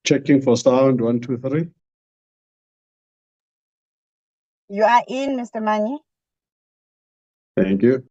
Checking for sound. 1, 2, 3. You are in, Mr. Mani. Thank you.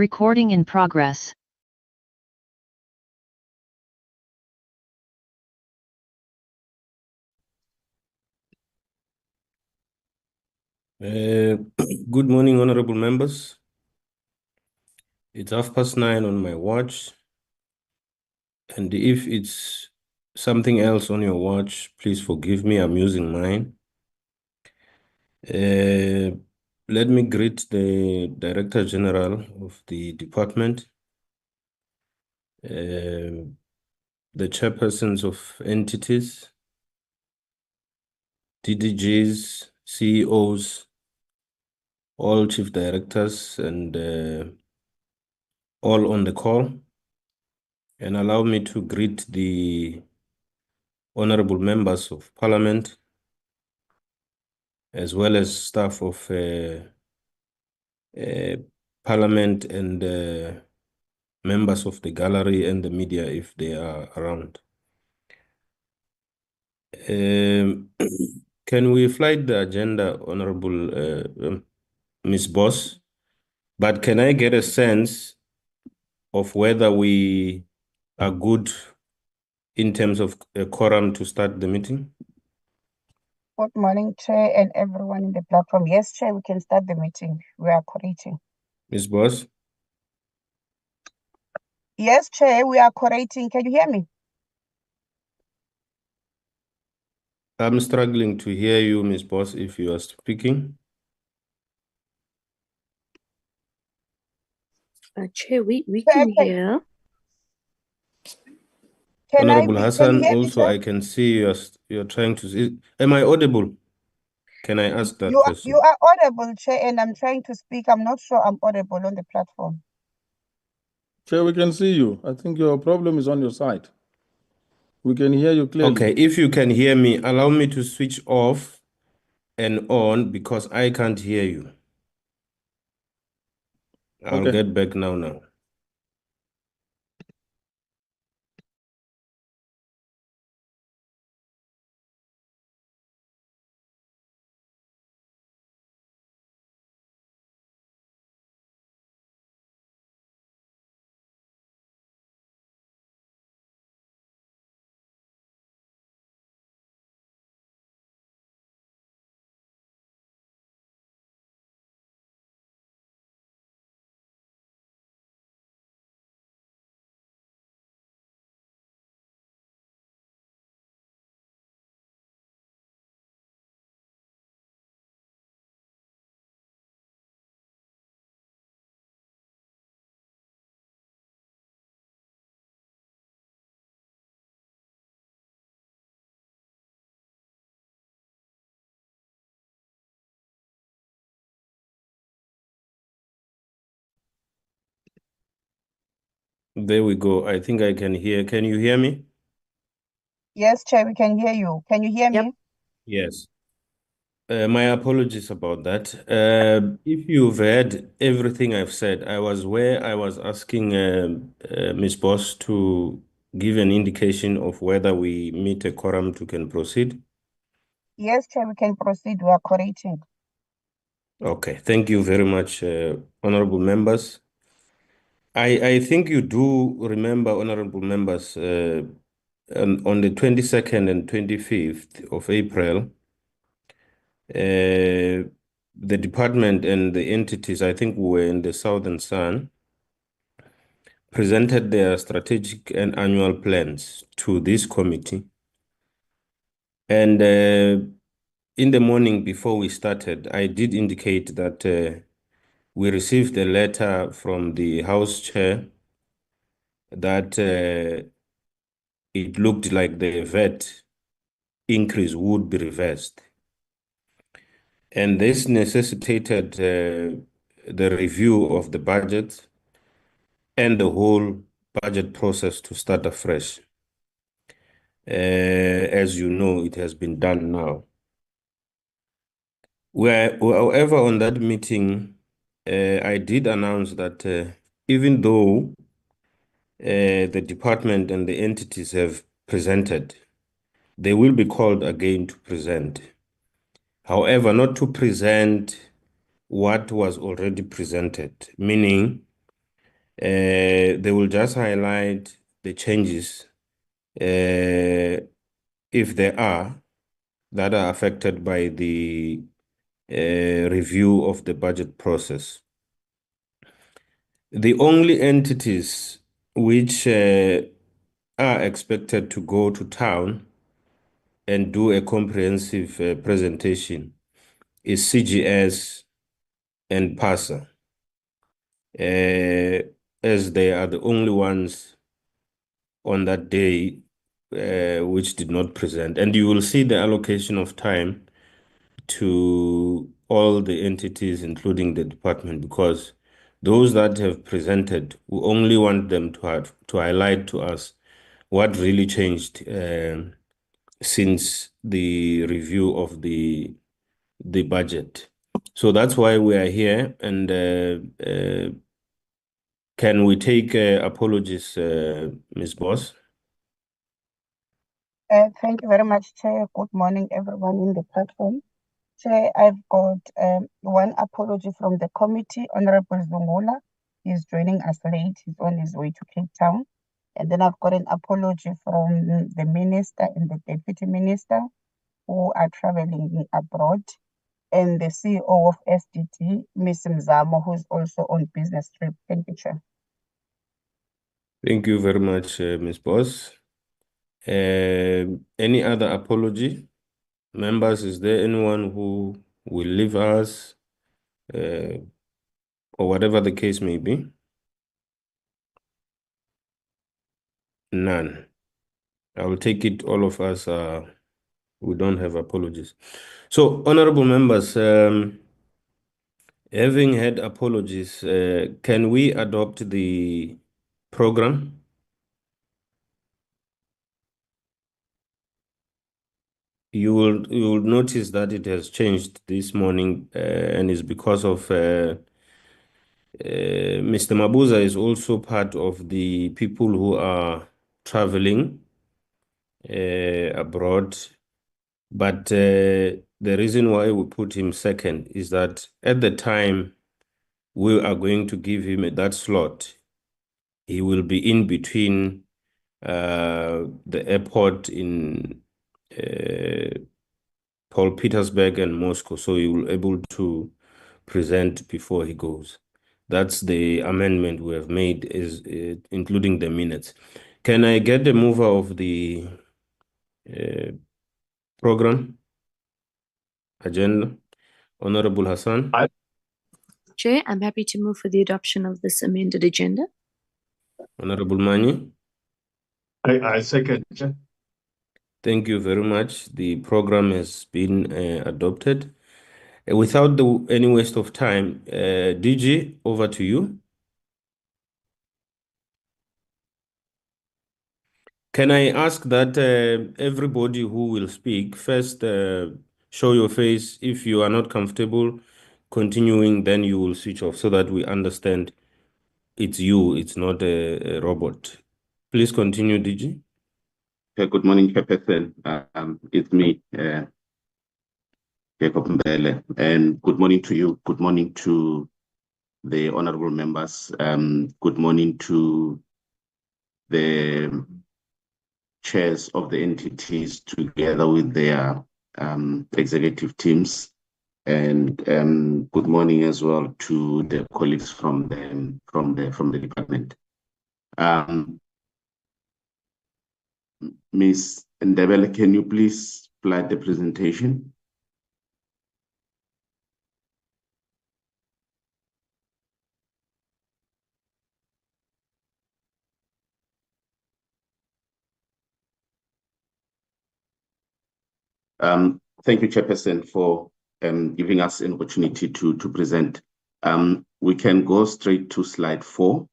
Recording in progress. Good morning, honorable members. It's 9:30 on my watch. And if it's something else on your watch, please forgive me, I'm using mine. Let me greet the Director General of the department, the chairpersons of entities, DDGs, CEOs, all chief directors, and all on the call. And allow me to greet the honorable members of parliament, as well as staff of parliament and members of the gallery and the media if they are around. Can we flight the agenda, Honorable Ms. Boss? But can I get a sense of whether we are good in terms of a quorum to start the meeting? Good morning, Chair, and everyone in the platform. Yes, Chair, we can start the meeting. We are coordinating. Ms. Boss? Yes, Chair, we are coordinating. Can you hear me? I'm struggling to hear you, Ms. Boss, if you are speaking. Chair, we Chair, can hear. Honorable can you Hassan, hear me, also Chair? I can see you're trying to see. Am I audible? Can I ask that You question? are audible, Chair, and I'm trying to speak. I'm not sure I'm audible on the platform. Chair, we can see you. I think your problem is on your side. We can hear you clearly. Okay, if you can hear me, allow me to switch off and on because I can't hear you. I'll Okay. get back now. There we go. I think I can hear. Can you hear me? Yes, Chair, we can hear you. Can you hear Yep. me? Yes. My apologies about that. If you've heard everything I've said, I was asking Ms. Boss to give an indication of whether we meet a quorum to can proceed. Yes, Chair, we can proceed. We are coordinating. Okay, thank you very much, honorable members. I think you do remember, honorable members, on the 22nd and 25th of April, the department and the entities, I think we were in the Southern Sun, presented their strategic and annual plans to this committee. And in the morning before we started, I did indicate that we received a letter from the House Chair that it looked like the VAT increase would be reversed. And this necessitated the review of the budget and the whole budget process to start afresh. As you know, it has been done now. However, on that meeting, I did announce that even though the department and the entities have presented, they will be called again to present. However, not to present what was already presented, meaning They will just highlight the changes, if there are, that are affected by the review of the budget process. The only entities which are expected to go to town and do a comprehensive presentation is CGS and PASA, as they are the only ones on that day which did not present. And you will see the allocation of time to all the entities, including the department, because those that have presented, we only want them to highlight to us what really changed since the review of the budget. So that's why we are here. And can we take apologies, Ms. Boss? Thank you very much, Chair. Good morning, everyone in the platform. Chair, I've got one apology from the committee. Honorable Zungula is joining us late. He's on his way to Cape Town. And then I've got an apology from the minister and the deputy minister who are traveling abroad, and the CEO of SDT, Ms. Mzamo, who's also on business trip. Thank you, Chair. Thank you very much, Ms. Boss. Any other apology? Members, is there anyone who will leave us, or whatever the case may be? None. I will take it all of us, we don't have apologies. So, honorable members, having had apologies, can we adopt the program? You will notice that it has changed this morning, and is because of Mr. Mabuza is also part of the people who are traveling abroad. But the reason why we put him second is that at the time we are going to give him that slot, he will be in between the airport in Paul Petersburg and Moscow, so he will be able to present before he goes. That's the amendment we have made, is including the minutes. Can I get the mover of the program agenda? Honorable Hassan? Chair, I'm happy to move for the adoption of this amended agenda. Honorable Mani? I second, Chair. Thank you very much. The program has been adopted. Without any waste of time, DG, over to you. Can I ask that everybody who will speak first show your face? If you are not comfortable continuing, then you will switch off so that we understand it's you, it's not a robot. Please continue, DG. Good morning, Chairperson. It's me, Jacob Mbele, and good morning to you. Good morning to the honorable members. Good morning to the chairs of the entities together with their executive teams, and good morning as well to the colleagues from the department. Ms. Ndebele, can you please slide the presentation? Thank you, Chairperson, for giving us an opportunity to present. We can go straight to slide 4.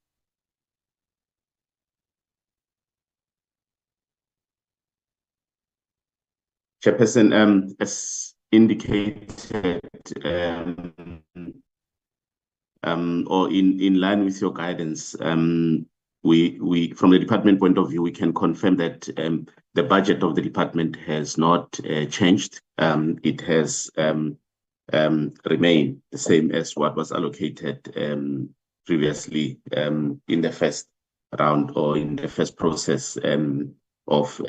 Chairperson, as indicated, or in line with your guidance, we from the department point of view, we can confirm that the budget of the department has not changed. It has remained the same as what was allocated previously in the first round or in the first process of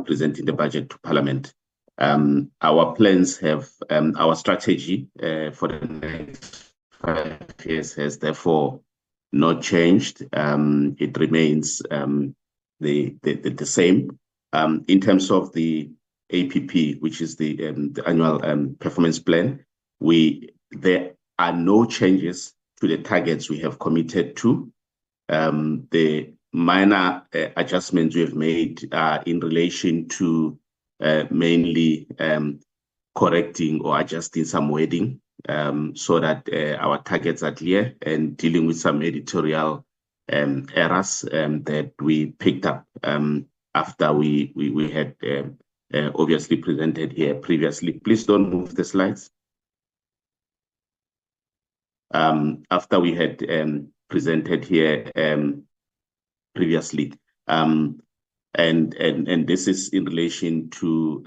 presenting the budget to Parliament. Our plans have, our strategy for the next 5 years has therefore not changed. It remains the same. In terms of the APP, which is the annual performance plan, there are no changes to the targets we have committed to. The minor adjustments we have made are in relation to mainly correcting or adjusting some wording so that our targets are clear, and dealing with some editorial errors that we picked up after we had obviously presented here previously. Please don't move the slides. After we had presented here previously, and this is in relation to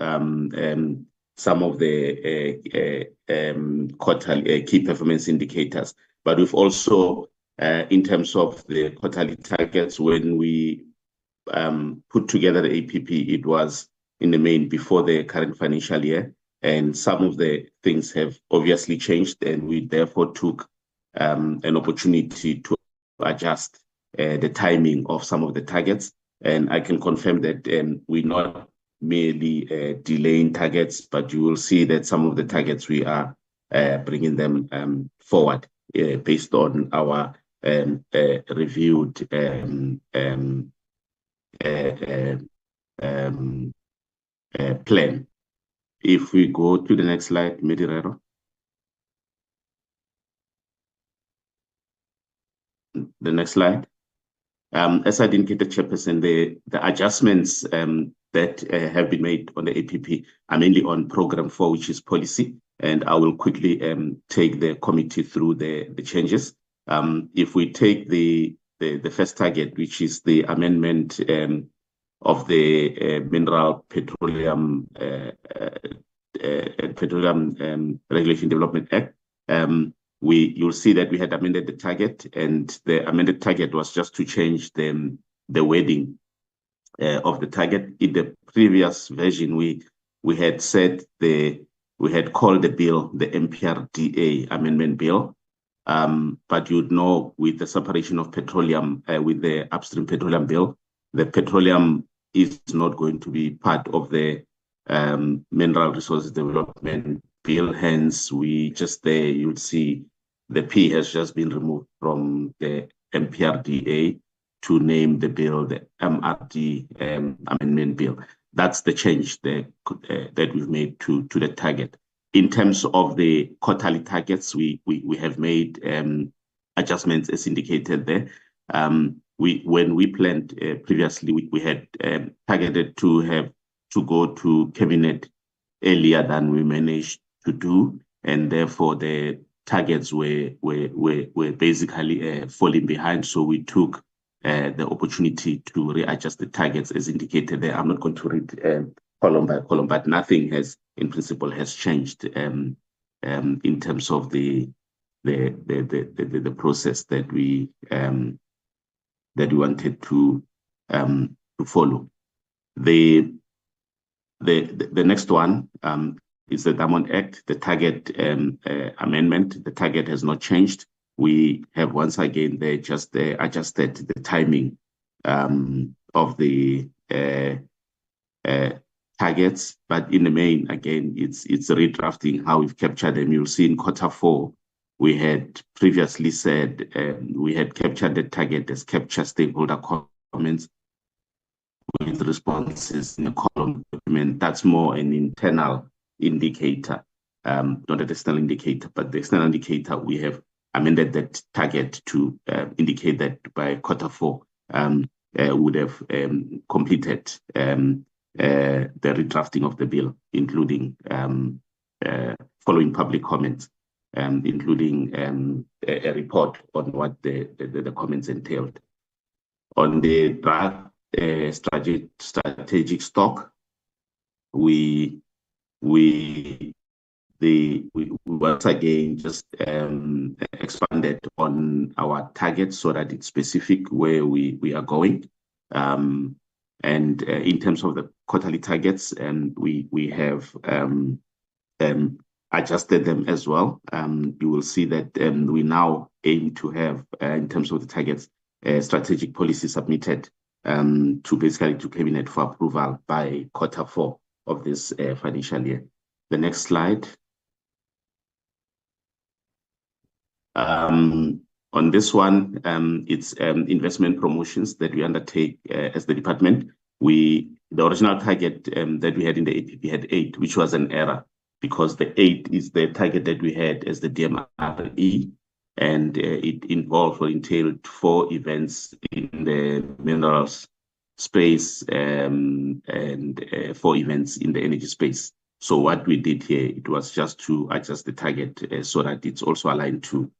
some of the quarterly key performance indicators. But we've also, in terms of the quarterly targets, when we put together the APP, it was in the main before the current financial year, and some of the things have obviously changed, and we therefore took an opportunity to adjust the timing of some of the targets. And I can confirm that we're not merely delaying targets, but you will see that some of the targets we are bringing them forward based on our reviewed plan. If we go to the next slide, Medirero. The next slide. As I indicated, Chairperson, the adjustments that have been made on the APP are mainly on Program 4, which is policy, and I will quickly take the committee through the changes. If we take the first target, which is the amendment of the Mineral Petroleum Regulation Development Act, you'll see that we had amended the target, and the amended target was just to change the wording of the target. In the previous version, we had said we had called the bill the MPRDA Amendment Bill, but you'd know with the separation of petroleum with the Upstream Petroleum Bill, the petroleum is not going to be part of the Mineral Resources Development Bill. Hence, we just there, you'll see the P has just been removed from the MPRDA to name the bill the MRD Amendment Bill. That's the change that we've made to the target. In terms of the quarterly targets, we have made adjustments as indicated there. When we planned previously, we had targeted to go to cabinet earlier than we managed to do, and therefore the targets were basically falling behind. So we took the opportunity to readjust the targets as indicated there. I'm not going to read column by column, but nothing has, in principle, has changed in terms of the process that we wanted to follow. The next one is the Diamond Act, the target amendment. The target has not changed. We have once again just adjusted the timing of the targets, but in the main, again, it's redrafting how we've captured them. You'll see in Q4, we had previously said we had captured the target as capture stakeholder comments with responses in a column document. That's more an internal indicator, not an external indicator, but the external indicator, we have amended that target to indicate that by Q4 would have completed the redrafting of the bill, including following public comments, including a report on what the comments entailed. On the draft strategic stock, we we once again just expanded on our targets so that it's specific where we are going. And in terms of the quarterly targets, we have adjusted them as well. You will see that we now aim to have, in terms of the targets, strategic policy submitted to basically to Cabinet for approval by Q4 of this financial year. The next slide. On this one, it's investment promotions that we undertake as the department. The original target that we had in the APP had 8, which was an error, because the 8 is the target that we had as the DMRE, and it involved or entailed 4 events in the minerals space and 4 events in the energy space. So what we did here, it was just to adjust the target so that it's also aligned to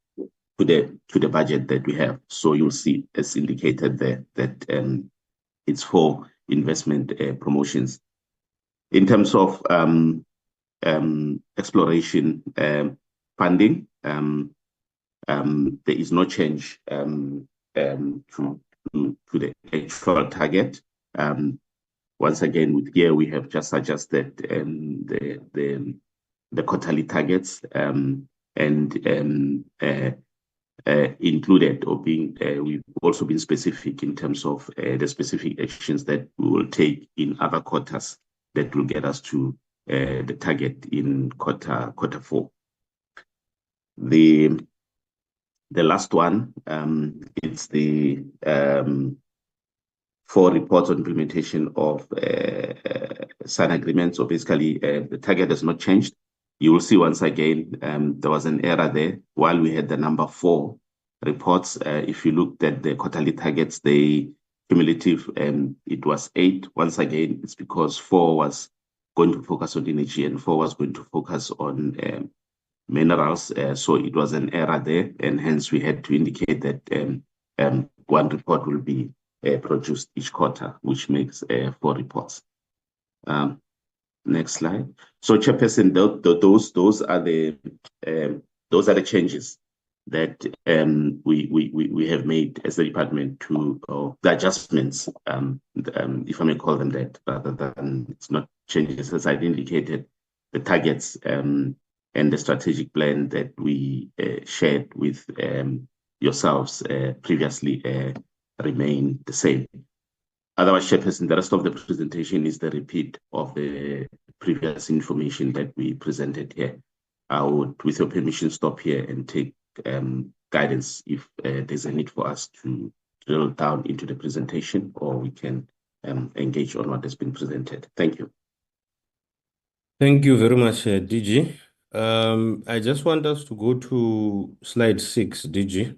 the budget that we have. So you'll see, as indicated there, that it's for investment promotions. In terms of exploration funding, there is no change to the actual target. Once again, with here we have just adjusted the quarterly targets included, or we've also been specific in terms of the specific actions that we will take in other quarters that will get us to the target in Q4. The last one, it's the 4 reports on implementation of SAN agreements. So basically, the target has not changed. You will see once again, there was an error there. While we had the number 4 reports, if you looked at the quarterly targets, the cumulative, it was 8. Once again, it's because 4 was going to focus on energy and 4 was going to focus on minerals. So it was an error there, and hence we had to indicate that 1 report will be produced each quarter, which makes 4 reports. Next slide. So, Chairperson, those are the changes that we have made as a department to the adjustments, if I may call them that, rather than it's not changes, as I've indicated. The targets and the strategic plan that we shared with yourselves previously remain the same. Otherwise, Chairperson, the rest of the presentation is the repeat of the previous information that we presented here. I would, with your permission, stop here and take guidance if there's a need for us to drill down into the presentation, or we can engage on what has been presented. Thank you. Thank you very much, DG. I just want us to go to slide 6, DG.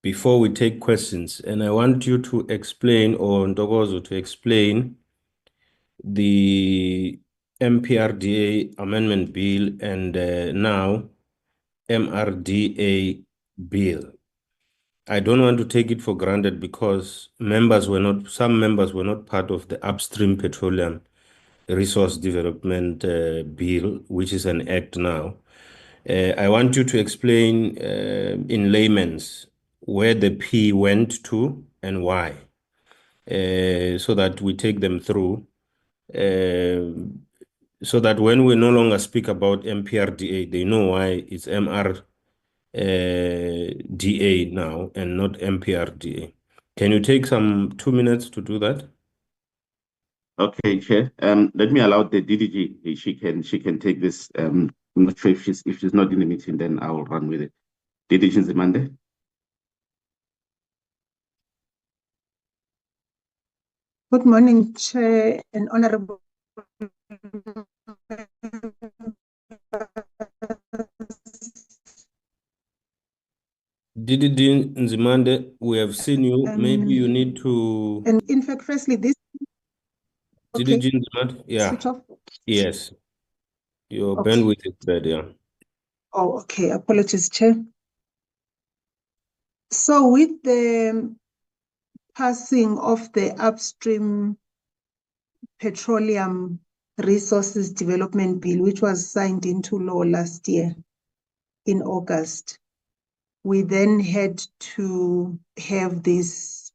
Before we take questions, and I want you to explain, or Ntokozo to explain, the MPRDA Amendment Bill and now MRDA Bill. I don't want to take it for granted because some members were not part of the Upstream Petroleum Resource Development Bill, which is an act now. I want you to explain in layman's where the P went to and why, so that we take them through, so that when we no longer speak about MPRDA, they know why it's MRDA now and not MPRDA. Can you take some 2 minutes to do that? Okay, Chair. Let me allow the DDG. She can take this. I'm not sure if she's not in the meeting, then I will run with it. DDG Nzimande. Good morning, Chair and Honorable. DDG Nzimande, we have seen you. Maybe you need to. And in fact, firstly, this. DDG Nzimande, yeah. Switch off. Yes. Your Okay. bandwidth is bad, yeah. Oh, okay. Apologies, Chair. So with the passing of the Upstream Petroleum Resources Development Bill, which was signed into law last year in August. We then had to have this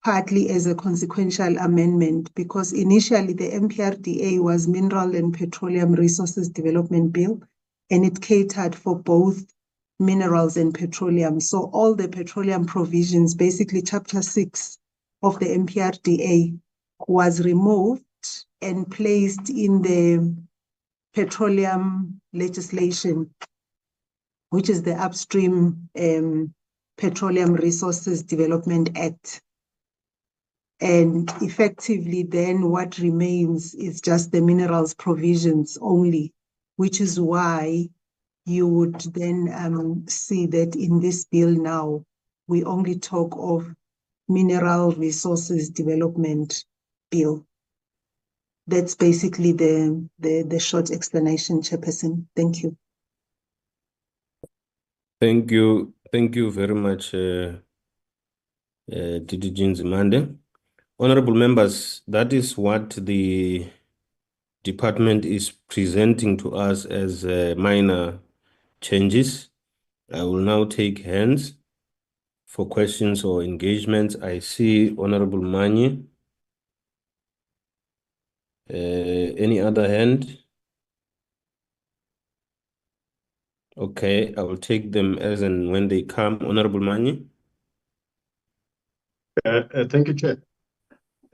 partly as a consequential amendment because initially the MPRDA was Mineral and Petroleum Resources Development Bill, and it catered for both minerals and petroleum. So all the petroleum provisions, basically Chapter 6 of the MPRDA, was removed and placed in the petroleum legislation, which is the Upstream Petroleum Resources Development Act. And effectively then what remains is just the minerals provisions only, which is why you would then see that in this bill now, we only talk of Mineral Resources Development Bill. That's basically the short explanation, Chairperson. Thank you. Thank you. Thank you very much, DDG Nzimande. Honorable members, that is what the department is presenting to us as minor changes. I will now take hands for questions or engagements. I see Honorable Manye. Any other hand? Okay, I will take them as and when they come. Honorable Manye. Thank you, Chair.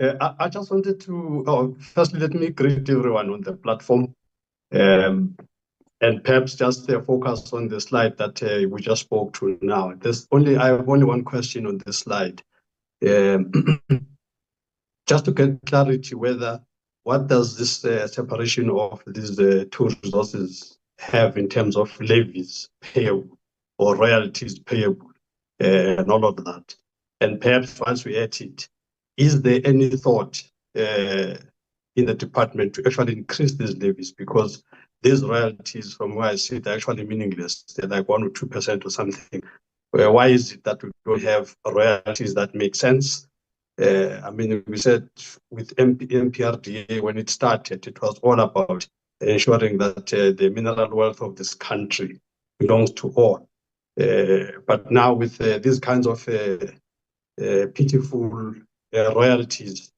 I just wanted to, firstly, let me greet everyone on the platform. And perhaps just focus on the slide that we just spoke to now. I have only one question on this slide. Just to get clarity whether what does this separation of these two resources have in terms of levies payable or royalties payable and all of that. And perhaps once we at it, is there any thought in the department to actually increase these levies? Because these royalties, from where I see, they're actually meaningless. They're like 1 or 2% or something. Why is it that we don't have royalties that make sense? I mean, we said with MPRDA, when it started, it was all about ensuring that the mineral wealth of this country belongs to all. But now with these kinds of pitiful royalties,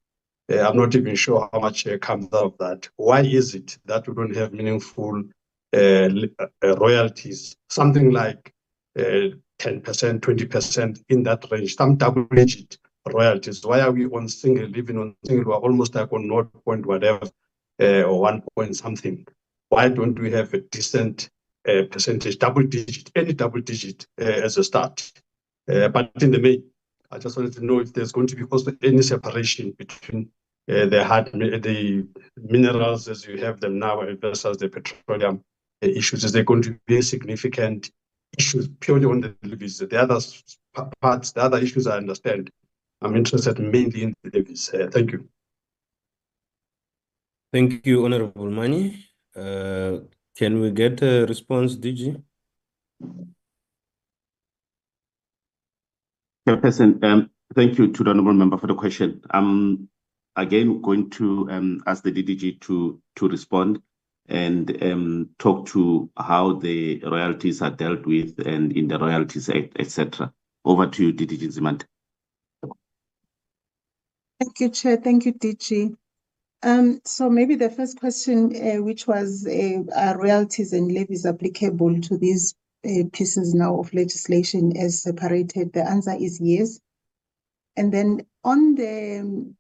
I'm not even sure how much comes out of that. Why is it that we don't have meaningful royalties, something like 10%, 20% in that range, some double-digit royalties? Why are we on single, living on single, we're almost like on 0 point whatever, or 1 point something? Why don't we have a decent percentage, double-digit, any double-digit as a start? But in the main, I just wanted to know if there's going to be also any separation between the minerals as you have them now versus the petroleum issues. Is there going to be significant issues purely on the levies? The other parts, the other issues I understand. I'm interested mainly in the levies. Thank you. Thank you, Honorable Manye. Can we get a response, DG? Chairperson, thank you to the honourable member for the question. Again, going to ask the DDG to respond and talk to how the royalties are dealt with and in the Royalties Act, etc. Over to you, DDG Nzimande. Thank you, Chair. Thank you, DG. So maybe the first question, which was are royalties and levies applicable to these pieces now of legislation as separated? The answer is yes. And then on the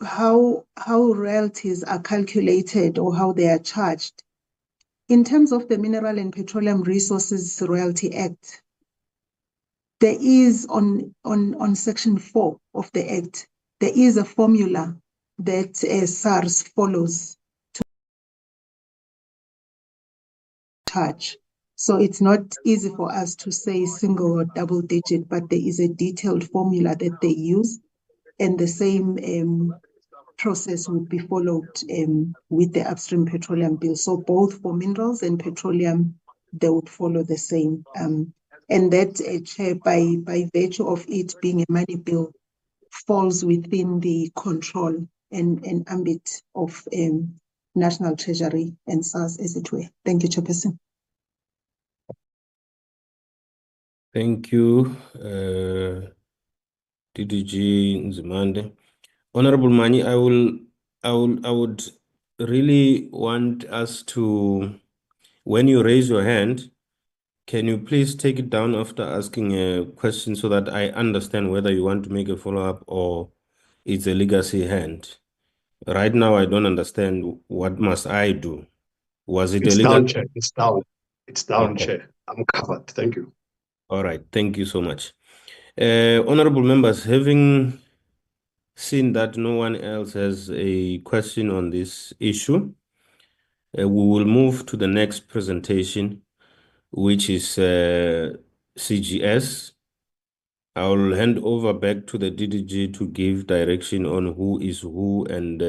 how royalties are calculated or how they are charged, in terms of the Mineral and Petroleum Resources Royalty Act, there is on Section 4 of the Act, there is a formula that SARS follows to charge. So it's not easy for us to say single or double digit, but there is a detailed formula that they use, and the same process would be followed with the Upstream Petroleum Bill. So both for minerals and petroleum, they would follow the same. And that, Chair, by virtue of it being a money bill, falls within the control and ambit of National Treasury and SARS, as it were. Thank you, Chairperson. Thank you, DDG Nzimande. Honorable Mani, I would really want us to, when you raise your hand, can you please take it down after asking a question so that I understand whether you want to make a follow-up or it's a legacy hand? Right now, I don't understand. What must I do? Was it It's a down, legacy? Chair. It's down. It's down, Okay. Chair. I'm covered. Thank you. All right. Thank you so much. Honorable members, having seen that no one else has a question on this issue, we will move to the next presentation, which is CGS. I will hand over back to the DDG to give direction on who is who and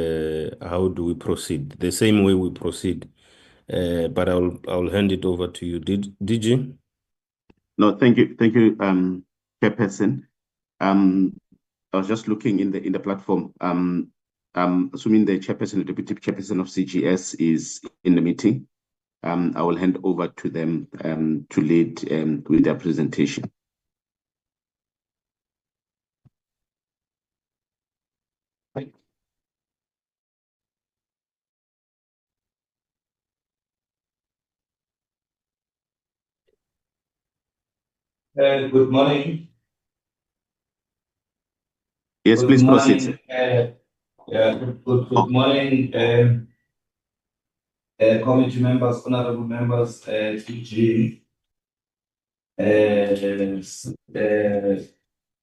how do we proceed. The same way we proceed, but I'll hand it over to you, DG. No, thank you, Chairperson. I was just looking in the platform. Assuming the chairperson, the deputy chairperson of CGS is in the meeting, I will hand over to them to lead with their presentation. Good morning. Yes, Good please morning. proceed. Good morning, committee members, honorable members, TG,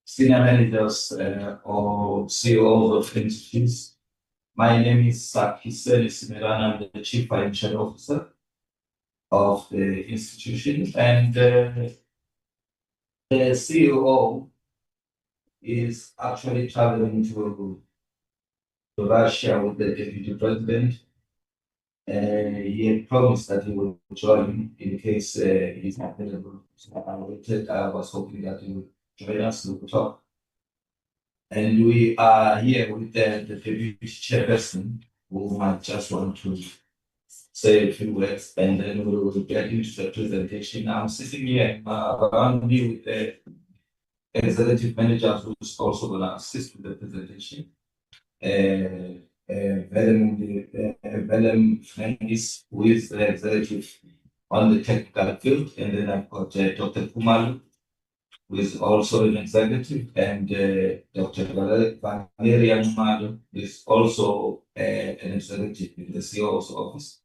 senior managers, or CEOs of entities. My name is Sakiseli Simerana. I'm the Chief Financial Officer of the institution, and the CEO is actually traveling to Russia with the deputy president. He had promised that he will join in case he's not available. So I was hoping that he would join us to talk. And we are here with the deputy chairperson, who might just want to say a few words, and then we will get into the presentation. I'm sitting here around me with the executive manager who's also going to assist with the presentation. Velem Frankis, who is the executive on the technical field, and then I've got Dr. Kumalu, who is also an executive, and Dr. Valeria Kumalu is also an executive in the CEO's office.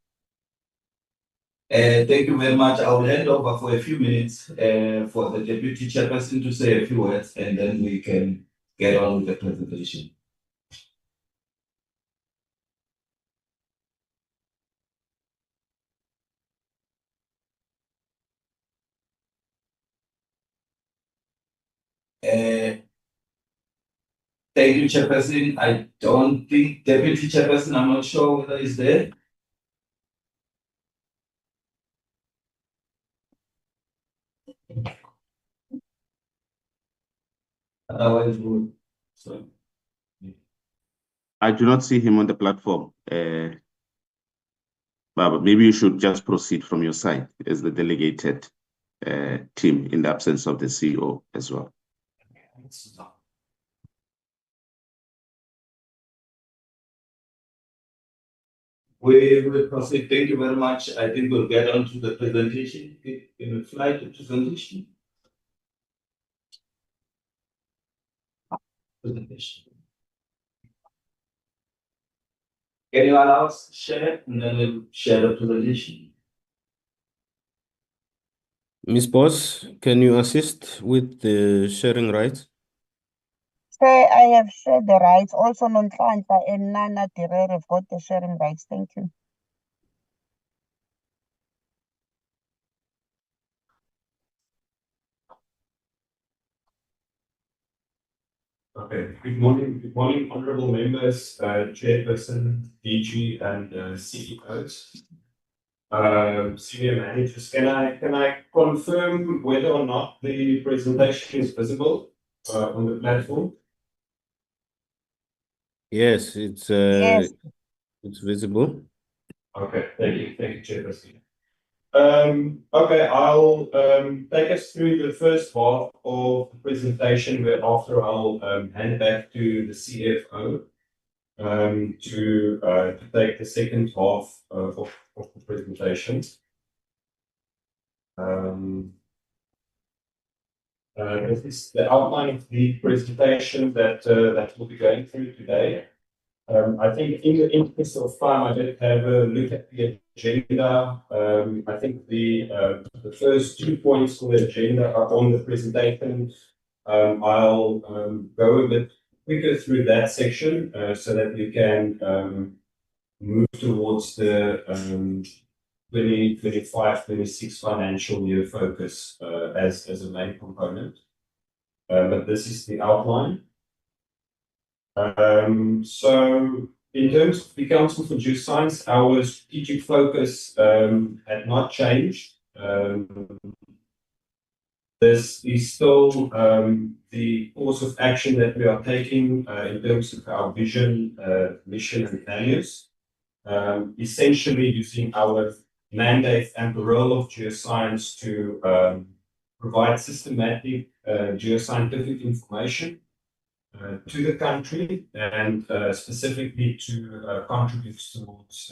Thank you very much. I will hand over for a few minutes for the deputy chairperson to say a few words, and then we can get on with the presentation. Thank you, Chairperson. I don't think Deputy Chairperson, I'm not sure whether he's there. Otherwise, we'll. So. I do not see him on the platform. But maybe you should just proceed from your side as the delegated team in the absence of the CEO as well. We will proceed. Thank you very much. I think we'll get on to the presentation. Can we fly to presentation? Can you allow us to share, and then we'll share the presentation? Ms. Boss, can you assist with the sharing rights? So I have shared the rights. Also, Nonhlanhla and Nana Terere have got the sharing rights. Thank you. Okay. Good morning, honorable members, chairperson, DG, and CEOs, senior managers. Can I confirm whether or not the presentation is visible on the platform? Yes, Yes. it's visible. Okay, thank you, Chairperson. Okay, I'll take us through the first half of the presentation, whereafter I'll hand back to the CFO to take the second half of the presentation. This is the outline of the presentation that we'll be going through today. I think in the interest of time, I did have a look at the agenda. I think the first 2 points for the agenda are on the presentation. I'll go a bit quicker through that section so that we can move towards the 2025-26 financial year focus as a main component. But this is the outline. So in terms of the Council for Geoscience, our strategic focus had not changed. This is still the course of action that we are taking in terms of our vision, mission, and values. Essentially using our mandate and the role of geoscience to provide systematic geoscientific information to the country and specifically to contribute towards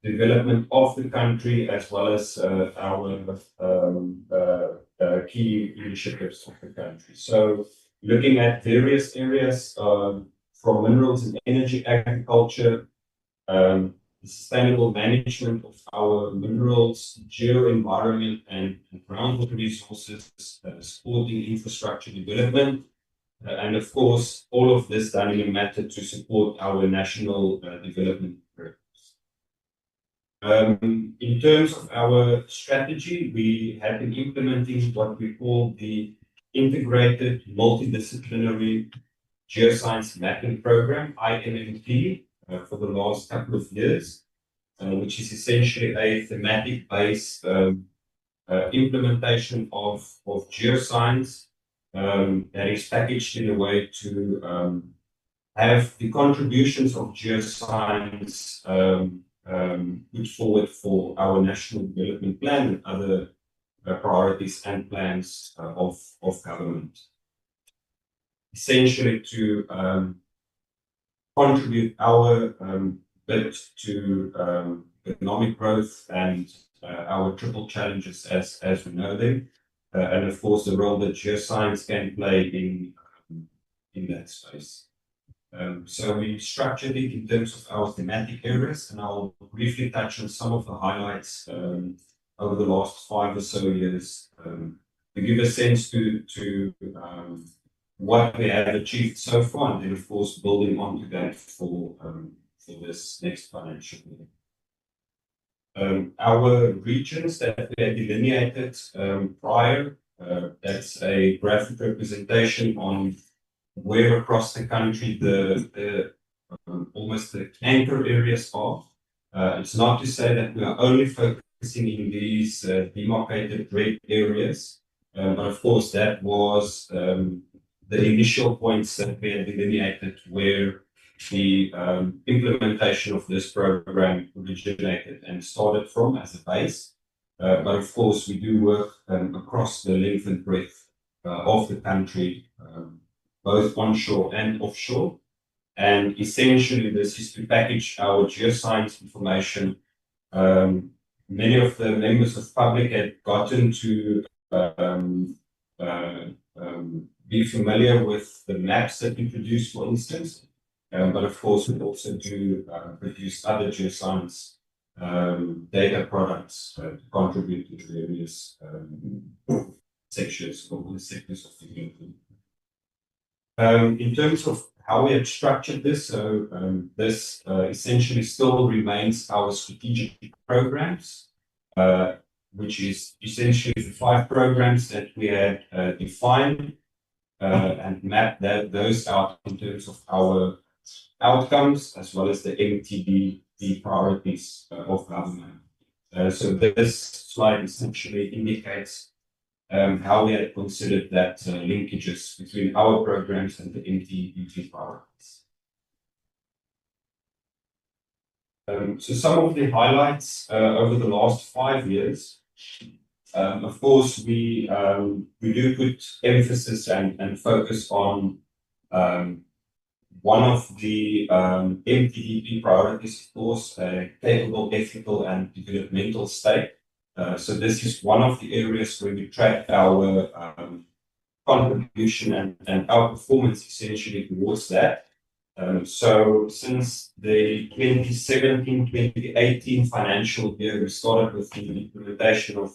development of the country as well as our key initiatives of the country. So looking at various areas from minerals and energy, agriculture, the sustainable management of our minerals, geo-environment and groundwater resources, supporting infrastructure development, and of course, all of this done in a manner to support our national development programs. In terms of our strategy, we have been implementing what we call the Integrated Multidisciplinary Geoscience Mapping Program, IMMP, for the last couple of years, which is essentially a thematic-based implementation of geoscience that is packaged in a way to have the contributions of geoscience put forward for our national development plan and other priorities and plans of government. Essentially to contribute our bit to economic growth and our triple challenges as we know them, and of course the role that geoscience can play in that space. So we structured it in terms of our thematic areas, and I'll briefly touch on some of the highlights over the last 5 or so years to give a sense to what we have achieved so far, and then of course building on to that for this next financial year. Our regions that we had delineated prior, that's a graphic representation on where across the country the almost the anchor areas are. It's not to say that we are only focusing in these demarcated red areas, but of course that was the initial points that we had delineated where the implementation of this program originated and started from as a base. But of course we do work across the length and breadth of the country, both onshore and offshore. And essentially this is to package our geoscience information. Many of the members of the public had gotten to be familiar with the maps that we produce, for instance. But of course we also do produce other geoscience data products to contribute to the various sections or the sectors of development. In terms of how we have structured this, so this essentially still remains our strategic programs, which is essentially the 5 programs that we had defined and mapped those out in terms of our outcomes as well as the MTD priorities of government. So this slide essentially indicates how we had considered that linkages between our programs and the MTBP priorities. So some of the highlights over the last 5 years. Of course, we do put emphasis and focus on one of the MTBP priorities, of course, capable, ethical, and developmental state. So this is one of the areas where we track our contribution and our performance essentially towards that. So since the 2017-2018 financial year, we started with the implementation of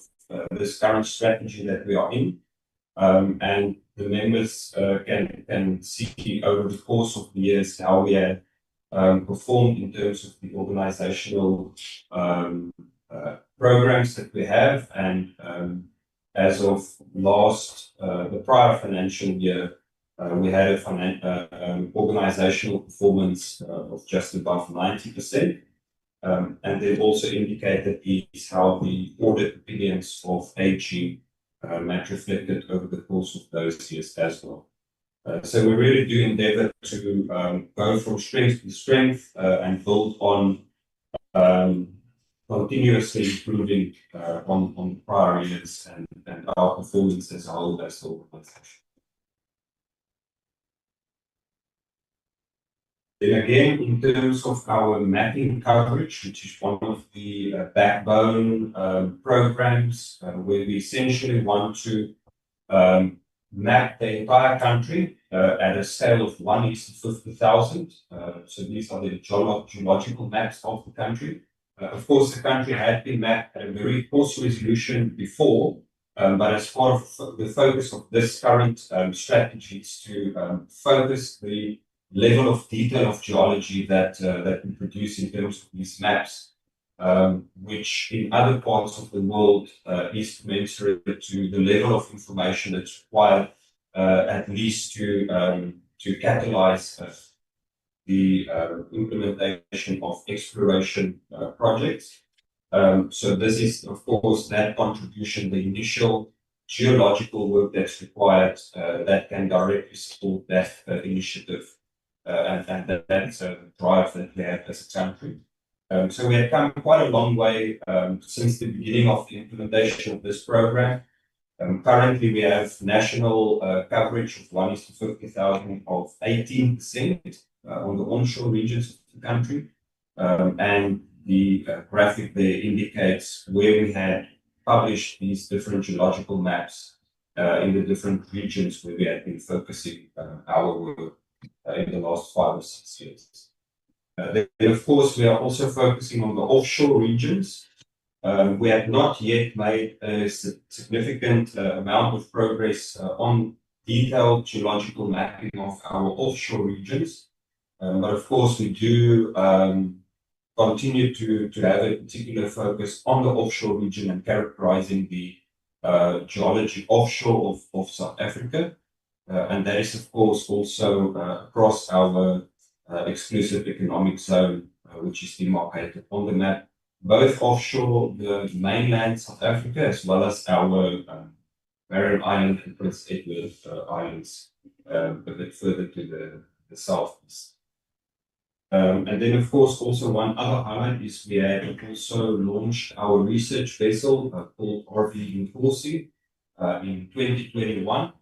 this current strategy that we are in. And the members can see over the course of the years how we have performed in terms of the organizational programs that we have. And as of the prior financial year, we had a organizational performance of just above 90%. And then also indicated is how the audit opinions of AG might reflected over the course of those years as well. So we really do endeavor to go from strength to strength and build on continuously improving on prior years and our performance as a whole as the organization. Then again, in terms of our mapping coverage, which is one of the backbone programs where we essentially want to map the entire country at a scale of 1:50,000. So these are the geological maps of the country. Of course, the country had been mapped at a very coarse resolution before, but as part of the focus of this current strategy is to focus the level of detail of geology that we produce in terms of these maps, which in other parts of the world is commensurate to the level of information that's required, at least to catalyze the implementation of exploration projects. So this is, of course, that contribution, the initial geological work that's required that can directly support that initiative. And that's a drive that we have as a country. So we have come quite a long way since the beginning of the implementation of this program. Currently, we have national coverage of 1:50,000 of 18% on the onshore regions of the country. And the graphic there indicates where we had published these different geological maps in the different regions where we had been focusing our work in the last 5 or 6 years. Then, of course, we are also focusing on the offshore regions. We have not yet made a significant amount of progress on detailed geological mapping of our offshore regions. But of course, we do continue to have a particular focus on the offshore region and characterizing the geology offshore of South Africa. And that is, of course, also across our exclusive economic zone, which is demarcated on the map, both offshore the mainland South Africa as well as our Barren Island and Prince Edward Islands a bit further to the southeast. And then, of course, also one other highlight is we have also launched our research vessel called RV Inkosi in 2021.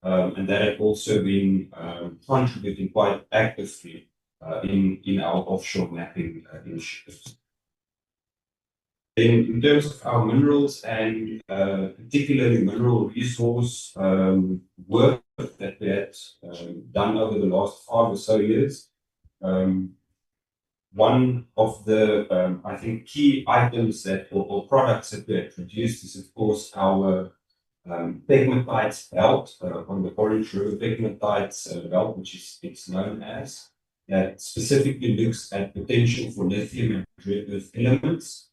And that had also been contributing quite actively in our offshore mapping initiatives. In terms of our minerals and particularly mineral resource work that we had done over the last 5 or so years, one of the, I think, key items that or products that we had produced is, of course, our pegmatites belt on the Orange River pegmatites belt, which it's known as, that specifically looks at potential for lithium and rare earth elements.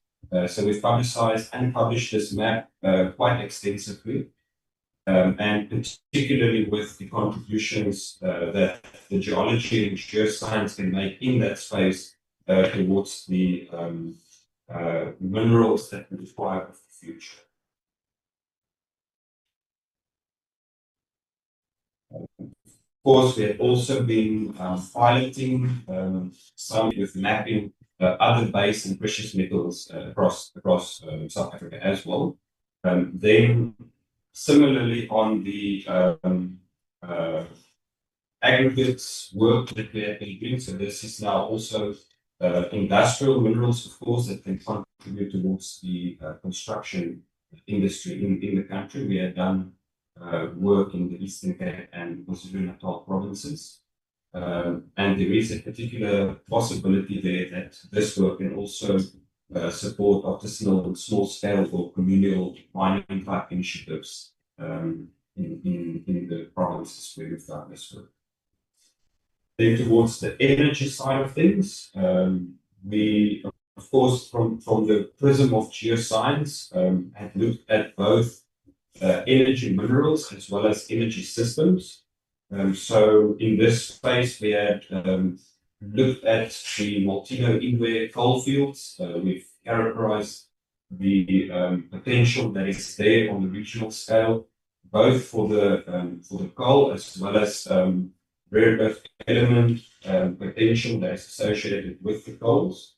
So we've publicized and published this map quite extensively, and particularly with the contributions that the geology and geoscience can make in that space towards the minerals that we require for the future. Of course, we have also been piloting some with mapping other base and precious metals across South Africa as well. Then, similarly, on the aggregates work that we have been doing, so this is now also industrial minerals, of course, that can contribute towards the construction industry in the country. We have done work in the Eastern Cape and KwaZulu-Natal provinces. And there is a particular possibility there that this work can also support artisanal small-scale or communal mining type initiatives in the provinces where we've done this work. Then towards the energy side of things, we, of course, from the prism of geoscience, have looked at both energy minerals as well as energy systems. So in this space, we had looked at the Maltino Inwe coal fields. We've characterized the potential that is there on the regional scale, both for the coal as well as rare earth element potential that is associated with the coals.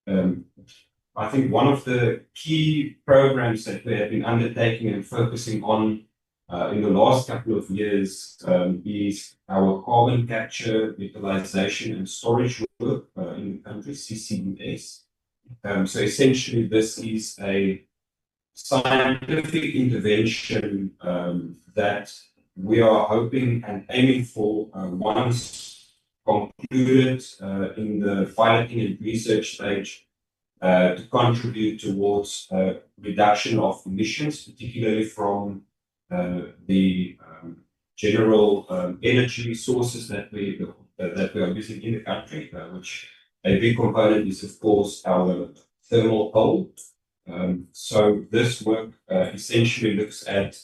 I think one of the key programs that we have been undertaking and focusing on in the last couple of years is our carbon capture, utilization and storage work in the country, CCUS. So essentially this is a scientific intervention that we are hoping and aiming for once concluded in the piloting and research stage to contribute towards reduction of emissions, particularly from the general energy sources that we are using in the country, which a big component is, of course, our thermal coal. So this work essentially looks at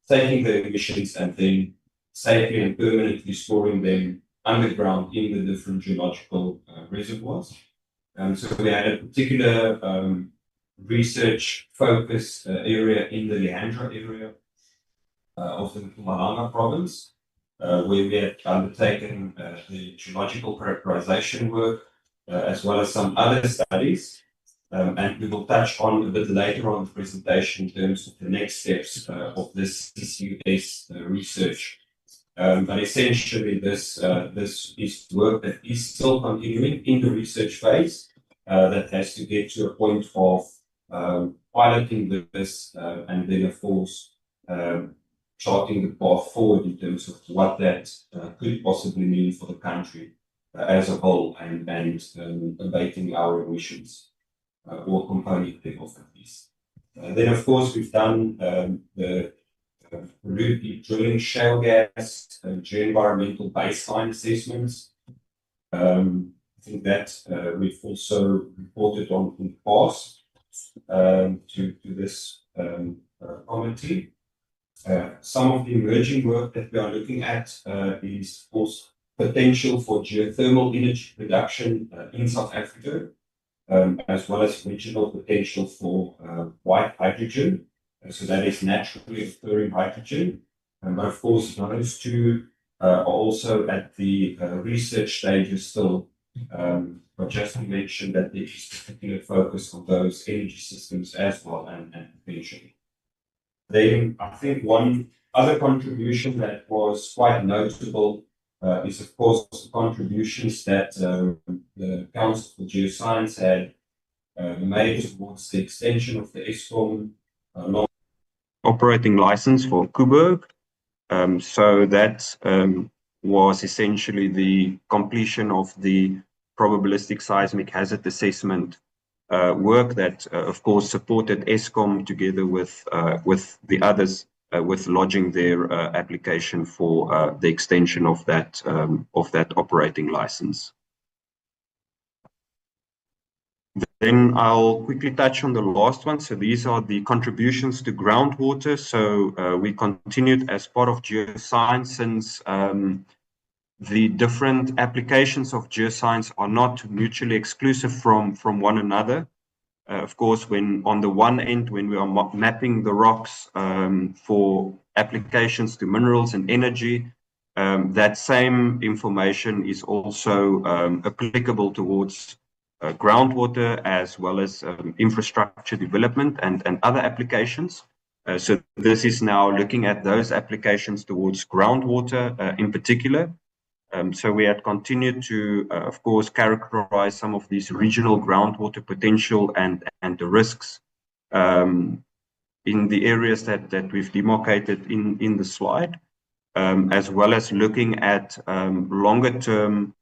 taking the emissions and then safely and permanently storing them underground in the different geological reservoirs. So we had a particular research focus area in the Leandra area of the Mpumalanga province, where we had undertaken the geological characterization work as well as some other studies. And we will touch on a bit later on the presentation in terms of the next steps of this CCUS research. But essentially, this is work that is still continuing in the research phase that has to get to a point of piloting this and then, of course, charting the path forward in terms of what that could possibly mean for the country as a whole and abating our emissions or component thereof at least. Then, of course, we've done the drilling shale gas geo-environmental baseline assessments. I think that we've also reported on in the past to this committee. Some of the emerging work that we are looking at is, of course, potential for geothermal energy production in South Africa, as well as regional potential for white hydrogen. So that is naturally occurring hydrogen. But of course, those two are also at the research stages still. But just to mention that there is particular focus on those energy systems as well and potentially. Then I think one other contribution that was quite notable is, of course, the contributions that the Council for Geoscience had made towards the extension of the Eskom operating license for Kuiberg. So that was essentially the completion of the probabilistic seismic hazard assessment work that, of course, supported Eskom together with the others with lodging their application for the extension of that operating license. Then I'll quickly touch on the last one. So these are the contributions to groundwater. So we continued as part of geoscience since the different applications of geoscience are not mutually exclusive from one another. Of course, when on the one end, when we are mapping the rocks for applications to minerals and energy, that same information is also applicable towards groundwater as well as infrastructure development and other applications. So this is now looking at those applications towards groundwater in particular. So we had continued to, of course, characterize some of these regional groundwater potential and the risks in the areas that we've demarcated in the slide, as well as looking at longer term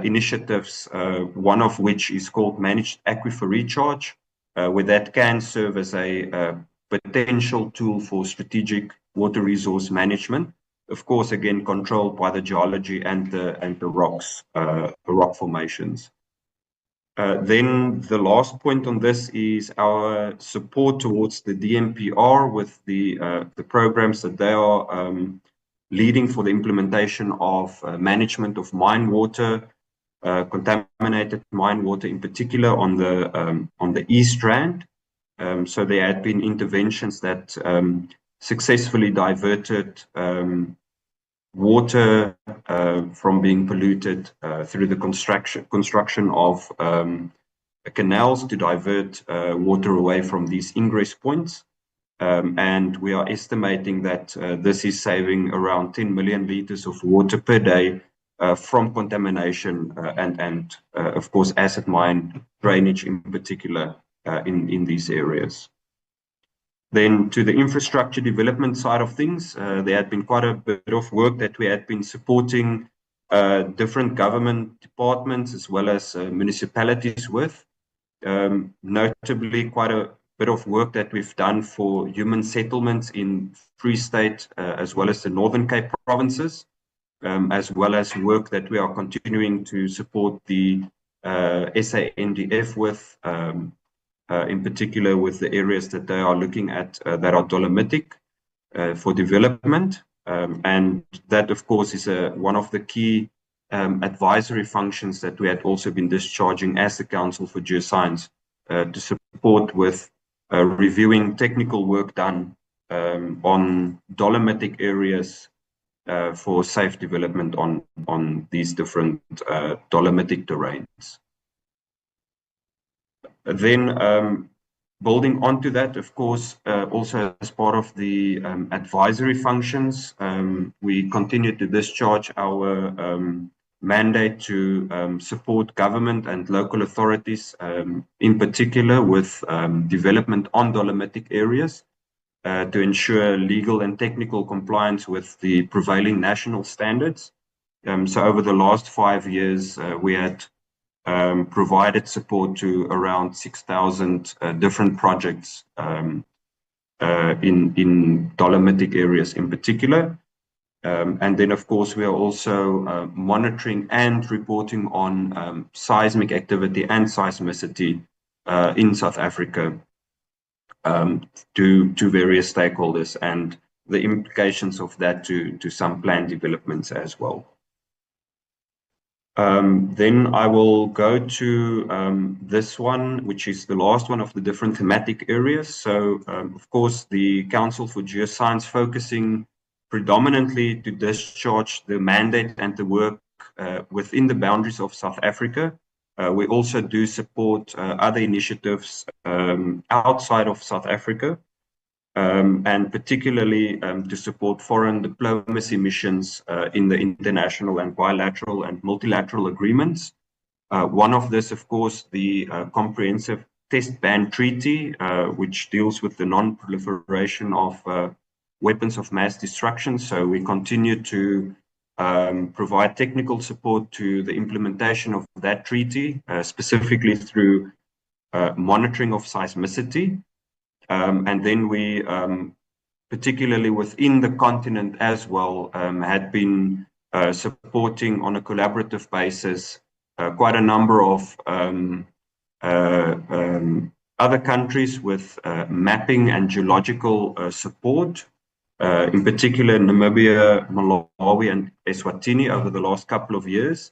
initiatives, one of which is called Managed Aquifer Recharge, where that can serve as a potential tool for strategic water resource management. Of course, again, controlled by the geology and the rocks, the rock formations. Then the last point on this is our support towards the DMPR with the programs that they are leading for the implementation of management of mine water, contaminated mine water in particular on the East Rand. So there had been interventions that successfully diverted water from being polluted through the construction of canals to divert water away from these ingress points. And we are estimating that this is saving around 10 million liters of water per day from contamination and of course, acid mine drainage in particular in these areas. Then to the infrastructure development side of things, there had been quite a bit of work that we had been supporting different government departments as well as municipalities with. Notably, quite a bit of work that we've done for human settlements in Free State as well as the Northern Cape provinces, as well as work that we are continuing to support the SANDF with, in particular with the areas that they are looking at that are dolomitic for development. And that, of course, is one of the key advisory functions that we had also been discharging as the Council for Geoscience to support with reviewing technical work done on dolomitic areas for safe development on these different dolomitic terrains. Then building onto that, of course, also as part of the advisory functions, we continue to discharge our mandate to support government and local authorities, in particular with development on dolomitic areas to ensure legal and technical compliance with the prevailing national standards. So over the last 5 years, we had provided support to around 6,000 different projects in dolomitic areas in particular. And then, of course, we are also monitoring and reporting on seismic activity and seismicity in South Africa to various stakeholders and the implications of that to some planned developments as well. Then I will go to this one, which is the last one of the different thematic areas. So, of course, the Council for Geoscience focusing predominantly to discharge the mandate and the work within the boundaries of South Africa. We also do support other initiatives outside of South Africa, and particularly to support foreign diplomacy missions in the international and bilateral and multilateral agreements. One of this, of course, the Comprehensive Test Ban Treaty, which deals with the non-proliferation of weapons of mass destruction. So we continue to provide technical support to the implementation of that treaty, specifically through monitoring of seismicity. And then we, particularly within the continent as well, had been supporting on a collaborative basis quite a number of other countries with mapping and geological support, in particular Namibia, Malawi, and Eswatini over the last couple of years.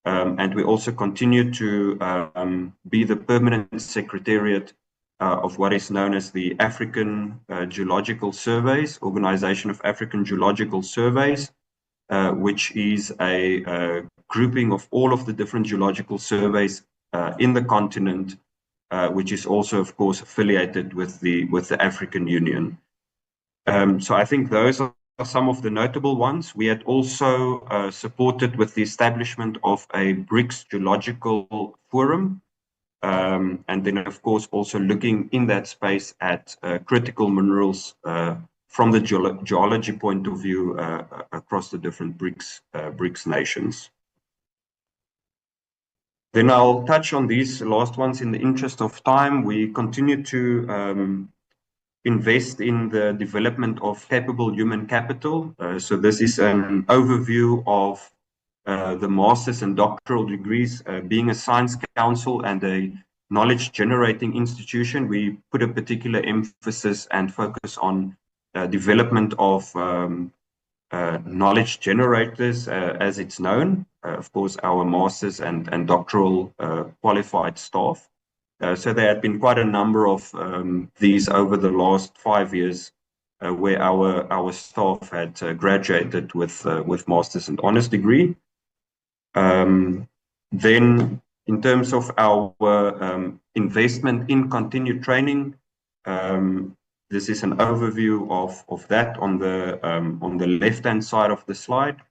And we also continue to be the permanent secretariat of what is known as the African Geological Surveys, Organization of African Geological Surveys, which is a grouping of all of the different geological surveys in the continent, which is also, of course, affiliated with the African Union. So I think those are some of the notable ones. We had also supported with the establishment of a BRICS Geological Forum, and then, of course, also looking in that space at critical minerals from the geology point of view across the different BRICS nations. Then I'll touch on these last ones in the interest of time. We continue to invest in the development of capable human capital. So this is an overview of the master's and doctoral degrees. Being a science council and a knowledge generating institution, we put a particular emphasis and focus on development of knowledge generators, as it's known. Of course, our masters and doctoral qualified staff. So there have been quite a number of these over the last 5 years, where our staff had graduated with masters and honors degree. Then, in terms of our investment in continued training, this is an overview of that on the left-hand side of the slide.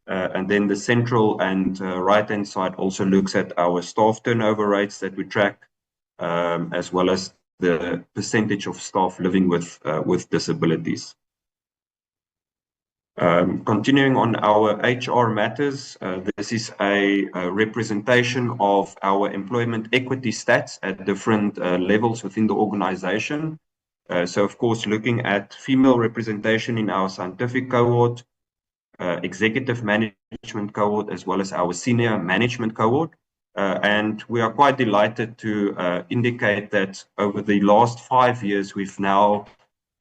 And then the central and right-hand side also looks at our staff turnover rates that we track, as well as the percentage of staff living with disabilities. Continuing on our HR matters, this is a representation of our employment equity stats at different levels within the organization. So, of course, looking at female representation in our scientific cohort, executive management cohort, as well as our senior management cohort. And we are quite delighted to indicate that over the last 5 years, we've now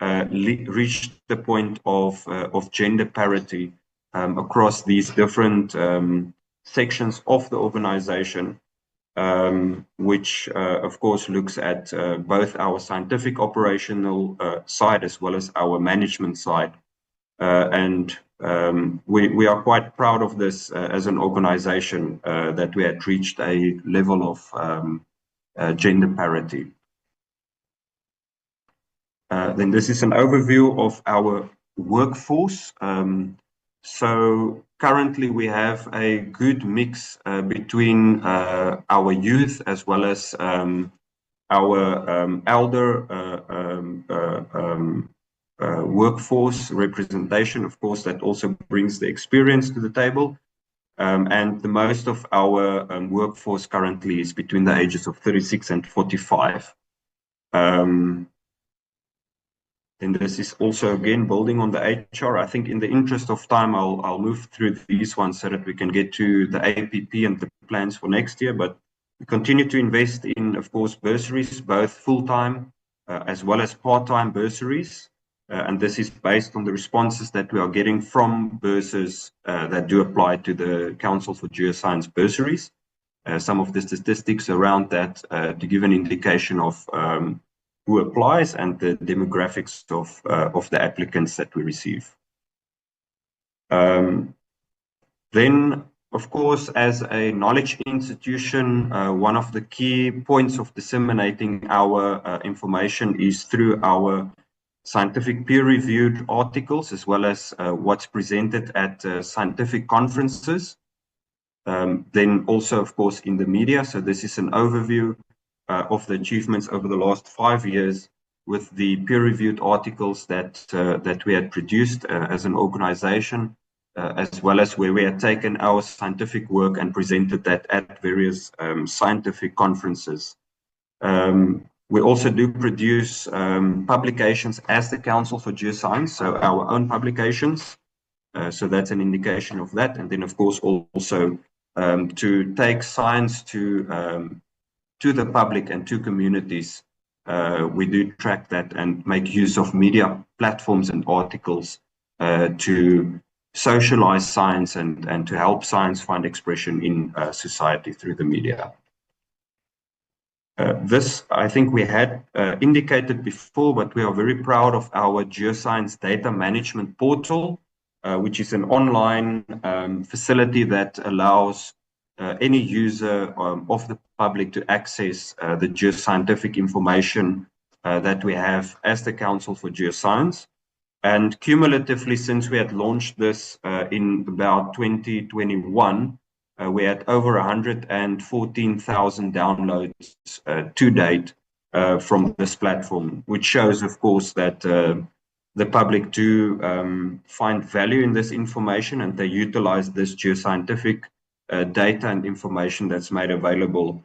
reached the point of gender parity across these different sections of the organization, which, of course, looks at both our scientific operational side as well as our management side. And we are quite proud of this as an organization, that we had reached a level of gender parity. Then this is an overview of our workforce. So currently we have a good mix between our youth as well as our elder workforce representation. Of course, that also brings the experience to the table. And the most of our workforce currently is between the ages of 36 and 45. And this is also, again, building on the HR. I think in the interest of time, I'll move through these ones so that we can get to the APP and the plans for next year. But we continue to invest in, of course, bursaries, both full-time as well as part-time bursaries. And this is based on the responses that we are getting from bursars that do apply to the Council for Geoscience bursaries. Some of the statistics around that to give an indication of who applies and the demographics of the applicants that we receive. Then, of course, as a knowledge institution, one of the key points of disseminating our information is through our scientific peer-reviewed articles, as well as what's presented at scientific conferences. Then also, of course, in the media. So this is an overview of the achievements over the last 5 years with the peer-reviewed articles that we had produced as an organization, as well as where we had taken our scientific work and presented that at various scientific conferences. We also do produce publications as the Council for Geoscience, so our own publications. So that's an indication of that. And then, of course, also to take science to the public and to communities, we do track that and make use of media platforms and articles to socialize science and to help science find expression in society through the media. This, I think we had indicated before, but we are very proud of our Geoscience data management portal, which is an online facility that allows any user of the public to access the geoscientific information that we have as the Council for Geoscience. And cumulatively, since we had launched this in about 2021, we had over 114,000 downloads to date from this platform, which shows, of course, that the public do find value in this information, and they utilize this geoscientific data and information that's made available.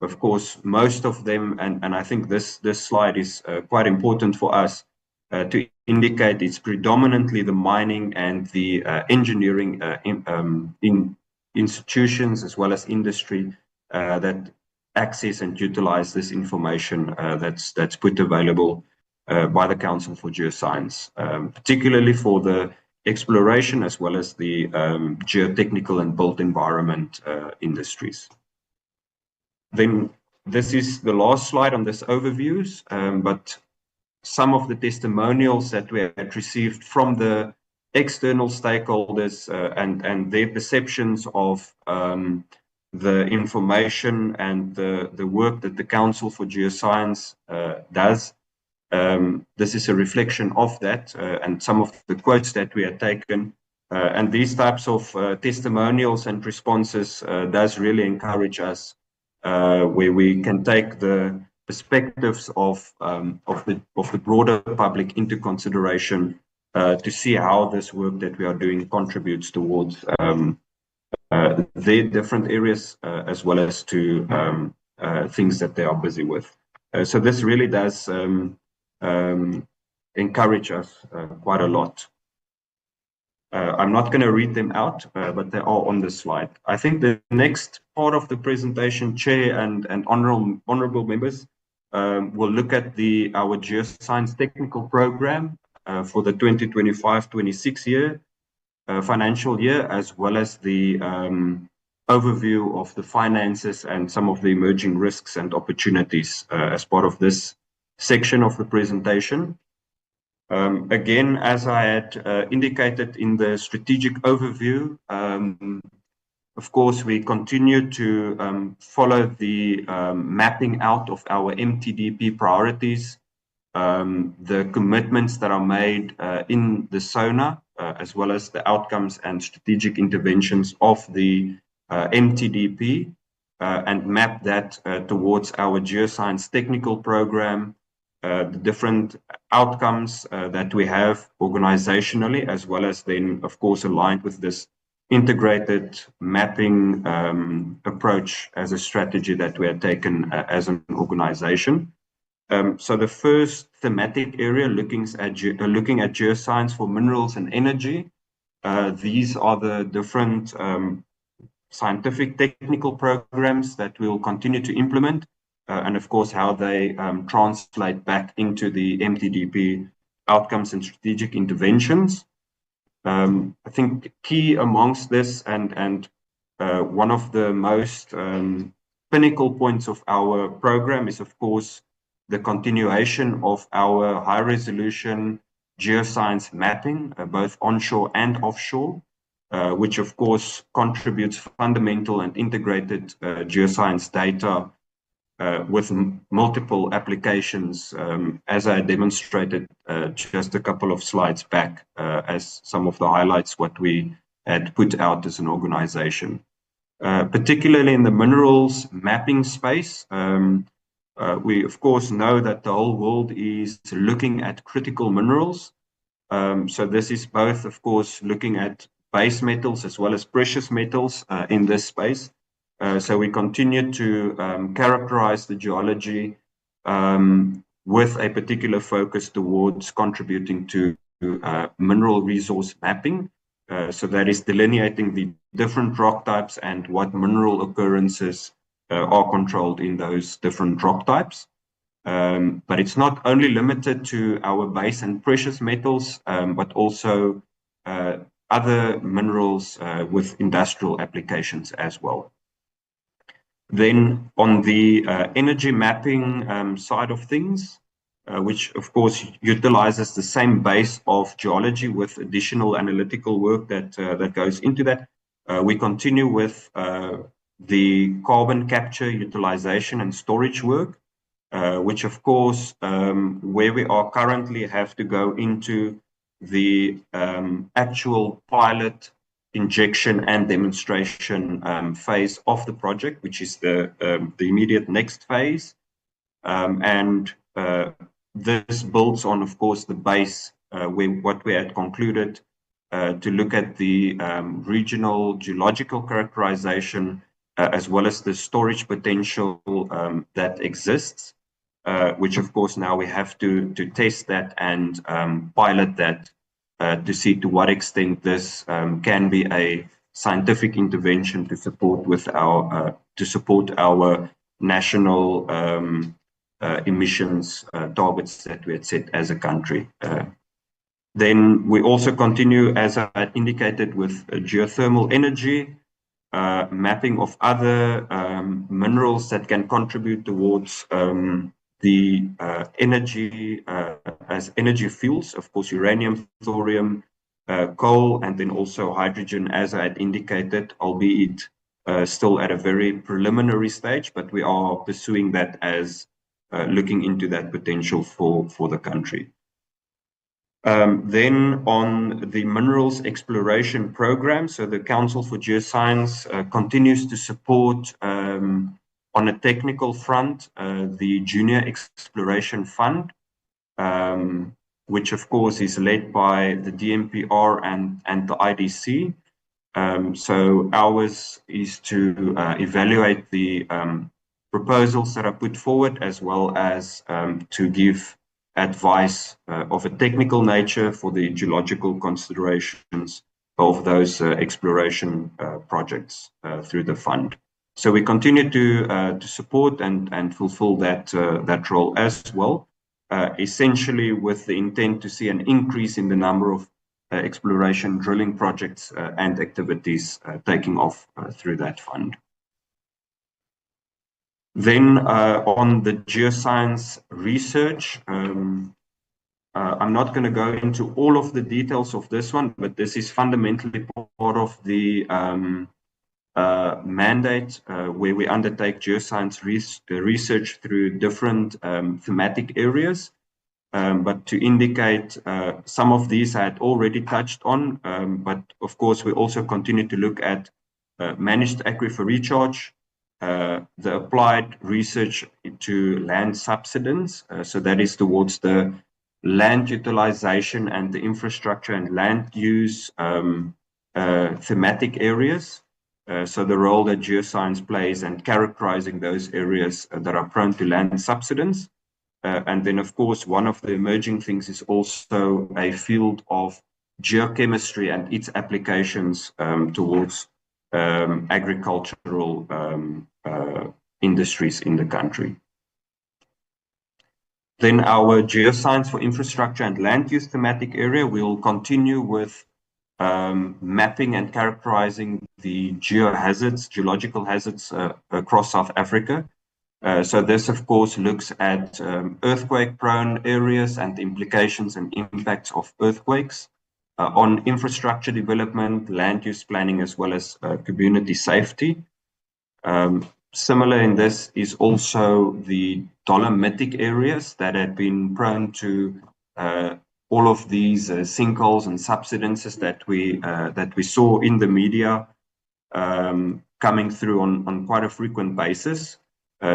Of course, most of them, and I think this slide is quite important for us to indicate it's predominantly the mining and the engineering in institutions as well as industry that access and utilize this information that's put available by the Council for Geoscience, particularly for the exploration as well as the geotechnical and built environment industries. Then this is the last slide on this overviews, but some of the testimonials that we had received from the external stakeholders and their perceptions of the information and the work that the Council for Geoscience does. This is a reflection of that and some of the quotes that we had taken. And these types of testimonials and responses does really encourage us where we can take the perspectives of the broader public into consideration to see how this work that we are doing contributes towards their different areas as well as to things that they are busy with. So this really does encourage us quite a lot. I'm not going to read them out, but they are on the slide. I think the next part of the presentation, Chair and honorable members, will look at our Geoscience technical program for the 2025-26 financial year, as well as the overview of the finances and some of the emerging risks and opportunities as part of this section of the presentation. Again, as I had indicated in the strategic overview, of course, we continue to follow the mapping out of our MTDP priorities, the commitments that are made in the SONA, as well as the outcomes and strategic interventions of the MTDP, and map that towards our Geoscience technical program, the different outcomes that we have organizationally, as well as then, of course, aligned with this integrated mapping approach as a strategy that we have taken as an organization. So the first thematic area looking at geoscience for minerals and energy. These are the different scientific technical programs that we'll continue to implement. And of course, how they translate back into the MTDP outcomes and strategic interventions. I think key amongst this and one of the most pinnacle points of our program is, of course, the continuation of our high-resolution geoscience mapping, both onshore and offshore, which of course contributes fundamental and integrated geoscience data with multiple applications, as I demonstrated just a couple of slides back as some of the highlights what we had put out as an organization. Particularly in the minerals mapping space, we of course know that the whole world is looking at critical minerals. So this is both, of course, looking at base metals as well as precious metals in this space. So we continue to characterize the geology with a particular focus towards contributing to mineral resource mapping. So that is delineating the different rock types and what mineral occurrences are controlled in those different rock types. But it's not only limited to our base and precious metals, but also other minerals with industrial applications as well. Then on the energy mapping side of things, which of course utilizes the same base of geology with additional analytical work that goes into that, we continue with the carbon capture, utilization and storage work, which of course, where we are currently have to go into the actual pilot injection and demonstration phase of the project, which is the immediate next phase. This builds on, of course, the base what we had concluded to look at the regional geological characterization as well as the storage potential that exists, which of course now we have to test that and pilot that to see to what extent this can be a scientific intervention to support our national emissions targets that we had set as a country. Then we also continue, as I indicated, with geothermal energy, mapping of other minerals that can contribute towards the energy as energy fuels, of course, uranium, thorium, coal, and then also hydrogen, as I had indicated, albeit still at a very preliminary stage, but we are pursuing that as looking into that potential for the country. Then on the minerals exploration program, so the Council for Geoscience continues to support on a technical front the Junior Exploration Fund, which of course is led by the DMPR and the IDC. So ours is to evaluate the proposals that are put forward, as well as to give advice of a technical nature for the geological considerations of those exploration projects through the fund. So we continue to support and fulfill that role as well, essentially with the intent to see an increase in the number of exploration drilling projects and activities taking off through that fund. Then on the geoscience research, I'm not going to go into all of the details of this one, but this is fundamentally part of the mandate where we undertake geoscience research through different thematic areas. But to indicate some of these I had already touched on, but of course we also continue to look at managed aquifer recharge, the applied research to land subsidence, so that is towards the land utilization and the infrastructure and land use thematic areas. So the role that geoscience plays in characterizing those areas that are prone to land subsidence. And then, of course, one of the emerging things is also a field of geochemistry and its applications towards agricultural industries in the country. Then our geoscience for infrastructure and land use thematic area will continue with mapping and characterizing the geological hazards across South Africa. So this, of course, looks at earthquake-prone areas and the implications and impacts of earthquakes on infrastructure development, land use planning, as well as community safety. Similar in this is also the dolomitic areas that have been prone to all of these sinkholes and subsidences that we saw in the media coming through on quite a frequent basis.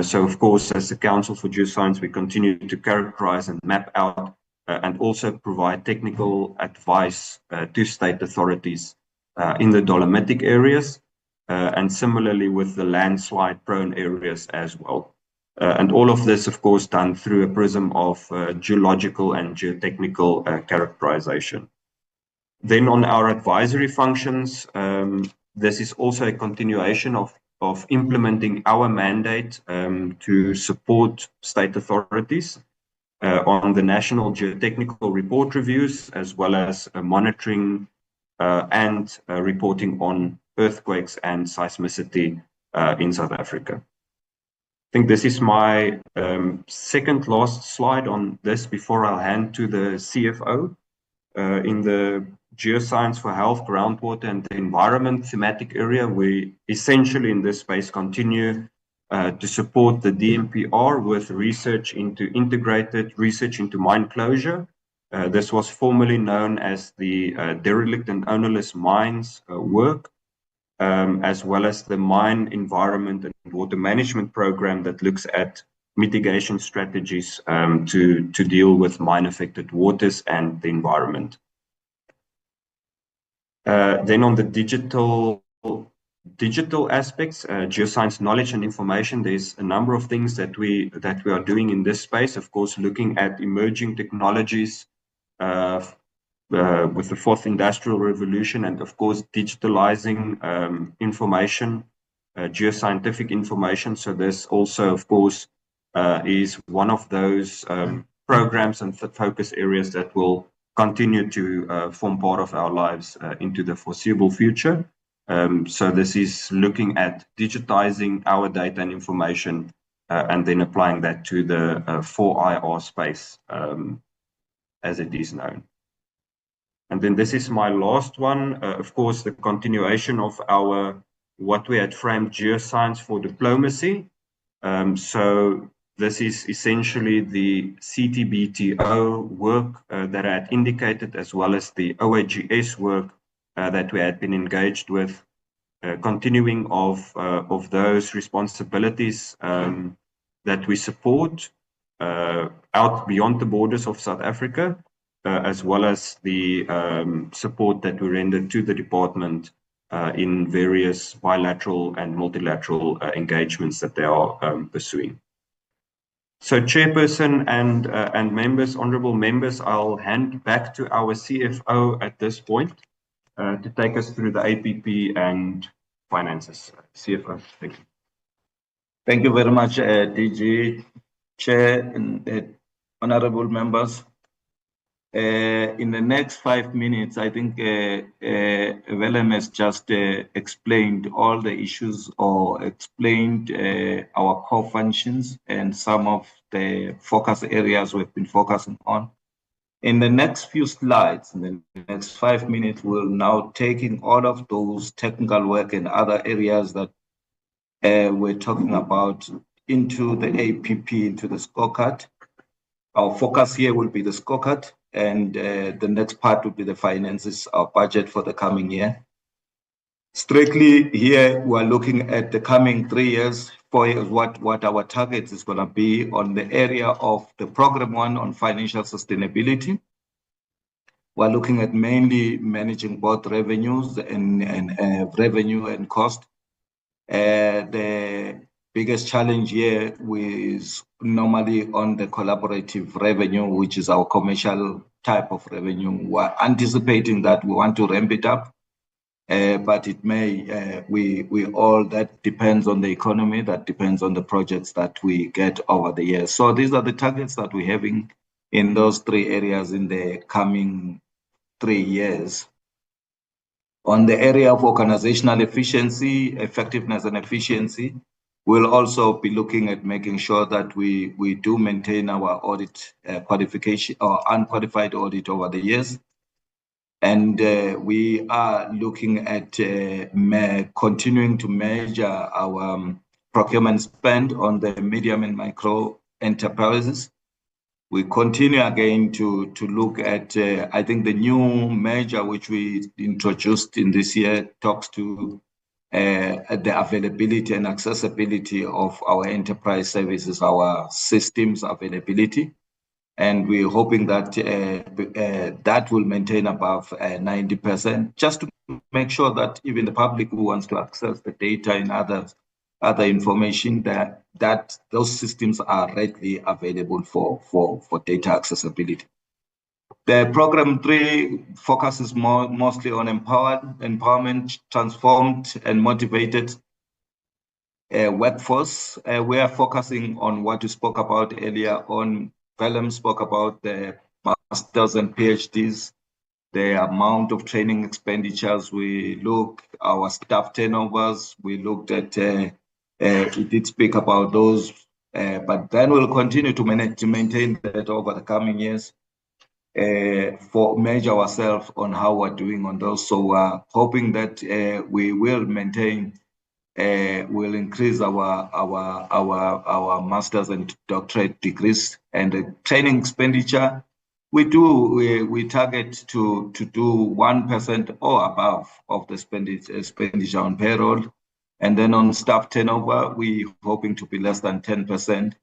So, of course, as the Council for Geoscience, we continue to characterize and map out and also provide technical advice to state authorities in the dolomitic areas, and similarly with the landslide-prone areas as well. And all of this, of course, done through a prism of geological and geotechnical characterization. Then on our advisory functions, this is also a continuation of of implementing our mandate to support state authorities on the national geotechnical report reviews, as well as monitoring and reporting on earthquakes and seismicity in South Africa. I think this is my second last slide on this before I'll hand to the CFO. In the Geoscience for Health, Groundwater and the Environment thematic area, we essentially in this space continue to support the DMPR with research into integrated research into mine closure. This was formerly known as the derelict and ownerless mines work, as well as the mine environment and water management program that looks at mitigation strategies to deal with mine affected waters and the environment. Then on the digital aspects, geoscience knowledge and information, there's a number of things that we are doing in this space. Of course, looking at emerging technologies with the fourth industrial revolution, and of course digitalizing information, geoscientific information. So this also, of course, is one of those programs and focus areas that will continue to form part of our lives into the foreseeable future. So this is looking at digitizing our data and information and then applying that to the 4IR space as it is known. And then this is my last one, of course, the continuation of our what we had framed Geoscience for Diplomacy. So this is essentially the CTBTO work that I had indicated, as well as the OAGS work that we had been engaged with, continuing of those responsibilities that we support out beyond the borders of South Africa, as well as the support that we render to the department in various bilateral and multilateral engagements that they are pursuing. So, Chairperson and members, honourable members, I'll hand back to our CFO at this point to take us through the APP and finances. CFO, thank you. Thank you very much, DG, Chair, and honourable members. In the next 5 minutes, I think Willem has just explained all the issues or explained our core functions and some of the focus areas we've been focusing on. In the next few slides, in the next 5 minutes, we're now taking all of those technical work and other areas that we're talking about into the APP, into the scorecard. Our focus here will be the scorecard, and the next part will be the finances, our budget for the coming year. Strictly here, we're looking at the coming 3 years, 4 years, what our target is going to be on the area of the program 1 on financial sustainability. We're looking at mainly managing both revenues and revenue and cost. The biggest challenge here is normally on the collaborative revenue, which is our commercial type of revenue. We're anticipating that we want to ramp it up, but it may, we all, that depends on the economy, that depends on the projects that we get over the years. So these are the targets that we're having in those 3 areas in the coming 3 years. On the area of organizational efficiency, effectiveness and efficiency, we'll also be looking at making sure that we do maintain our audit qualification or unqualified audit over the years. And we are looking at continuing to measure our procurement spend on the medium and micro enterprises. We continue again to look at, I think the new measure which we introduced in this year talks to the availability and accessibility of our enterprise services, our systems availability. And we're hoping that that will maintain above 90%, just to make sure that even the public who wants to access the data and other information, that those systems are readily available for data accessibility. The program 3 focuses mostly on empowerment, transformed and motivated. workforce. We are focusing on what we spoke about earlier on. Pelham spoke about the masters and PhDs, the amount of training expenditures. We look our staff turnovers. We looked at, it did speak about those, but then we'll continue to maintain that over the coming years. For measure ourselves on how we're doing on those. So we're hoping that we will maintain, will increase our masters and doctorate degrees and the training expenditure. We target to do 1% or above of the expenditure on payroll, and then on staff turnover, we're hoping to be less than 10%.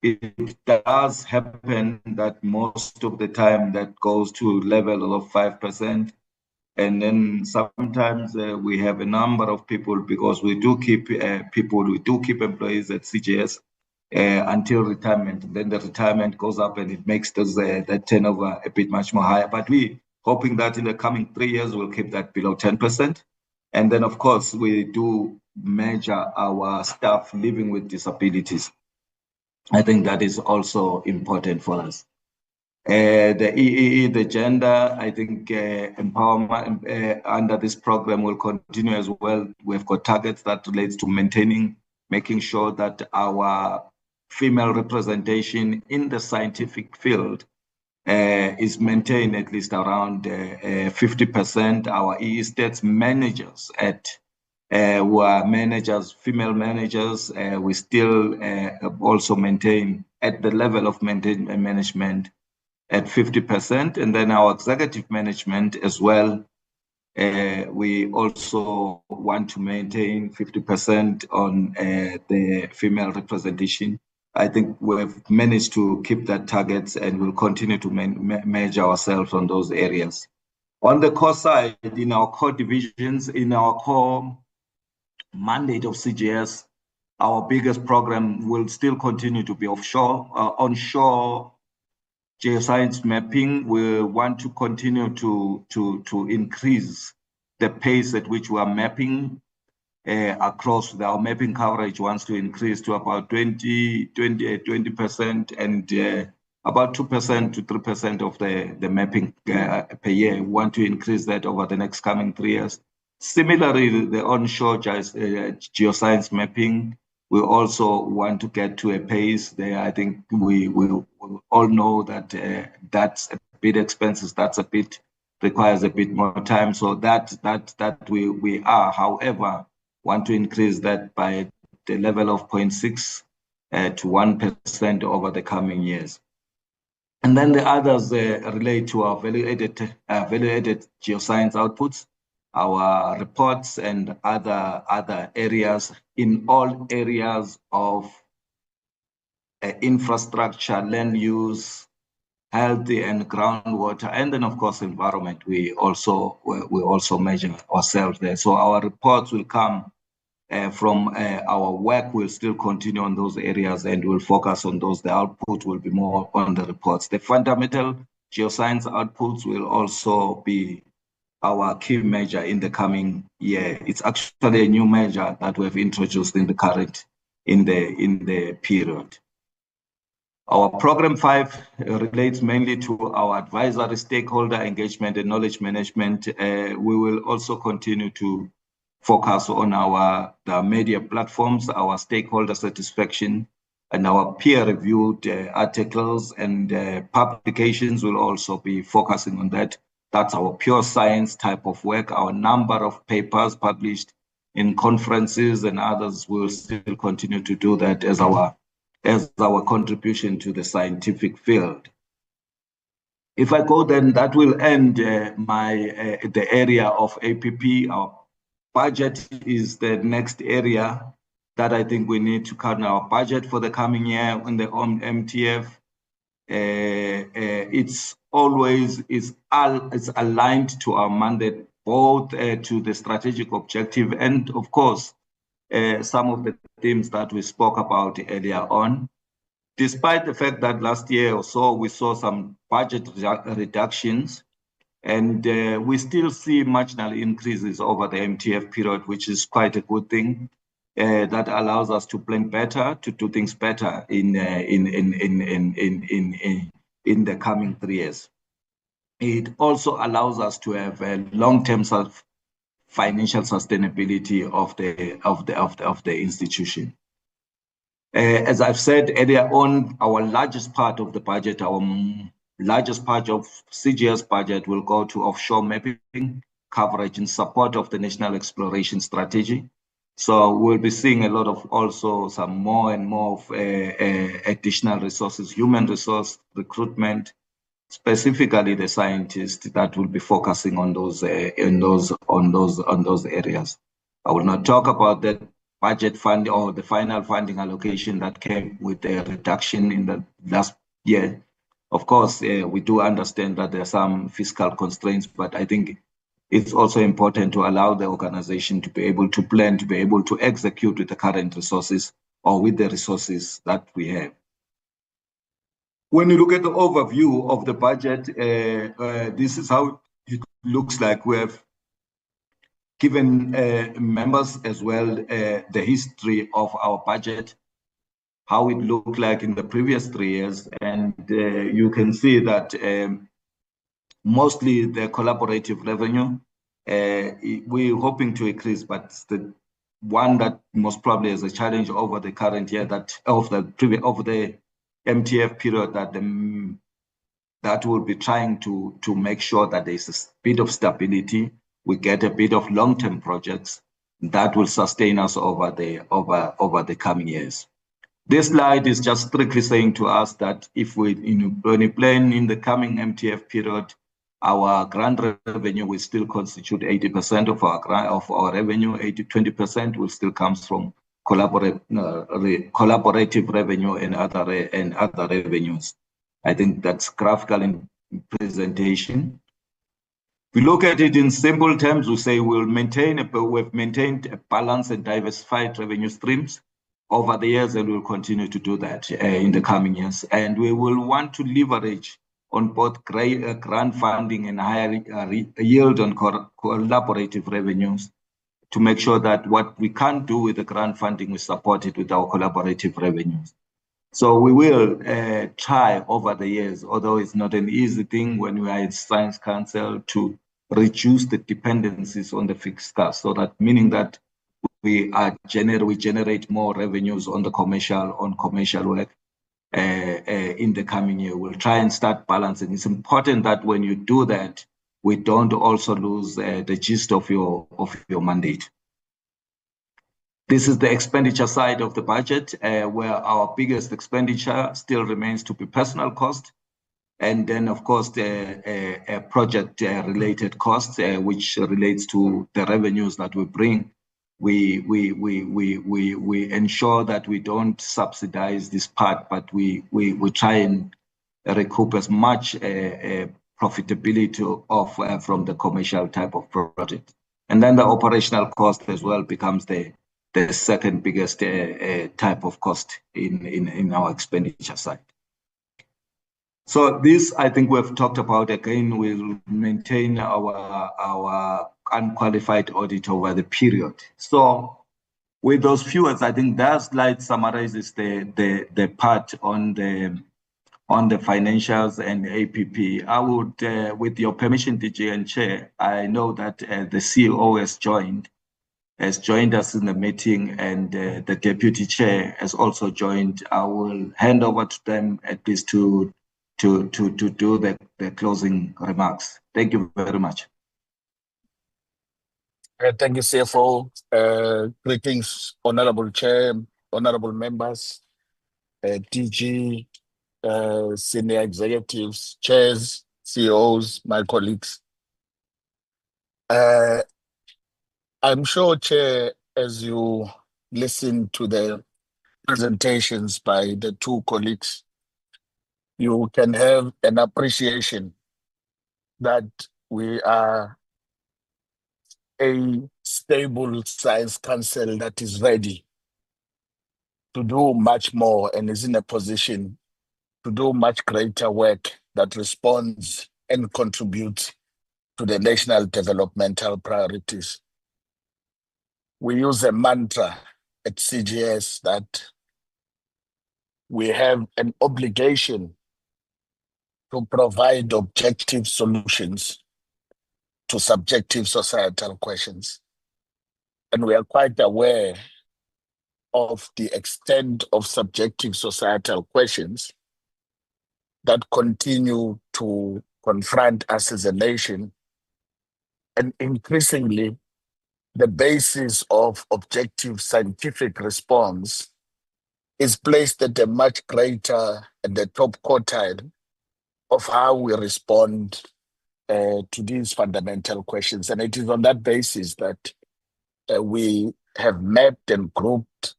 It does happen that most of the time that goes to level of 5%. And then sometimes we have a number of people, because we do keep employees at CGS until retirement. Then the retirement goes up and it makes that turnover a bit much more higher. But we hoping that in the coming 3 years, we'll keep that below 10%. And then, of course, we do measure our staff living with disabilities. I think that is also important for us. The EEE, the gender, I think empowerment under this program will continue as well. We've got targets that relates to making sure that our female representation in the scientific field is maintained at least around 50%. Our EE states managers who are managers, female managers, we still also maintain at the level of management at 50%. And then our executive management as well, we also want to maintain 50% on the female representation. I think we've managed to keep that target, and we'll continue to measure ourselves on those areas. On the core side, in our core divisions, in our core mandate of CGS, our biggest program will still continue to be offshore. Onshore geoscience mapping, we want to continue to increase the pace at which we are mapping across. Our mapping coverage wants to increase to about 20%, and about 2% to 3% of the mapping per year. We want to increase that over the next coming 3 years. Similarly, the onshore geoscience mapping, we also want to get to a pace there. I think we all know that that's a bit expensive. Requires a bit more time. So that we are, however, want to increase that by the level of 0.6 to 1% over the coming years. And then the others relate to our value-added geoscience outputs, our reports, and other areas in all areas of infrastructure, land use, health and groundwater, and then of course environment. We also measure ourselves there. So our reports will come from our work. Will still continue on those areas, and we'll focus on those. The output will be more on the reports. The fundamental geoscience outputs will also be our key measure in the coming year. It's actually a new measure that we've introduced in the period. Our program 5 relates mainly to our advisory, stakeholder engagement, and knowledge management. We will also continue to focus on the media platforms, our stakeholder satisfaction, and our peer-reviewed articles and publications will also be focusing on that. That's our pure science type of work. Our number of papers published in conferences and others will still continue to do that as our contribution to the scientific field. If I go, then that will end the area of APP. Our budget is the next area that I think we need to cut our budget for the coming year on the MTF. It's aligned to our mandate, both to the strategic objective and, of course, some of the themes that we spoke about earlier on. Despite the fact that last year or so we saw some budget reductions, and we still see marginal increases over the MTF period, which is quite a good thing. that allows us to plan better, to do things better in the coming 3 years. It also allows us to have a long-term financial sustainability of the institution. As I've said earlier on, our largest part of the budget, our largest part of CGS budget will go to offshore mapping, coverage in support of the National Exploration Strategy. So we'll be seeing a lot of also some more and more of additional resources, human resource recruitment, specifically the scientists that will be focusing on those areas. I will not talk about the budget fund or the final funding allocation that came with the reduction in the last year. Of course, we do understand that there are some fiscal constraints, but I think it's also important to allow the organization to be able to plan, to be able to execute with the current resources or with the resources that we have. When you look at the overview of the budget, this is how it looks like. We have given members as well the history of our budget, how it looked like in the previous 3 years. And you can see that mostly the collaborative revenue, we're hoping to increase, but the one that most probably is a challenge over the current year, that of the MTF period, that will be trying to make sure that there's a bit of stability. We get a bit of long-term projects that will sustain us over the coming years. This slide is just strictly saying to us that if when we plan in the coming MTF period, our grant revenue will still constitute 80% of our revenue. 20% will still comes from collaborative revenue and other revenues. I think that's graphical in presentation. We look at it in simple terms. We say we've maintained a balanced and diversified revenue streams over the years, and we'll continue to do that in the coming years. And we will want to leverage on both grant funding and higher yield on collaborative revenues to make sure that what we can't do with the grant funding, we support it with our collaborative revenues. So we will try over the years, although it's not an easy thing when we are at Science Council, to reduce the dependencies on the fixed cost, so that meaning that we generate more revenues on the commercial work in the coming year. We'll try and start balancing. It's important that when you do that, we don't also lose the gist of your mandate. This is the expenditure side of the budget, where our biggest expenditure still remains to be personal cost. And then, of course, the project-related costs, which relates to the revenues that we bring. We ensure that we don't subsidize this part, but we try and recoup as much profitability from the commercial type of project. And then the operational cost as well becomes the second biggest type of cost in our expenditure side. So this, I think we've talked about. Again, we'll maintain our unqualified audit over the period. So with those few words, I think that slide summarizes the part on the financials and APP. I would, with your permission, DJ and Chair, I know that the CEO has joined us in the meeting, and the Deputy Chair has also joined. I will hand over to them at least to do the closing remarks. Thank you very much. Thank you, CFO. Greetings, Honorable Chair, Honorable Members, DG, Senior Executives, Chairs, CEOs, my colleagues. I'm sure, Chair, as you listen to the presentations by the two colleagues, you can have an appreciation that we are a stable Science Council that is ready to do much more and is in a position to do much greater work that responds and contributes to the national developmental priorities. We use a mantra at CGS that we have an obligation to provide objective solutions to subjective societal questions. And we are quite aware of the extent of subjective societal questions that continue to confront us as a nation. And increasingly, the basis of objective scientific response is placed at a much greater and the top quartile of how we respond to these fundamental questions. And it is on that basis that we have mapped and grouped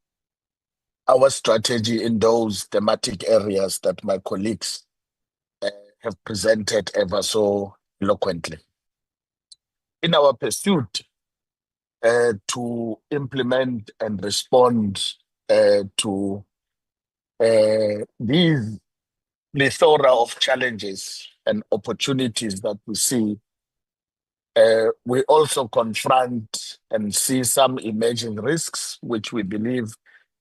our strategy in those thematic areas that my colleagues have presented ever so eloquently. In our pursuit to implement and respond to these plethora of challenges and opportunities that we see, we also confront and see some emerging risks, which we believe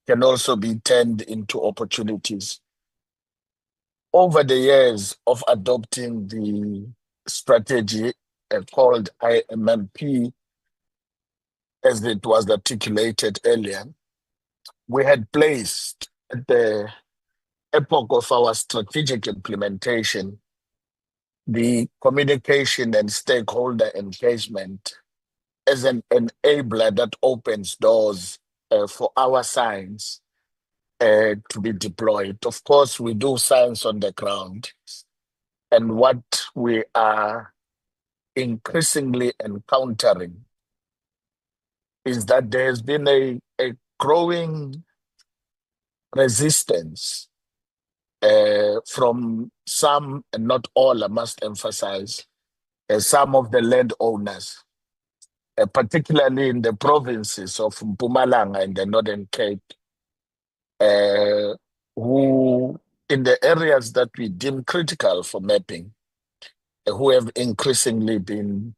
can also be turned into opportunities. Over the years of adopting the strategy called IMMP, as it was articulated earlier, we had placed at the epoch of our strategic implementation the communication and stakeholder engagement as an enabler that opens doors for our science to be deployed. Of course, we do science on the ground, and what we are increasingly encountering is that there has been a growing resistance from some, and not all, I must emphasize, some of the landowners, particularly in the provinces of Mpumalanga and the Northern Cape, who, in the areas that we deem critical for mapping, who have increasingly been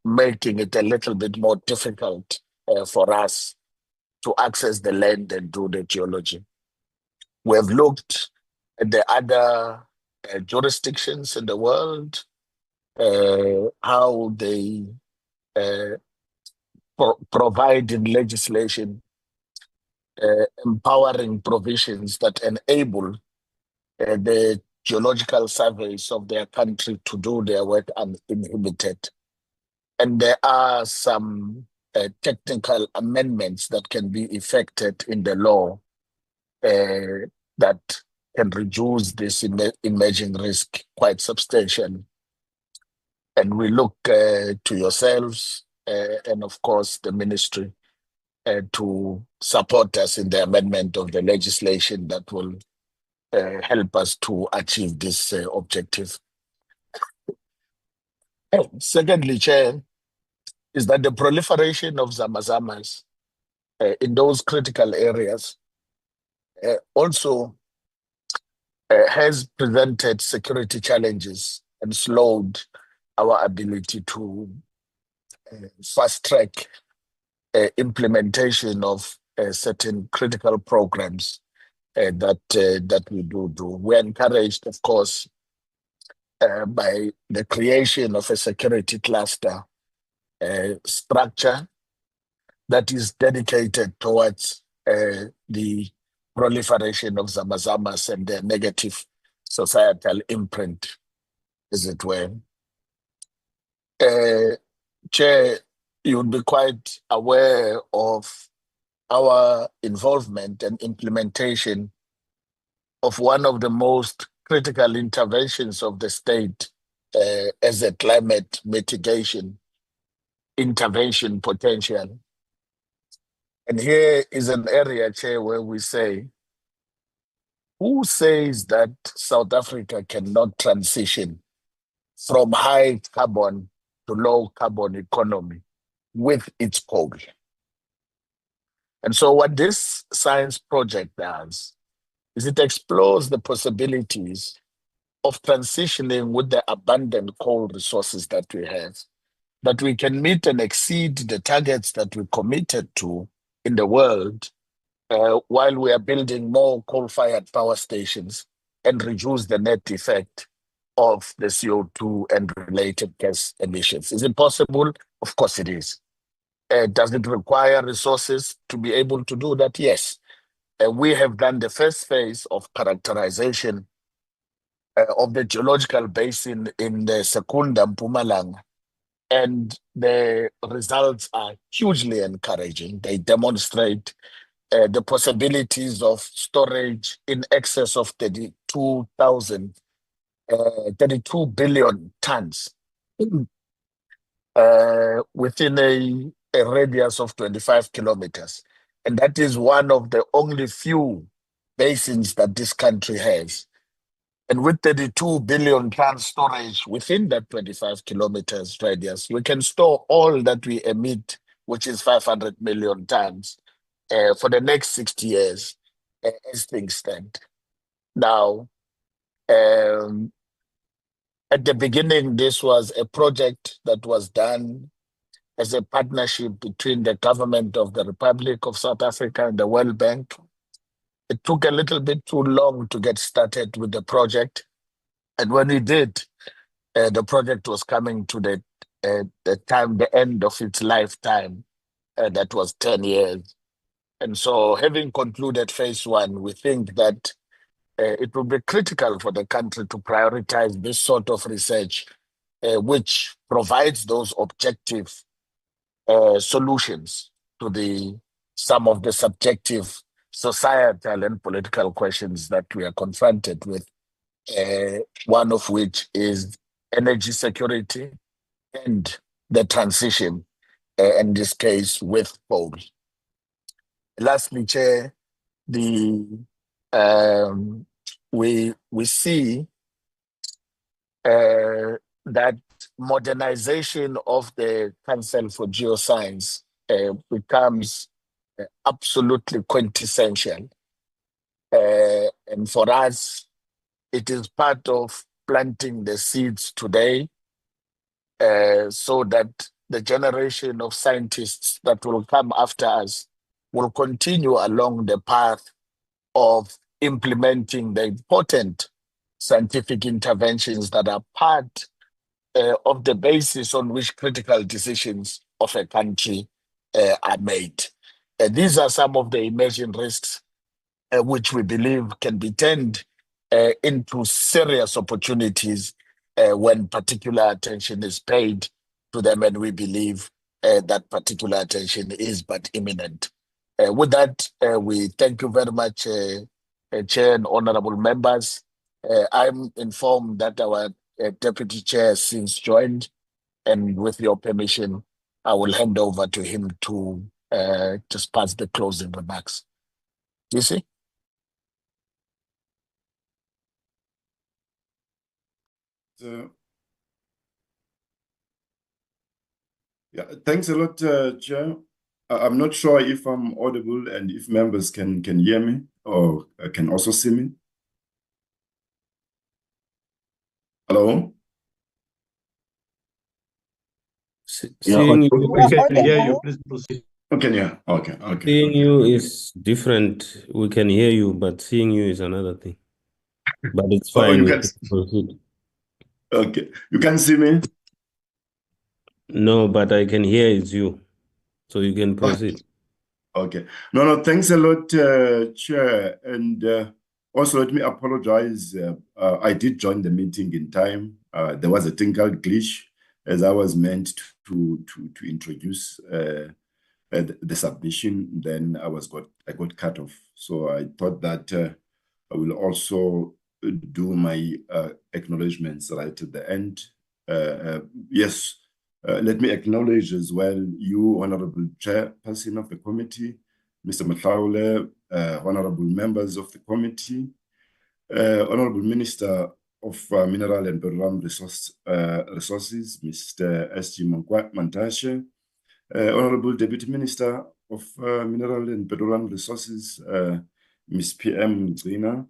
making it a little bit more difficult for us to access the land and do the geology. We have looked at the other jurisdictions in the world, how they provide in legislation empowering provisions that enable the geological surveys of their country to do their work uninhibited. And there are some technical amendments that can be effected in the law that can reduce this emerging risk quite substantially. And we look to yourselves and, of course, the ministry to support us in the amendment of the legislation that will help us to achieve this objective. Secondly, Chair, is that the proliferation of zamazamas in those critical areas also has presented security challenges and slowed our ability to fast track implementation of certain critical programs that we do. We're encouraged, of course, by the creation of a security cluster structure that is dedicated towards the proliferation of zamazamas and their negative societal imprint, as it were. Chair, you would be quite aware of our involvement and implementation of one of the most critical interventions of the state as a climate mitigation intervention potential. And here is an area, Chair, where we say, who says that South Africa cannot transition from high carbon to low carbon economy with its coal? And so what this science project does is it explores the possibilities of transitioning with the abundant coal resources that we have, that we can meet and exceed the targets that we committed to in the world, while we are building more coal-fired power stations and reduce the net effect of the CO2 and related gas emissions. Is it possible? Of course it is. Does it require resources to be able to do that? Yes. We have done the first phase of characterization of the geological basin in the Secunda Mpumalanga, and the results are hugely encouraging. They demonstrate the possibilities of storage in excess of 32 billion tons within a radius of 25 kilometers. And that is one of the only few basins that this country has. And with 32 billion tons storage within that 25 kilometers radius, we can store all that we emit, which is 500 million tons, for the next 60 years as things stand. Now, at the beginning, this was a project that was done as a partnership between the government of the Republic of South Africa and the World Bank. It took a little bit too long to get started with the project. And when we did, the project was coming to the end of its lifetime. That was 10 years. And so having concluded phase one, we think that it will be critical for the country to prioritize this sort of research, which provides those objective solutions to some of the subjective societal and political questions that we are confronted with, one of which is energy security and the transition, in this case, with coal. Lastly, Chair, we see that modernization of the Council for Geoscience becomes absolutely quintessential. And for us, it is part of planting the seeds today so that the generation of scientists that will come after us will continue along the path of implementing the important scientific interventions that are part of the basis on which critical decisions of a country are made. These are some of the emerging risks which we believe can be turned into serious opportunities when particular attention is paid to them, and we believe that particular attention is but imminent. With that, we thank you very much, Chair and honorable members. I'm informed that our Deputy Chair has since joined, and with your permission, I will hand over to him to just pass the closing remarks. You see? Yeah, thanks a lot, Chair. I'm not sure if I'm audible and if members can hear me or can also see me. Hello? Seeing you, We can hear you. Please proceed. Okay, yeah. Okay. Seeing you is different. We can hear you, but seeing you is another thing. But it's fine. You We can can proceed. Okay. You can see me? No, but I can hear it's you. So you can proceed. Okay. No, thanks a lot, Chair. And also let me apologize. I did join the meeting in time. There was a technical glitch as I was meant to introduce the submission. Then I got cut off. So I thought that I will also do my acknowledgements right at the end. Yes. Let me acknowledge as well you, Honorable Chairperson of the committee, Mr. Matlaule, honorable members of the committee, Honorable Minister of Mineral and Petroleum Resources, Mr. S.G. Mantashe, Honorable Deputy Minister of Mineral and Petroleum Resources, Ms. P.M. Zina,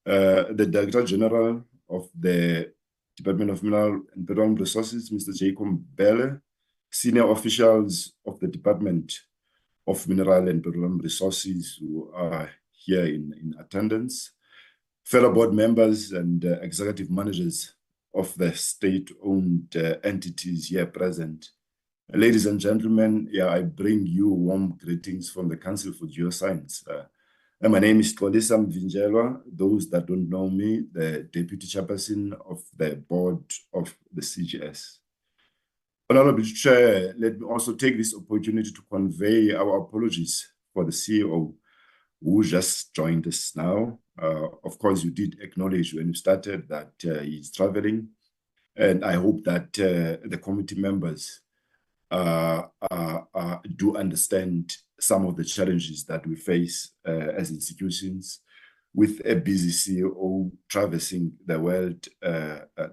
the Director General of the Department of Mineral and Petroleum Resources, Mr. Jacob Belle, senior officials of the department, of Mineral and Petroleum Resources who are here in attendance, fellow board members and executive managers of the state-owned entities here present. Ladies and gentlemen, I bring you warm greetings from the Council for Geoscience. And my name is Xolisa Mvinjelwa. Those that don't know me, the Deputy Chairperson of the Board of the CGS. Honorable Chair, let me also take this opportunity to convey our apologies for the CEO who just joined us now. Of course, you did acknowledge when you started that he's traveling, and I hope that the committee members do understand some of the challenges that we face as institutions with a busy CEO traversing the world,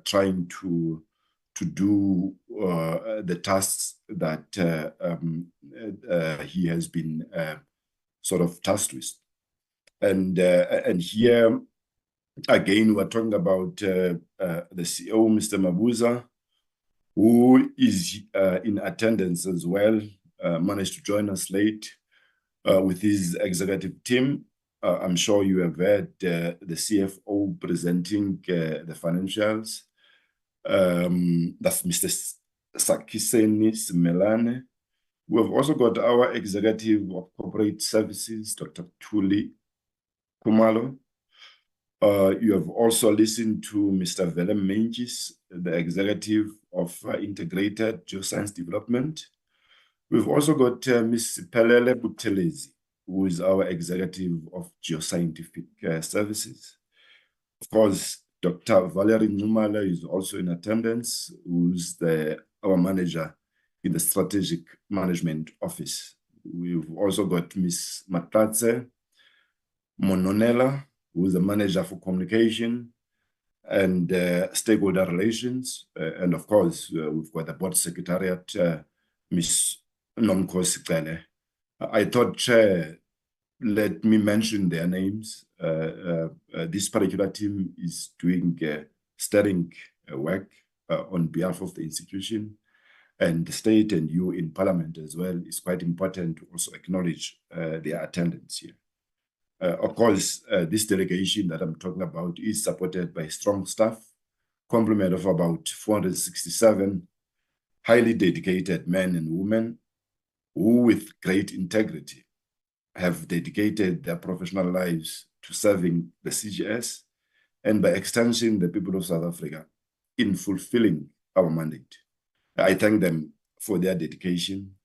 trying to do the tasks that he has been sort of tasked with. And here, again, we're talking about the CEO, Mr. Mabuza, who is in attendance as well, managed to join us late with his executive team. I'm sure you have heard the CFO presenting the financials. That's Mr. Sakiseni Simelane. We have also got our Executive of Corporate Services, Dr. Thuli Kumalo. You have also listened to Mr. Vele Mengis, the Executive of Integrated Geoscience Development. We've also got Ms. Pelele Buthelezi, who is our Executive of Geoscientific Services. Of course, Dr. Valerie Numala is also in attendance, who's our manager in the Strategic Management Office. We've also got Ms. Matatse Mononela, who is the manager for communication and stakeholder relations. And of course, we've got the board secretariat, Ms. Nomkosi Cele. I thought, Chair, let me mention their names. This particular team is doing sterling work on behalf of the institution, and the state and you in Parliament as well. It's quite important to also acknowledge their attendance here. Of course, this delegation that I'm talking about is supported by strong staff, complement of about 467 highly dedicated men and women who, with great integrity, have dedicated their professional lives to serving the CGS and by extension, the people of South Africa in fulfilling our mandate. I thank them for their dedication.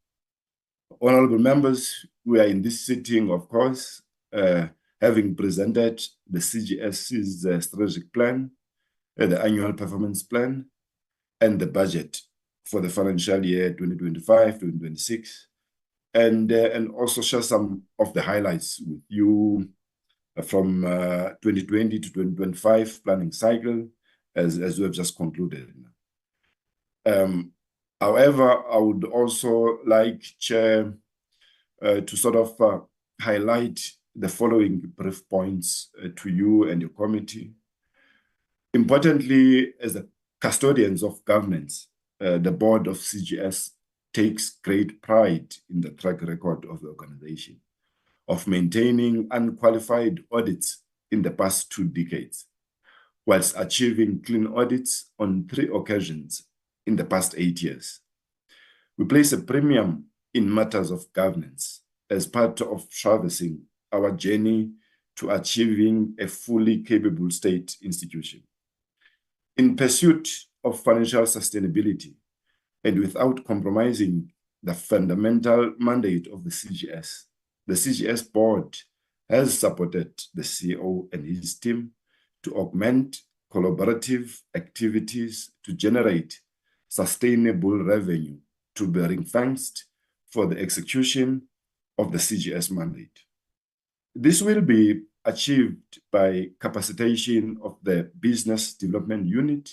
Honorable members, we are in this sitting, of course, having presented the CGS's strategic plan, the annual performance plan, and the budget for the financial year 2025-2026, and also share some of the highlights with you from 2020 to 2025 planning cycle, as we have just concluded. However, I would also like, Chair, to sort of highlight the following brief points to you and your committee. Importantly, as the custodians of governance, the board of CGS takes great pride in the track record of the organization of maintaining unqualified audits in the past 2 decades, whilst achieving clean audits on 3 occasions in the past 8 years. We place a premium in matters of governance as part of traversing our journey to achieving a fully capable state institution. In pursuit of financial sustainability and without compromising the fundamental mandate of the CGS board has supported the CEO and his team to augment collaborative activities to generate sustainable revenue to be ring-fenced for the execution of the CGS mandate. This will be achieved by capacitation of the Business Development Unit.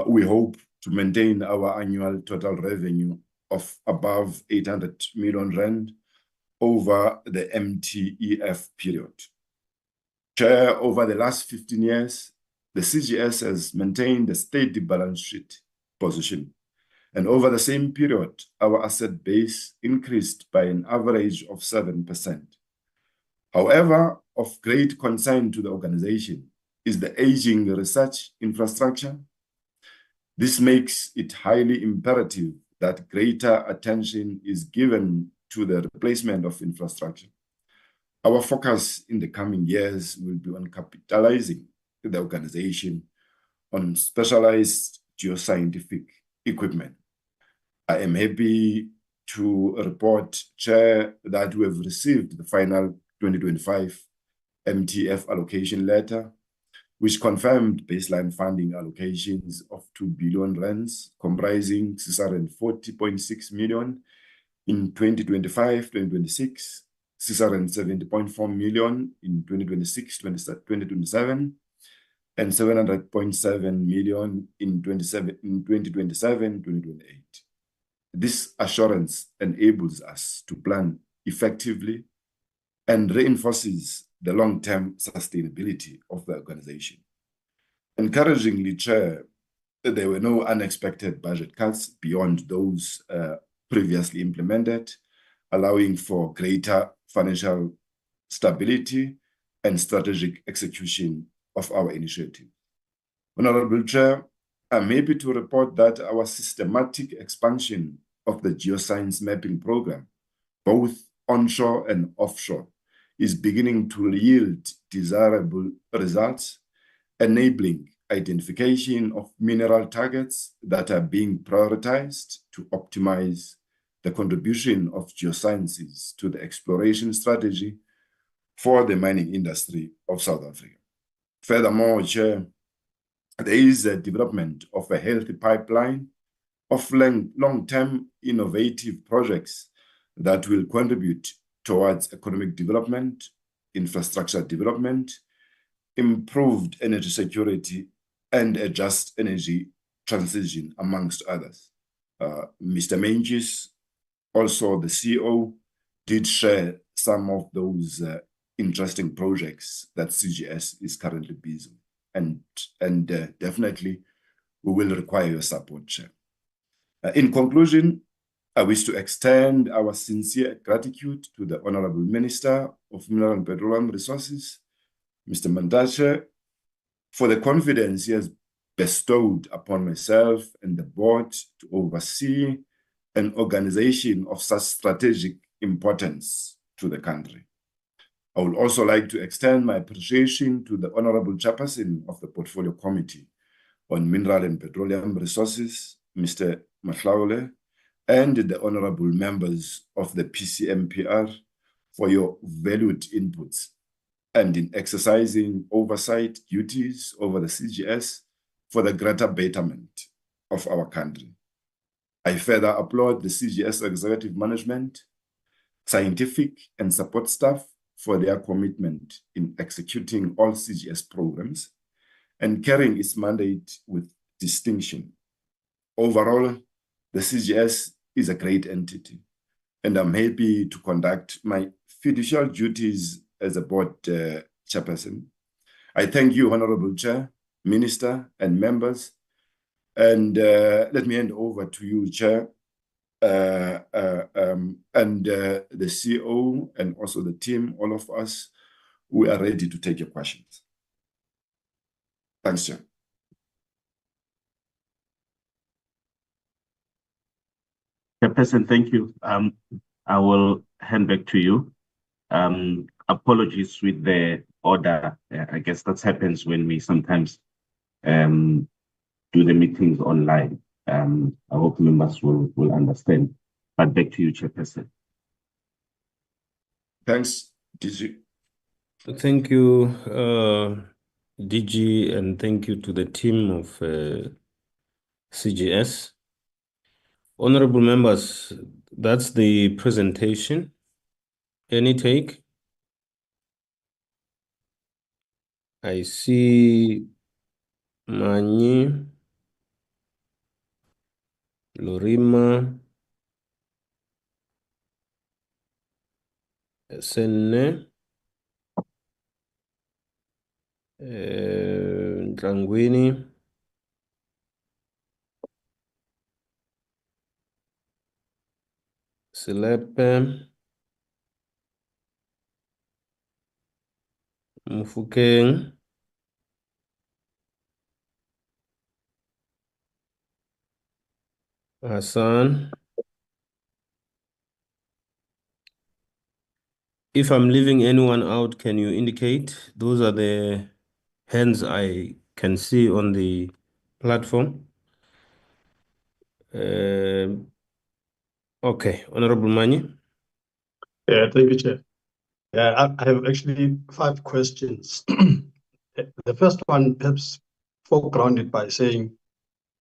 We hope to maintain our annual total revenue of above 800 million rand over the MTEF period. Chair, over the last 15 years, the CGS has maintained a steady balance sheet position And over the same period, our asset base increased by an average of 7%. However, of great concern to the organization is the aging research infrastructure. This makes it highly imperative that greater attention is given to the replacement of infrastructure. Our focus in the coming years will be on capitalizing the organization on specialized geoscientific equipment. I am happy to report, Chair, that we have received the final 2025 MTF allocation letter, which confirmed baseline funding allocations of 2 billion rands, comprising 640.6 million in 2025-2026, 670.4 million in 2026-2027, and 700.7 million in 2027-2028. This assurance enables us to plan effectively and reinforces the long-term sustainability of the organization. Encouragingly, Chair, there were no unexpected budget cuts beyond those previously implemented, allowing for greater financial stability and strategic execution of our initiative. Honorable Chair, I'm happy to report that our systematic expansion of the geoscience mapping program, both onshore and offshore, is beginning to yield desirable results, enabling identification of mineral targets that are being prioritized to optimize the contribution of geosciences to the exploration strategy for the mining industry of South Africa. Furthermore, Chair, there is a development of a healthy pipeline of long-term innovative projects that will contribute towards economic development, infrastructure development, improved energy security, and a just energy transition, amongst others. Mr. Menges, also the CEO, did share some of those interesting projects that CGS is currently busy with. And definitely, we will require your support, Chair. In conclusion, I wish to extend our sincere gratitude to the Honorable Minister of Mineral and Petroleum Resources, Mr. Mantashe, for the confidence he has bestowed upon myself and the board to oversee an organization of such strategic importance to the country. I would also like to extend my appreciation to the Honorable Chairperson of the Portfolio Committee on Mineral and Petroleum Resources, Mr. Mahlaule, and the honorable members of the PCMPR for your valued inputs and in exercising oversight duties over the CGS for the greater betterment of our country. I further applaud the CGS executive management, scientific and support staff for their commitment in executing all CGS programs and carrying its mandate with distinction. Overall, the CGS is a great entity, and I'm happy to conduct my fiducial duties as a board chairperson. I thank you, Honorable Chair, Minister, and members. And let me hand over to you, Chair, and the CEO, and also the team, all of us, we are ready to take your questions. Thanks, Chair. Chairperson, thank you. I will hand back to you. Apologies with the order. I guess that happens when we sometimes do the meetings online. I hope members will understand. But back to you, Chairperson. Thanks, DG. Thank you, DG, and thank you to the team of CGS. Honorable members, that's the presentation. Any take? I see Mani, Lorima, Senne, Ntlangwini, Silepe, Mufukeng, Hassan. If I'm leaving anyone out, can you indicate? Those are the hands I can see on the platform. Okay, Honorable Mani. Yeah, thank you, Chair. I have actually 5 questions. The first one, perhaps foregrounded by saying,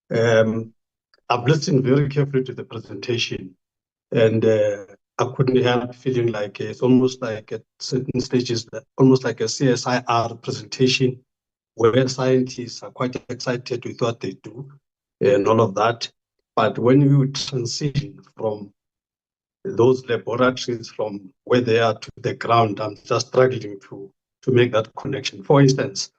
I've listened very carefully to the presentation, and I couldn't help feeling like it's almost like at certain stages, almost like a CSIR presentation, where scientists are quite excited with what they do and all of that. But when you transition from those laboratories from where they are to the ground, I'm just struggling to make that connection. For instance,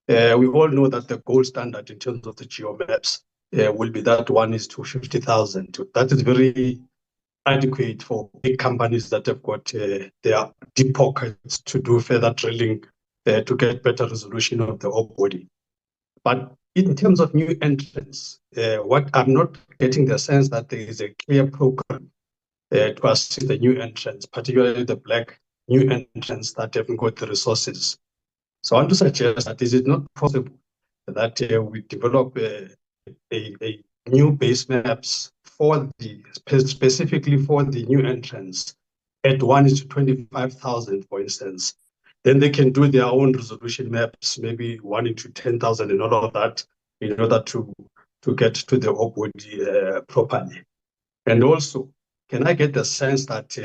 we all know that the gold standard in terms of the geomaps will be that 1:50,000. That is very adequate for big companies that have got their deep pockets to do further drilling to get better resolution of the ore body. But in terms of new entrants, what I'm not getting the sense that there is a clear program to assist the new entrants, particularly the black new entrants that haven't got the resources. So I want to suggest that is it not possible that we develop a new base maps for the specifically for the new entrants at 1:25,000, for instance. Then they can do their own resolution maps, maybe 1:10,000 and all of that, in order to get to the ore body properly. And also, can I get the sense that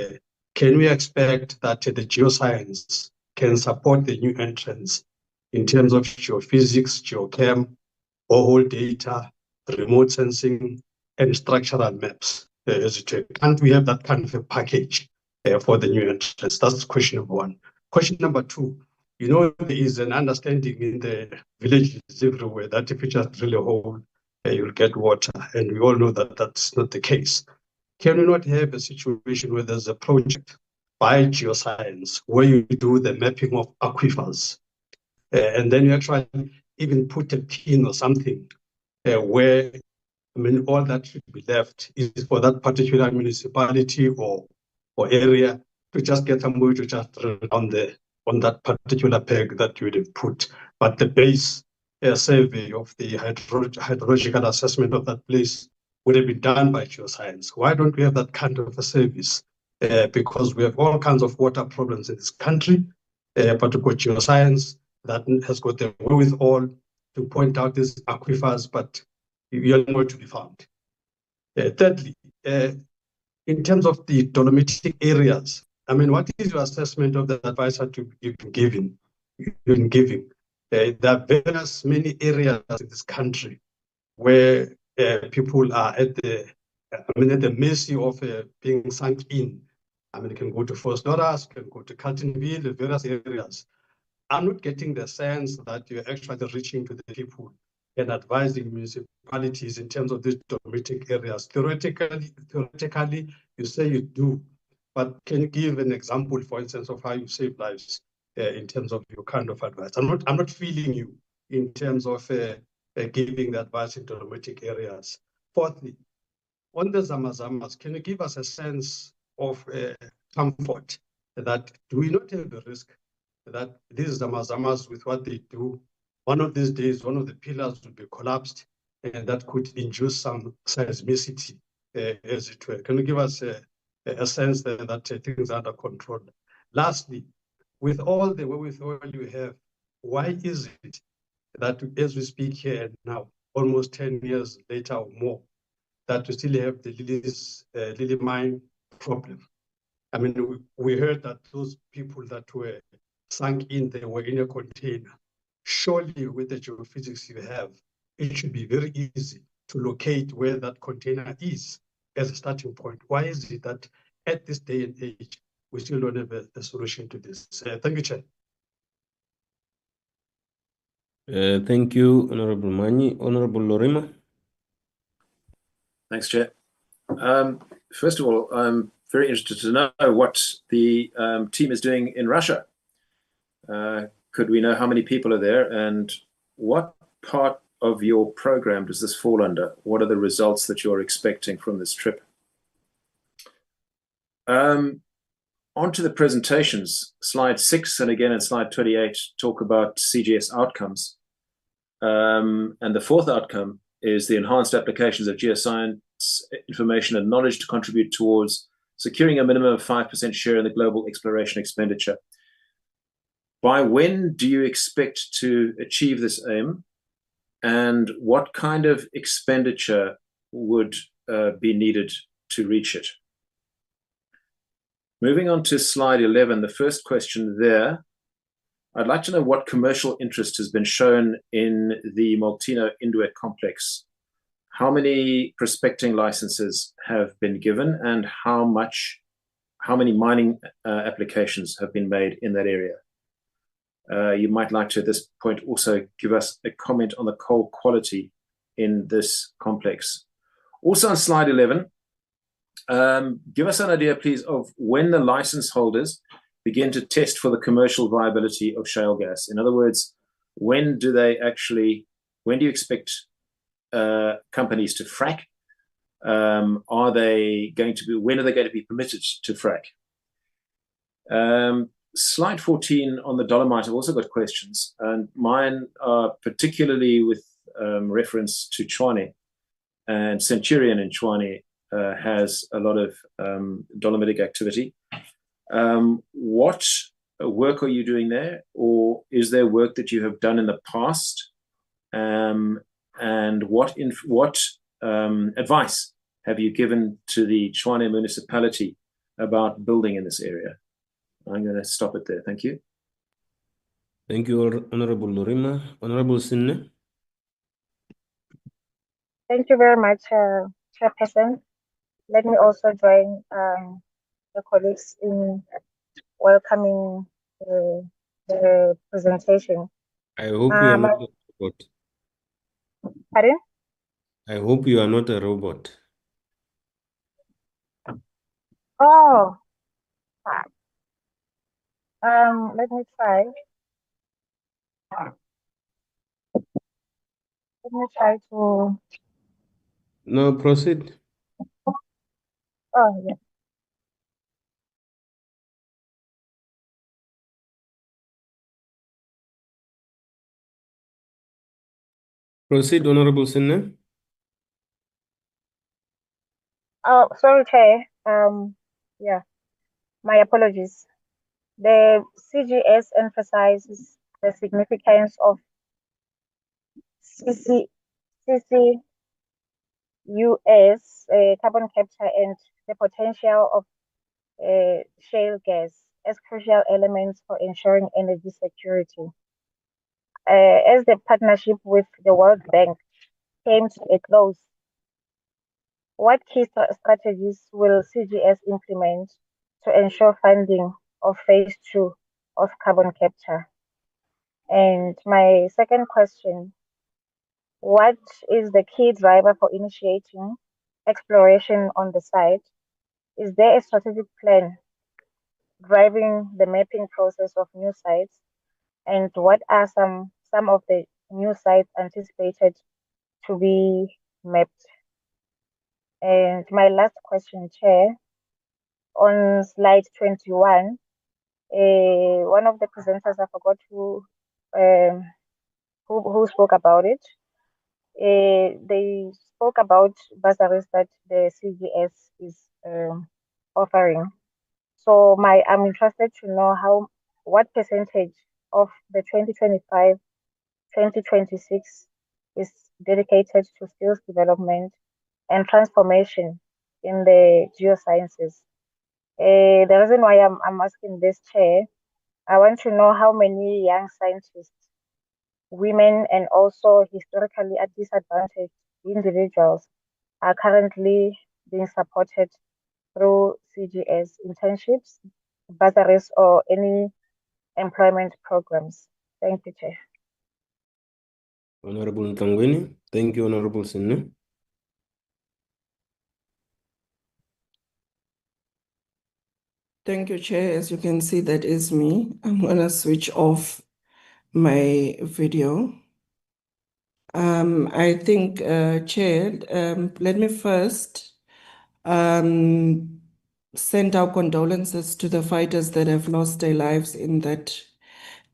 can we expect that the geoscience can support the new entrants in terms of geophysics, geochem, borehole data, remote sensing, and structural maps? Can't we have that kind of a package for the new entrants? That's question number 1. Question number 2, you know, there is an understanding in the villages everywhere that if you just drill a hole, you'll get water. And we all know that that's not the case. Can we not have a situation where there's a project by Geoscience where you do the mapping of aquifers, and then you actually even put a pin or something where, I mean, all that should be left is for that particular municipality or area to just get somebody to just drill down there on that particular peg that you would have put. But the base survey of the hydrological assessment of that place would have been done by Geoscience. Why don't we have that kind of a service? Because we have all kinds of water problems in this country, but we've got Geoscience that has got the wherewithal to point out these aquifers, but you're nowhere to be found. Thirdly, in terms of the dolomitic areas, I mean, what is your assessment of the advisor you've been giving? There are various many areas in this country where people are at the mercy of being sunk in. I mean, you can go to Fort Norris, you can go to Carltonville, various areas. I'm not getting the sense that you're actually reaching to the people and advising municipalities in terms of these dolomitic areas. Theoretically, you say you do, but can you give an example, for instance, of how you save lives in terms of your kind of advice? I'm not feeling you in terms of giving the advice in dolomitic areas. Fourthly, on the Zamazamas, can you give us a sense of comfort that do we not have the risk that these Zamazamas, with what they do, one of these days, one of the pillars will be collapsed, and that could induce some seismicity, as it were? Can you give us a sense that things are under control? Lastly, with all the wherewithal you have, why is it that as we speak here now, almost 10 years later or more, that we still have the Lily mine problem? I mean, we heard that those people that were sunk in, they were in a container. Surely with the geophysics you have, it should be very easy to locate where that container is as a starting point. Why is it that at this day and age, we still don't have a solution to this? Thank you, Chair. Thank you, Honorable Mani. Honorable Lorima. Thanks, Chair. First of all, I'm very interested to know what the team is doing in Russia. Could we know how many people are there, and what part of your program does this fall under? What are the results that you're expecting from this trip? On to the presentations. Slide 6 and again in slide 28 talk about CGS outcomes. And the fourth outcome is the enhanced applications of geoscience information and knowledge to contribute towards securing a minimum of 5% share in the global exploration expenditure. By when do you expect to achieve this aim? And what kind of expenditure would be needed to reach it? Moving on to slide 11, the first question there, I'd like to know what commercial interest has been shown in the Multino Induet complex. How many prospecting licenses have been given, and how many mining applications have been made in that area? You might like to, at this point, also give us a comment on the coal quality in this complex. Also on slide 11, give us an idea, please, of when the license holders begin to test for the commercial viability of shale gas. In other words, when do you expect companies to frack? When are they going to be permitted to frack? Slide 14 on the dolomite, I've also got questions, and mine are particularly with reference to Chwane, and Centurion in Chwane has a lot of dolomitic activity. What work are you doing there, or is there work that you have done in the past? And what advice have you given to the Chwane municipality about building in this area? I'm going to stop it there. Thank you. Thank you, Honorable Lorima. Honorable Sinne. Thank you very much, Chairperson. Let me also join the colleagues in welcoming the presentation. I hope you are not a robot. Pardon? I hope you are not a robot. Oh, let me try. Let me try to. No, proceed. Oh, yeah. Proceed, Honorable Sinne. Oh, sorry, Chair. Yeah, my apologies. The CGS emphasizes the significance of CCUS, carbon capture, and the potential of shale gas as crucial elements for ensuring energy security. As the partnership with the World Bank came to a close, what key strategies will CGS implement to ensure funding of phase 2 of carbon capture? And my second question, what is the key driver for initiating exploration on the site? Is there a strategic plan driving the mapping process of new sites? And what are some of the new sites anticipated to be mapped? And my last question, Chair, on slide 21, one of the presenters, I forgot who spoke about it. They spoke about bursaries that the CGS is offering. So I'm interested to know what percentage of the 2025-2026 is dedicated to skills development and transformation in the geosciences. The reason why I'm asking this, Chair, I want to know how many young scientists, women, and also historically at disadvantaged individuals are currently being supported through CGS internships, bursaries, or any employment programs. Thank you, Chair. Honorable Ntangweni. Thank you, Honorable Sinne. Thank you, Chair. As you can see, that is me. I'm going to switch off my video. I think, Chair, let me first send our condolences to the fighters that have lost their lives in that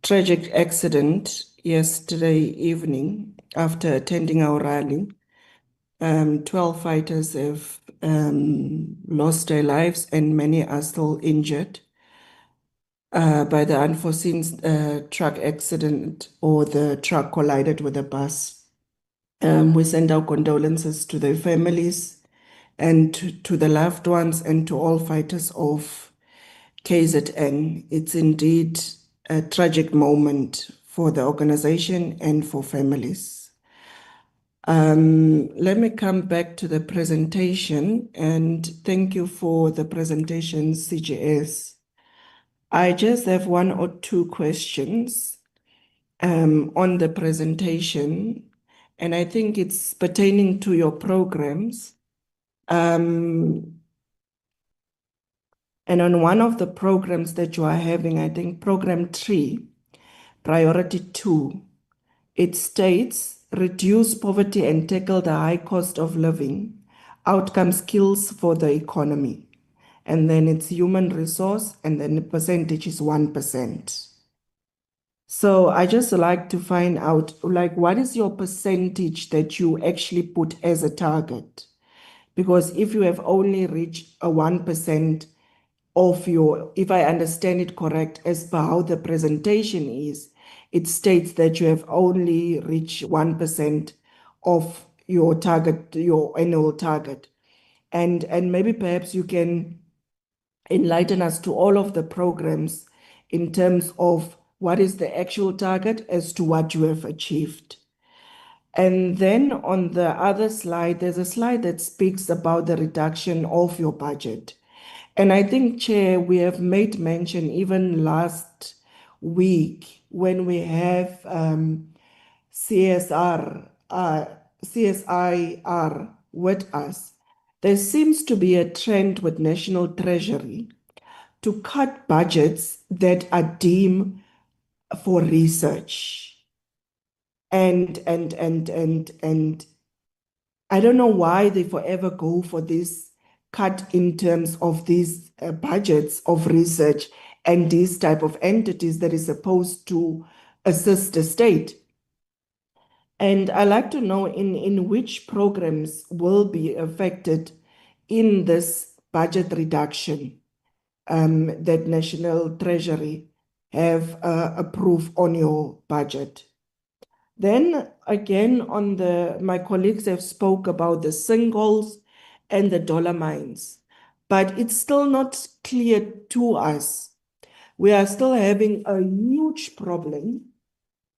tragic accident yesterday evening after attending our rally. 12 fighters have lost their lives and many are still injured by the unforeseen truck accident, or the truck collided with a bus. We send our condolences to their families and to the loved ones and to all fighters of KZN. It's indeed a tragic moment for the organization and for families. Let me come back to the presentation, and thank you for the presentation, CGS. I just have one or two questions on the presentation, and I think it's pertaining to your programs. And on one of the programs that you are having, I think program 3, priority 2, it states reduce poverty and tackle the high cost of living, outcome skills for the economy. And then it's human resource, and then the percentage is 1%. So I just like to find out, like, what is your percentage that you actually put as a target? Because if you have only reached a 1% of your, if I understand it correct, as per how the presentation is, it states that you have only reached 1% of your target, your annual target. And maybe perhaps you can enlighten us to all of the programs in terms of what is the actual target as to what you have achieved. And then on the other slide, there's a slide that speaks about the reduction of your budget. And I think, Chair, we have made mention even last week when we have CSIR with us. There seems to be a trend with National Treasury to cut budgets that are deemed for research. And I don't know why they forever go for this cut in terms of these budgets of research and these type of entities that is supposed to assist the state. And I like to know in which programs will be affected in this budget reduction that National Treasury have approved on your budget. Then again, on my colleagues have spoke about the sinkholes and the dollar mines, but it's still not clear to us. We are still having a huge problem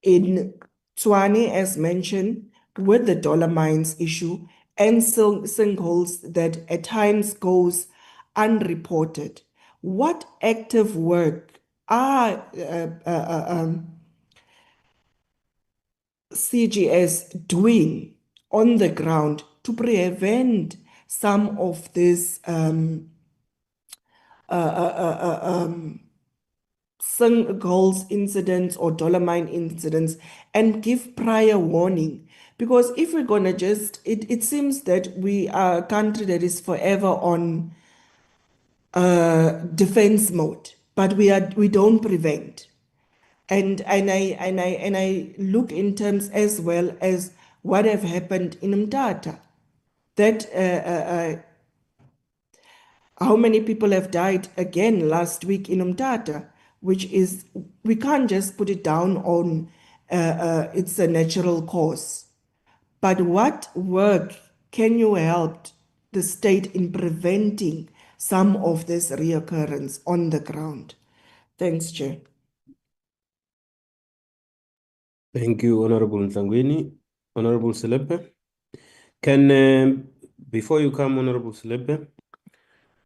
in Tshwane, as mentioned, with the dollar mines issue and sinkholes that at times goes unreported. What active work are CGS doing on the ground to prevent some of these sinkholes incidents or dollar mine incidents and give prior warning? Because if we're going to just, it seems that we are a country that is forever on defense mode, but we don't prevent. And I look in terms as well as what have happened in Mtata, that how many people have died again last week in Mtata, which is, we can't just put it down on it's a natural cause. But what work can you help the state in preventing some of this reoccurrence on the ground? Thanks, Chair. Thank you, Honorable Nsangweni. Honorable Selepe. Can, before you come, Honorable Selepe,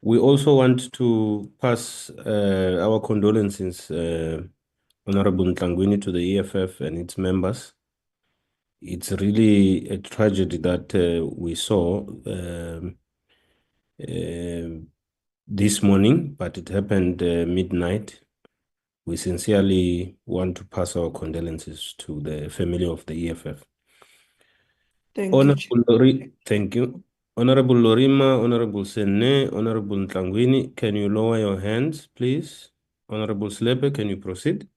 we also want to pass our condolences, Honorable Nsangweni, to the EFF and its members. It's really a tragedy that we saw. this morning, but it happened midnight. We sincerely want to pass our condolences to the family of the EFF. Thank Thank you. Honorable Lorima, Honorable Sene, Honorable Ntlangwini, can you lower your hands, please? Honorable Slepe, can you proceed?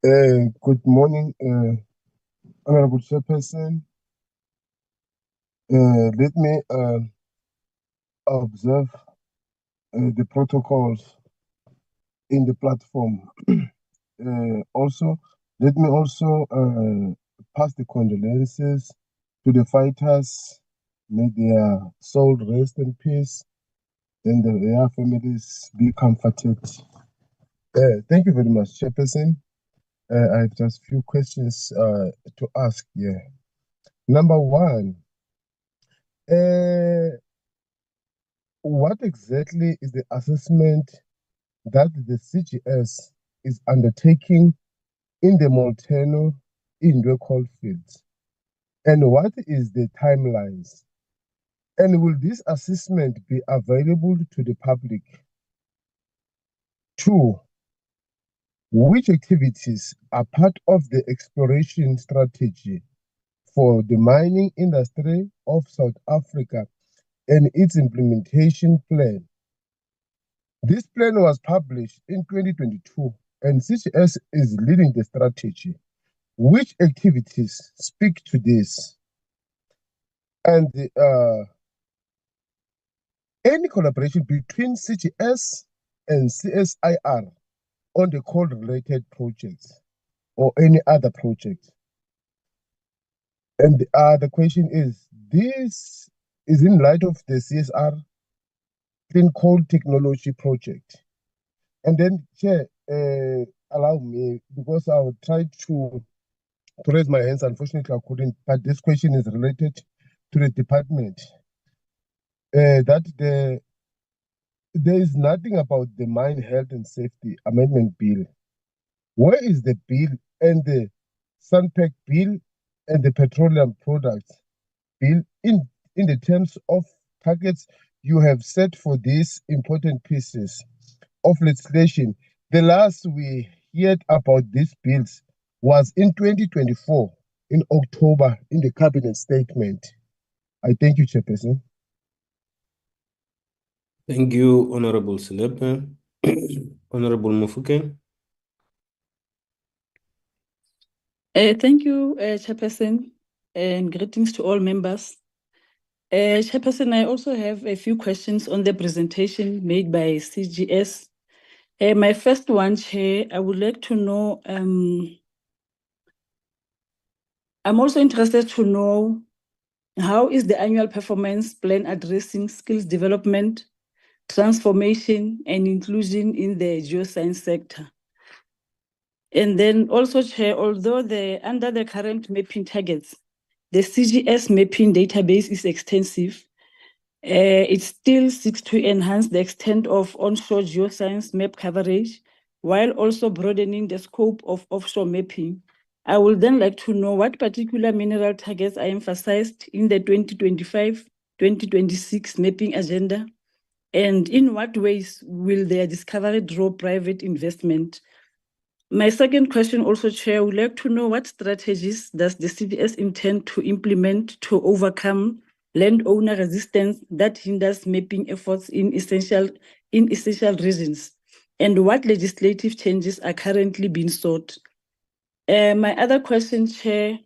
Good morning, Honorable Chairperson. Let me observe the protocols in the platform. Also, let me also pass the condolences to the fighters. May their soul rest in peace and their families be comforted. Thank you very much, Chairperson. I have just a few questions to ask here. Number one, what exactly is the assessment that the CGS is undertaking in the Molteno Indwe coalfields? And what is the timelines? And will this assessment be available to the public? Two, which activities are part of the exploration strategy for the mining industry of South Africa and its implementation plan? This plan was published in 2022 and CGS is leading the strategy. Which activities speak to this? And any collaboration between CGS and CSIR on the coal-related projects or any other project? And the question is, this is in light of the CSR Clean Coal Technology Project. And then, Chair, allow me, because I will try to raise my hands. Unfortunately, I couldn't, but this question is related to the department. That there is nothing about the Mine Health and Safety Amendment Bill. Where is the bill and the Sunpack Bill and the Petroleum Products Bill in the terms of targets you have set for these important pieces of legislation? The last we heard about these bills was in 2024, in October, in the cabinet statement. I thank you, Chairperson. Thank you, Honorable Slepe. Honorable Mufokeng. Thank you, Chairperson, and greetings to all members. Chairperson, I also have a few questions on the presentation made by CGS. My first one, Chair, I would like to know, I'm also interested to know how is the annual performance plan addressing skills development, transformation, and inclusion in the geoscience sector? And then also, Chair, although under the current mapping targets, the CGS mapping database is extensive, it still seeks to enhance the extent of onshore geoscience map coverage while also broadening the scope of offshore mapping. I would then like to know what particular mineral targets are emphasized in the 2025-2026 mapping agenda, and in what ways will their discovery draw private investment? My second question also, Chair, I would like to know what strategies does the CGS intend to implement to overcome landowner resistance that hinders mapping efforts in essential regions, and what legislative changes are currently being sought? My other question, Chair,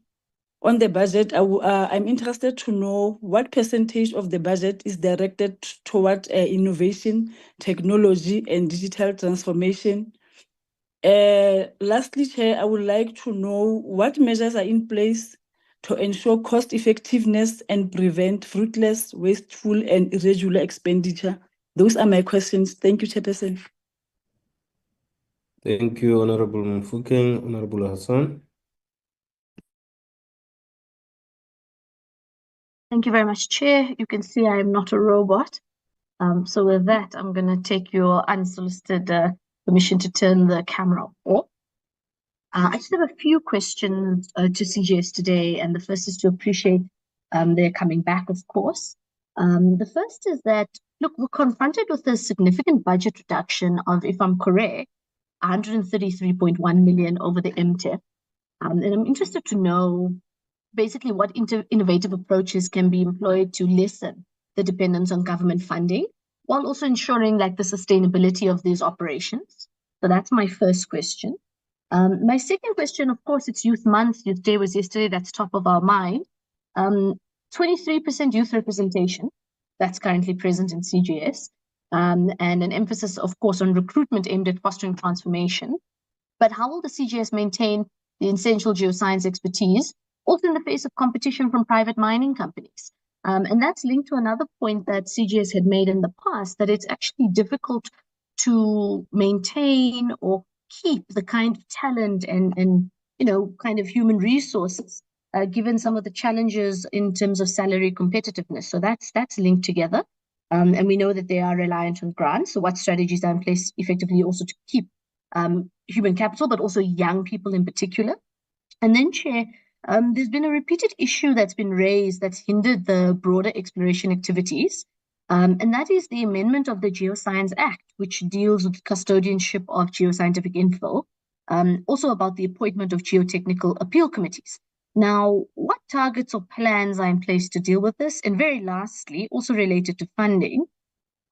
on the budget, I'm interested to know what percentage of the budget is directed toward innovation, technology, and digital transformation. Lastly, Chair, I would like to know what measures are in place to ensure cost effectiveness and prevent fruitless, wasteful, and irregular expenditure. Those are my questions. Thank you, Chairperson. Thank you, Honorable Mufokeng. Honorable Hassan. Thank you very much, Chair. You can see I am not a robot. So with that, I'm going to take your unsolicited permission to turn the camera off. I just have a few questions to CGS today, and the first is to appreciate their coming back, of course. The first is that, look, we're confronted with a significant budget reduction of, if I'm correct, 133.1 million over the MTEP. And I'm interested to know basically what innovative approaches can be employed to lessen the dependence on government funding, while also ensuring like the sustainability of these operations. So that's my first question. My second question, of course, it's Youth Month. Youth Day was yesterday. That's top of our mind. 23% youth representation that's currently present in CGS, and an emphasis, of course, on recruitment aimed at fostering transformation. But how will the CGS maintain the essential geoscience expertise, also in the face of competition from private mining companies? And that's linked to another point that CGS had made in the past, that it's actually difficult to maintain or keep the kind of talent and kind of human resources, given some of the challenges in terms of salary competitiveness. So that's linked together. And we know that they are reliant on grants. So what strategies are in place effectively also to keep human capital, but also young people in particular? And then, Chair, there's been a repeated issue that's been raised that's hindered the broader exploration activities. And that is the amendment of the Geoscience Act, which deals with custodianship of geoscientific info, also about the appointment of geotechnical appeal committees. Now, what targets or plans are in place to deal with this? And very lastly, also related to funding,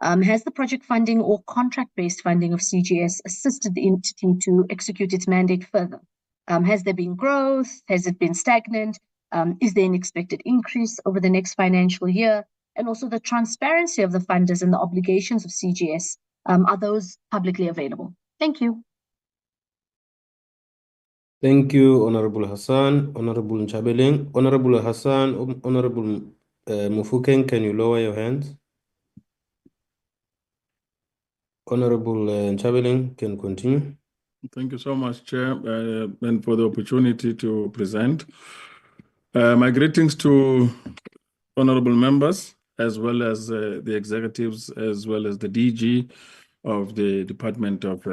has the project funding or contract-based funding of CGS assisted the entity to execute its mandate further? Has there been growth? Has it been stagnant? Is there an expected increase over the next financial year? And also the transparency of the funders and the obligations of CGS, are those publicly available? Thank you. Thank you, Honorable Hassan, Honorable Nchabeling. Honorable Hassan, Honorable Mufukeng, can you lower your hands? Honorable Nchabeling can continue. Thank you so much, Chair, and for the opportunity to present. My greetings to honorable members, as well as the executives, as well as the DG of the Department of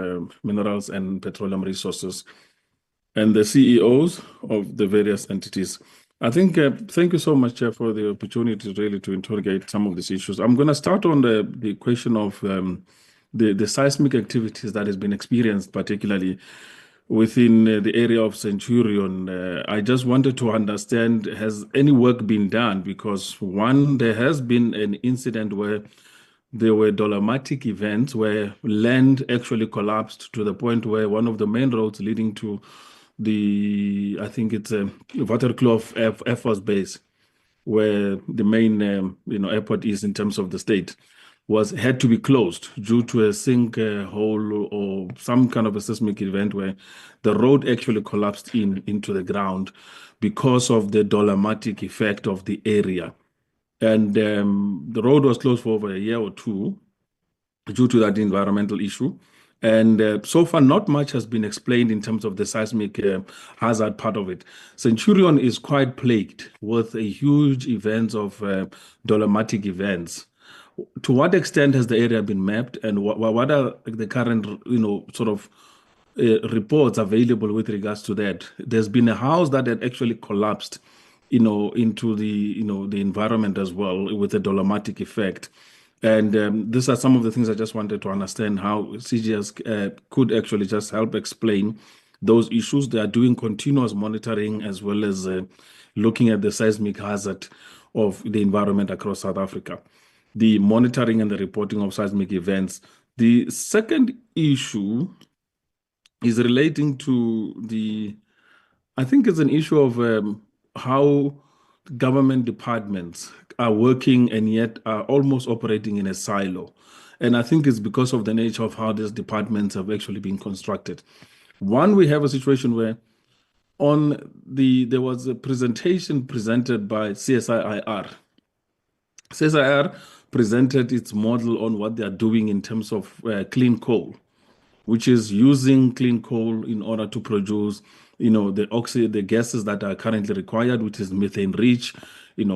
Minerals and Petroleum Resources, and the CEOs of the various entities. I think, thank you so much, Chair, for the opportunity really to interrogate some of these issues. I'm going to start on the question of the seismic activities that has been experienced, particularly within the area of Centurion. I just wanted to understand, has any work been done? Because one, there has been an incident where there were dolomitic events where land actually collapsed to the point where one of the main roads leading to I think it's a Waterkloof Air Force Base, where the main airport is in terms of the state, had to be closed due to a sinkhole or some kind of a seismic event where the road actually collapsed into the ground because of the dolomitic effect of the area. And the road was closed for over a year or two due to that environmental issue. And so far, not much has been explained in terms of the seismic hazard part of it. Centurion is quite plagued with a huge events of dolomitic events. To what extent has the area been mapped, and what are the current, sort of reports available with regards to that? There's been a house that had actually collapsed, into the, the environment as well with the dolomitic effect. And these are some of the things I just wanted to understand how CGS could actually just help explain those issues. They are doing continuous monitoring as well as looking at the seismic hazard of the environment across South Africa, the monitoring and the reporting of seismic events. The second issue is relating to I think it's an issue of how government departments are working and yet are almost operating in a silo. And I think it's because of the nature of how these departments have actually been constructed. One, we have a situation where there was a presentation presented by CSIR. CSIR presented its model on what they are doing in terms of clean coal, which is using clean coal in order to produce, the gases that are currently required, which is methane-rich,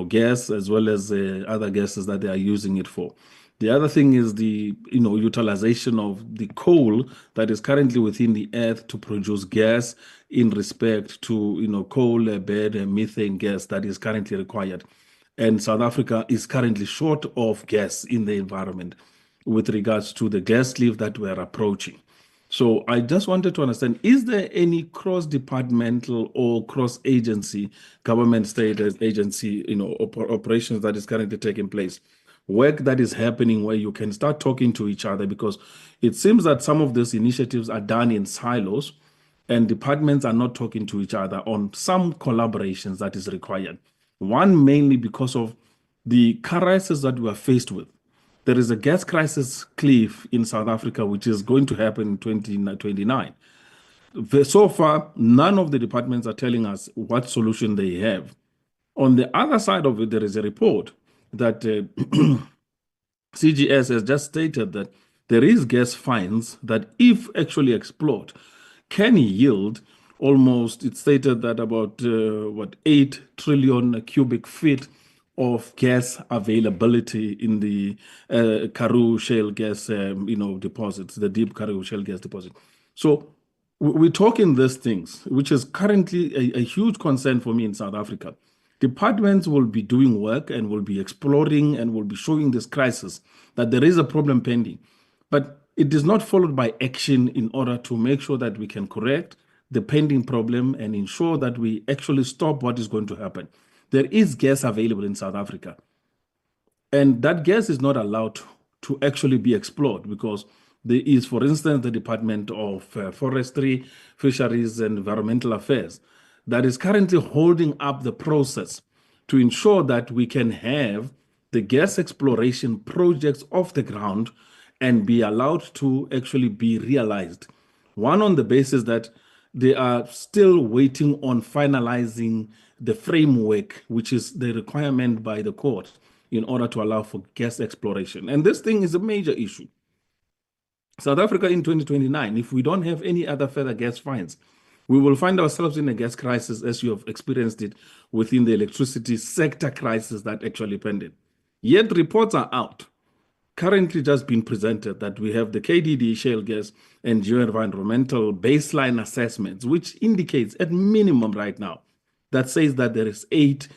gas, as well as other gases that they are using it for. The other thing is the utilization of the coal that is currently within the earth to produce gas in respect to coal bed and methane gas that is currently required. And South Africa is currently short of gas in the environment with regards to the gas cliff that we're approaching. So I just wanted to understand, is there any cross-departmental or cross-agency, government, state agency, operations that is currently taking place? Work that is happening where you can start talking to each other, because it seems that some of these initiatives are done in silos and departments are not talking to each other on some collaborations that is required. One, mainly because of the crisis that we are faced with. There is a gas crisis cliff in South Africa, which is going to happen in 2029. So far, none of the departments are telling us what solution they have. On the other side of it, there is a report that CGS has just stated that there is gas finds that, if actually explored, can yield almost, it's stated that about 8 trillion cubic feet of gas availability in the Karoo shale gas deposits, the deep Karoo shale gas deposit. So we're talking these things, which is currently a huge concern for me in South Africa. Departments will be doing work and will be exploring and will be showing this crisis that there is a problem pending. But it is not followed by action in order to make sure that we can correct the pending problem and ensure that we actually stop what is going to happen. There is gas available in South Africa. And that gas is not allowed to actually be explored, because there is, for instance, the Department of Forestry, Fisheries and Environmental Affairs that is currently holding up the process to ensure that we can have the gas exploration projects off the ground and be allowed to actually be realized. One, on the basis that they are still waiting on finalizing the framework, which is the requirement by the court in order to allow for gas exploration. And this thing is a major issue. South Africa in 2029, if we don't have any other further gas finds, we will find ourselves in a gas crisis, as you have experienced it within the electricity sector crisis that actually pended. Yet reports are out, currently just been presented, that we have the KDD shale gas and geoenvironmental baseline assessments, which indicates at minimum right now that says that there is 8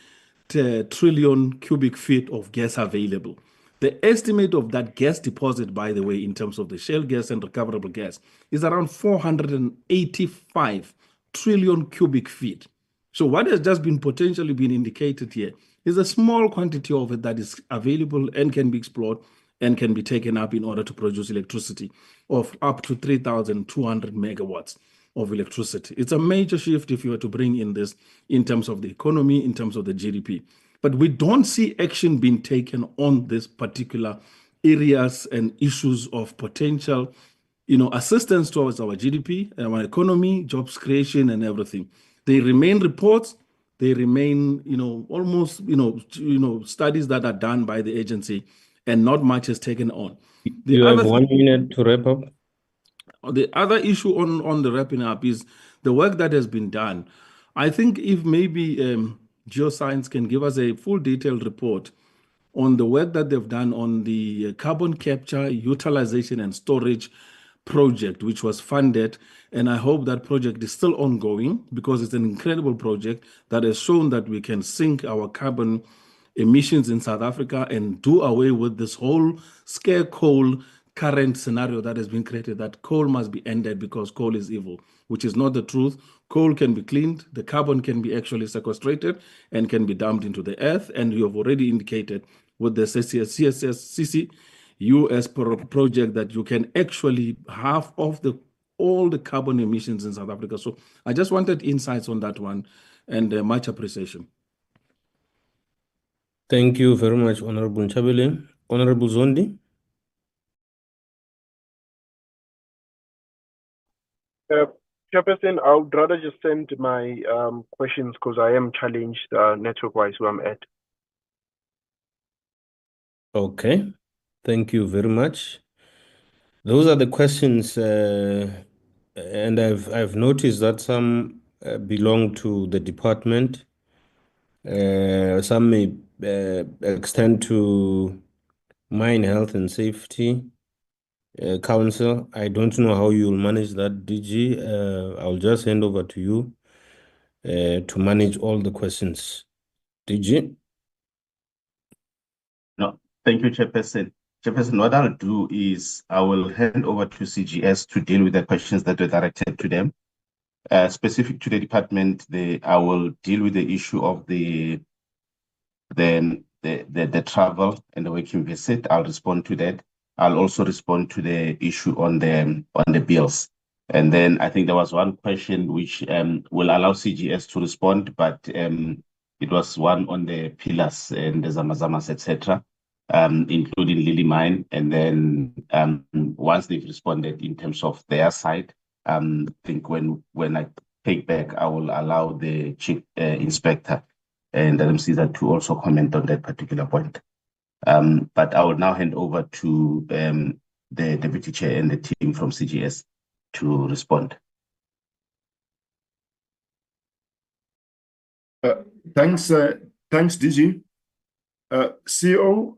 trillion cubic feet of gas available. The estimate of that gas deposit, by the way, in terms of the shale gas and recoverable gas, is around 485 trillion cubic feet. So what has just been potentially been indicated here is a small quantity of it that is available and can be explored and can be taken up in order to produce electricity of up to 3,200 megawatts of electricity. It's a major shift if you were to bring in this in terms of the economy, in terms of the GDP. But we don't see action being taken on this particular areas and issues of potential, assistance towards our GDP, our economy, jobs creation, and everything. They remain reports. They remain, almost, studies that are done by the agency, and not much is taken on. You have 1 minute to wrap up. The other issue on the wrapping up is the work that has been done. I think if maybe Geoscience can give us a full detailed report on the work that they've done on the carbon capture, utilization and storage project, which was funded. And I hope that project is still ongoing, because it's an incredible project that has shown that we can sink our carbon emissions in South Africa and do away with this whole scare coal current scenario that has been created, that coal must be ended because coal is evil, which is not the truth. Coal can be cleaned, the carbon can be actually sequestrated and can be dumped into the earth. And you have already indicated with the CCS project that you can actually halve off all the carbon emissions in South Africa. So I just wanted insights on that one, and much appreciation. Thank you very much, Honorable Nchabele. Honorable Zondi. Chairperson, I would rather just send my questions, because I am challenged network-wise where I'm at. Okay, thank you very much. Those are the questions, and I've noticed that some belong to the department. Some may extend to Mine Health and Safety Council. I don't know how you'll manage that, DG. I'll just hand over to you to manage all the questions. DG? No, thank you, Chairperson. Chairperson, what I'll do is I will hand over to CGS to deal with the questions that were directed to them. Specific to the department, I will deal with the issue of the travel and the working visit. I'll respond to that. I'll also respond to the issue on the bills. And then I think there was one question which will allow CGS to respond, but it was one on the pillars and the Zamazamas, etc., including Lily Mine. And then once they've responded in terms of their side, I think when I take back, I will allow the chief inspector and Adam Caesar to also comment on that particular point. But I will now hand over to the Deputy Chair and the team from CGS to respond. Thanks, DG. CEO,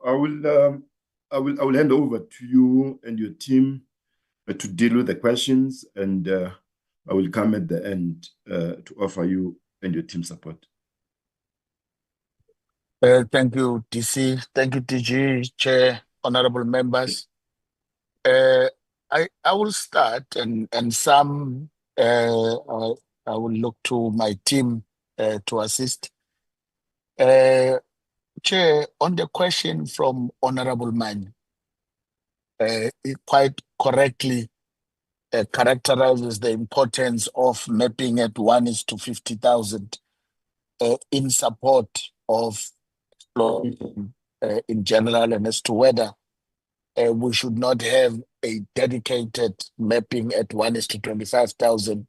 I will hand over to you and your team to deal with the questions, and I will come at the end to offer you and your team support. Thank you, DC. Thank you, DG, Chair, honorable members. I will start, and some I will look to my team to assist. Chair, on the question from Honorable Man, it quite correctly characterizes the importance of mapping at 1:50,000 in support of in general, and as to whether we should not have a dedicated mapping at 1:25,000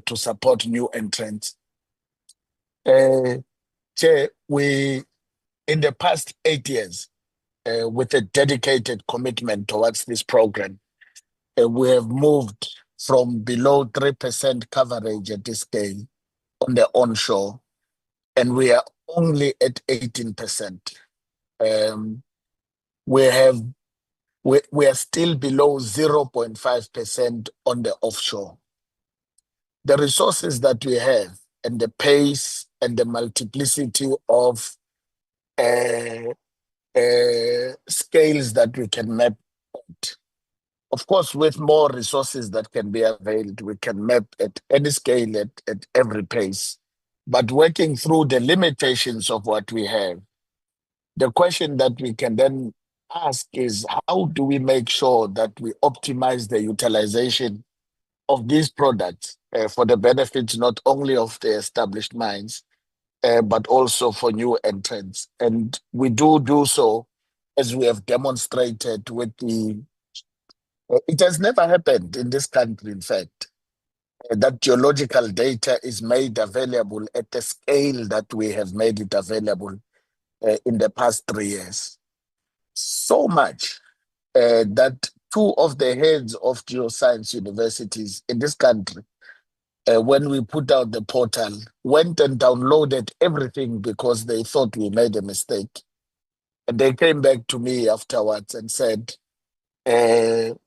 to support new entrants. Chair, we, in the past 8 years, with a dedicated commitment towards this program, we have moved from below 3% coverage at this scale on the onshore, and we are only at 18%. We are still below 0.5% on the offshore. The resources that we have and the pace and the multiplicity of scales that we can map at. Of course, with more resources that can be availed, we can map at any scale at every pace. But working through the limitations of what we have, the question that we can then ask is, how do we make sure that we optimize the utilization of these products for the benefits not only of the established mines, but also for new entrants? And we do so as we have demonstrated with the... It has never happened in this country, in fact, that geological data is made available at the scale that we have made it available in the past 3 years. So much that 2 of the heads of geoscience universities in this country, when we put out the portal, went and downloaded everything because they thought we made a mistake. And they came back to me afterwards and said,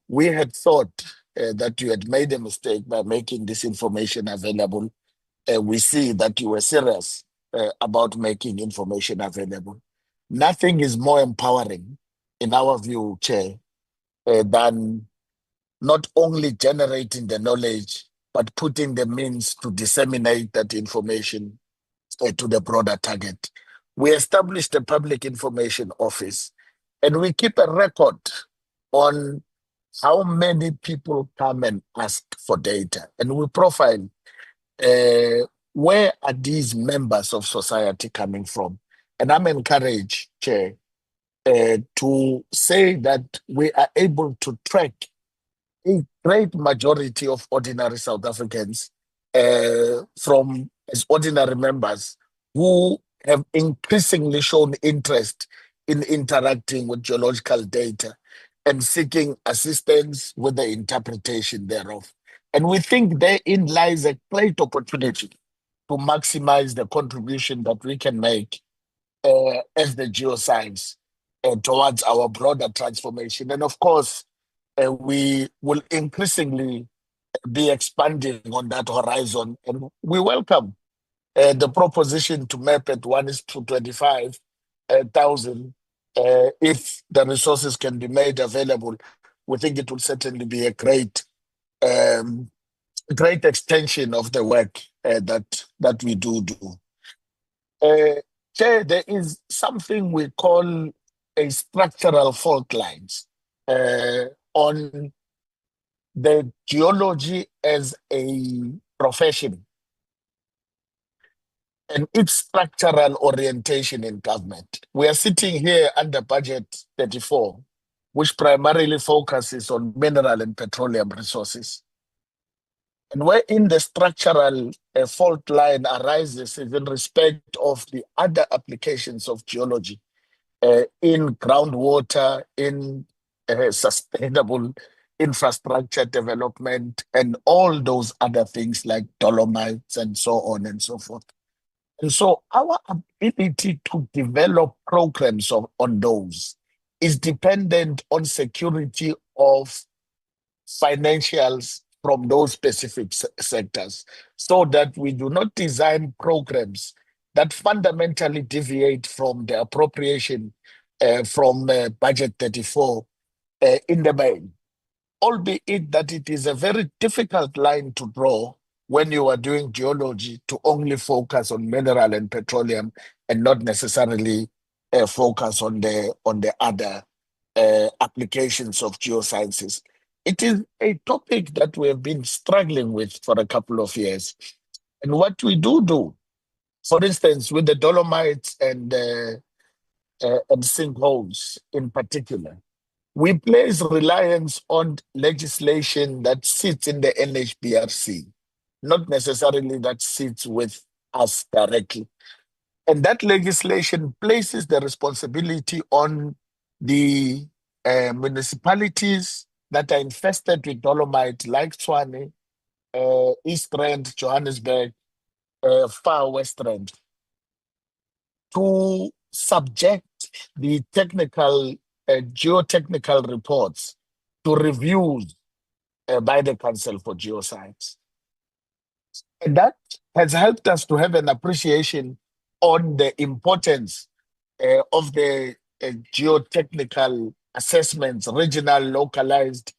we had thought that you had made a mistake by making this information available. We see that you were serious about making information available. Nothing is more empowering, in our view, Chair, than not only generating the knowledge, but putting the means to disseminate that information to the broader target. We established a public information office, and we keep a record on how many people come and ask for data. And we profile where are these members of society coming from. And I'm encouraged, Chair, to say that we are able to track a great majority of ordinary South Africans from as ordinary members who have increasingly shown interest in interacting with geological data and seeking assistance with the interpretation thereof. And we think therein lies a great opportunity to maximize the contribution that we can make as the geoscience towards our broader transformation. And of course, we will increasingly be expanding on that horizon. And we welcome the proposition to map at 1:25,000. If the resources can be made available, we think it will certainly be a great extension of the work that we do. Chair, there is something we call a structural fault lines on the geology as a profession and its structural orientation in government. We are sitting here under budget 34, which primarily focuses on mineral and petroleum resources. And wherein the structural fault line arises is in respect of the other applications of geology in groundwater, in sustainable infrastructure development, and all those other things like dolomites and so on and so forth. And so our ability to develop programs on those is dependent on security of financials from those specific sectors, so that we do not design programs that fundamentally deviate from the appropriation from budget 34 in the main, albeit that it is a very difficult line to draw when you are doing geology to only focus on mineral and petroleum and not necessarily focus on the other applications of geosciences. It is a topic that we have been struggling with for a couple of years. And what we do, for instance, with the dolomites and sinkholes in particular, we place reliance on legislation that sits in the NHBRC, not necessarily that sits with us directly. And that legislation places the responsibility on the municipalities that are infested with dolomite, like Tshwane, East Rand, Johannesburg, Far West Rand, to subject the technical, geotechnical reports to reviews by the Council for Geoscience. And that has helped us to have an appreciation on the importance of the geotechnical assessments, regional, localized,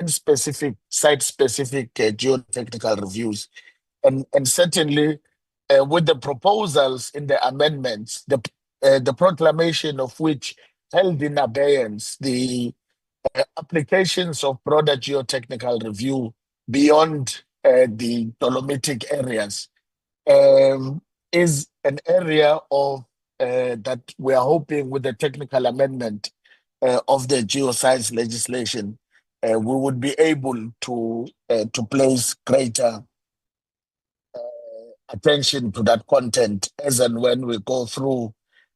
and specific, site-specific geotechnical reviews. And certainly with the proposals in the amendments, the proclamation of which held in abeyance the applications of broader geotechnical review beyond the dolomitic areas, is an area of that we are hoping with the technical amendment of the geoscience legislation, we would be able to place greater attention to that content as and when we go through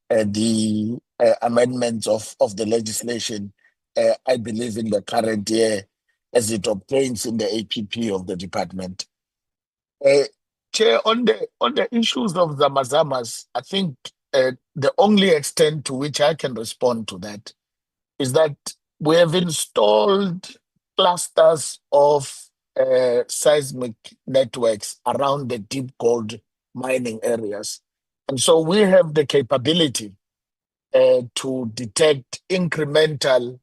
the amendments of the legislation, I believe in the current year, as it obtains in the APP of the department. Chair, on the issues of Zamazamas, I think the only extent to which I can respond to that is that we have installed clusters of seismic networks around the deep gold mining areas. And so we have the capability to detect incremental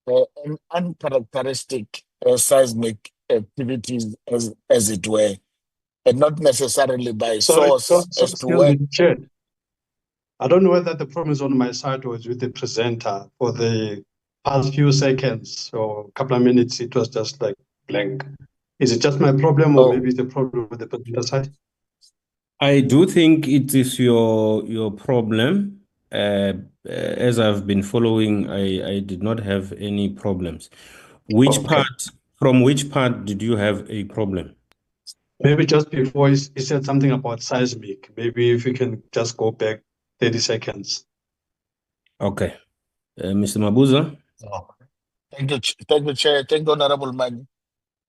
and uncharacteristic seismic activities, as it were, and not necessarily by source as to where. Chair. I don't know whether the problem is on my side or it's with the presenter. For the past few seconds or a couple of minutes, it was just like blank. Is it just my problem, or maybe it's the problem with the presenter side? I do think it is your problem. As I've been following, I did not have any problems. From which part did you have a problem? Maybe just before he said something about seismic. Maybe if you can just go back 30 seconds. Okay. Mr. Mabuza? Thank you, Chair. Thank you, Honorable Mani.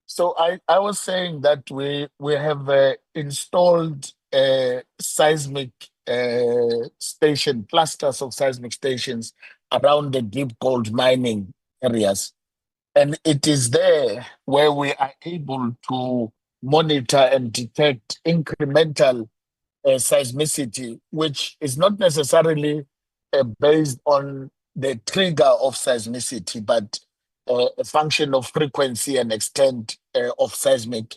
So I was saying that we have installed seismic station, clusters of seismic stations around the deep gold mining areas. And it is there where we are able to monitor and detect incremental seismicity, which is not necessarily based on the trigger of seismicity, but a function of frequency and extent of seismic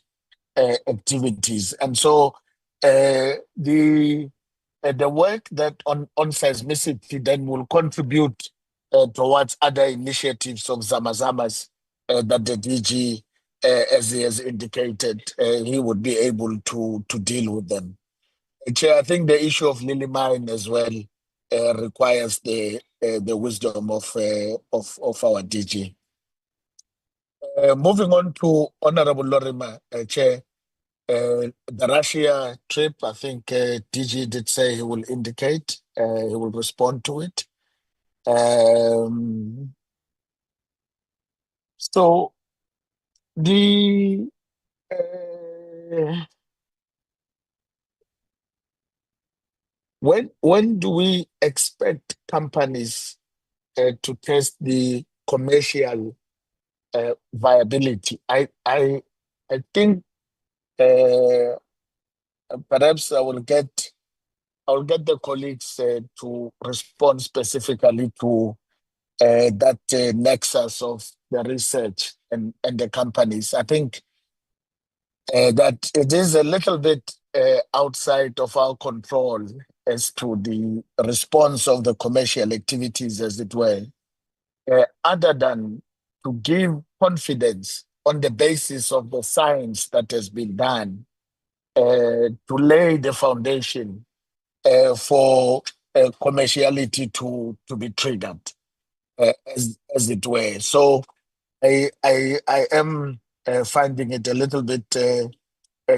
activities. And so the work that on seismicity then will contribute towards other initiatives of Zamazamas that the DG, as he has indicated, he would be able to deal with them. Chair, I think the issue of Lily Mine as well requires the wisdom of our DG. Moving on to Honorable Lorima, Chair, the Russia trip, I think DG did say he will indicate, he will respond to it. So the when do we expect companies to test the commercial viability? I think perhaps I will get the colleagues to respond specifically to that nexus of the research and the companies. I think that it is a little bit outside of our control as to the response of the commercial activities, as it were, other than to give confidence on the basis of the science that has been done to lay the foundation for commerciality to be triggered, as it were. So I am finding it a little bit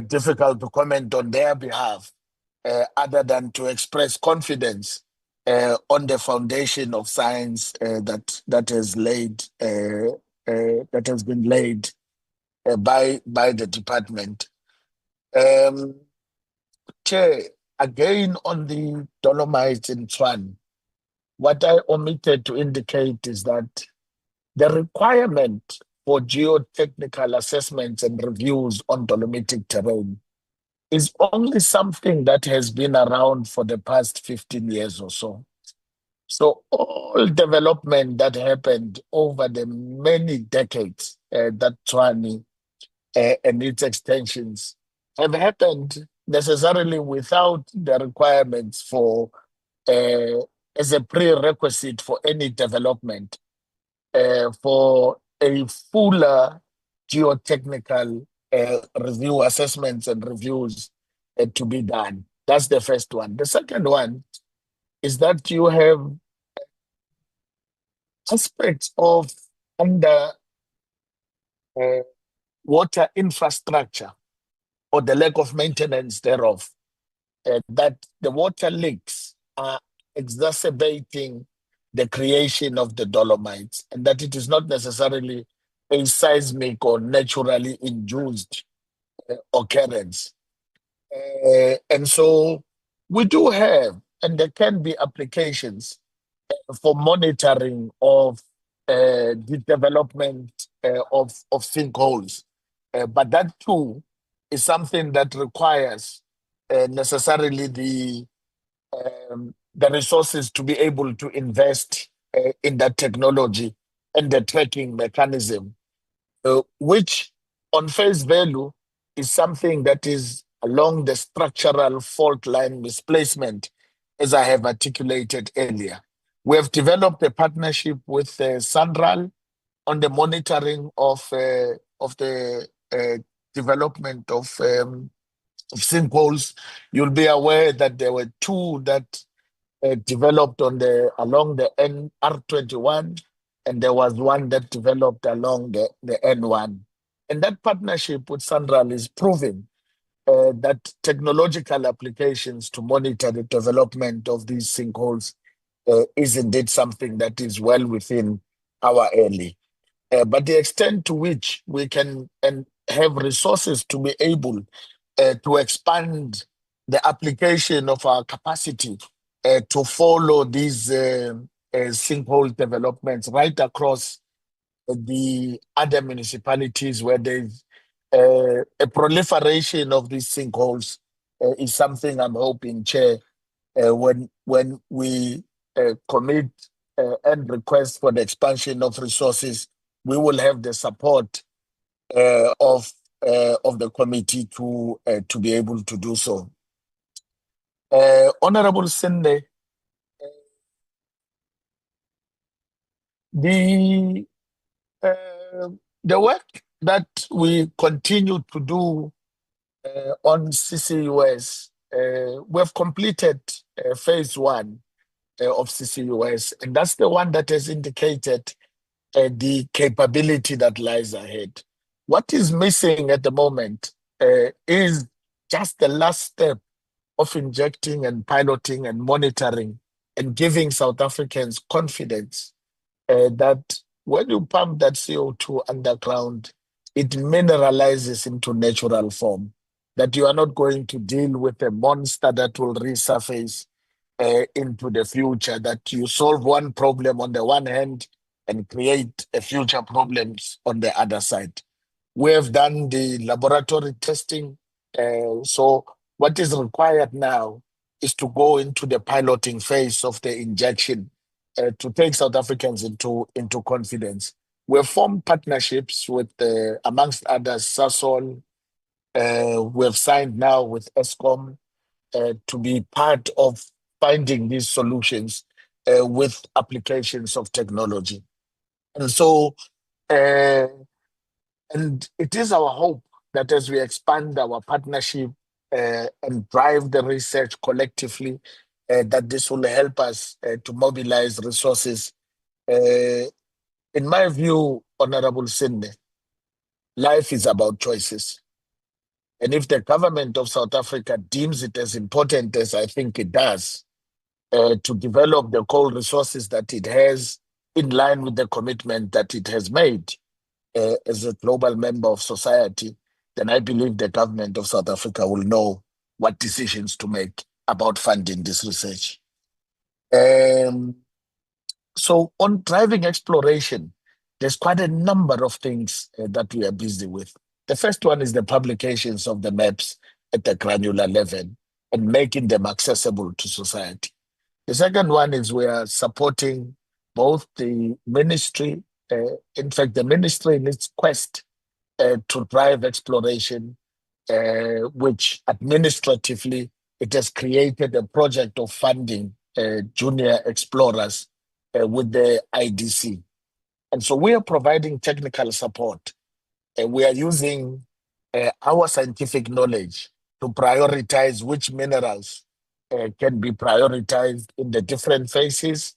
difficult to comment on their behalf, other than to express confidence on the foundation of science that has been laid by the department. Chair, again on the dolomites in Tshwane, what I omitted to indicate is that the requirement for geotechnical assessments and reviews on dolomitic terrain is only something that has been around for the past 15 years or so. So all development that happened over the many decades that Tshwane and its extensions have happened necessarily without the requirements for, as a prerequisite for any development, for a fuller geotechnical review, assessments and reviews to be done. That's the first one. The second one is that you have aspects of under water infrastructure or the lack of maintenance thereof, that the water leaks are exacerbating the creation of the dolomites, and that it is not necessarily a seismic or naturally induced occurrence. And so we do have, and there can be applications for monitoring of the development of sinkholes. But that too is something that requires necessarily the resources to be able to invest in that technology and the tracking mechanism, which on face value is something that is along the structural fault line misplacement, as I have articulated earlier. We have developed a partnership with Sandral on the monitoring of the development of sinkholes. You'll be aware that there were two that developed along the R21, and there was one that developed along the N1. And that partnership with Sandral is proving that technological applications to monitor the development of these sinkholes is indeed something that is well within our area. But the extent to which we can and have resources to be able to expand the application of our capacity to follow these sinkhole developments right across the other municipalities where there's a proliferation of these sinkholes is something I'm hoping, Chair, when we commit and request for the expansion of resources, we will have the support of the committee to be able to do so. Honorable Sinde, the work that we continue to do on CCUS, we've completed phase 1 of CCUS, and that's the one that has indicated the capability that lies ahead. What is missing at the moment is just the last step of injecting and piloting and monitoring and giving South Africans confidence that when you pump that CO2 underground, it mineralizes into natural form, that you are not going to deal with a monster that will resurface into the future, that you solve one problem on the one hand and create future problems on the other side. We have done the laboratory testing. So what is required now is to go into the piloting phase of the injection to take South Africans into confidence. We've formed partnerships with, amongst others, Sasol. We have signed now with Eskom to be part of finding these solutions with applications of technology. And so, and it is our hope that as we expand our partnership and drive the research collectively, that this will help us to mobilize resources. In my view, Honorable Sinde, life is about choices. And if the government of South Africa deems it as important as I think it does, to develop the coal resources that it has in line with the commitment that it has made as a global member of society, then I believe the government of South Africa will know what decisions to make about funding this research. So on driving exploration, there's quite a number of things that we are busy with. The first one is the publications of the maps at the granular level and making them accessible to society. The second one is we are supporting both the ministry, in fact, the ministry in its quest to drive exploration, which administratively it has created a project of funding junior explorers with the IDC. And so we are providing technical support. We are using our scientific knowledge to prioritize which minerals can be prioritized in the different phases.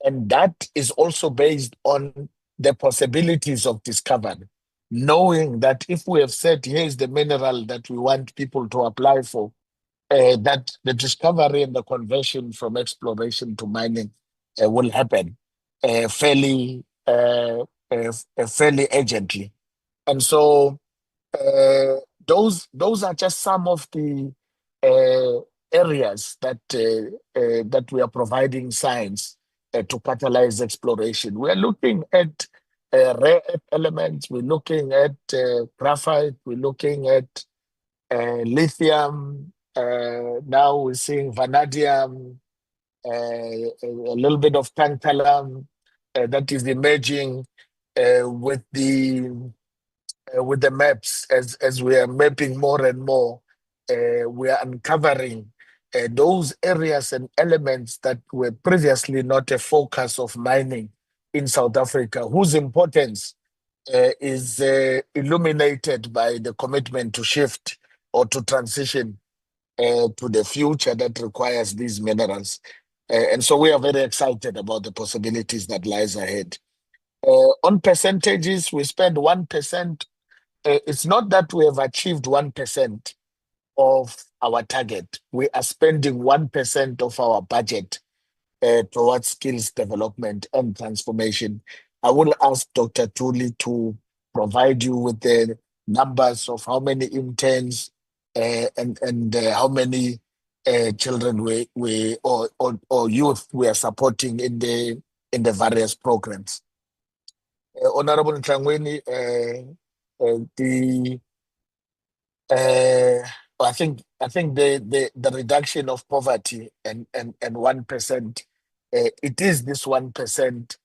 And that is also based on the possibilities of discovery, knowing that if we have said, here's the mineral that we want people to apply for, that the discovery and the conversion from exploration to mining will happen fairly urgently. And so those are just some of the areas that we are providing science to catalyze exploration. We are looking at rare earth elements, we're looking at graphite, we're looking at lithium, now we're seeing vanadium, a little bit of tantalum that is emerging with the maps. As we are mapping more and more, we are uncovering those areas and elements that were previously not a focus of mining in South Africa, whose importance is illuminated by the commitment to shift or to transition to the future that requires these minerals. And so we are very excited about the possibilities that lies ahead. On percentages, we spend 1%. It's not that we have achieved 1% of our target. We are spending 1% of our budget towards skills development and transformation. I will ask Dr. Tuli to provide you with the numbers of how many interns and how many children or youth we are supporting in the various programs. Honorable Ntlangwini, I think the reduction of poverty and 1%, it is this 1%,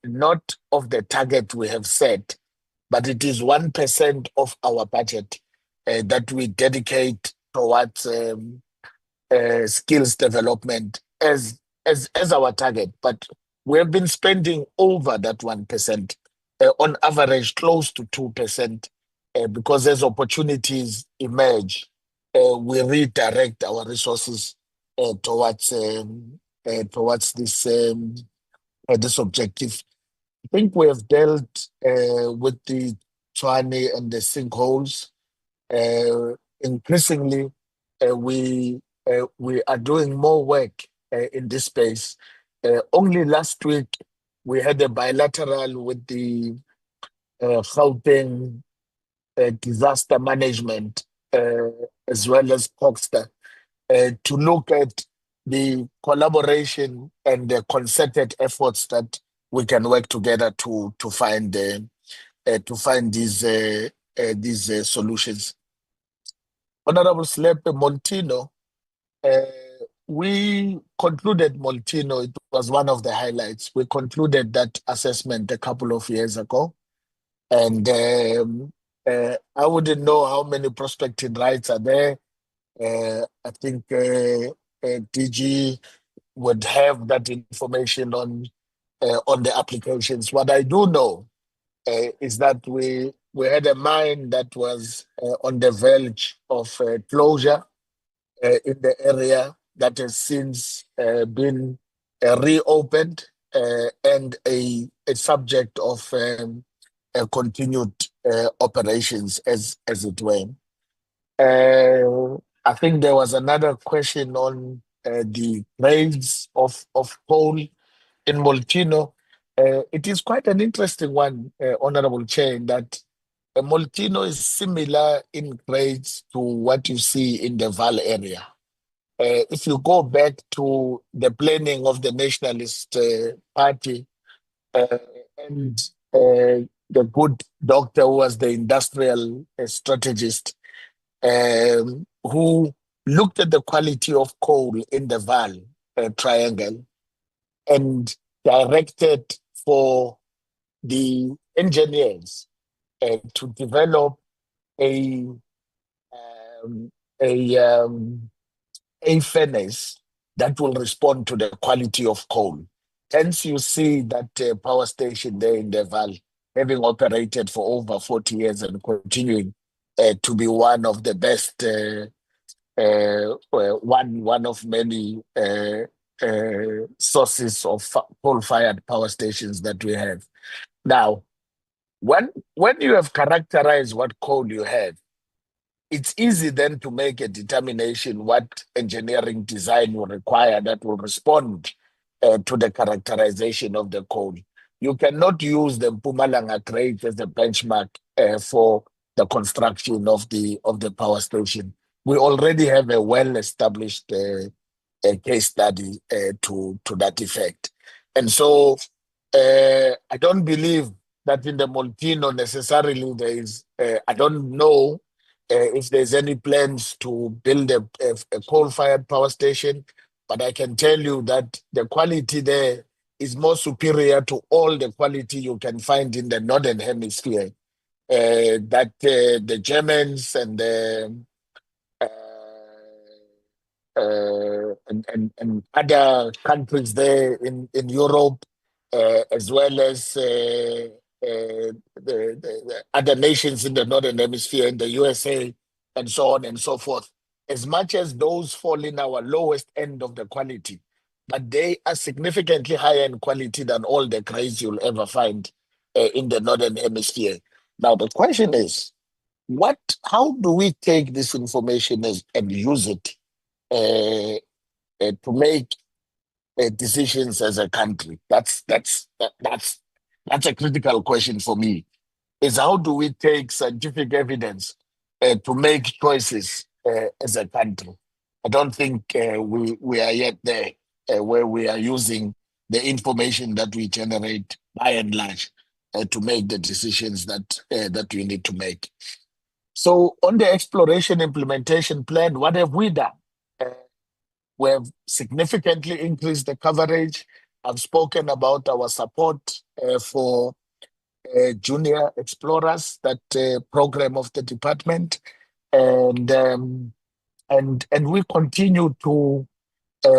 not of the target we have set, but it is 1% of our budget that we dedicate towards skills development as our target. But we have been spending over that 1%, on average close to 2%, because as opportunities emerge, we redirect our resources towards this objective. I think we have dealt with the Tshwane and the sinkholes. Increasingly, we are doing more work in this space. Only last week, we had a bilateral with the Gauteng disaster management, as well as Poxter, to look at the collaboration and the concerted efforts that we can work together to find these solutions. Honorable Slepe Montino, we concluded Montino, it was one of the highlights. We concluded that assessment a couple of years ago. And I wouldn't know how many prospecting rights are there. I think DG would have that information on the applications. What I do know is that we had a mine that was on the verge of closure in the area that has since been reopened and a subject of continued operations as it were. I think there was another question on the grades of coal in Molteno. It is quite an interesting one, Honorable Chair, in that Molteno is similar in grades to what you see in the Vaal area. If you go back to the planning of the Nationalist Party and the good doctor who was the industrial strategist, who looked at the quality of coal in the Vaal triangle and directed for the engineers to develop a furnace that will respond to the quality of coal. Hence, you see that power station there in the Vaal having operated for over 40 years and continuing to be one of the best, one of many sources of coal-fired power stations that we have. Now, when you have characterized what coal you have, it's easy then to make a determination what engineering design will require that will respond to the characterization of the coal. You cannot use the Mpumalanga grade as a benchmark for the construction of the power station. We already have a well-established case study to that effect. And so I don't believe that in the Molteno necessarily there is, I don't know if there's any plans to build a coal-fired power station, but I can tell you that the quality there is more superior to all the quality you can find in the Northern Hemisphere. That the Germans and and other countries there in Europe, as well as the other nations in the Northern Hemisphere, in the USA, and so on and so forth. As much as those fall in our lowest end of the quality, but they are significantly higher in quality than all the grades you'll ever find in the Northern Hemisphere. Now, the question is, how do we take this information and use it to make decisions as a country? That's a critical question for me. Is how do we take scientific evidence to make choices as a country? I don't think we are yet there where we are using the information that we generate by and large to make the decisions that we need to make. So on the exploration implementation plan, what have we done? We have significantly increased the coverage. I've spoken about our support for junior explorers, that program of the department, and we continue to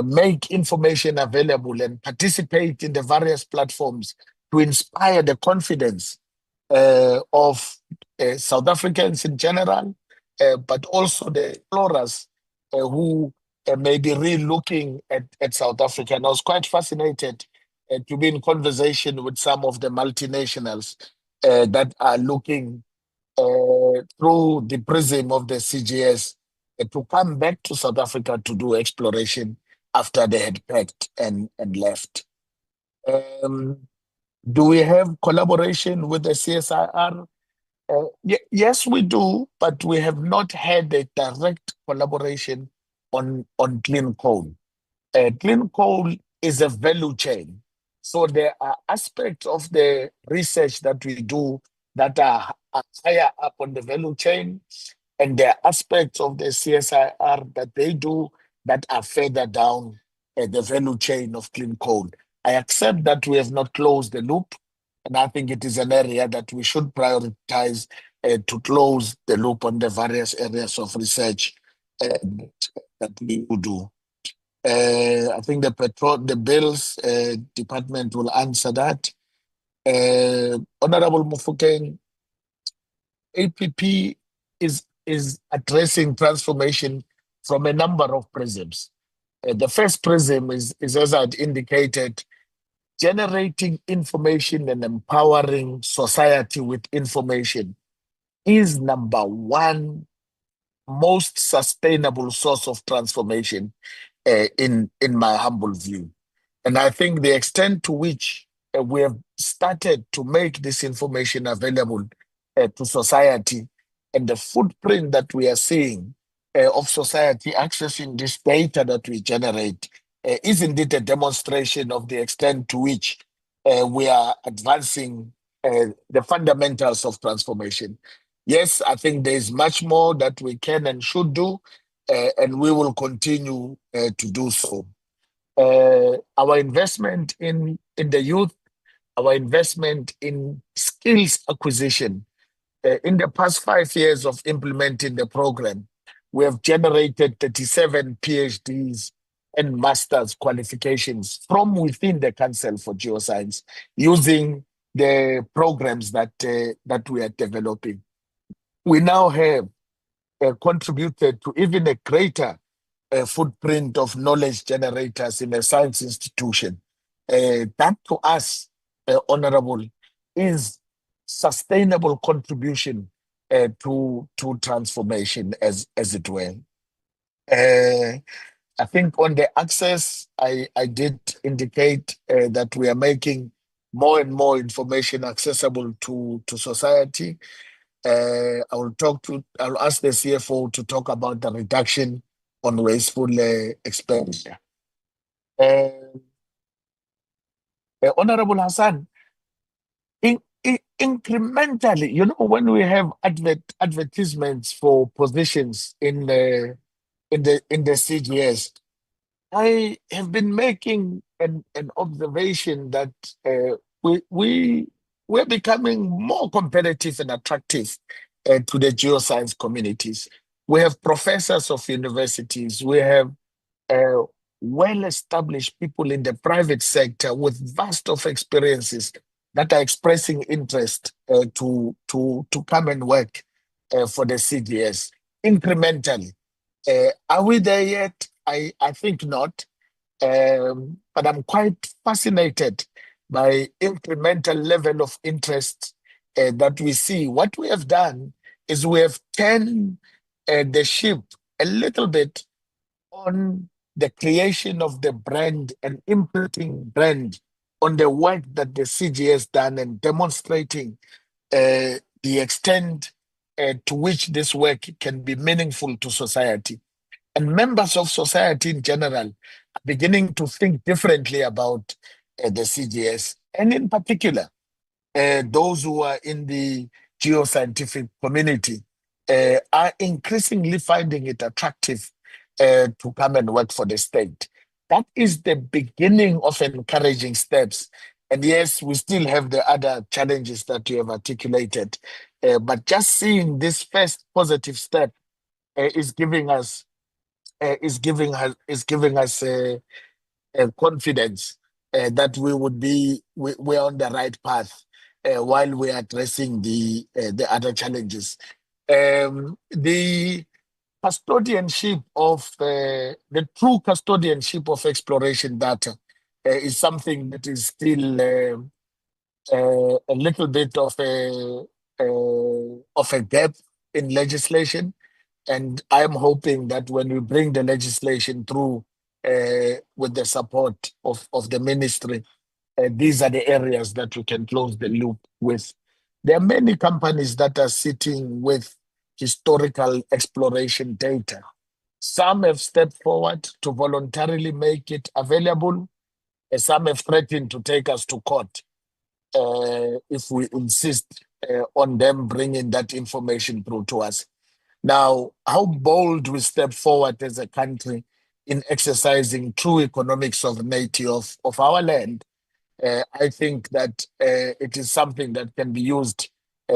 make information available and participate in the various platforms to inspire the confidence of South Africans in general, but also the explorers who may be re-looking at South Africa. And I was quite fascinated to be in conversation with some of the multinationals that are looking through the prism of the CGS to come back to South Africa to do exploration after they had packed and left. Do we have collaboration with the CSIR? Yes, we do, but we have not had a direct collaboration on clean coal. Clean coal is a value chain. So there are aspects of the research that we do that are higher up on the value chain, and there are aspects of the CSIR that they do that are further down the value chain of clean coal. I accept that we have not closed the loop, and I think it is an area that we should prioritize to close the loop on the various areas of research that we would do. I think the bills department will answer that. Honorable Mufokeng, APP is addressing transformation from a number of prisms. The first prism is, as I'd indicated, generating information and empowering society with information is number one most sustainable source of transformation in my humble view. And I think the extent to which we have started to make this information available to society and the footprint that we are seeing of society accessing this data that we generate is indeed a demonstration of the extent to which we are advancing the fundamentals of transformation. Yes, I think there is much more that we can and should do, and we will continue to do so. Our investment in the youth, our investment in skills acquisition. In the past 5 years of implementing the program, we have generated 37 PhDs and master's qualifications from within the Council for Geoscience using the programs that we are developing. We now have contributed to even a greater footprint of knowledge generators in a science institution. That to us, Honorable, is sustainable contribution to transformation, as it were. I think on the access, I did indicate that we are making more and more information accessible to society. I'll ask the CFO to talk about the reduction on wasteful expenditure. Honorable Hassan, incrementally, when we have advertisements for positions in the CGS, I have been making an observation that we're becoming more competitive and attractive to the geoscience communities. We have professors of universities, we have well-established people in the private sector with vast of experiences that are expressing interest to come and work for the CGS incrementally. Are we there yet? I think not, but I'm quite fascinated by incremental level of interest that we see. What we have done is we have turned the ship a little bit on the creation of the brand and imprinting brand on the work that the CGS done and demonstrating the extent to which this work can be meaningful to society. and members of society in general are beginning to think differently about the CGS, and in particular, those who are in the geoscientific community are increasingly finding it attractive to come and work for the state. That is the beginning of encouraging steps. And yes, we still have the other challenges that you have articulated, but just seeing this first positive step is giving us confidence that we're on the right path while we're addressing the other challenges. The custodianship of the true custodianship of exploration data is something that is still a little bit of a gap in legislation. And I'm hoping that when we bring the legislation through with the support of the ministry, these are the areas that we can close the loop with. There are many companies that are sitting with historical exploration data. Some have stepped forward to voluntarily make it available, and some have threatened to take us to court if we insist on them bringing that information through to us. Now, how bold we step forward as a country in exercising true economic sovereignty of our land, I think that it is something that can be used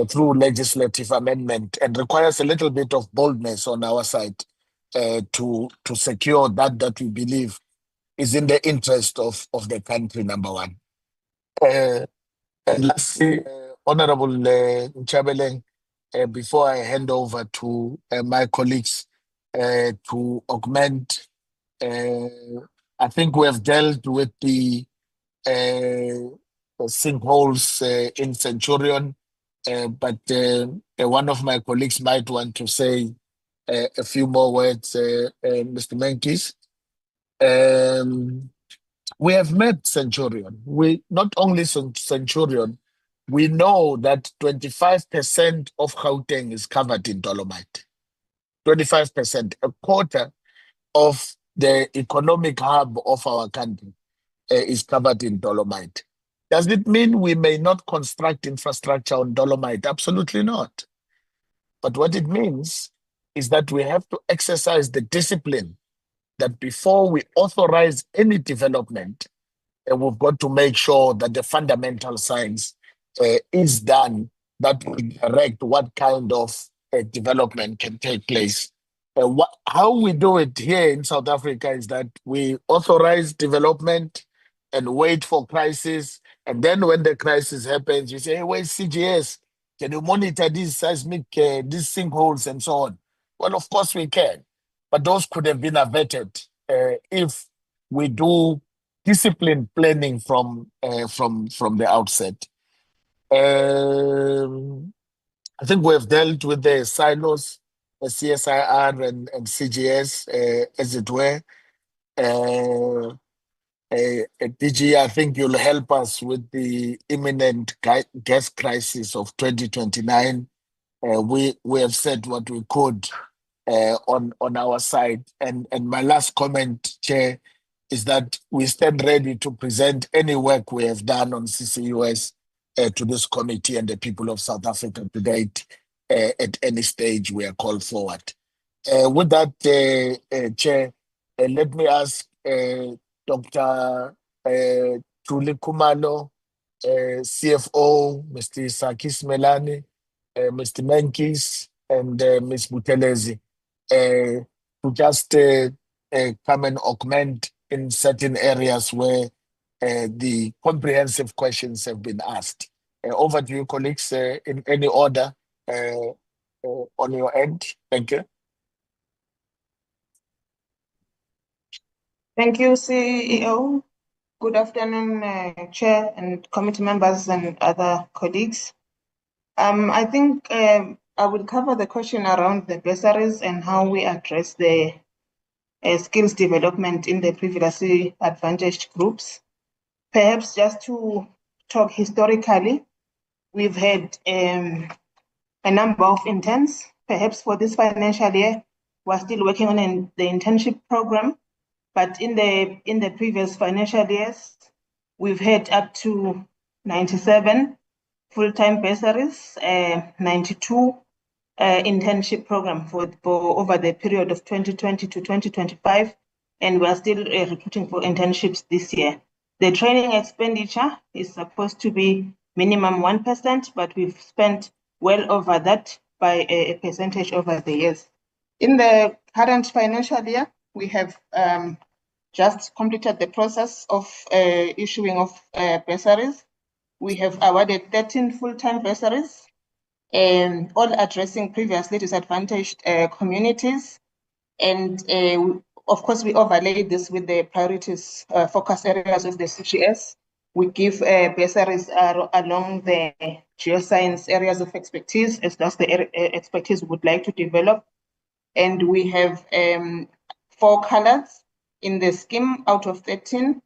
through legislative amendment and requires a little bit of boldness on our side to secure that we believe is in the interest of the country, number one. And lastly, Honorable Nchabeleng, before I hand over to my colleagues to augment, I think we have dealt with the sinkholes in Centurion, but one of my colleagues might want to say a few more words, Mr. Menkes. We have met Centurion. We not only Centurion, we know that 25% of Gauteng is covered in dolomite. 25%, a quarter of the economic hub of our country is covered in dolomite. Does it mean we may not construct infrastructure on dolomite? Absolutely not. But what it means is that we have to exercise the discipline that before we authorize any development, we've got to make sure that the fundamental science is done that will direct what kind of development can take place. How we do it here in South Africa is that we authorize development and wait for crisis. And then when the crisis happens, you say, hey, where's CGS? Can you monitor these seismic, these sinkholes and so on? Well, of course we can. But those could have been averted if we do disciplined planning from the outset. I think we have dealt with the silos, CSIR and CGS, as it were. DG, I think you'll help us with the imminent gas crisis of 2029. We have said what we could on our side. And my last comment, Chair, is that we stand ready to present any work we have done on CCUS to this committee and the people of South Africa to date at any stage we are called forward. With that, Chair, let me ask Dr. Tuli Kumalo, CFO, Mr. Sakis Melani, Mr. Menkes, and Ms. Butelezi to just come and augment in certain areas where the comprehensive questions have been asked. Over to you, colleagues, in any order on your end. Thank you. Thank you, CEO. Good afternoon, Chair and committee members and other colleagues. I think I will cover the question around the bursaries and how we address the skills development in the previously advantaged groups. Perhaps just to talk historically, we've had a number of interns. Perhaps for this financial year, we're still working on the internship program, but in the previous financial years, we've had up to 97 full-time bursaries, 92 internship program for over the period of 2020 to 2025, and we're still recruiting for internships this year. The training expenditure is supposed to be minimum 1%, but we've spent well over that by a percentage over the years. In the current financial year, we have just completed the process of issuing of bursaries. We have awarded 13 full-time bursaries, all addressing previously disadvantaged communities. And of course, we overlay this with the priorities focus areas of the CGS. We give bursaries along the geoscience areas of expertise, as that's the expertise we would like to develop. And we have 4 colors in the scheme out of 13,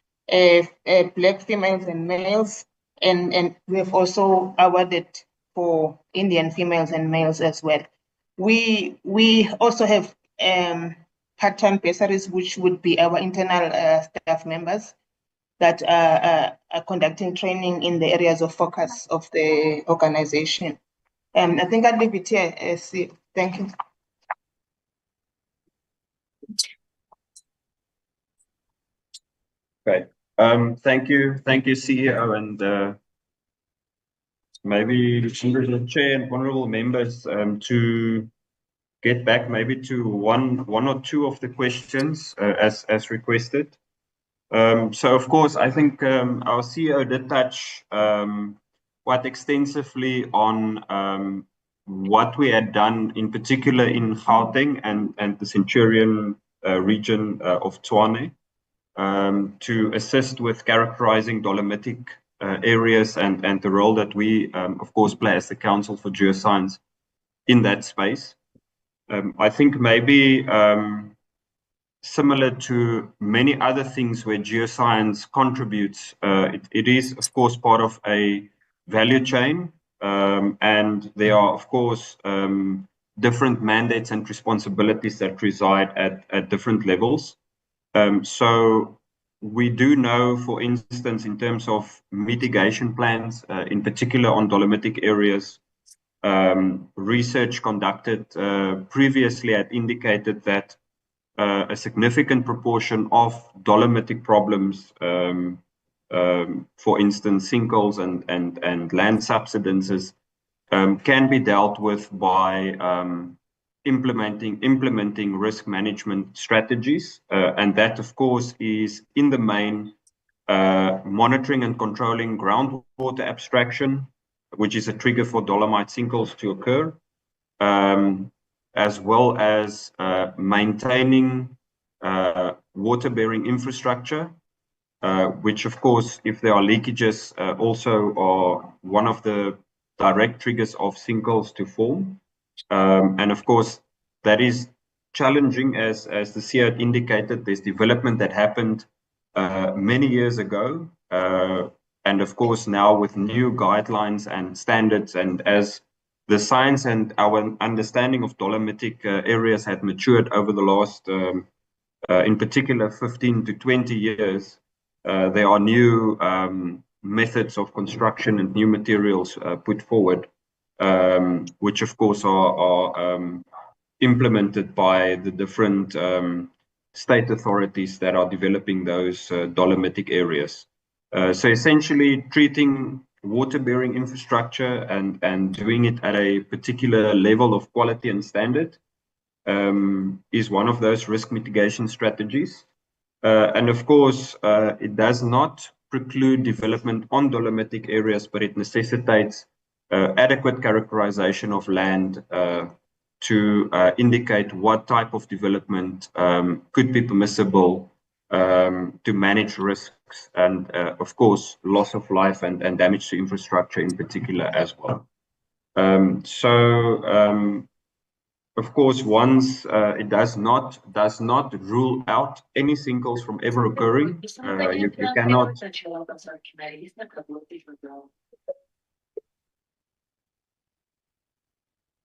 Black females and males. And we have also awarded for Indian females and males as well. We also have part-time bursaries, which would be our internal staff members that are conducting training in the areas of focus of the organization. I think I'll leave it here. Thank you. Okay. Thank you, CEO, and maybe the Chair and honourable members to get back maybe to one or two of the questions as requested. So of course, I think our CEO did touch quite extensively on what we had done, in particular in Gauteng and the Centurion region of Tshwane, to assist with characterizing dolomitic areas and the role that we, of course, play as the Council for Geoscience in that space. I think maybe similar to many other things where geoscience contributes, it is, of course, part of a value chain, and there are, of course, different mandates and responsibilities that reside at different levels. So we do know, for instance, in terms of mitigation plans, in particular on dolomitic areas, research conducted previously had indicated that a significant proportion of dolomitic problems, for instance, sinkholes and land subsidences, can be dealt with by implementing risk management strategies, and that, of course, is in the main monitoring and controlling groundwater abstraction, which is a trigger for dolomite sinkholes to occur, as well as maintaining water-bearing infrastructure, which, of course, if there are leakages, also are one of the direct triggers of sinkholes to form. And of course, that is challenging, as the CEO indicated. There's development that happened many years ago, and of course now with new guidelines and standards, and as the science and our understanding of dolomitic areas had matured over the last, in particular, 15 to 20 years, there are new methods of construction and new materials put forward, which of course are implemented by the different state authorities that are developing those dolomitic areas. So essentially treating water-bearing infrastructure and doing it at a particular level of quality and standard is one of those risk mitigation strategies. And of course, it does not preclude development on dolomitic areas, but it necessitates adequate characterization of land to indicate what type of development could be permissible to manage risks and, of course, loss of life and damage to infrastructure in particular as well. Of course, once it does not rule out any sinkholes from ever occurring. You cannot.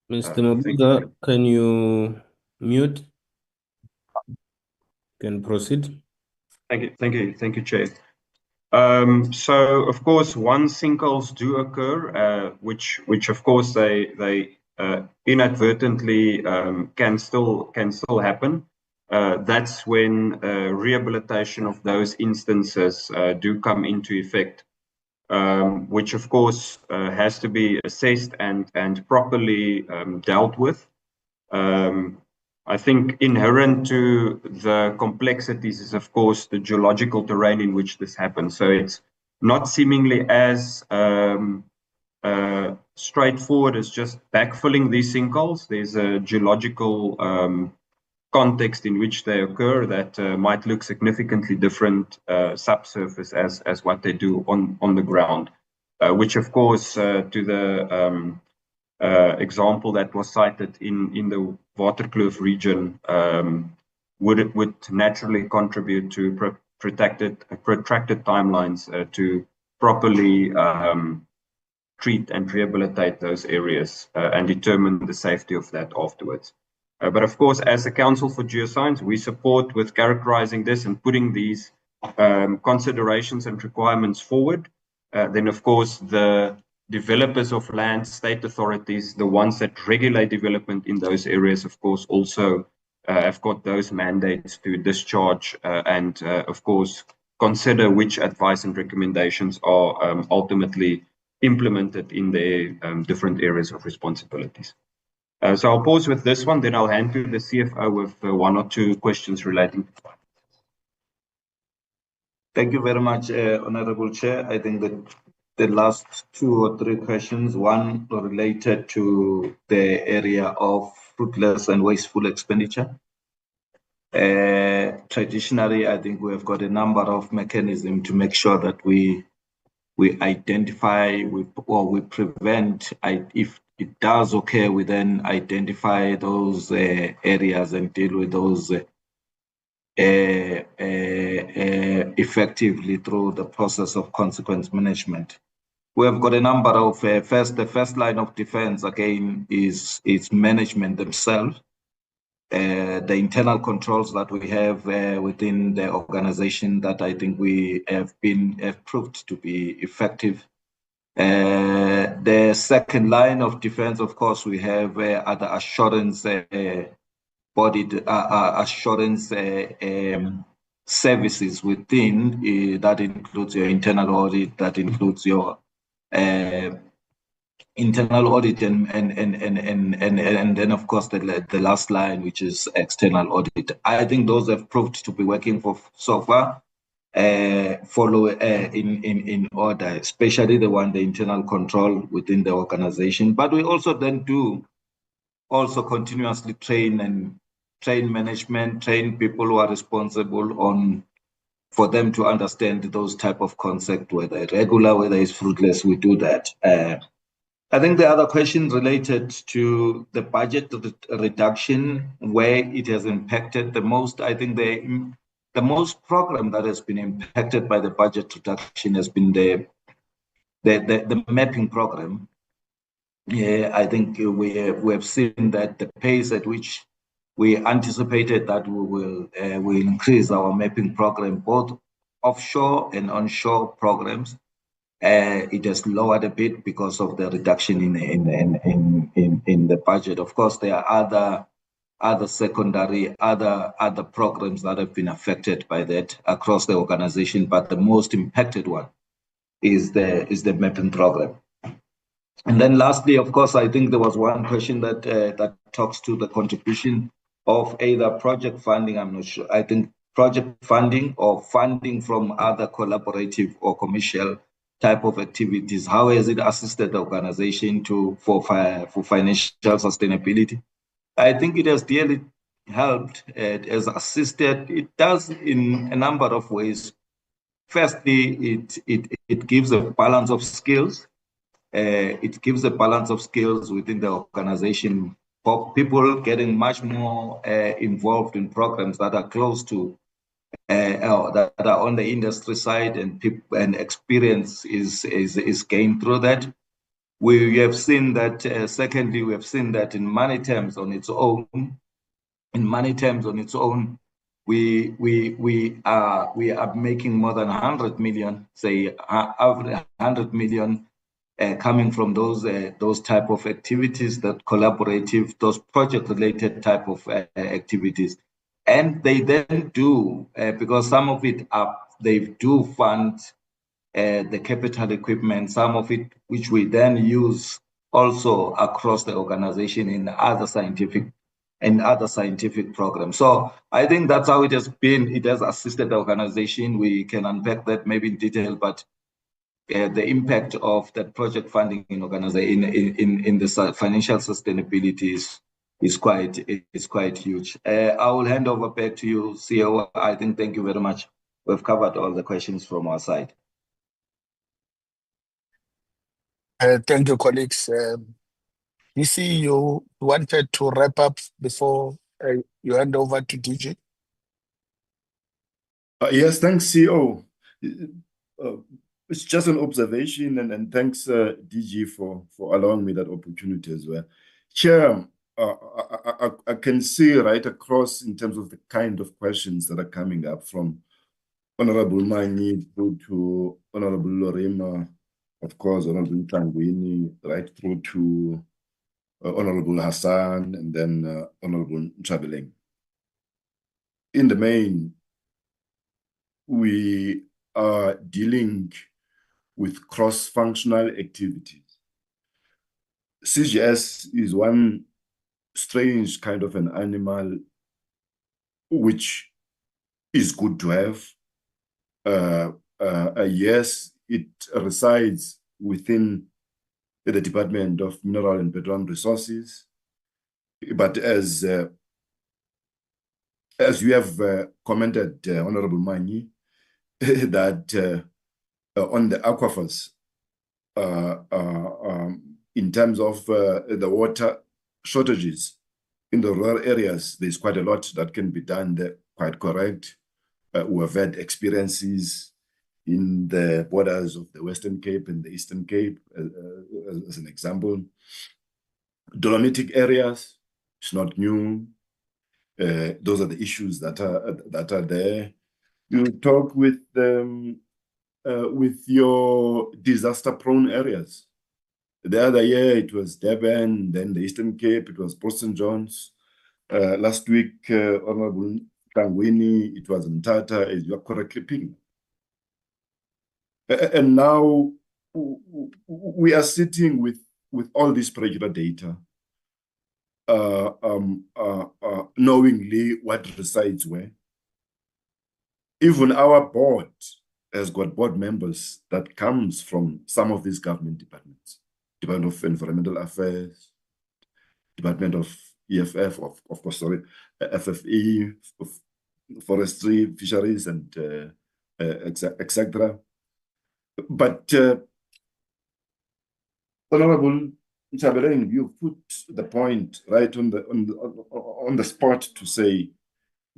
Mr. Mabuza, can you mute? Can proceed. Thank you, Chair. So of course, once sinkholes do occur, which of course they inadvertently can still happen. That's when rehabilitation of those instances do come into effect, which of course has to be assessed and properly dealt with. I think inherent to the complexities is, of course, the geological terrain in which this happens. So it's not seemingly as straightforward as just backfilling these sinkholes. There's a geological context in which they occur that might look significantly different subsurface as what they do on the ground, which of course to the example that was cited in the Waterkloof region would naturally contribute to protracted timelines to properly treat and rehabilitate those areas and determine the safety of that afterwards. But of course, as a Council for Geoscience, we support with characterizing this and putting these considerations and requirements forward. Then of course, the developers of land, state authorities, the ones that regulate development in those areas, of course, also have got those mandates to discharge and, of course, consider which advice and recommendations are ultimately implemented in their different areas of responsibilities. So I'll pause with this one, then I'll hand to the CFO with one or two questions relating to finance. Thank you very much, Honorable Chair. I think that the last 2 or 3 questions, one related to the area of fruitless and wasteful expenditure. Traditionally, I think we have got a number of mechanisms to make sure that we identify or we prevent. If it does occur, we then identify those areas and deal with those effectively through the process of consequence management. We have got a number of the first line of defense again is management themselves. The internal controls that we have within the organization that I think we have proved to be effective. The second line of defense, of course, we have other assurance assurance services within that includes your internal audit, that includes your internal audit and then of course the last line, which is external audit. I think those have proved to be working for so far. Follow in order, especially the internal control within the organization. But we also then do continuously train management, train people who are responsible for them to understand those type of concept, whether regular, whether it's fruitless, we do that. I think the other question related to the budget reduction, where it has impacted the most. I think the most program that has been impacted by the budget reduction has been the mapping program. Yeah, I think we have seen that the pace at which we anticipated that we will increase our mapping program, both offshore and onshore programs. It has lowered a bit because of the reduction in the budget. Of course, there are other secondary other programs that have been affected by that across the organization, but the most impacted one is the mapping program. And then lastly, of course, I think there was one question that talks to the contribution of either project funding. I'm not sure. I think project funding or funding from other collaborative or commercial type of activities. How has it assisted the organization for financial sustainability? I think it has really helped. It has assisted. It does in a number of ways. Firstly, it gives a balance of skills. It gives a balance of skills within the organization for people getting much more involved in programs that are close to that are on the industry side, and experience is gained through that. We have seen that. Secondly, we have seen that in money terms on its own. we are making more than 100 million, say 100 million coming from those type of activities, that collaborative, those project-related type of activities. And they then do, because some of it they do fund the capital equipment, some of it which we then use also across the organization in other scientific programs. So I think that's how it has been. It has assisted the organization. We can unpack that maybe in detail, but the impact of that project funding in organization in the financial sustainability is quite huge. I will hand over back to you, CEO. I think thank you very much. We've covered all the questions from our side. Thank you, colleagues. DC, you wanted to wrap up before you hand over to DG? Yes, thanks, CEO. It's just an observation, and thanks, DG, for allowing me that opportunity as well. Chair, I can see right across in terms of the kind of questions that are coming up from Honorable Mani through to Honorable Lorema, of course, Honorable Tangwini, right through to Honorable Hassan, and then Honorable Ntshabeleng. In the main, we are dealing with cross-functional activities. CGS is one strange kind of an animal which is good to have. Yes, it resides within the Department of Mineral and Petroleum Resources, but as you have commented, Honorable Mani, that on the aquifers, in terms of the water shortages in the rural areas, there's quite a lot that can be done there, quite correct. We have had experiences in the borders of the Western Cape and the Eastern Cape, as an example. Dolomitic areas, it's not new. Those are the issues that are there. You talk with your disaster-prone areas. The other year, it was Durban, then the Eastern Cape, it was Port St. John's. Last week, Honorable Tangwini, it was Mthatha, as you are correctly picking. And now we are sitting with all this particular data, knowingly what resides where. Even our board has got board members that comes from some of these government departments. Department of Environmental Affairs, Department of EFF, of course, sorry, FFE, Forestry, Fisheries, and etc. But Honorable Ntshabeleng, you put the point right on the spot to say,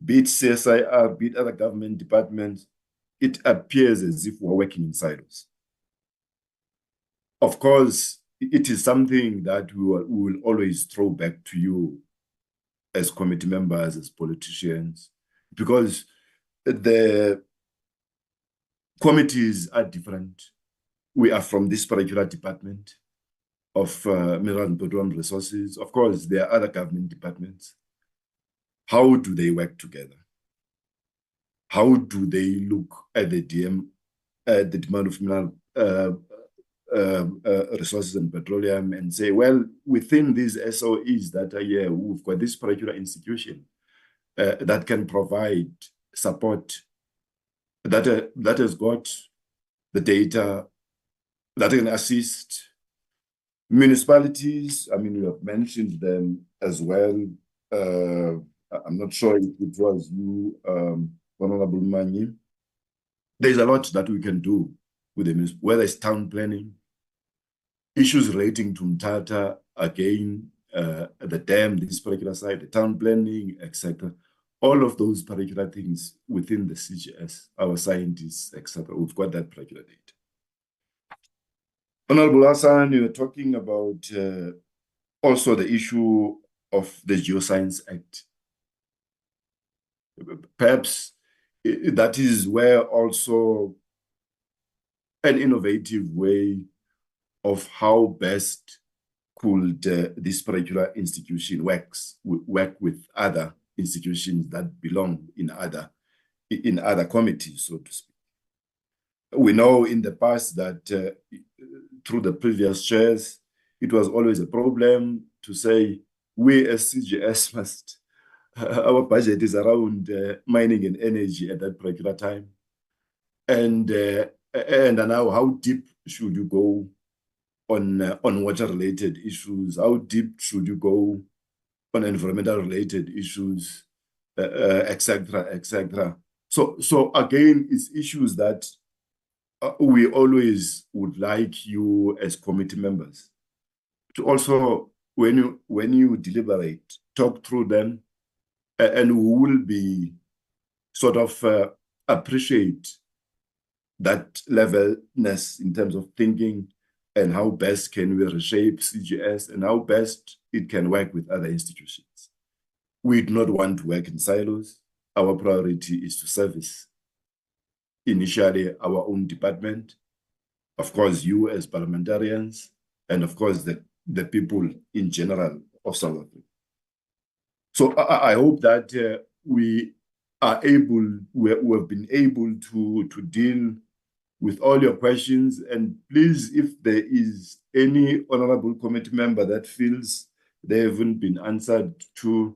be it CSIR, be it other government departments, it appears as if we're working in silos. Of course, it is something that we will always throw back to you as committee members, as politicians, because the committees are different. We are from this particular department of Mineral and Petroleum Resources. Of course, there are other government departments. How do they work together? How do they look at the demand of mineral resources and petroleum and say, well, within these SOEs that are here, we've got this particular institution that can provide support, that has got the data, that can assist municipalities. I mean, you have mentioned them as well. I'm not sure if it was you, Honorable Mani. There's a lot that we can do with them, whether it's town planning, issues relating to Mthatha, again, the dam, this particular site, the town planning, etc. All of those particular things within the CGS, our scientists, etc. We've got that particular data. Honorable Hassan, you were talking about also the issue of the Geoscience Act. Perhaps that is where also an innovative way of how best could this particular institution work with other institutions that belong in other committees, so to speak. We know in the past that through the previous chairs, it was always a problem to say we as CGS must, our budget is around mining and energy at that particular time. And now how deep should you go on water-related issues? How deep should you go on environmental-related issues, etc., etc.? So again, it's issues that we always would like you as committee members to also, when you deliberate, talk through them, and we will be sort of appreciate that levelness in terms of thinking and how best can we reshape CGS and how best it can work with other institutions. We do not want to work in silos. Our priority is to service initially our own department, of course you as parliamentarians, and of course the people in general of South Africa. So I hope that we have been able to deal with all your questions. And please, if there is any honorable committee member that feels they haven't been answered to,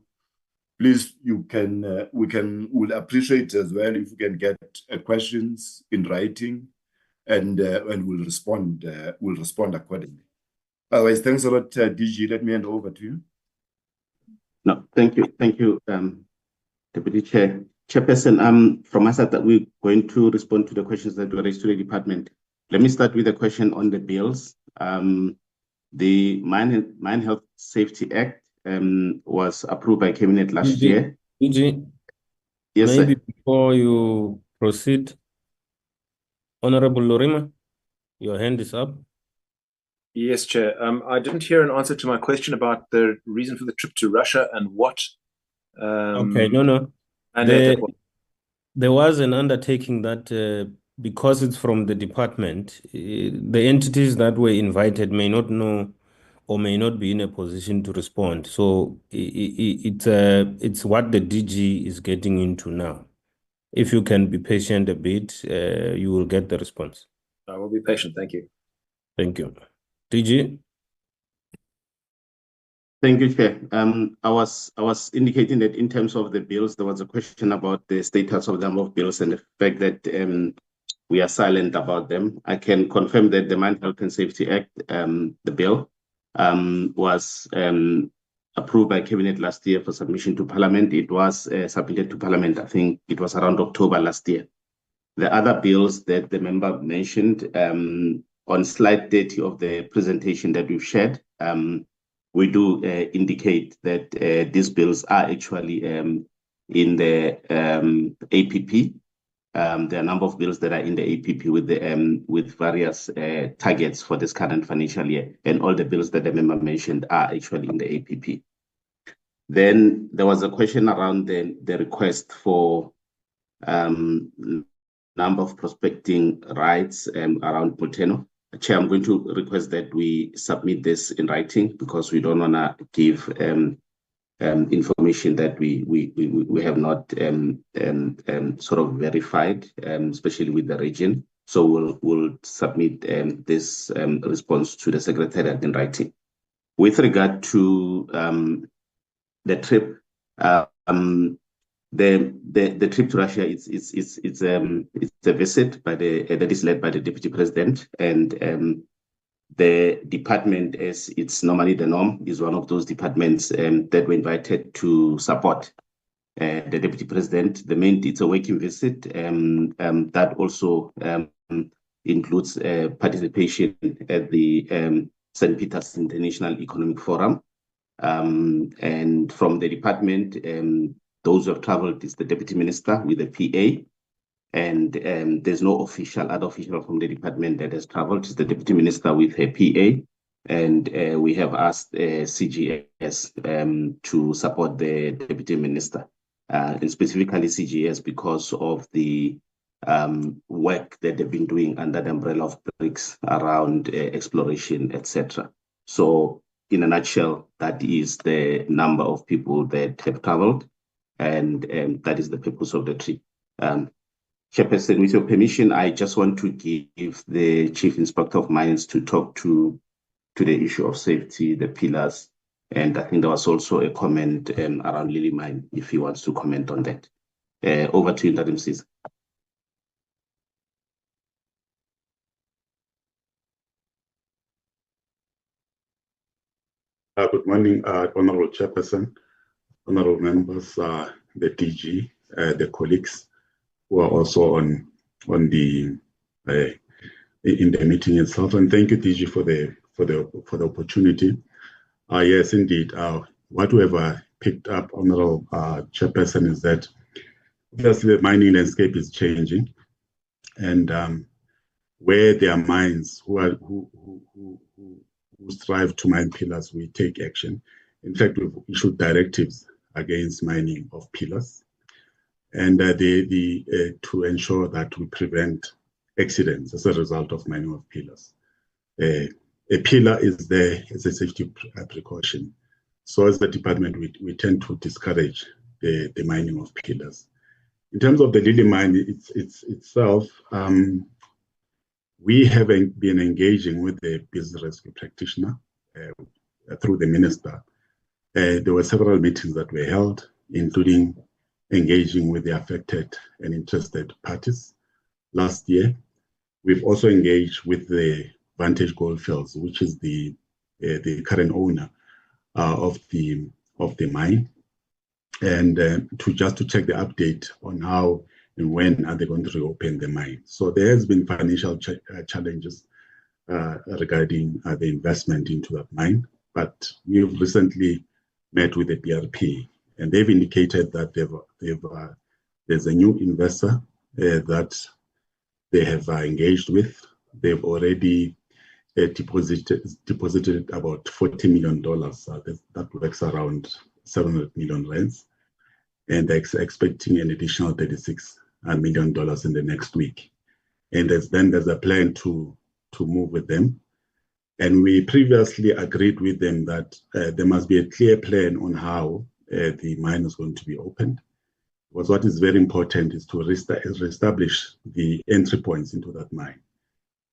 please, we'll appreciate as well if you can get questions in writing, and we'll respond accordingly. Otherwise, thanks a lot, DG. Let me hand over to you. No, thank you, Deputy Chair. Chairperson, from us that we're going to respond to the questions that were raised to the department. Let me start with a question on the bills. The Mine Health Safety Act was approved by Cabinet last year. DG, yes, maybe sir. Before you proceed, Honorable Lorima, your hand is up. Yes, Chair. I didn't hear an answer to my question about the reason for the trip to Russia and what. Okay, no. There was an undertaking that because it's from the department, the entities that were invited may not know or may not be in a position to respond. So it's what the DG is getting into now. If you can be patient a bit, you will get the response. I will be patient. Thank you. Thank you. DG? Thank you, Chair. I was indicating that in terms of the bills, there was a question about the status of the number of bills and the fact that we are silent about them. I can confirm that the Mine Health and Safety Act, the bill, was approved by Cabinet last year for submission to Parliament. It was submitted to Parliament, I think it was around October last year. The other bills that the member mentioned, on slide 30 of the presentation that we've shared, we do indicate that these bills are actually in the APP. There are a number of bills that are in the APP with various targets for this current financial year, and all the bills that the member mentioned are actually in the APP. Then there was a question around the request for number of prospecting rights around Moteno. Chair, I'm going to request that we submit this in writing because we don't want to give information that we have not sort of verified, especially with the region. So we'll submit this response to the Secretariat in writing. With regard to the trip, the trip to Russia it's a visit by that is led by the Deputy President, and the department, as it's normally the norm, is one of those departments that were invited to support the Deputy President. It's a working visit that also includes participation at the St. Peter's International Economic Forum. And from the department, those who have traveled is the Deputy Minister with the PA, and there's no other official from the department that has traveled. It's the Deputy Minister with her PA, and we have asked CGS to support the Deputy Minister. and specifically CGS, because of the work that they've been doing under the umbrella of BRICS around exploration, etc. So in a nutshell, that is the number of people that have traveled, and that is the purpose of the trip. Chairperson, with your permission, I just want to give the Chief Inspector of Mines to talk to the issue of safety, the pillars, and I think there was also a comment around Lily Mine, if he wants to comment on that. Over to you, Madam Caesar. Good morning, Honorable Chairperson, honorable members, the DG, the colleagues who are also on the in the meeting itself, and thank you, DG, for the opportunity. Yes, indeed. What we have picked up, Honorable Chairperson, is that obviously the mining landscape is changing, and where there are mines who strive to mine pillars, we take action. In fact, we've issued directives against mining of pillars, and to ensure that we prevent accidents as a result of mining of pillars. A pillar is there as a safety precaution. So as the department, we tend to discourage the mining of pillars. In terms of the Lily mine itself, we have been engaging with the business rescue practitioner through the minister. There were several meetings that were held, including engaging with the affected and interested parties last year. We've also engaged with the Vantage Goldfields, which is the current owner of the mine, and to check the update on how and when are they going to reopen the mine. So there has been financial challenges regarding the investment into that mine, but we've recently met with the BRP, and they've indicated that there's a new investor that they have engaged with. They've already deposited about $40 million. That works around 700 million rands, and they're expecting an additional $36 million in the next week. And there's a plan to move with them. And we previously agreed with them that there must be a clear plan on how the mine is going to be opened. Because what is very important is to reestablish the entry points into that mine,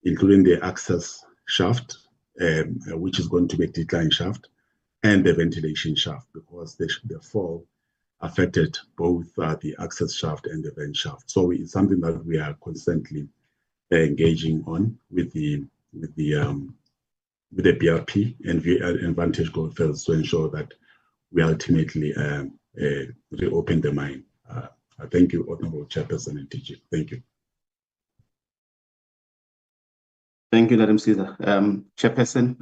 including the access shaft, which is going to be a decline shaft, and the ventilation shaft, because the fall affected both the access shaft and the vent shaft. So it's something that we are constantly engaging on with the BRP and Vantage Goldfields to ensure that we ultimately reopen the mine. Thank you, Honorable Chairperson and DG. Thank you. Thank you, Madam Caesar. Chairperson,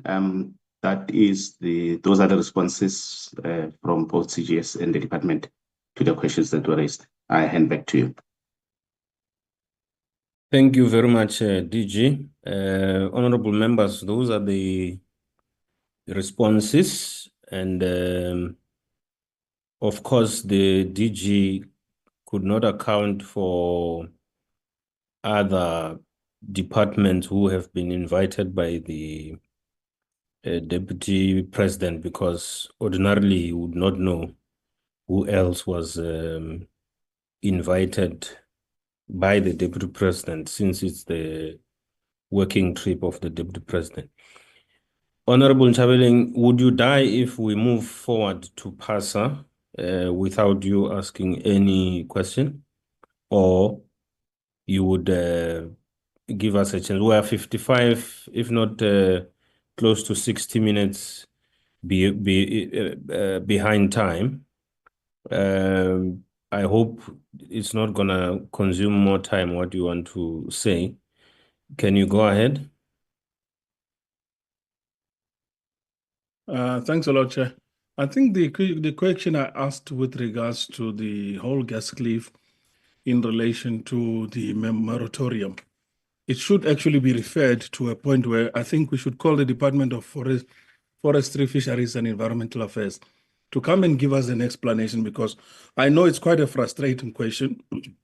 those are the responses from both CGS and the department to the questions that were raised. I hand back to you. Thank you very much, DG. Honorable members, those are the responses, and of course the DG could not account for other departments who have been invited by the Deputy President, because ordinarily he would not know who else was invited by the Deputy President, since it's the working trip of the Deputy President. Honorable Nchabeling, would you die if we move forward to PASA without you asking any question? Or you would give us a chance? We are 55, if not close to 60 minutes behind time. I hope it's not going to consume more time. What you want to say? Can you go ahead? Thanks a lot, Chair. I think the question I asked with regards to the whole gas cliff in relation to the moratorium, it should actually be referred to a point where I think we should call the Department of Forestry, Fisheries and Environmental Affairs to come and give us an explanation, because I know it's quite a frustrating question,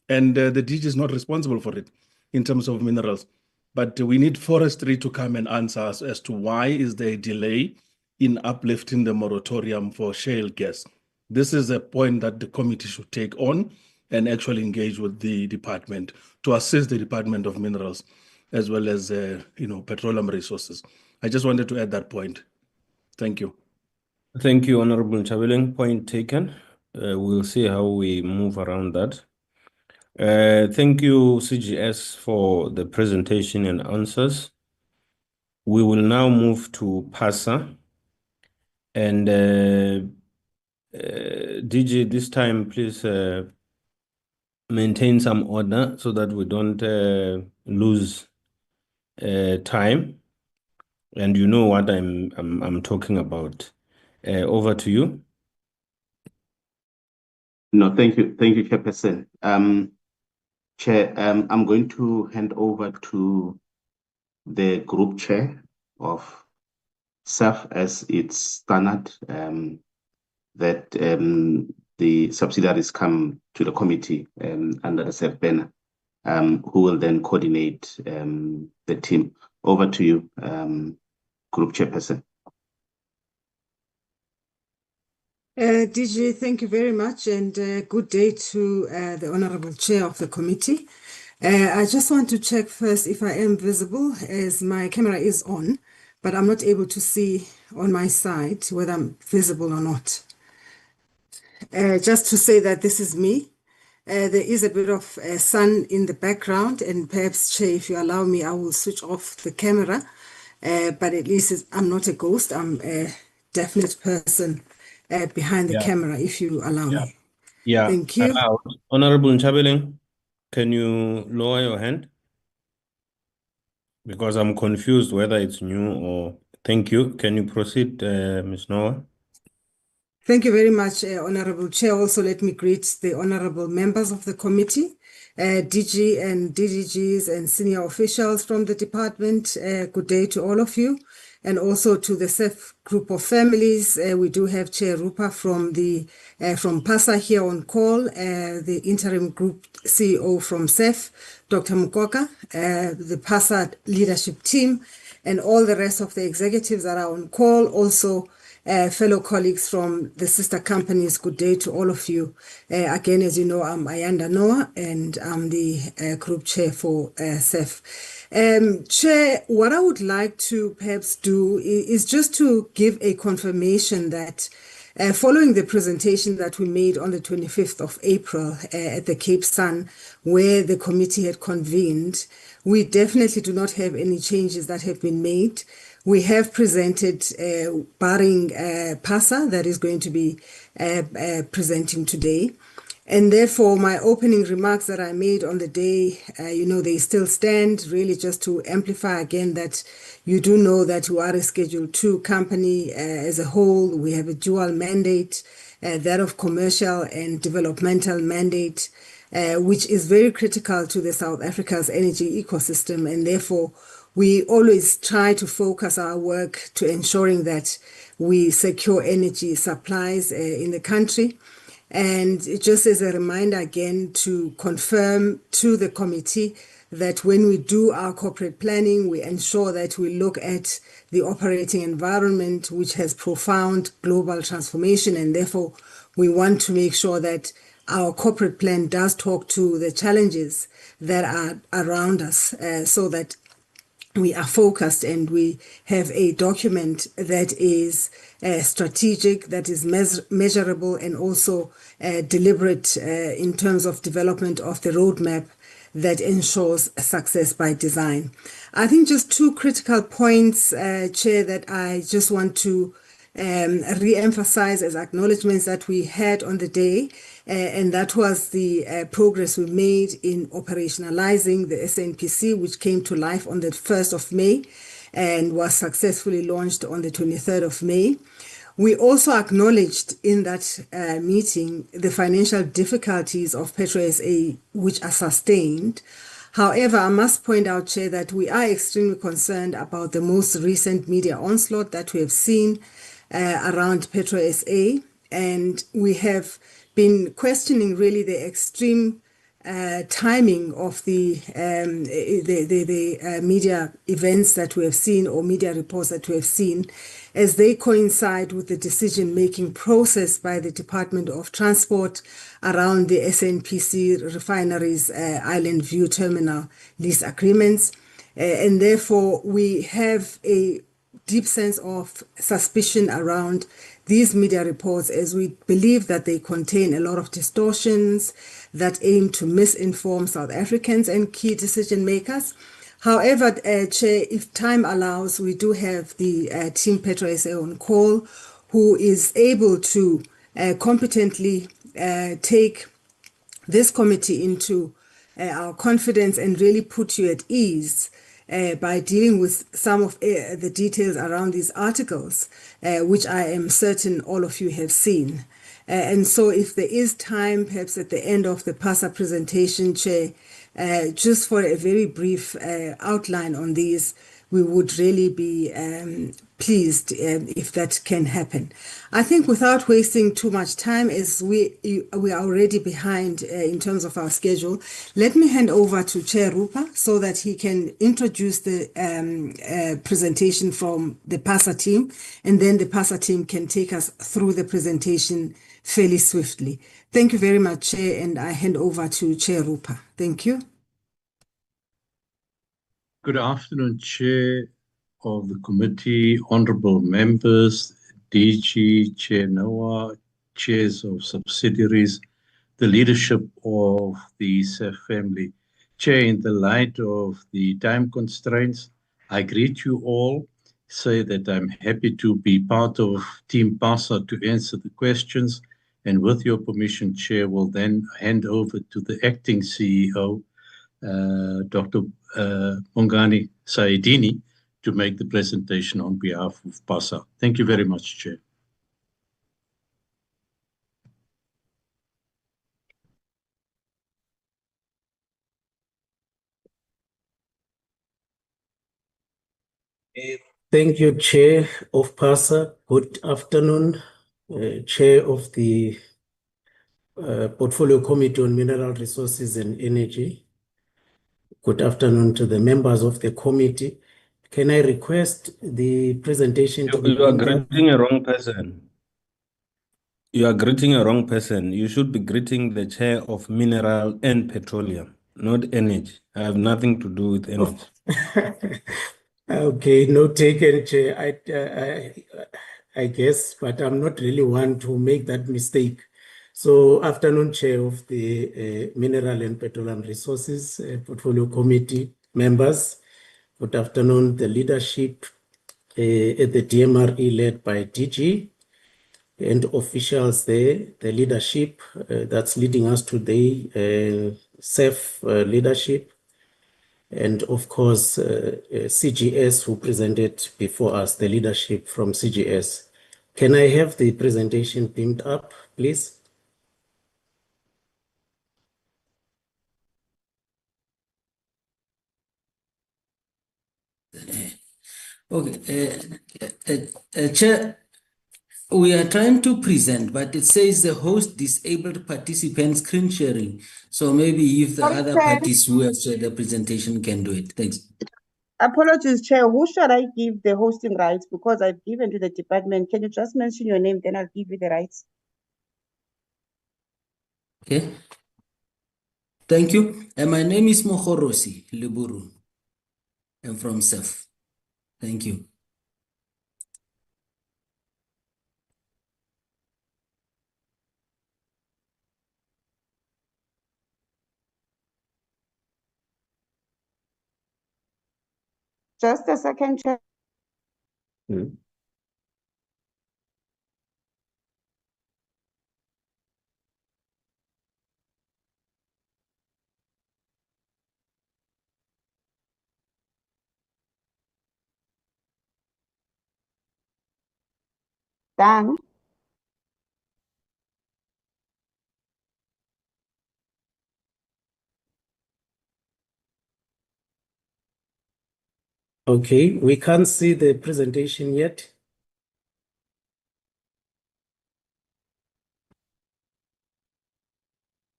and the DG is not responsible for it in terms of minerals. But we need forestry to come and answer us as to why is there a delay in uplifting the moratorium for shale gas. This is a point that the committee should take on and actually engage with the department to assist the Department of Minerals as well as petroleum resources. I just wanted to add that point. Thank you. Thank you, Honorable Chabeling. Point taken. We'll see how we move around that. Thank you, CGS, for the presentation and answers. We will now move to PASA. And DG, this time, please maintain some order so that we don't lose time. And you know what I'm talking about. Over to you. No, thank you, Chairperson. Chair, I'm going to hand over to the group chair of SAF as its standard, that the subsidiaries come to the committee under the SAF banner, who will then coordinate the team. Over to you, group chairperson. DG, thank you very much, and good day to the Honorable Chair of the committee. I just want to check first if I am visible, as my camera is on, but I'm not able to see on my side whether I'm visible or not. Just to say that this is me. There is a bit of sun in the background, and perhaps, Chair, if you allow me, I will switch off the camera, but at least I'm not a ghost. I'm a definite person behind the camera, if you allow me. Yeah. Thank you. Honorable Chabeling, can you lower your hand? Because I'm confused whether it's new or... Thank you. Can you proceed, Ms. Noah? Thank you very much, Honorable Chair. Also, let me greet the honorable members of the committee, DG and DDGs and senior officials from the department. Good day to all of you. And also to the SEF group of families. We do have Chair Rupa from PASA here on call, the interim group CEO from SEF, Dr. Mukoka, the PASA leadership team, and all the rest of the executives that are on call. Also, fellow colleagues from the sister companies, good day to all of you. Again, as you know, I'm Ayanda Noah, and I'm the group chair for SEF. Chair, what I would like to perhaps do is just to give a confirmation that following the presentation that we made on the 25th of April at the Cape Sun, where the committee had convened, we definitely do not have any changes that have been made. We have presented, barring PASA, that is going to be presenting today. And therefore, my opening remarks that I made on the day, they still stand, really just to amplify again that you do know that we are a Schedule 2 company as a whole. We have a dual mandate, that of commercial and developmental mandate, which is very critical to the South Africa's energy ecosystem. And therefore, we always try to focus our work to ensuring that we secure energy supplies in the country. And just as a reminder again to confirm to the committee that when we do our corporate planning, we ensure that we look at the operating environment, which has profound global transformation. And therefore, we want to make sure that our corporate plan does talk to the challenges that are around us, so that we are focused and we have a document that is strategic, that is measurable, and also deliberate in terms of development of the roadmap that ensures success by design. I think just two critical points, Chair, that I just want to re-emphasize as acknowledgements that we had on the day, and that was the progress we made in operationalizing the SNPC, which came to life on the 1st of May and was successfully launched on the 23rd of May. We also acknowledged in that meeting the financial difficulties of PetroSA, which are sustained. However, I must point out, Chair, that we are extremely concerned about the most recent media onslaught that we have seen around PetroSA, and we have been questioning really the extreme timing of the media events that we have seen, or media reports that we have seen, as they coincide with the decision-making process by the Department of Transport around the SNPC refineries Island View Terminal lease agreements. And therefore, we have a deep sense of suspicion around these media reports, as we believe that they contain a lot of distortions that aim to misinform South Africans and key decision makers. However, Chair, if time allows, we do have the Team Petro SA on call, who is able to competently take this committee into our confidence and really put you at ease by dealing with some of the details around these articles, which I am certain all of you have seen. And so if there is time, perhaps at the end of the PASA presentation, Chair, just for a very brief outline on these, we would really be pleased if that can happen. I think without wasting too much time, as we are already behind in terms of our schedule, let me hand over to Chair Rupa so that he can introduce the presentation from the PASA team, and then the PASA team can take us through the presentation fairly swiftly. Thank you very much, Chair, and I hand over to Chair Rupa. Thank you. Good afternoon, Chair of the committee, honorable members, DG, Chair Noah, chairs of subsidiaries, the leadership of the SEF family. Chair, in the light of the time constraints, I greet you all, say that I'm happy to be part of Team PASA to answer the questions, and with your permission, Chair, will then hand over to the acting CEO, Dr. Bongani Saidini, to make the presentation on behalf of PASA. Thank you very much, Chair. Thank you, Chair of PASA. Good afternoon, Chair of the Portfolio Committee on Mineral Resources and Energy. Good afternoon to the members of the committee. Can I request the presentation to be You are put up? greeting a wrong person. You are greeting a wrong person. You should be greeting the chair of Mineral and Petroleum, not Energy. I have nothing to do with energy. Okay, no taken, Chair. I guess, but I'm not really one to make that mistake. So, afternoon, Chair of the Mineral and Petroleum Resources Portfolio Committee members. Good afternoon, the leadership at the DMRE led by DG and officials there, the leadership that's leading us today, SEF leadership, and of course, CGS who presented before us, the leadership from CGS. Can I have the presentation beamed up, please? Okay, Chair, we are trying to present, but it says the host disabled participant screen sharing. So maybe if the other parties who have shared the presentation can do it. Thanks. Apologies, Chair. Who should I give the hosting rights? Because I've given to the department. Can you just mention your name, then I'll give you the rights. Okay. Thank you. And my name is Mohorosi Liburu. I'm from SEF. Thank you. Just a second, Chair. Done. Okay, we can't see the presentation yet.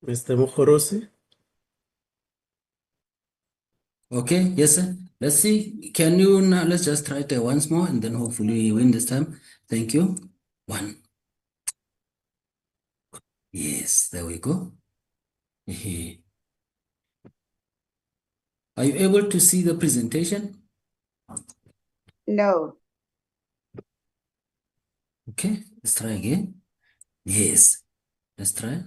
Mr. Mokorosi? Okay, yes, sir. Let's see. Can you now? Let's just try it once more and then hopefully we win this time. Thank you. One. Yes, there we go. Are you able to see the presentation? No. Okay, let's try again. Yes, let's try.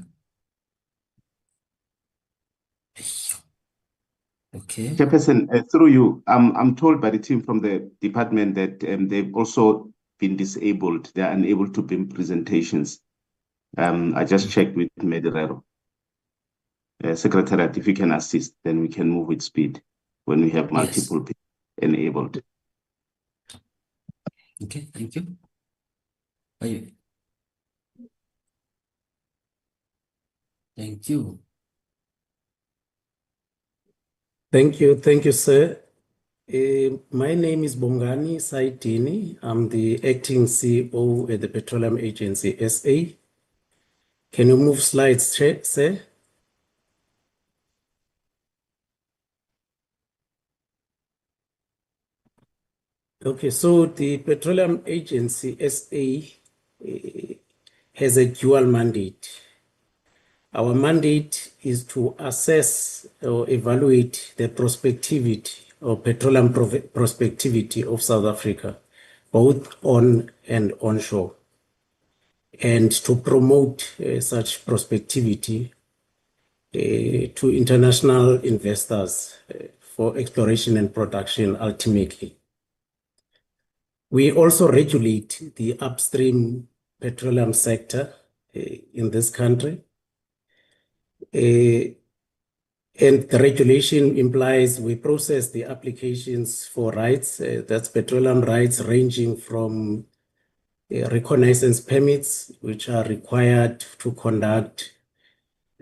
Okay. Chairperson, through you, I'm told by the team from the department that they've also been disabled. They are unable to beam presentations. I just checked with Medirero. Secretariat, if you can assist, then we can move with speed when we have multiple people enabled. Okay, thank you. Are you? Thank you. Thank you, sir. My name is Bongani Saitini. I'm the acting CEO at the Petroleum Agency SA. Can you move slides, sir? Okay, so the Petroleum Agency SA has a dual mandate. Our mandate is to assess or evaluate the prospectivity or petroleum prospectivity of South Africa, both on and onshore, and to promote such prospectivity to international investors for exploration and production ultimately. We also regulate the upstream petroleum sector in this country. And the regulation implies we process the applications for rights, that's petroleum rights ranging from reconnaissance permits, which are required to conduct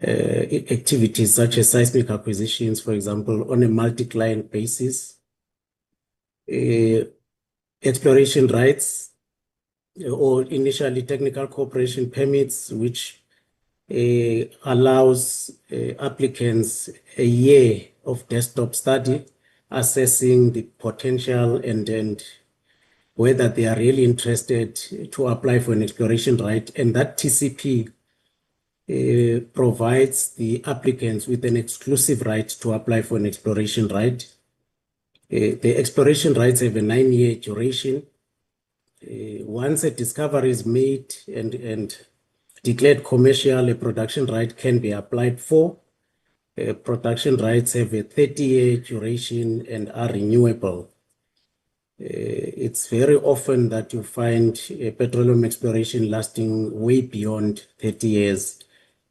activities such as seismic acquisitions, for example, on a multi-client basis, exploration rights, or initially technical cooperation permits, which allows applicants a year of desktop study assessing the potential and whether they are really interested to apply for an exploration right. And that TCP provides the applicants with an exclusive right to apply for an exploration right. The exploration rights have a 9-year duration. Once a discovery is made and declared commercial, a production right can be applied for. Production rights have a 30-year duration and are renewable. It's very often that you find petroleum exploration lasting way beyond 30 years,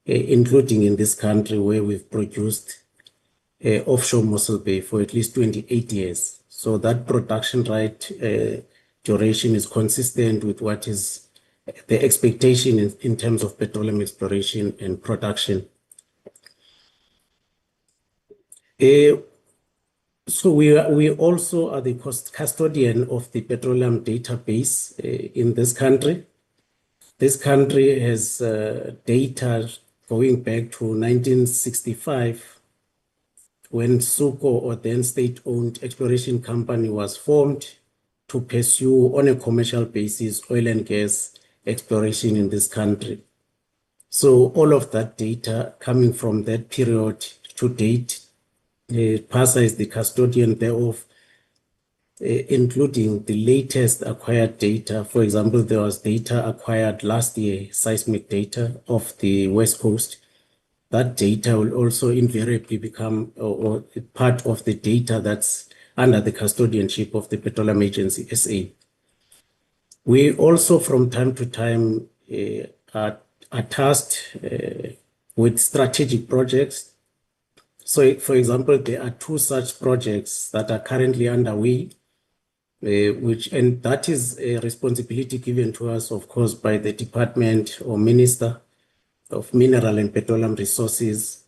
including in this country where we've produced offshore Mossel Bay for at least 28 years. So that production right duration is consistent with what is the expectation in terms of petroleum exploration and production. So we also are the custodian of the petroleum database in this country. This country has data going back to 1965 when SUCO, or then state-owned exploration company, was formed to pursue on a commercial basis oil and gas exploration in this country. So all of that data coming from that period to date, PASA is the custodian thereof, including the latest acquired data. For example, there was data acquired last year, seismic data of the West Coast. That data will also invariably become or part of the data that's under the custodianship of the Petroleum Agency SA. We also, from time to time, are tasked with strategic projects. So, for example, there are 2 such projects that are currently underway, and that is a responsibility given to us, of course, by the Department or Minister of Mineral and Petroleum Resources.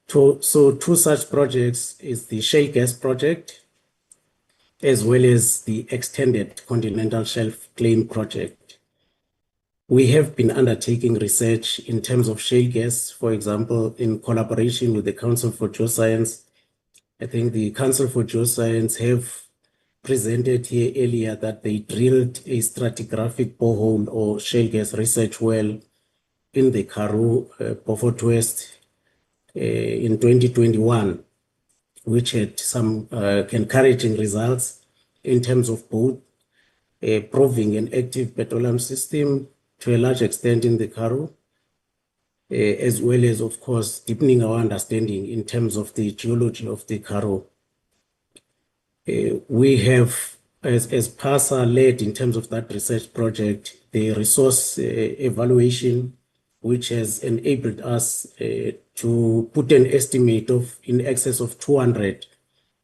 So 2 such projects is the shale gas project, as well as the extended continental shelf claim project. We have been undertaking research in terms of shale gas, for example, in collaboration with the Council for Geoscience. I think the Council for Geoscience have presented here earlier that they drilled a stratigraphic borehole or shale gas research well in the Karoo, Beaufort West, in 2021, which had some encouraging results in terms of both proving an active petroleum system to a large extent in the Karoo, as well as, of course, deepening our understanding in terms of the geology of the Karoo. We have, as PASA led in terms of that research project, the resource evaluation, which has enabled us to put an estimate of in excess of 200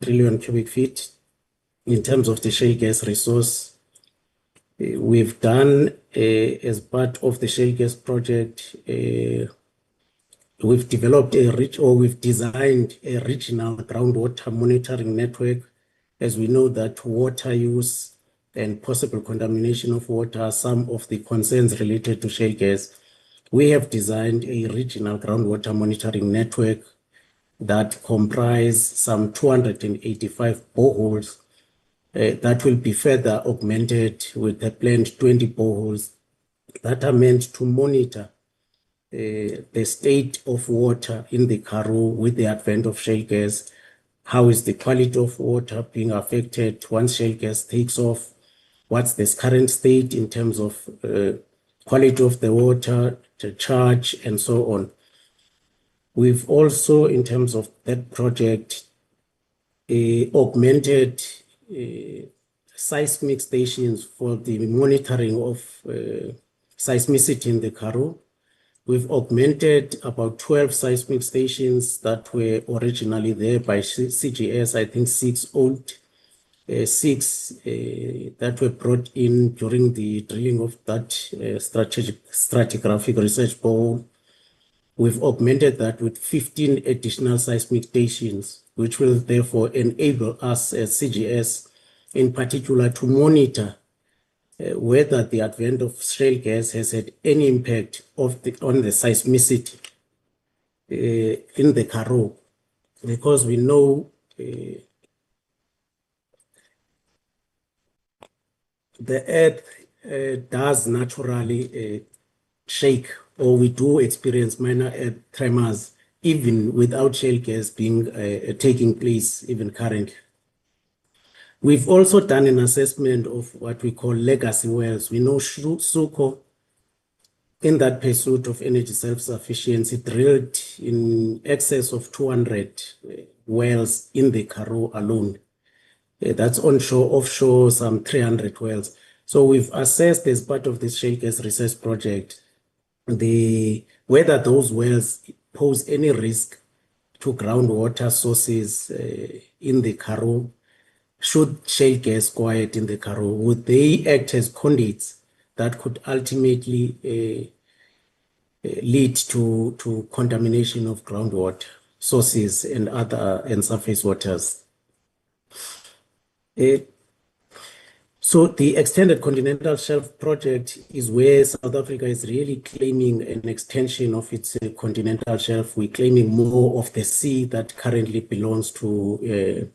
trillion cubic feet in terms of the shale gas resource. We've done, as part of the shale gas project, we've developed we've designed a regional groundwater monitoring network. As we know that water use and possible contamination of water are some of the concerns related to shale gas. We have designed a regional groundwater monitoring network that comprise some 285 boreholes that will be further augmented with a planned 20 boreholes that are meant to monitor the state of water in the Karoo with the advent of shale gas. How is the quality of water being affected once shale gas takes off? What's this current state in terms of quality of the water, the charge, and so on? We've also, in terms of that project, augmented seismic stations for the monitoring of seismicity in the Karoo. We've augmented about 12 seismic stations that were originally there by CGS, I think 6 old, 6 that were brought in during the drilling of that stratigraphic research borehole. We've augmented that with 15 additional seismic stations, which will therefore enable us as CGS in particular to monitor whether the advent of shale gas has had any impact on the seismicity in the Karoo, because we know the earth does naturally shake, or we do experience minor earth tremors even without shale gas being taking place even currently. We've also done an assessment of what we call legacy wells. We know Suko, in that pursuit of energy self-sufficiency, drilled in excess of 200 wells in the Karoo alone. That's onshore, offshore, some 300 wells. So we've assessed as part of this shale gas research project whether those wells pose any risk to groundwater sources in the Karoo. Should shale gas quiet in the Karoo, would they act as conduits that could ultimately lead to contamination of groundwater sources and other surface waters? So the Extended Continental Shelf project is where South Africa is really claiming an extension of its continental shelf. We're claiming more of the sea that currently belongs to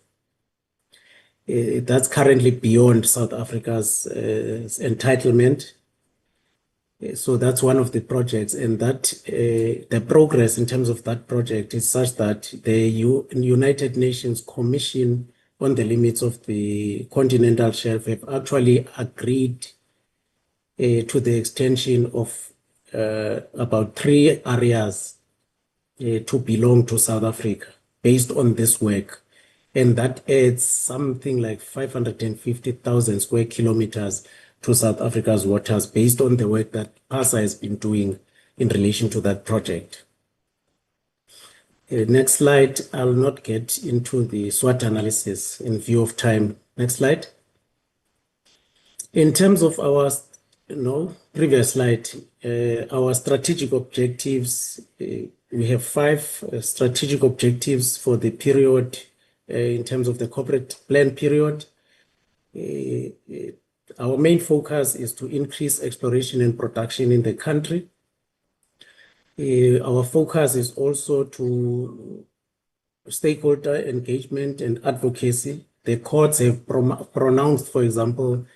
that's currently beyond South Africa's entitlement. So that's one of the projects, and that the progress in terms of that project is such that the United Nations Commission on the Limits of the Continental Shelf have actually agreed to the extension of about 3 areas to belong to South Africa based on this work. And that adds something like 550,000 square kilometers to South Africa's waters based on the work that PASA has been doing in relation to that project. Next slide. I'll not get into the SWOT analysis in view of time. Next slide. In terms of our, previous slide, our strategic objectives, we have 5 strategic objectives for the period in terms of the corporate plan period. Our main focus is to increase exploration and production in the country. Our focus is also to stakeholder engagement and advocacy. The courts have pronounced, for example,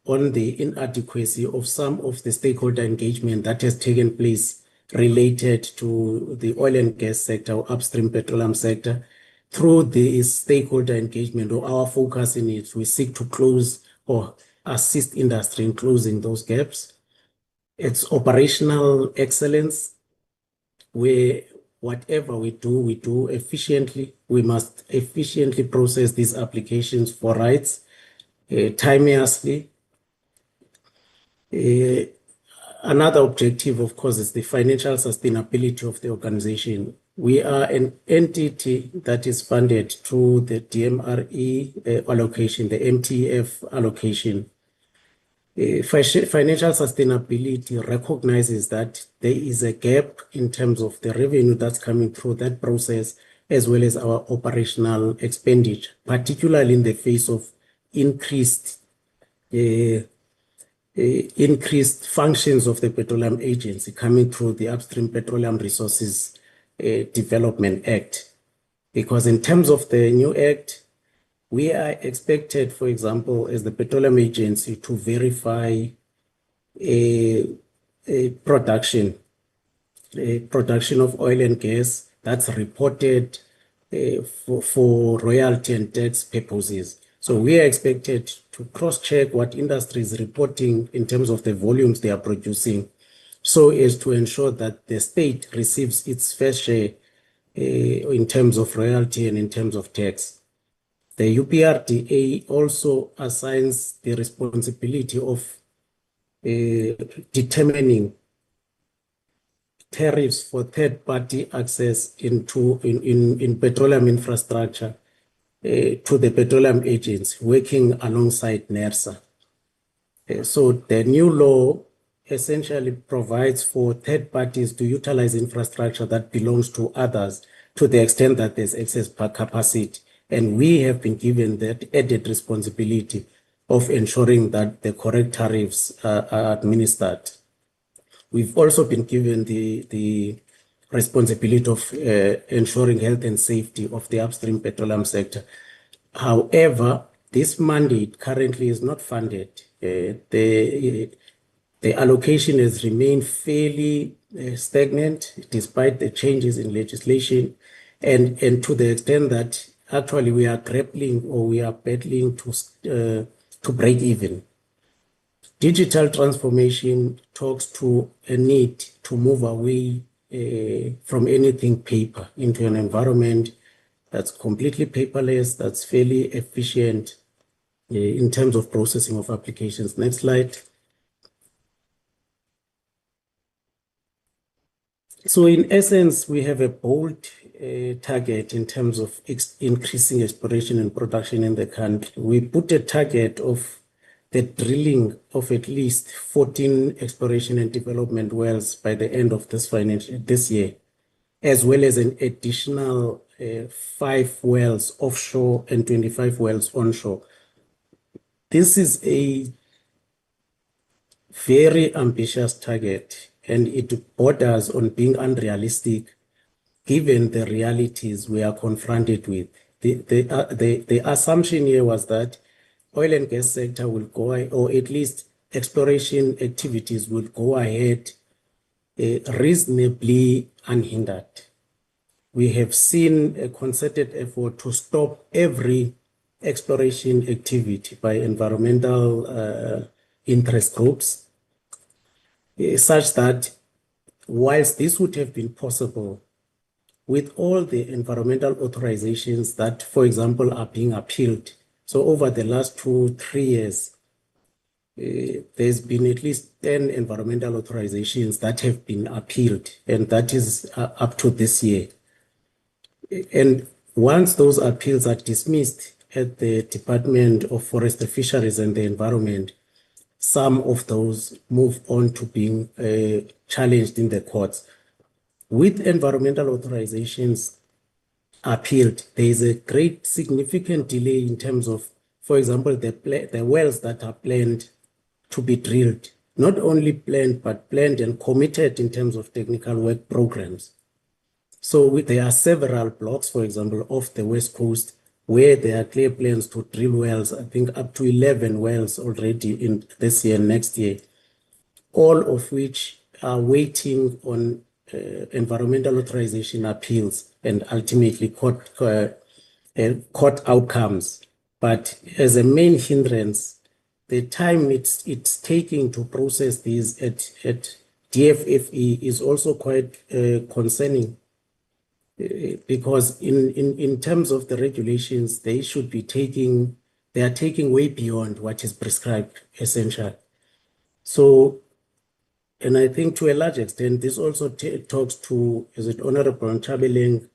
on the inadequacy of some of the stakeholder engagement that has taken place related to the oil and gas sector or upstream petroleum sector. Through the stakeholder engagement or our focus in it, we seek to close or assist industry in closing those gaps. It's operational excellence, where whatever we do efficiently. We must efficiently process these applications for rights, timeously. Another objective, of course, is the financial sustainability of the organization. We are an entity that is funded through the DMRE allocation, the MTF allocation. Financial sustainability recognizes that there is a gap in terms of the revenue that's coming through that process, as well as our operational expenditure, particularly in the face of increased functions of the Petroleum Agency coming through the Upstream Petroleum Resources Development Act. Because in terms of the new act, we are expected, for example, as the Petroleum Agency to verify a production of oil and gas that's reported for royalty and tax purposes. So we are expected to cross-check what industry is reporting in terms of the volumes they are producing, so as to ensure that the state receives its fair share in terms of royalty and in terms of tax. The UPRDA also assigns the responsibility of determining tariffs for third-party access in petroleum infrastructure to the Petroleum Agency, working alongside NERSA. So the new law essentially provides for third parties to utilize infrastructure that belongs to others to the extent that there's excess capacity. And we have been given that added responsibility of ensuring that the correct tariffs are administered. We've also been given the responsibility of ensuring health and safety of the upstream petroleum sector. However, this mandate currently is not funded. The allocation has remained fairly stagnant despite the changes in legislation, and to the extent that actually we are grappling or we are battling to break even. Digital transformation talks to a need to move away from anything paper into an environment that's completely paperless, that's fairly efficient in terms of processing of applications. Next slide. So in essence, we have a bold target in terms of increasing exploration and production in the country. We put a target of the drilling of at least 14 exploration and development wells by the end of this year, as well as an additional 5 wells offshore and 25 wells onshore. This is a very ambitious target, and it borders on being unrealistic given the realities we are confronted with. The assumption here was that oil and gas sector will go, or at least exploration activities will go ahead reasonably unhindered. We have seen a concerted effort to stop every exploration activity by environmental interest groups, such that whilst this would have been possible with all the environmental authorizations that, for example, are being appealed. So over the last 2-3 years, there's been at least 10 environmental authorizations that have been appealed, and that is up to this year. And once those appeals are dismissed at the Department of Forestry, Fisheries and the Environment, some of those move on to being challenged in the courts. With environmental authorizations appealed, there is a great significant delay in terms of, for example, the wells that are planned to be drilled. Not only planned, but planned and committed in terms of technical work programs. So there are several blocks, for example, off the West Coast, where there are clear plans to drill wells, I think up to 11 wells already in this year, next year, all of which are waiting on environmental authorization appeals and ultimately court outcomes. But as a main hindrance, the time it's taking to process these at DFFE is also quite concerning. Because in terms of the regulations, they are taking way beyond what is prescribed, essentially. So, and I think to a large extent, this also talks to, is it Honorable Ntabeleng's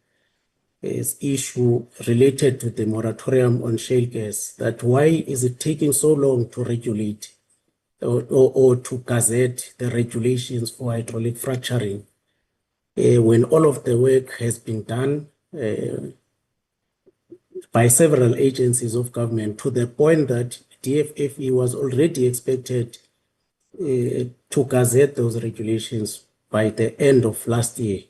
issue related to the moratorium on shale gas, that why is it taking so long to regulate or to gazette the regulations for hydraulic fracturing? When all of the work has been done by several agencies of government, to the point that DFFE was already expected to gazette those regulations by the end of last year.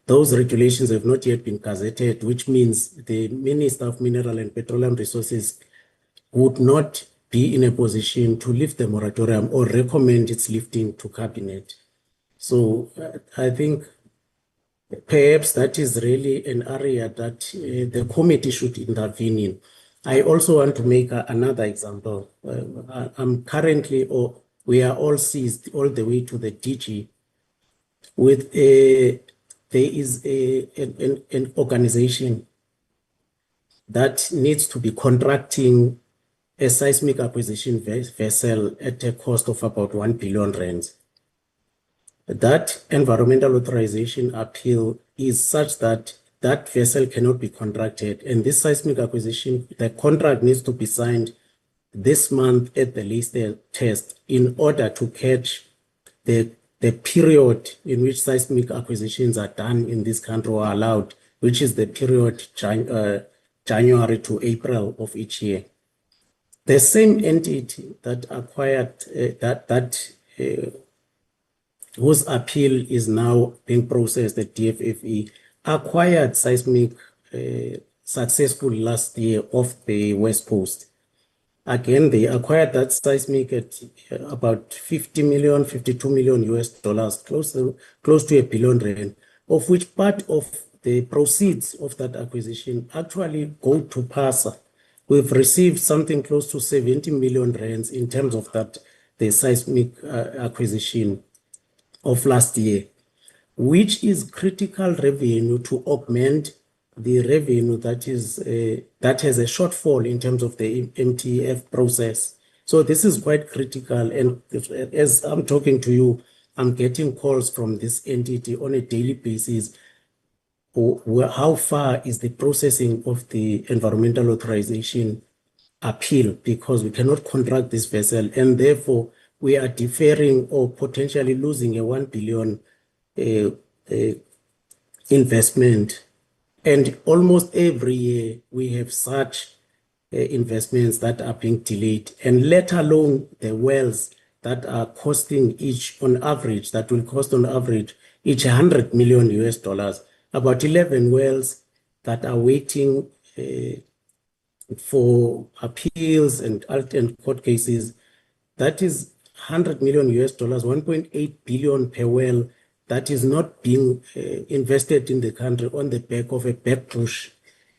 Those regulations have not yet been gazetted, which means the Minister of Mineral and Petroleum Resources would not be in a position to lift the moratorium or recommend its lifting to Cabinet. So I think perhaps that is really an area that the committee should intervene in. I also want to make another example. I'm currently, or we are all seized all the way to the DG with there is an organization that needs to be contracting a seismic acquisition vessel at a cost of about 1 billion rands. That environmental authorization appeal is such that that vessel cannot be contracted. And this seismic acquisition, the contract needs to be signed this month at the least test in order to catch the period in which seismic acquisitions are done in this country or allowed, which is the period January to April of each year. The same entity that acquired whose appeal is now being processed at DFFE, acquired seismic successfully last year off the West Coast. Again, they acquired that seismic at about 52 million US dollars, close to $1 billion, of which part of the proceeds of that acquisition actually go to PASA. We've received something close to 70 million rands in terms of that, the seismic acquisition of last year, which is critical revenue to augment the revenue that is that has a shortfall in terms of the MTF process. So this is quite critical, and as I'm talking to you, I'm getting calls from this entity on a daily basis. How far is the processing of the environmental authorization appeal, because we cannot contract this vessel, and therefore we are deferring or potentially losing a 1 billion investment. And almost every year we have such investments that are being delayed, and let alone the wells that are costing each on average, that will cost on average each 100 million US dollars, about 11 wells that are waiting for appeals and court cases. That is 100 million US dollars, 1.8 billion per well, that is not being invested in the country on the back of a back push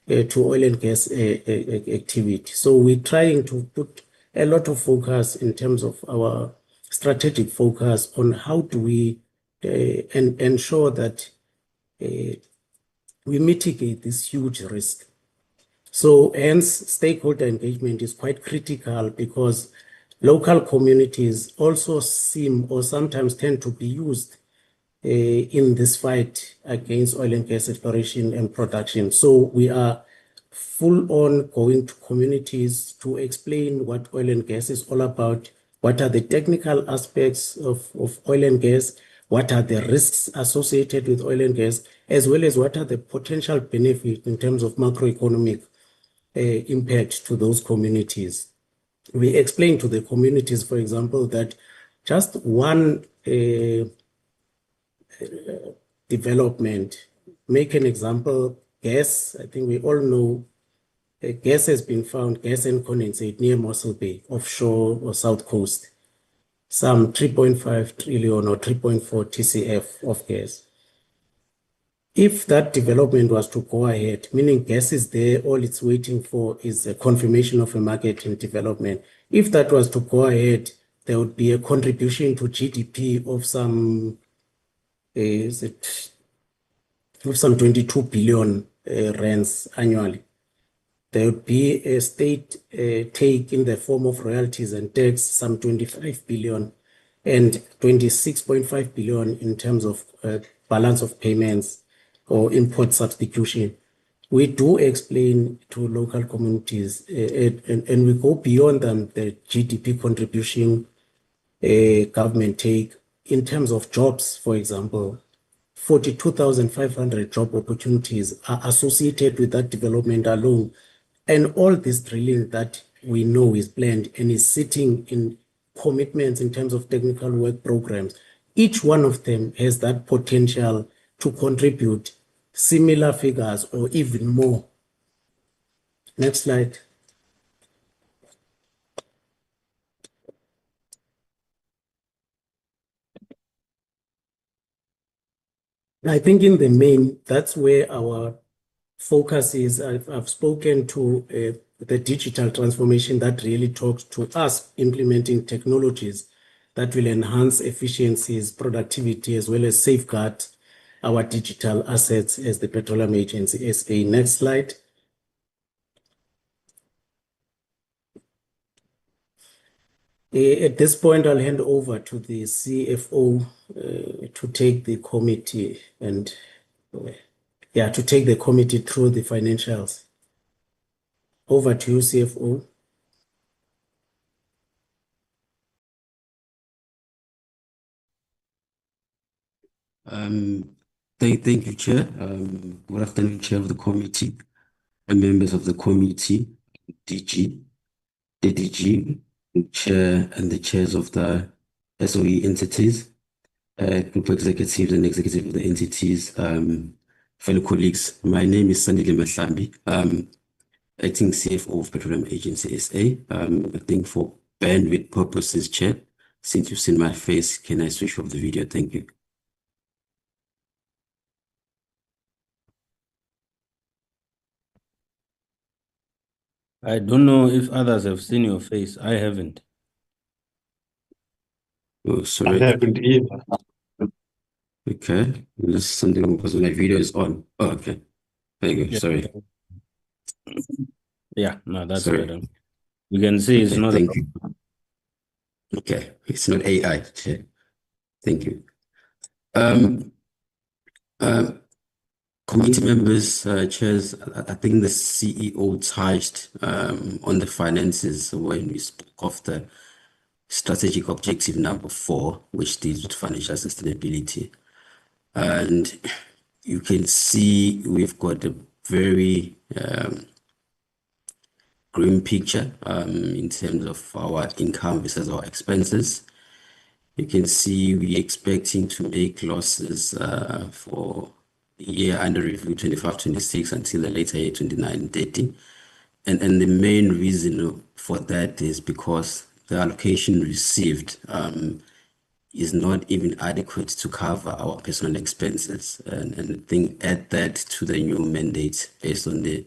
to oil and gas activity. So we're trying to put a lot of focus in terms of our strategic focus on how do we ensure that we mitigate this huge risk. So hence stakeholder engagement is quite critical, because local communities also seem or sometimes tend to be used in this fight against oil and gas exploration and production. So we are full on going to communities to explain what oil and gas is all about, what are the technical aspects of oil and gas, what are the risks associated with oil and gas, as well as what are the potential benefits in terms of macroeconomic impact to those communities. we explain to the communities, for example, that just one development, make an example, gas, I think we all know gas has been found, gas and condensate near Mossel Bay, offshore or south coast, some 3.5 trillion or 3.4 TCF of gas. If that development was to go ahead, meaning gas is there, all it's waiting for is a confirmation of a market and development. If that was to go ahead, there would be a contribution to GDP of some, of some 22 billion rands annually. There would be a state take in the form of royalties and tax, some 25 billion and 26.5 billion in terms of balance of payments or import substitution. We do explain to local communities and we go beyond than the GDP contribution government take in terms of jobs, for example. 42,500 job opportunities are associated with that development alone. And all this drilling that we know is planned and is sitting in commitments in terms of technical work programs. Each one of them has that potential to contribute similar figures or even more. Next slide. I think in the main, that's where our focus is. I've spoken to the digital transformation that really talks to us implementing technologies that will enhance efficiencies, productivity, as well as safeguard our digital assets as the Petroleum Agency SA. Next slide. At this point, I'll hand over to the CFO to take the committee and to take the committee through the financials. Over to you, CFO. Thank you, Chair. Good afternoon, Chair of the committee and members of the committee, DG, the DG, Chair and the chairs of the SOE entities, group executives and executives of the entities, fellow colleagues. My name is Sandile Mahlambi, acting CFO of Petroleum Agency SA. I think for bandwidth purposes, Chair, since you've seen my face, can I switch off the video? Thank you. I don't know if others have seen your face. I haven't. Oh, sorry. I haven't either. Okay, unless something because my video is on. Oh, okay. Thank you. Yeah. Sorry. Yeah, no, that's Sorry. better. You can see it's not. Thank you. Okay, it's not AI. Okay. Thank you. Committee members, chairs, I think the CEO touched on the finances when we spoke of the strategic objective number 4, which deals with financial sustainability. And you can see we've got a very grim picture in terms of our income versus our expenses. You can see we're expecting to make losses for the year under review 25-26 until the later year 29-30. And the main reason for that is because the allocation received is not even adequate to cover our personal expenses. And I think add that to the new mandate based on the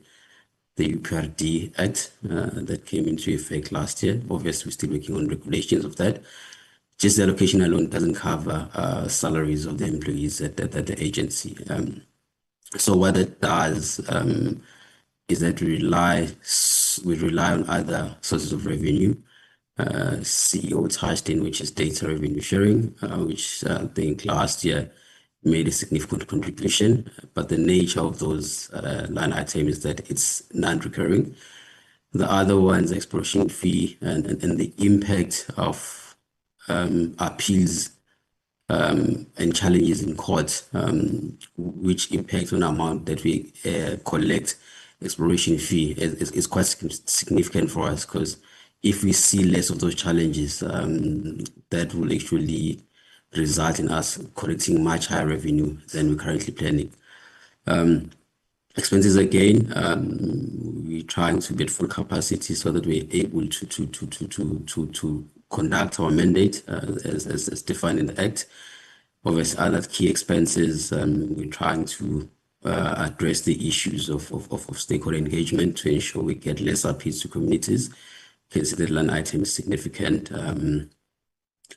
UPRD Act that came into effect last year. Obviously, we're still working on regulations of that. Just the allocation alone doesn't cover salaries of the employees at the agency. So what it does is that we rely on other sources of revenue. CEO touched in, which is data revenue sharing, which I think last year made a significant contribution. But the nature of those line items is that it's non-recurring. The other one's exploration fee and the impact of appeals and challenges in court, which impact on the amount that we collect. Exploration fee is quite significant for us because if we see less of those challenges, that will actually result in us collecting much higher revenue than we're currently planning. Expenses again, we're trying to get full capacity so that we're able to conduct our mandate as defined in the Act. Obviously, other key expenses, we're trying to address the issues of stakeholder engagement to ensure we get less appeals to communities. You can see the line item is significant.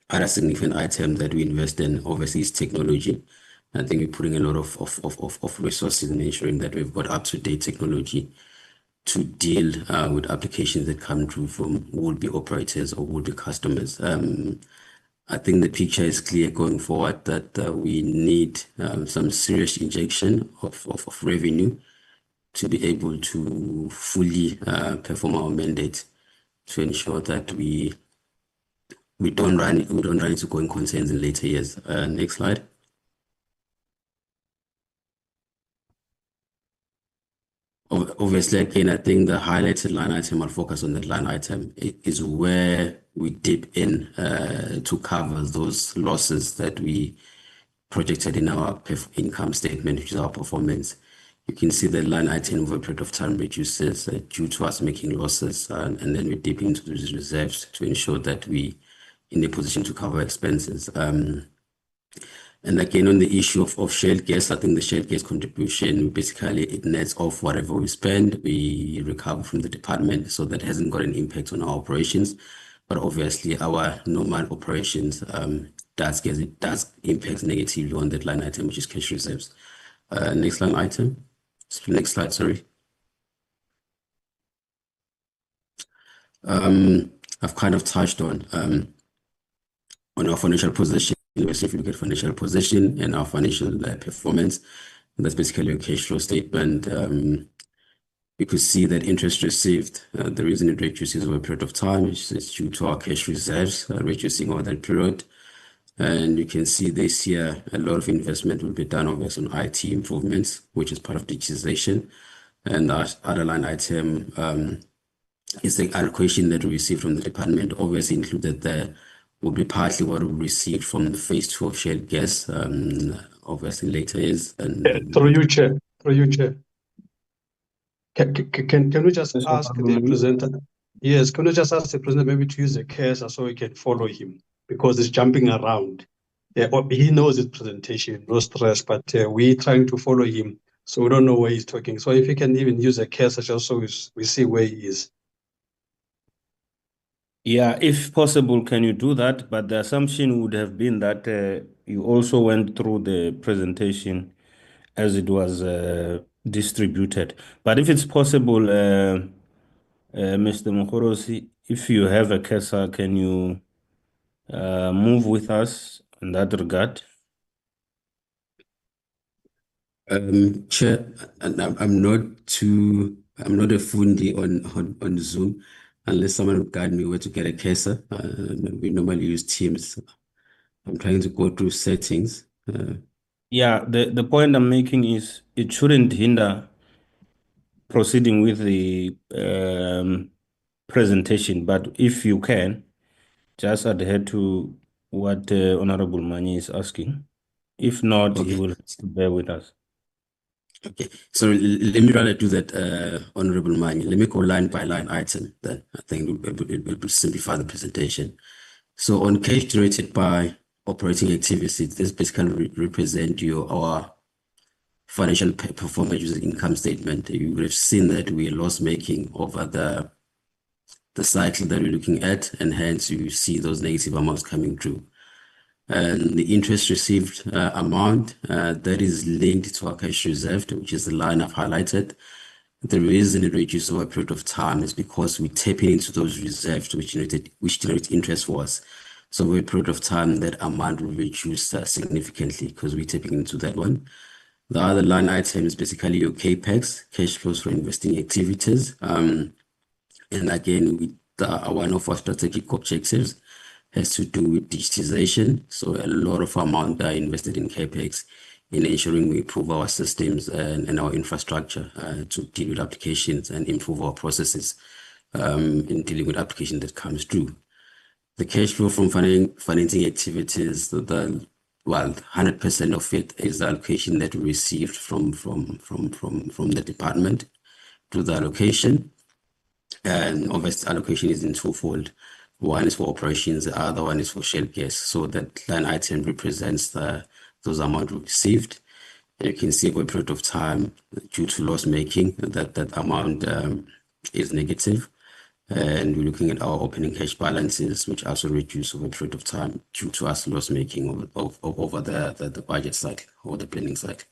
Other significant item that we invest in, obviously, is technology. I think we're putting a lot of resources in ensuring that we've got up-to-date technology to deal with applications that come through from would-be operators or would-be customers. I think the picture is clear going forward that we need some serious injection of revenue to be able to fully perform our mandate to ensure that we don't run into going concerns in later years. Next slide. Obviously, again, I think the highlighted line item, I'll focus on that line item, is where we dip in to cover those losses that we projected in our income statement, which is our performance. You can see the line item over a period of time reduces due to us making losses, and then we dip into those reserves to ensure that we in a position to cover expenses. And again, on the issue of shared gas, I think the shared gas contribution, basically it nets off whatever we spend, we recover from the department, so that hasn't got an impact on our operations. But obviously our normal operations does impact negatively on that line item, which is cash reserves. Next line item. Next slide, sorry. I've kind of touched on our financial position. If you look at financial position and our financial performance, that's basically a cash flow statement. You could see that interest received, the reason it reduces over a period of time is due to our cash reserves reducing over that period. And you can see this year, a lot of investment will be done obviously on IT improvements, which is part of digitization. And our other line item is the allocation that we received from the department, obviously included there will be partly what we received from the phase 2 of shared gas, obviously later is. And through you, Chair. Can we just ask the presenter? Yes, can we just ask the presenter maybe to use the cursor so we can follow him, because he's jumping around. Yeah, he knows his presentation, no stress, but we're trying to follow him, so we don't know where he's talking. So if he can even use a cursor just so we see where he is. Yeah, if possible, can you do that? But the assumption would have been that you also went through the presentation as it was distributed. But if it's possible, Mr. Mokorosi, if you have a cursor, can you move with us in that regard? Chair, I'm not a fundi on Zoom, unless someone will guide me where to get a cursor. We normally use Teams. I'm trying to go through settings. Yeah, the point I'm making is it shouldn't hinder proceeding with the presentation, but if you can, just adhere to what Honorable Mani is asking. If not, he will have to bear with us. Okay, so let me rather do that, Honorable Mani. Let me go line by line item, then I think it will simplify the presentation. So on cash generated by operating activities, this basically represent our financial performance using income statement. You would have seen that we are loss making over the cycle that we're looking at, and hence you see those negative amounts coming through. And the interest received amount that is linked to our cash reserved, which is the line I've highlighted. The reason it reduces over a period of time is because we tap into those reserves which generate interest for us. So over a period of time, that amount will reduce significantly because we're tapping into that one. The other line item is basically your CAPEX, cash flows for investing activities. And again, one of our strategic objectives has to do with digitization. So a lot of amount are invested in CAPEX in ensuring we improve our systems and our infrastructure to deal with applications and improve our processes. in dealing with application that comes through. The cash flow from financing activities, well, 100% of it is the allocation that we received from the department to the allocation. And obviously allocation is in twofold. One is for operations, the other one is for shale gas. So that line item represents those amounts we received. And you can see for a period of time, due to loss making, that amount is negative. And we're looking at our opening cash balances, which also reduce over a period of time due to us loss making over the budget cycle or the planning cycle.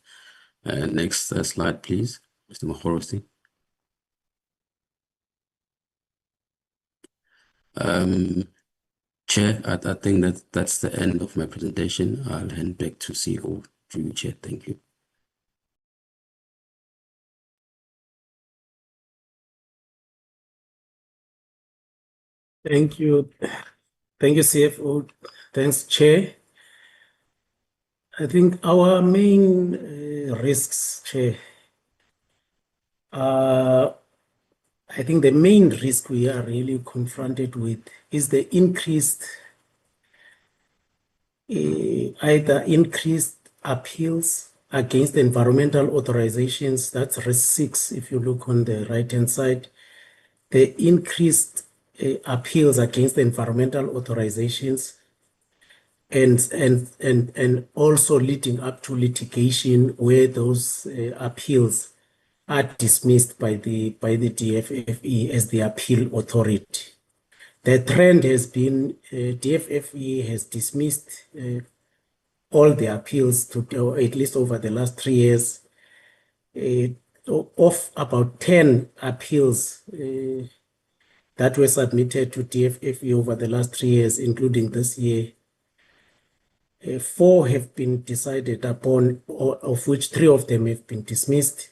Next slide, please, Mr. Mahorosi. Chair, I think that's the end of my presentation. I'll hand back to CEO to you, Chair. Thank you. Thank you. Thank you, CFO. Thanks, Chair. I think our main risks, Chair, I think the main risk we are really confronted with is the increased, either increased appeals against environmental authorizations. That's risk 6, if you look on the right-hand side. The increased appeals against environmental authorizations and also leading up to litigation where those appeals are dismissed by the DFFE as the appeal authority. The trend has been DFFE has dismissed all the appeals or at least over the last 3 years. Of about 10 appeals that were submitted to DFFE over the last 3 years, including this year, 4 have been decided upon, of which 3 of them have been dismissed.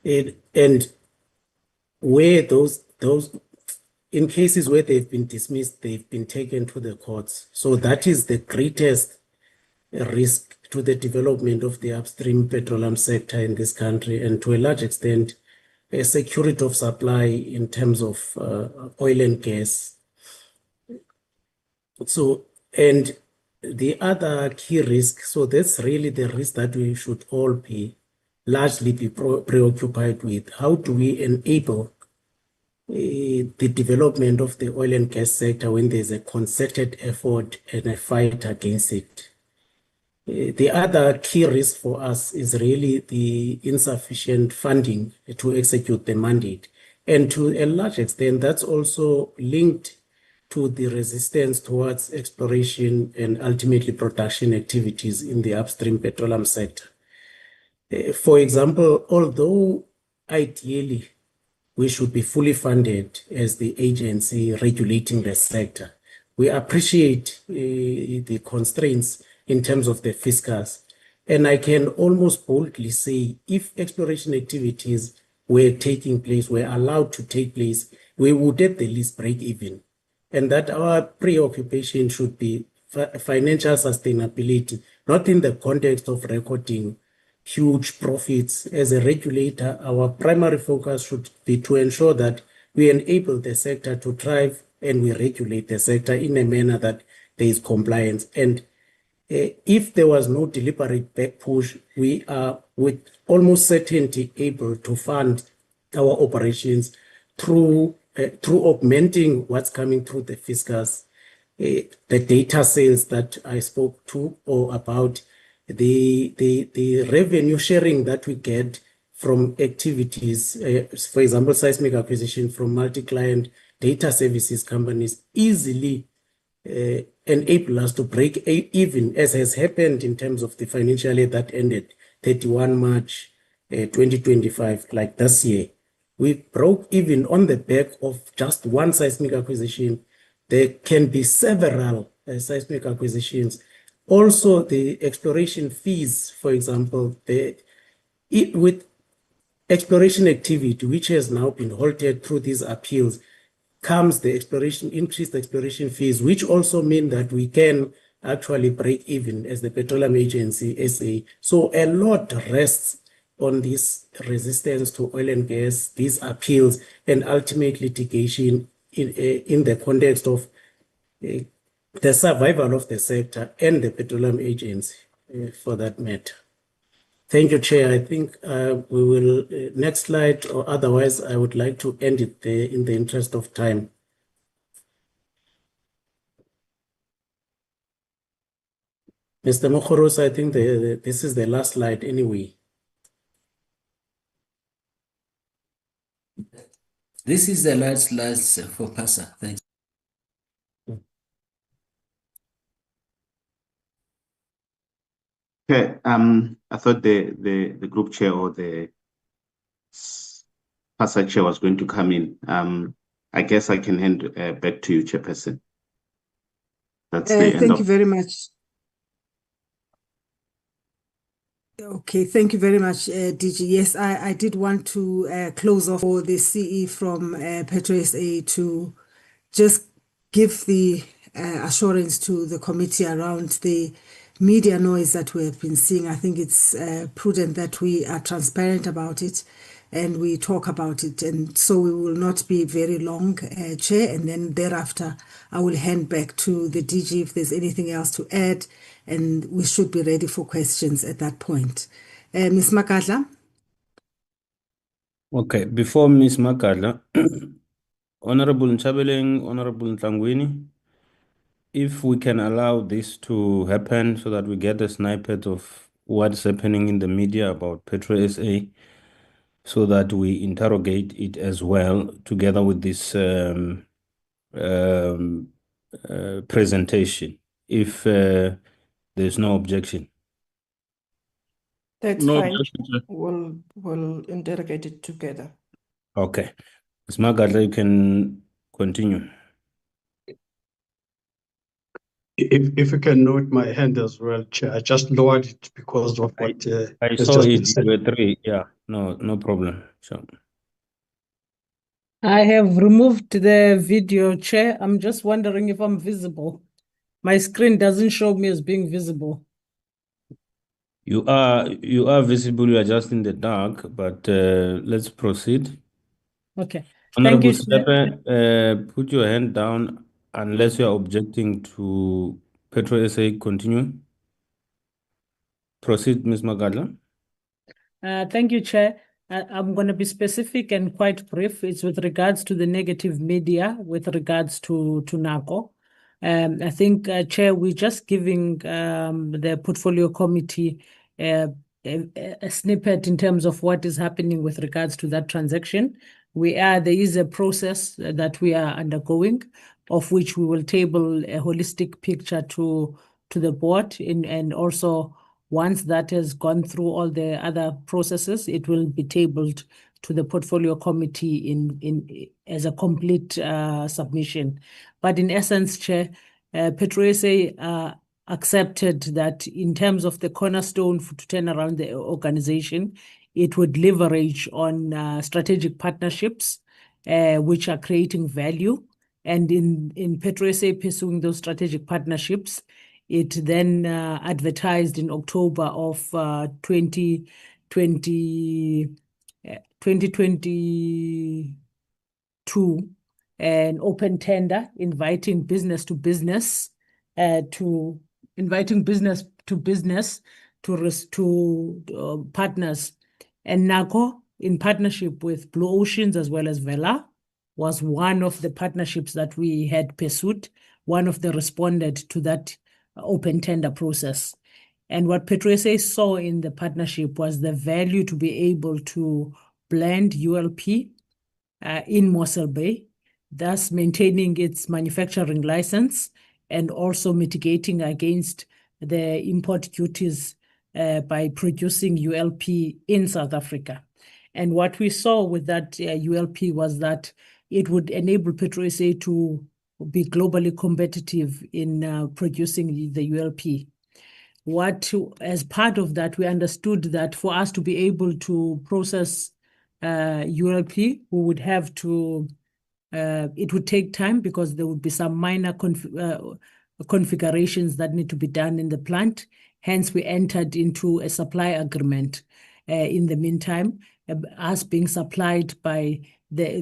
And where those in cases where they've been dismissed, they've been taken to the courts. So that is the greatest risk to the development of the upstream petroleum sector in this country, and to a large extent, a security of supply in terms of oil and gas. So, and the other key risk, so that's really the risk that we should all be largely preoccupied with. How do we enable the development of the oil and gas sector when there's a concerted effort and a fight against it? The other key risk for us is really the insufficient funding to execute the mandate. And to a large extent, that's also linked to the resistance towards exploration and ultimately production activities in the upstream petroleum sector. For example, although ideally we should be fully funded as the agency regulating the sector, we appreciate the constraints in terms of the fiscals. And I can almost boldly say, if exploration activities were taking place, were allowed to take place, we would at the least break even. And that our preoccupation should be financial sustainability, not in the context of recording huge profits. As a regulator, our primary focus should be to ensure that we enable the sector to thrive and we regulate the sector in a manner that there is compliance. And if there was no deliberate back push, we are with almost certainty able to fund our operations through augmenting what's coming through the fiscals, the data sales that I spoke to, or about the revenue sharing that we get from activities, for example, seismic acquisition from multi-client data services companies, easily enable us to break even, as has happened in terms of the financial year that ended 31 March 2025, like this year. We broke even on the back of just one seismic acquisition. There can be several seismic acquisitions. Also, the exploration fees, for example, with exploration activity, which has now been halted through these appeals, comes the increased exploration fees, which also mean that we can actually break even as the Petroleum Agency SA. So a lot rests on this resistance to oil and gas, these appeals, and ultimate litigation in the context of the survival of the sector and the Petroleum Agency, for that matter. Thank you, Chair. I think we will, next slide, or otherwise I would like to end it there in the interest of time. Mr. Mokhoros, I think this is the last slide anyway. This is the last slide for PASA. Thanks. Okay, I thought the group chair or the PASA chair was going to come in. I guess I can hand back to you, Chairperson. That's the end Thank of. you very much. Okay, thank you very much, DG. Yes, I did want to close off for the CE from PetroSA to just give the assurance to the committee around the media noise that we have been seeing. I think it's prudent that we are transparent about it and we talk about it. And so we will not be very long, Chair, and then thereafter I will hand back to the DG if there's anything else to add, and we should be ready for questions at that point. Ms. Makadla? Okay, before Ms. Makadla, Honorable Nchabeleng, Honorable Ntlangwini, if we can allow this to happen so that we get a snippet of what's happening in the media about PetroSA, so that we interrogate it as well together with this presentation, if there's no objection. That's No fine. objection, Chair. We'll interrogate it together. Okay. Ms. Makadla, you can continue. If you can note my hand as well, Chair, I just lowered it because of what I has saw just been it, said. you were three. Yeah, no problem. So, I have removed the video, Chair. I'm just wondering if I'm visible. My screen doesn't show me as being visible. you are visible, you are just in the dark, but let's proceed. Okay. Thank Honorable you, Chair. Stepe, put your hand down unless you are objecting to PetroSA continue. Proceed, Ms. Makadla. Thank you, Chair. I'm going to be specific and quite brief. It's with regards to the negative media, with regards to NACO. I think, Chair, we're just giving the portfolio committee a snippet in terms of what is happening with regards to that transaction. There is a process that we are undergoing, of which we will table a holistic picture to the board, and also once that has gone through all the other processes, it will be tabled to the portfolio committee as a complete submission. But in essence, Chair, PetroSA accepted that in terms of the cornerstone to turn around the organization, it would leverage on strategic partnerships, which are creating value. And in PetroSA pursuing those strategic partnerships, it then advertised in October of 2022 an open tender inviting business to business to partners. And NACO, in partnership with Blue Oceans as well as Vela, was one of the partnerships that we had pursued, one of the responded to that open tender process. And what PetroSA saw in the partnership was the value to be able to blend ULP in Mossel Bay, thus maintaining its manufacturing license and also mitigating against the import duties by producing ULP in South Africa. And what we saw with that ULP was that it would enable PetroSA to be globally competitive in producing the ULP. As part of that, we understood that for us to be able to process ULP, we would have to, it would take time because there would be some minor configurations that need to be done in the plant. Hence, we entered into a supply agreement. in the meantime, us being supplied by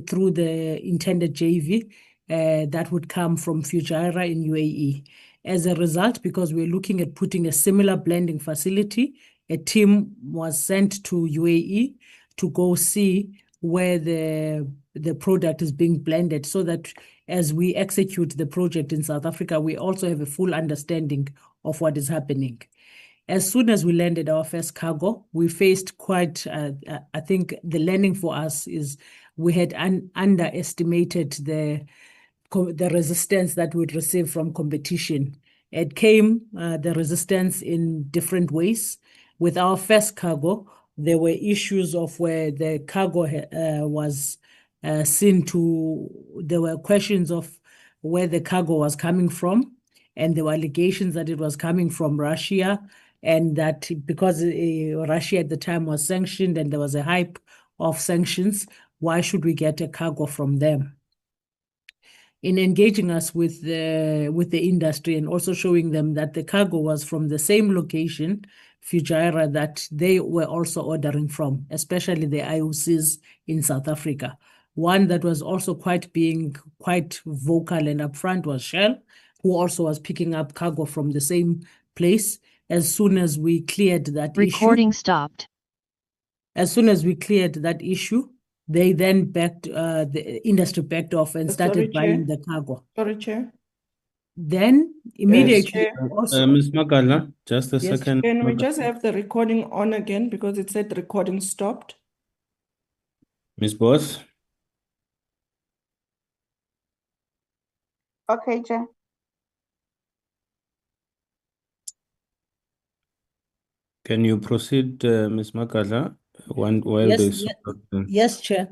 through the intended JV that would come from Fujairah in UAE. As a result, because we're looking at putting a similar blending facility, a team was sent to UAE to go see where the product is being blended, so that as we execute the project in South Africa, we also have a full understanding of what is happening. As soon as we landed our first cargo, we faced quite, I think the learning for us is we had underestimated the resistance that we'd receive from competition. It came, the resistance in different ways. With our first cargo, there were issues of where the cargo was seen to, there were questions of where the cargo was coming from, and there were allegations that it was coming from Russia, and that because Russia at the time was sanctioned and there was a hype of sanctions, why should we get a cargo from them? In engaging us with the industry and also showing them that the cargo was from the same location, Fujairah, that they were also ordering from, especially the IOCs in South Africa. One that was also being quite vocal and upfront was Shell, who also was picking up cargo from the same place. As soon as we cleared that Recording stopped. As soon as we cleared that issue, they then the industry backed off and started buying the cargo. Sorry, Chair. Then immediately Chair. Ms. Magala, just a Yes, second. Can we just have the recording on again, because it said the recording stopped? Ms. Boss? Okay, Chair. Can you proceed, Ms. Magala? Yes, Chair.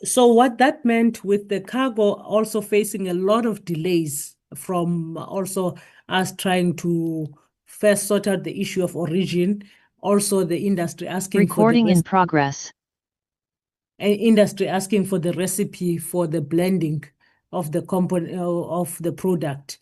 So what that meant with the cargo also facing a lot of delays from also us trying to first sort out the issue of origin, also the industry asking Recording in progress. Industry asking for the recipe for the blending of the component of the product,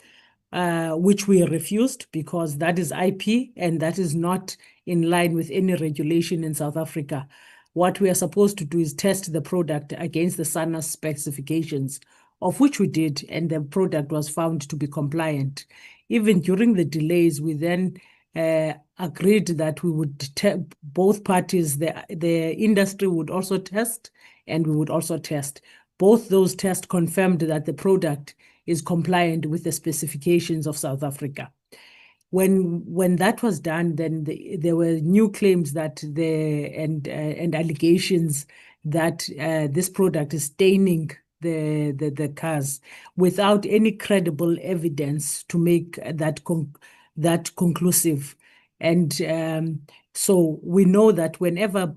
which we refused because that is IP and that is not in line with any regulation in South Africa. What we are supposed to do is test the product against the SANA specifications, of which we did, and the product was found to be compliant. Even during the delays, we then agreed that we would both parties, the industry would also test, and we would also test. Both those tests confirmed that the product is compliant with the specifications of South Africa. When that was done, then there were new claims that and allegations that this product is staining the cars without any credible evidence to make that conclusive. And so we know that whenever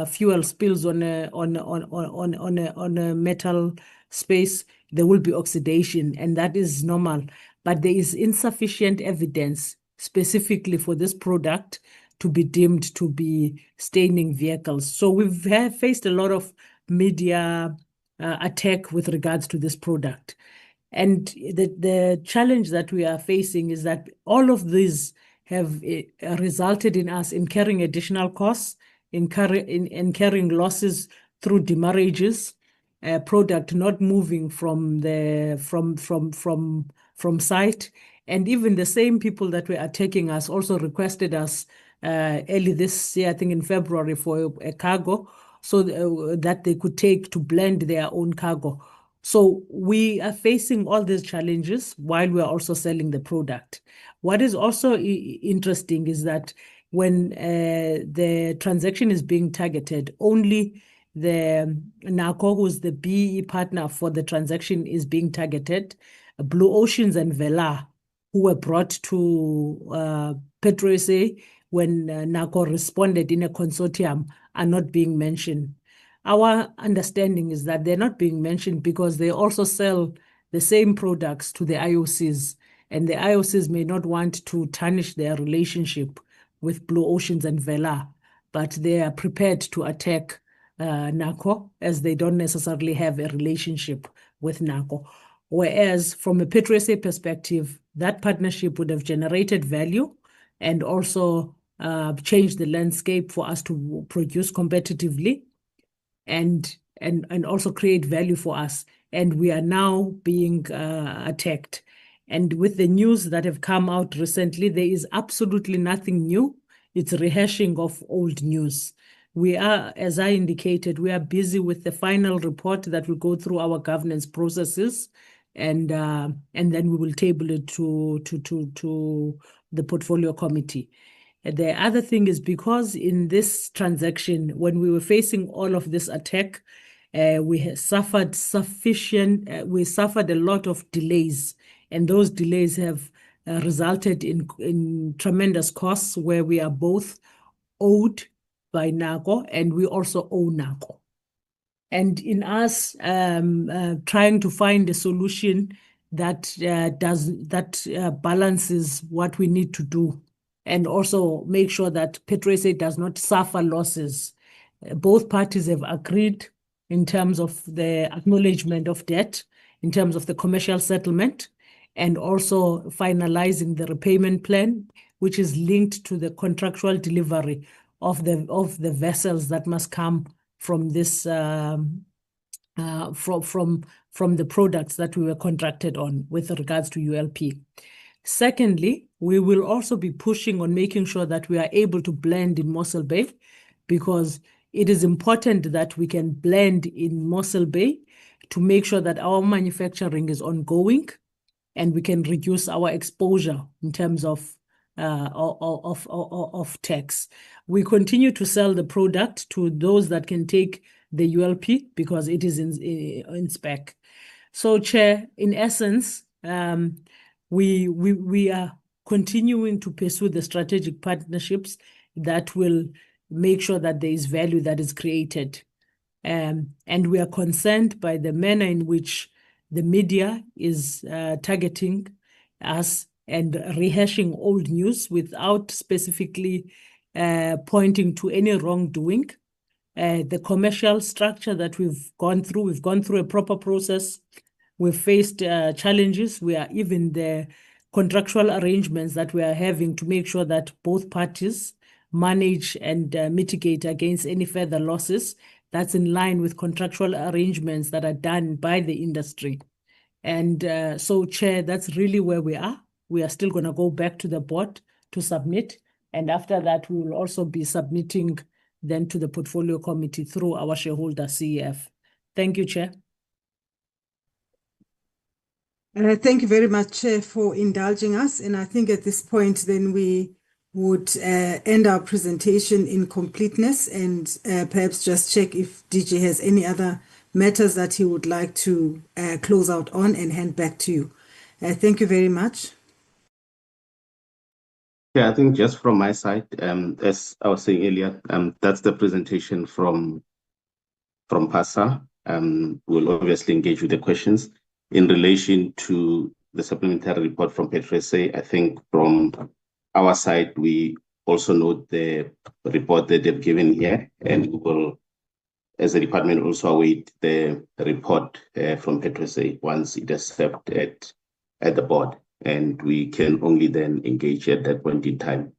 fuel spills on a metal space, there will be oxidation, and that is normal. But there is insufficient evidence specifically for this product to be deemed to be staining vehicles. So we've faced a lot of media attack with regards to this product. And the challenge that we are facing is that all of these have resulted in us incurring additional costs, incurring losses through demurrages, product not moving from site. And even the same people that were attacking us also requested us early this year, I think in February, for a cargo so that they could take to blend their own cargo. So we are facing all these challenges while we are also selling the product. What is also interesting is that when the transaction is being targeted, only the NACO, who's the BE partner for the transaction, is being targeted. Blue Oceans and Vela, who were brought to Petroleum when NACO responded in a consortium, are not being mentioned. Our understanding is that they're not being mentioned because they also sell the same products to the IOCs, and the IOCs may not want to tarnish their relationship with Blue Oceans and Vela, but they are prepared to attack NACO as they don't necessarily have a relationship with NACO. Whereas from a Petroleum perspective, that partnership would have generated value and also change the landscape for us to produce competitively and also create value for us. And we are now being attacked. And with the news that have come out recently, there is absolutely nothing new. It's rehashing of old news. We are, as I indicated, we are busy with the final report that will go through our governance processes, and then we will table it to the portfolio committee. The other thing is because in this transaction, when we were facing all of this attack, we suffered a lot of delays, and those delays have resulted in tremendous costs where we are both owed by NACO and we also owe NACO. And in us trying to find a solution that balances what we need to do and also make sure that PetroSA does not suffer losses. Both parties have agreed in terms of the acknowledgement of debt, in terms of the commercial settlement, and also finalizing the repayment plan, which is linked to the contractual delivery of the vessels that must come from this from the products that we were contracted on with regards to ULP. Secondly, we will also be pushing on making sure that we are able to blend in Mossel Bay, because it is important that we can blend in Mossel Bay to make sure that our manufacturing is ongoing and we can reduce our exposure in terms of tax. We continue to sell the product to those that can take the ULP because it is in spec. So, Chair, in essence, we are continuing to pursue the strategic partnerships that will make sure that there is value that is created. And we are concerned by the manner in which the media is targeting us and rehashing old news without specifically pointing to any wrongdoing. The commercial structure that we've gone through a proper process. We've faced challenges. We are even the contractual arrangements that we are having to make sure that both parties manage and mitigate against any further losses. That's in line with contractual arrangements that are done by the industry. And so, Chair, that's really where we are. We are still going to go back to the board to submit. And after that, we will also be submitting then to the portfolio committee through our shareholder CEF. Thank you, Chair. Thank you very much, Chair, for indulging us. And I think at this point, then we would end our presentation in completeness and perhaps just check if DJ has any other matters that he would like to close out on and hand back to you. Thank you very much. Yeah, I think just from my side, as I was saying earlier, that's the presentation from PASA. We'll obviously engage with the questions. In relation to the supplementary report from PetroSA, I think from our side, we also note the report that they've given here, and we will, as a department, also await the report from PetroSA once it is served at the board. And we can only then engage at that point in time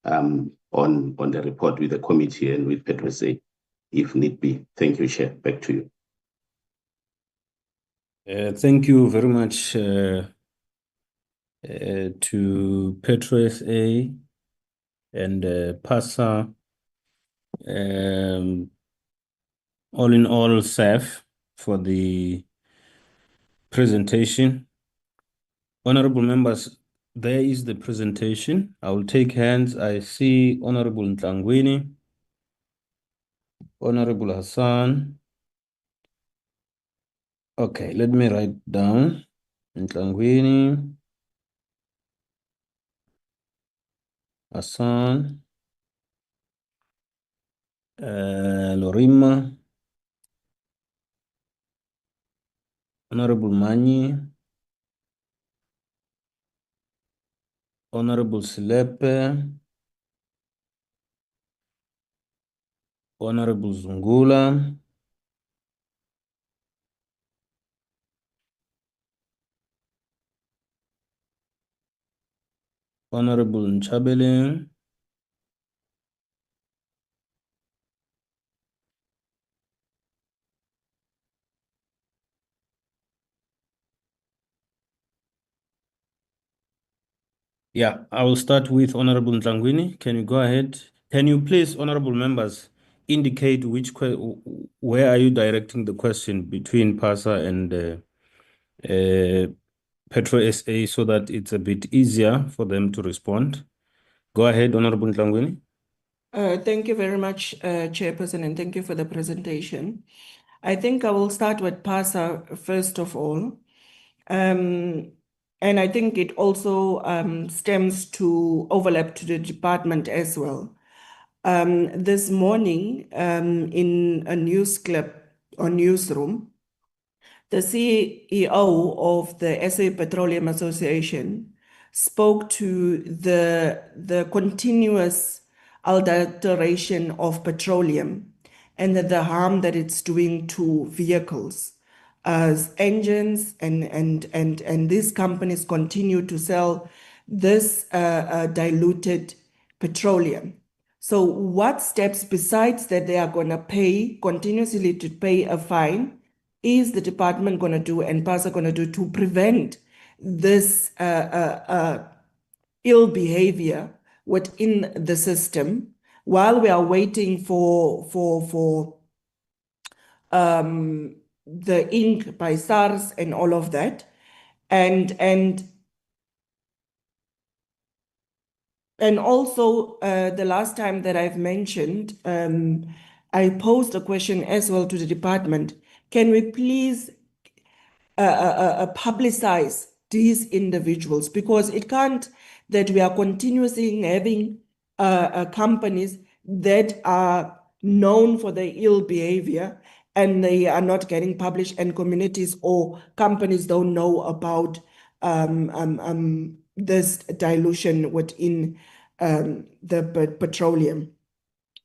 on the report with the committee and with PetroSA, if need be. Thank you, Chair. Back to you. Thank you very much to PetroSA and PASA. All in all, SAF for the presentation. Honorable members, there is the presentation. I will take hands. I see Honorable Ntlangwini, Honorable Hassan. Okay, let me write down Ntlangwini, Hassan, Lorima, Honorable Mani, Honorable Silepe, Honorable Zungula, Honorable Nchabele, Yeah, I will start with Honorable Ntlangwini. Can you go ahead? Can you please, honorable members, indicate where are you directing the question between PASA and Petro SA so that it's a bit easier for them to respond? Go ahead, Honorable Ntlangwini. Thank you very much, Chairperson, and thank you for the presentation. I think I will start with PASA first of all. And I think it also stems to overlap to the department as well. This morning, in a news clip or newsroom, the CEO of the SA Petroleum Association spoke to the continuous adulteration of petroleum and the harm that it's doing to vehicles as engines, and these companies continue to sell this diluted petroleum. So what steps besides that they are going to pay, continuously to pay a fine, is the department going to do and PASA going to do to prevent this ill behavior within the system while we are waiting for the ink by SARS and all of that, and also the last time that I've mentioned, I posed a question as well to the department. Can we please publicize these individuals? Because it can't that we are continuously having companies that are known for their ill behavior and they are not getting published, and communities or companies don't know about this dilution within the petroleum.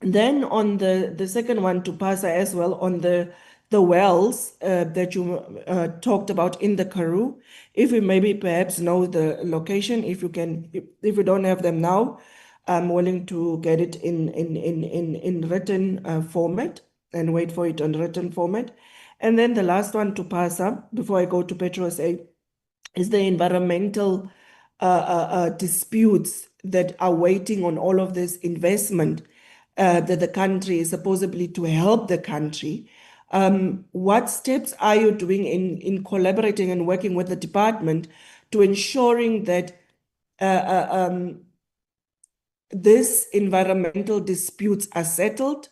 Then on the second one to PASA as well, on the wells that you talked about in the Karoo, if you maybe perhaps know the location, if you don't have them now, I'm willing to get it in written format and wait for it on written format. And then the last one to PASA, before I go to Petro SA, is the environmental disputes that are waiting on all of this investment that the country is supposedly to help the country. What steps are you doing in collaborating and working with the department to ensuring that these environmental disputes are settled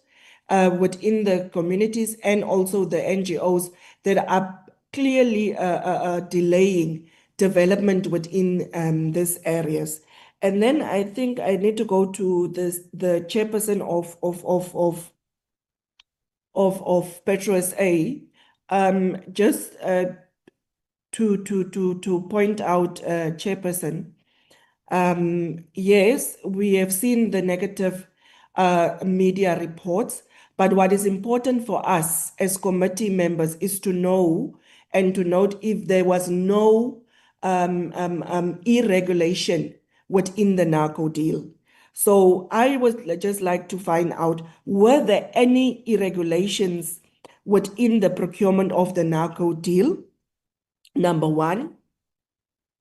within the communities and also the NGOs that are clearly delaying development within these areas? And then I think I need to go to the chairperson of Petro SA, just to point out, chairperson. Yes, we have seen the negative media reports, but what is important for us as committee members is to know and to note if there was no irregulation within the narco deal. So I would just like to find out, were there any irregulations within the procurement of the narco deal? Number one.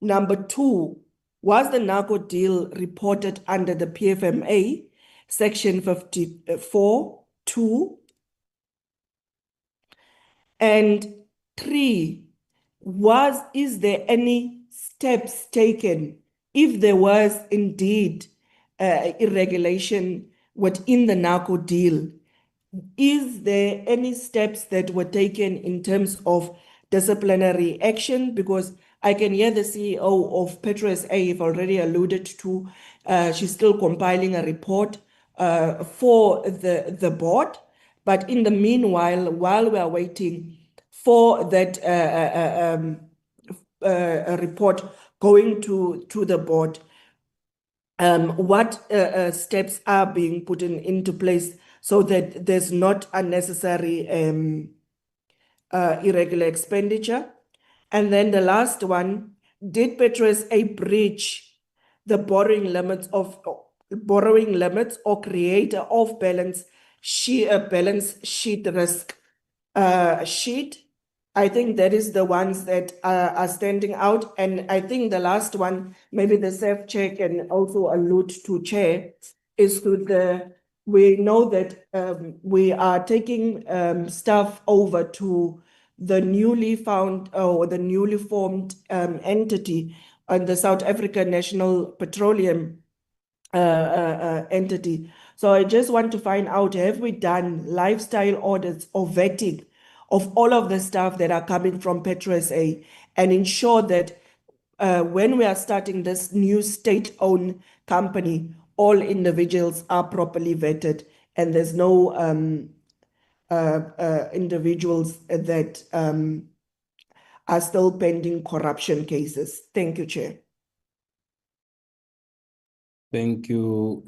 Number two, was the narco deal reported under the PFMA, Section 54(2)? And three, is there any steps taken if there was indeed irregulation within the narco deal? Is there any steps that were taken in terms of disciplinary action? Because I can hear the CEO of Petro SA have already alluded to, she's still compiling a report for the board. But in the meanwhile, while we are waiting for that report going to the board, what steps are being put into place so that there's not unnecessary irregular expenditure? And then the last one, did Petro SA breach the borrowing limits or create an off-balance balance sheet risk sheet I think that is the ones that are standing out. And I think the last one, maybe the SEF chair can also allude to, Chair, is to we know that we are taking staff over to the newly found or the newly formed entity on the South African National Petroleum entity. So I just want to find out, have we done lifestyle audits or vetting of all of the staff that are coming from PetroSA and ensure that when we are starting this new state-owned company, all individuals are properly vetted and there's no individuals that are still pending corruption cases. Thank you, Chair. Thank you,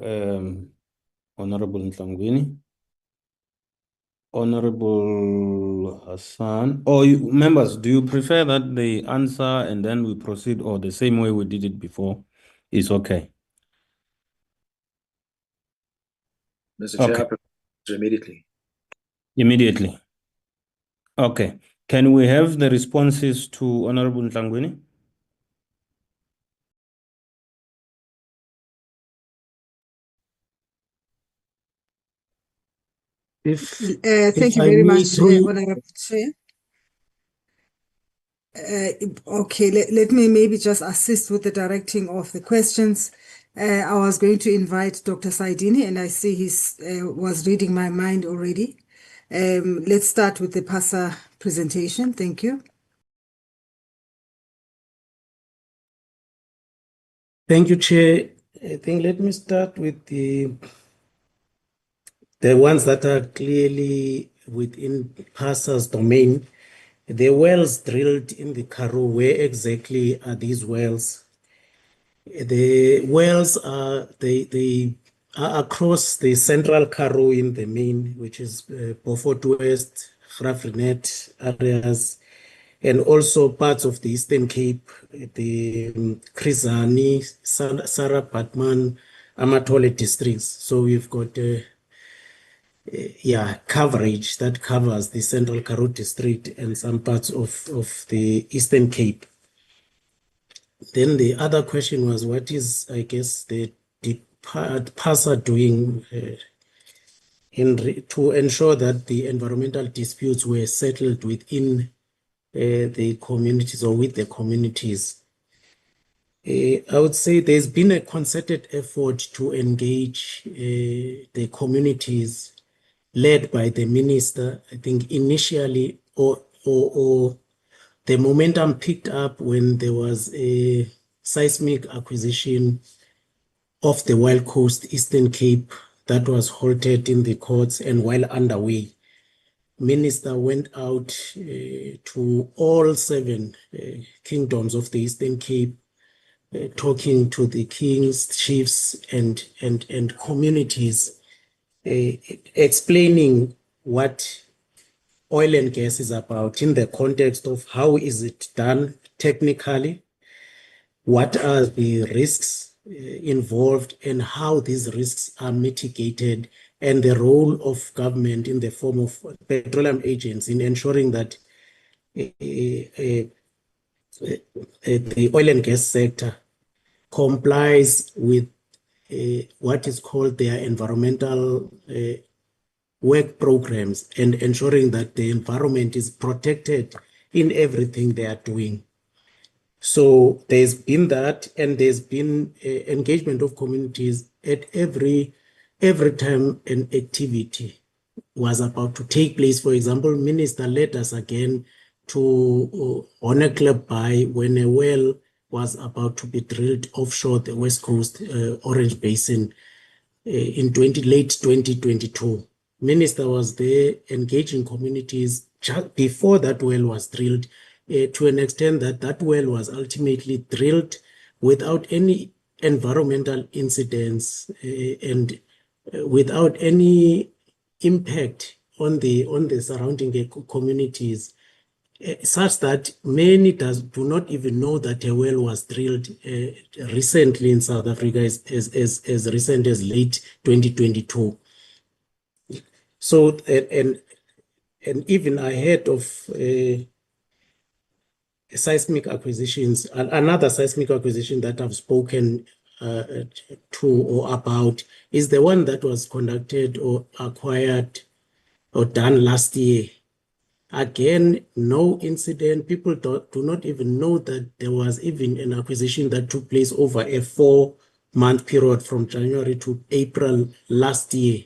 Honorable Ntlangwini. Honorable Hassan. Or members, do you prefer that they answer and then we proceed, or the same way we did it before is okay? Mr. Chair, Okay. I prefer immediately. Immediately. Okay. Can we have the responses to Honorable Ntlangwini? Thank you I very may much, through Honorable Chair. Okay, let me maybe just assist with the directing of the questions. I was going to invite Dr. Saidini, and I see he was reading my mind already. Let's start with the PASA presentation. Thank you. Thank you, Chair. I think let me start with the ones that are clearly within PASA's domain. The wells drilled in the Karoo, where exactly are these wells? The wells are they are across the central Karoo in the main, which is Beaufort West, Graafrenet areas, and also parts of the Eastern Cape, the Chris Hani, Sarah Batman, Amatole districts. So we've got coverage that covers the Central Karoo district and some parts of the Eastern Cape. Then the other question was, what is, I guess, the PASA doing to ensure that the environmental disputes were settled within the communities or with the communities? I would say there's been a concerted effort to engage the communities led by the minister. I think initially or the momentum picked up when there was a seismic acquisition of the Wild Coast Eastern Cape that was halted in the courts and while underway. Minister went out to all 7 kingdoms of the Eastern Cape, talking to the kings, chiefs, and communities, explaining what oil and gas is about in the context of how is it done technically, what are the risks involved, and how these risks are mitigated, and the role of government in the form of petroleum agents in ensuring that the oil and gas sector complies with what is called their environmental work programs and ensuring that the environment is protected in everything they are doing. So there's been that, and there's been engagement of communities at every time an activity was about to take place. For example, Minister led us again to Honor Bay when a well was about to be drilled offshore the West Coast Orange Basin in late 2022. Minister was there engaging communities just before that well was drilled, to an extent that that well was ultimately drilled without any environmental incidents and without any impact on the surrounding communities, such that many do not even know that a well was drilled recently in South Africa, as recent as late 2022. So, and even ahead of seismic acquisitions, another seismic acquisition that I've spoken to or about is the one that was conducted or acquired or done last year. Again, no incident. People do not even know that there was even an acquisition that took place over a 4-month period from January to April last year.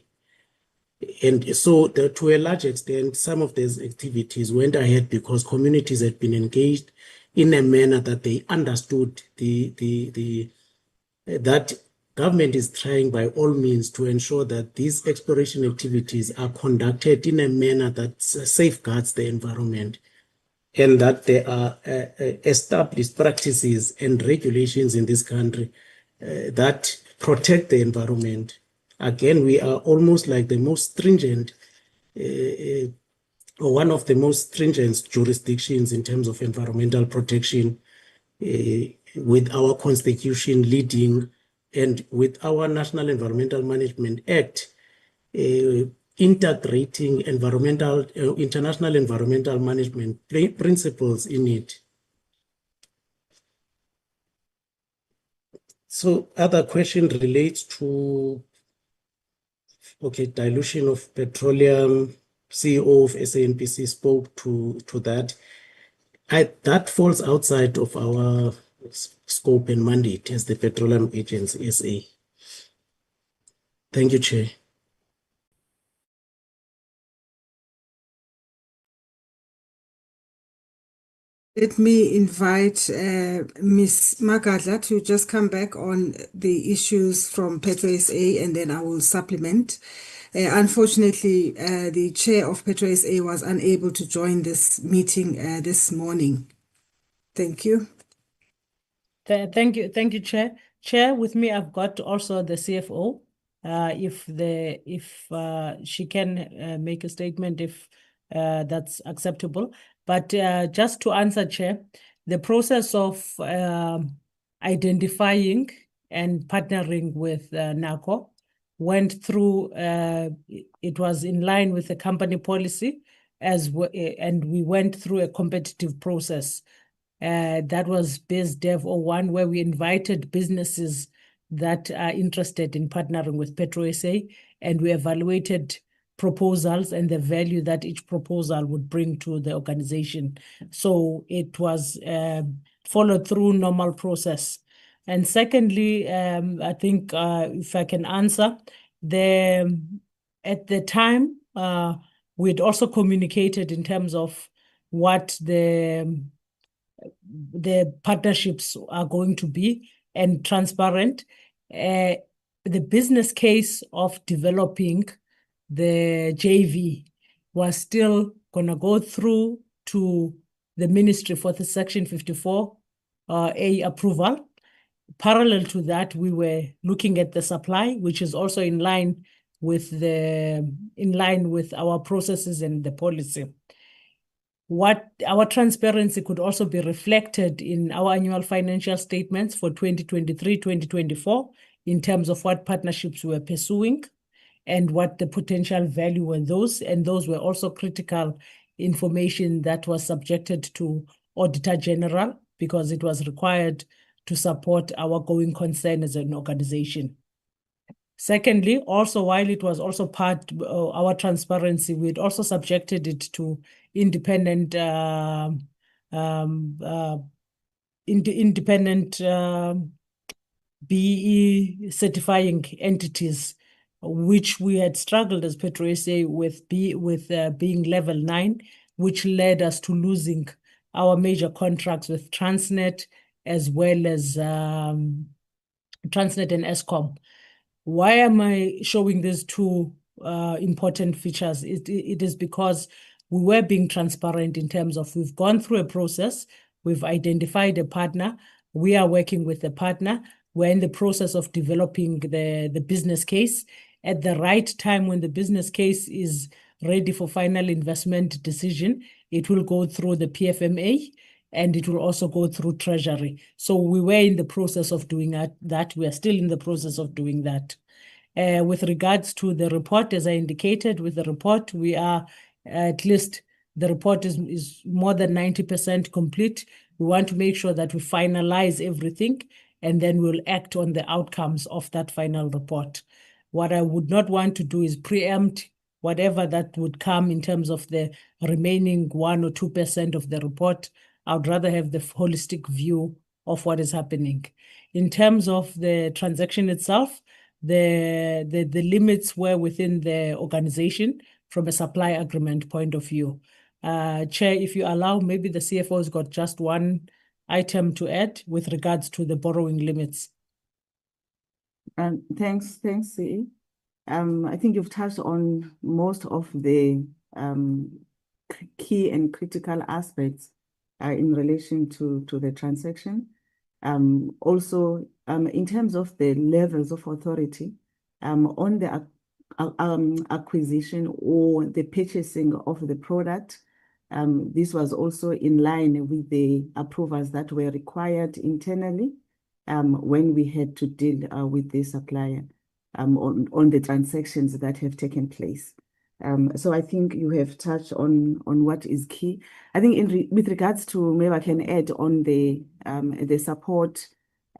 And so to a large extent, some of these activities went ahead because communities had been engaged in a manner that they understood that government is trying by all means to ensure that these exploration activities are conducted in a manner that safeguards the environment and that there are established practices and regulations in this country that protect the environment. Again, we are almost like the most stringent or one of the most stringent jurisdictions in terms of environmental protection, with our constitution leading and with our National Environmental Management Act integrating international environmental management principles in it. So other question relates to, okay, dilution of petroleum. CEO of SANPC spoke to that. That falls outside of our scope and mandate as the Petroleum Agency, SA. Thank you, Chair. Let me invite Ms. Magadla to just come back on the issues from Petro SA, and then I will supplement. Unfortunately, the chair of Petro SA was unable to join this meeting this morning. Thank you. Thank you, Chair. Chair, with me, I've got also the CFO. If she can make a statement, if that's acceptable. But just to answer, Chair, the process of identifying and partnering with NACO went through, it was in line with the company policy, and we went through a competitive process. That was BizDev 01, where we invited businesses that are interested in partnering with Petro SA, and we evaluated proposals and the value that each proposal would bring to the organization. So it was followed through normal process. And secondly, I think if I can answer, at the time, we'd also communicated in terms of what the partnerships are going to be and transparent. The business case of developing the JV was still going to go through to the ministry for the Section 54A approval. Parallel to that, we were looking at the supply, which is also in line with our processes and the policy. What our transparency could also be reflected in our annual financial statements for 2023-2024 in terms of what partnerships we were pursuing and what the potential value were those. And those were also critical information that was subjected to Auditor General because it was required to support our going concern as an organization. Secondly, also while it was also part of our transparency, we'd also subjected it to independent BE certifying entities, which we had struggled as Petro SA with being level 9, which led us to losing our major contracts with Transnet as well as Transnet and Eskom. Why am I showing these two important features? It is because we were being transparent in terms of we've gone through a process, we've identified a partner, we are working with the partner, we're in the process of developing the business case. At the right time, when the business case is ready for final investment decision, it will go through the PFMA and it will also go through Treasury. So we were in the process of doing that. We are still in the process of doing that. With regards to the report, as I indicated, with the report, we are at least the report is more than 90% complete. We want to make sure that we finalize everything, and then we'll act on the outcomes of that final report. What I would not want to do is preempt whatever that would come in terms of the remaining 1 or 2% of the report. I would rather have the holistic view of what is happening. In terms of the transaction itself, the limits were within the organization from a supply agreement point of view. Chair, if you allow, maybe the CFO has got just one item to add with regards to the borrowing limits. Thanks, CE. I think you've touched on most of the key and critical aspects in relation to the transaction. Also, in terms of the levels of authority, on the acquisition or the purchasing of the product, this was also in line with the approvals that were required internally when we had to deal with the supplier on the transactions that have taken place. So I think you have touched on what is key. I think with regards to, maybe I can add on the support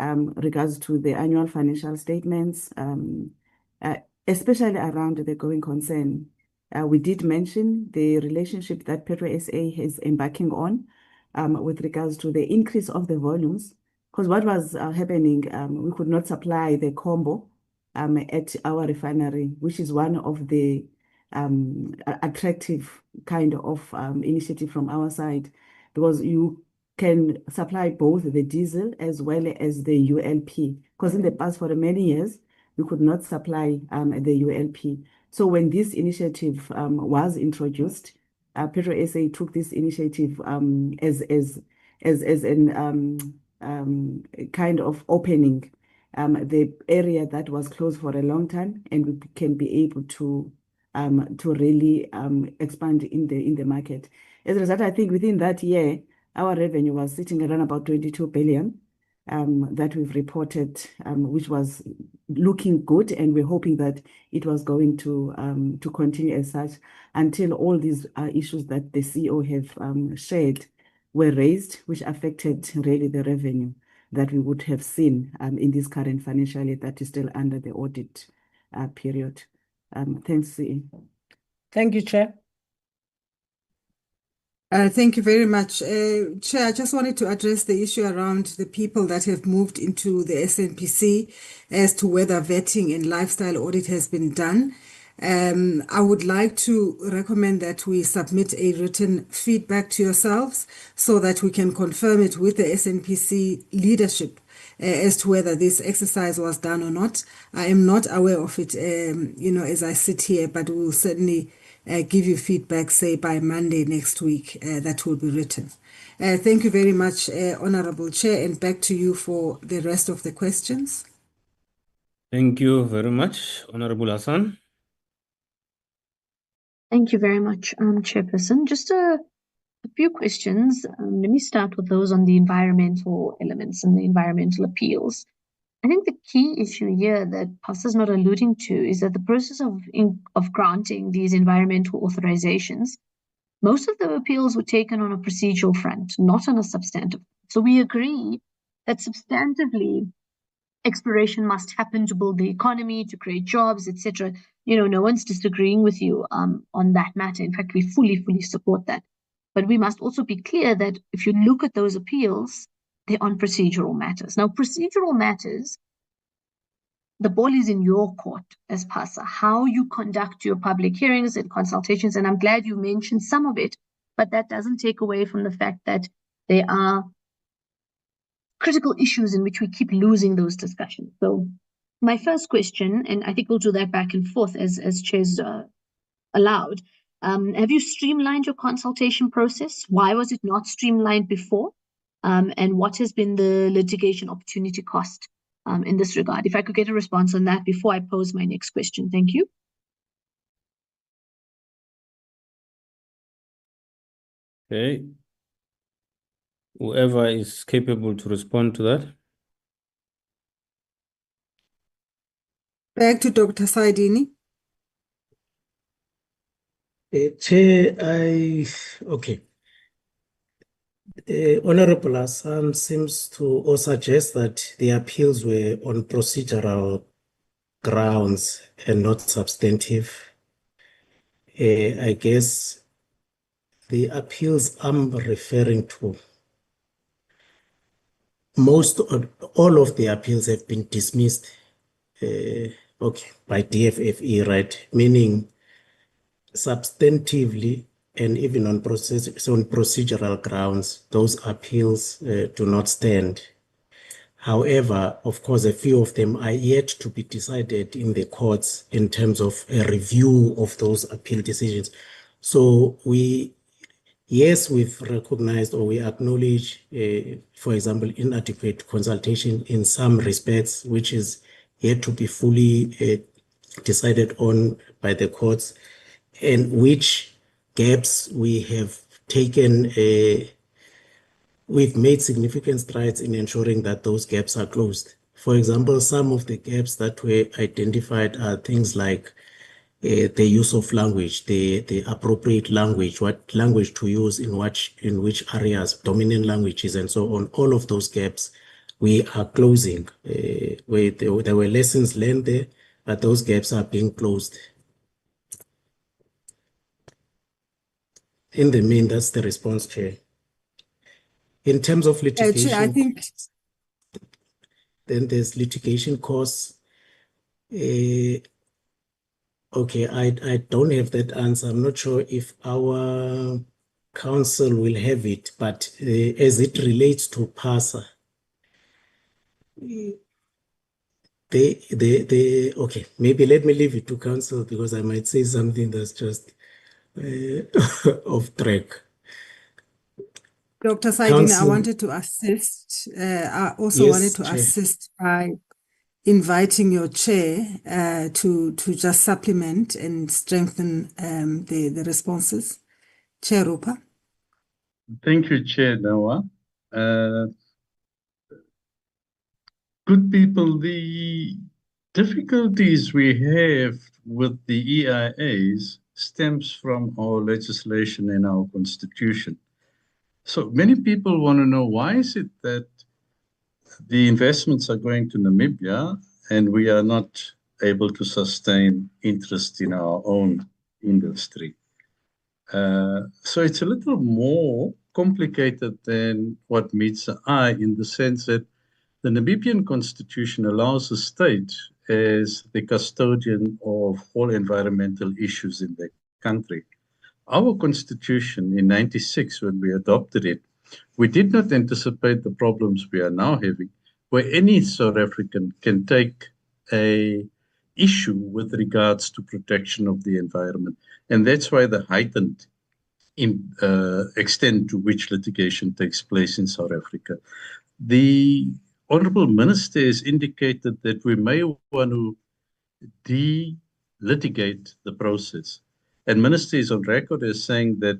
regards to the annual financial statements, especially around the going concern. We did mention the relationship that Petro SA is embarking on with regards to the increase of the volumes, because what was happening, we could not supply the combo at our refinery, which is one of the attractive kind of initiative from our side, because you can supply both the diesel as well as the ULP, because in the past for many years we could not supply the ULP. So when this initiative was introduced, Petro SA took this initiative as an kind of opening the area that was closed for a long time, and we can be able to really expand in the market. As a result, I think within that year, our revenue was sitting around about 22 billion that we've reported, which was looking good, and we're hoping that it was going to continue as such until all these issues that the CEO have shared were raised, which affected really the revenue that we would have seen in this current financial year that is still under the audit period. Thanks, CE. Thank you, Chair. Thank you very much. Chair, I just wanted to address the issue around the people that have moved into the SNPC as to whether vetting and lifestyle audit has been done. I would like to recommend that we submit a written feedback to yourselves so that we can confirm it with the SNPC leadership as to whether this exercise was done or not. I am not aware of it, as I sit here, but we will certainly give you feedback, say, by Monday next week, that will be written. Thank you very much, Honorable Chair, and back to you for the rest of the questions. Thank you very much, Honorable Hassan. Thank you very much, Chairperson. Just a few questions. Let me start with those on the environmental elements and the environmental appeals. I think the key issue here that PASA is not alluding to is that the process of granting these environmental authorizations, most of the appeals were taken on a procedural front, not on a substantive. So we agree that substantively exploration must happen to build the economy, to create jobs, etc. No one's disagreeing with you on that matter. In fact, we fully support that. But we must also be clear that if you look at those appeals, they're on procedural matters. Now, procedural matters, the ball is in your court as PASA, how you conduct your public hearings and consultations. And I'm glad you mentioned some of it, but that doesn't take away from the fact that there are critical issues in which we keep losing those discussions. So my first question, and I think we'll do that back and forth as chairs allowed, have you streamlined your consultation process? Why was it not streamlined before? And what has been the litigation opportunity cost in this regard? If I could get a response on that before I pose my next question. Thank you. Okay. Whoever is capable to respond to that. Back to Dr. Saidini. Chair, okay. Honorable Hassan seems to or suggest that the appeals were on procedural grounds and not substantive. I guess the appeals I'm referring to, all of the appeals have been dismissed, by DFFE, right? Meaning substantively and even on procedural grounds, those appeals do not stand. However, of course, a few of them are yet to be decided in the courts in terms of a review of those appeal decisions. So yes, we've recognized or we acknowledge, for example, inadequate consultation in some respects, which is yet to be fully decided on by the courts, and which gaps we have taken. We've made significant strides in ensuring that those gaps are closed. For example, some of the gaps that were identified are things like the use of language, the appropriate language, what language to use in which areas, dominant languages, and so on. All of those gaps we are closing. Where there were lessons learned there, but those gaps are being closed. In the main, that's the response, Chair. In terms of litigation, Chair, I think then there's litigation costs. Okay, I don't have that answer. I'm not sure if our council will have it, but as it relates to PASA, okay, maybe let me leave it to council because I might say something that's just off track. Dr. Saidin, I wanted to assist. I also wanted to assist by inviting your chair to just supplement and strengthen the responses. Chair Rupa. Thank you, Chair Noah. Good people, the difficulties we have with the EIAs stems from our legislation and our constitution. So many people want to know, why is it that the investments are going to Namibia and we are not able to sustain interest in our own industry? So it's a little more complicated than what meets the eye, in the sense that the Namibian constitution allows the state as the custodian of all environmental issues in the country. Our constitution in '96, when we adopted it, we did not anticipate the problems we are now having, where any South African can take an issue with regards to protection of the environment. And that's why the heightened extent to which litigation takes place in South Africa. The Honourable Minister has indicated that we may want to de-litigate the process. And Minister is on record as saying that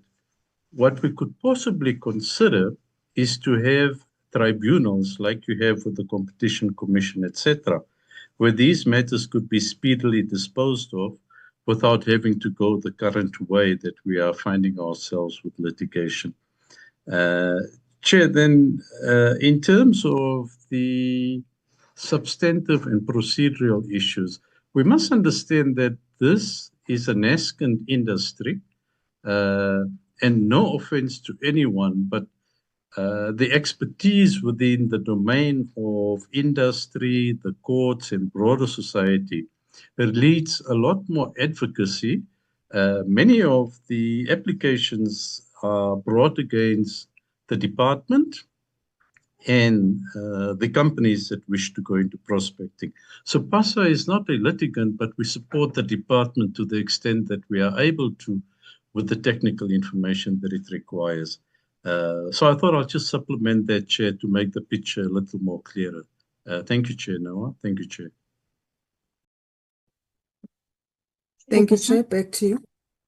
what we could possibly consider is to have tribunals like you have with the Competition Commission, etc., where these matters could be speedily disposed of without having to go the current way that we are finding ourselves with litigation. Chair, then in terms of the substantive and procedural issues, we must understand that this is a nascent industry, and no offense to anyone, but the expertise within the domain of industry, the courts, and broader society leads a lot more advocacy. Many of the applications are brought against the department and the companies that wish to go into prospecting. So PASA is not a litigant, but we support the department to the extent that we are able to with the technical information that it requires. So I thought I'll just supplement that, Chair, to make the picture a little more clearer. Thank you, Chair Noah. Thank you, Chair. Thank you, Chair. Back to you.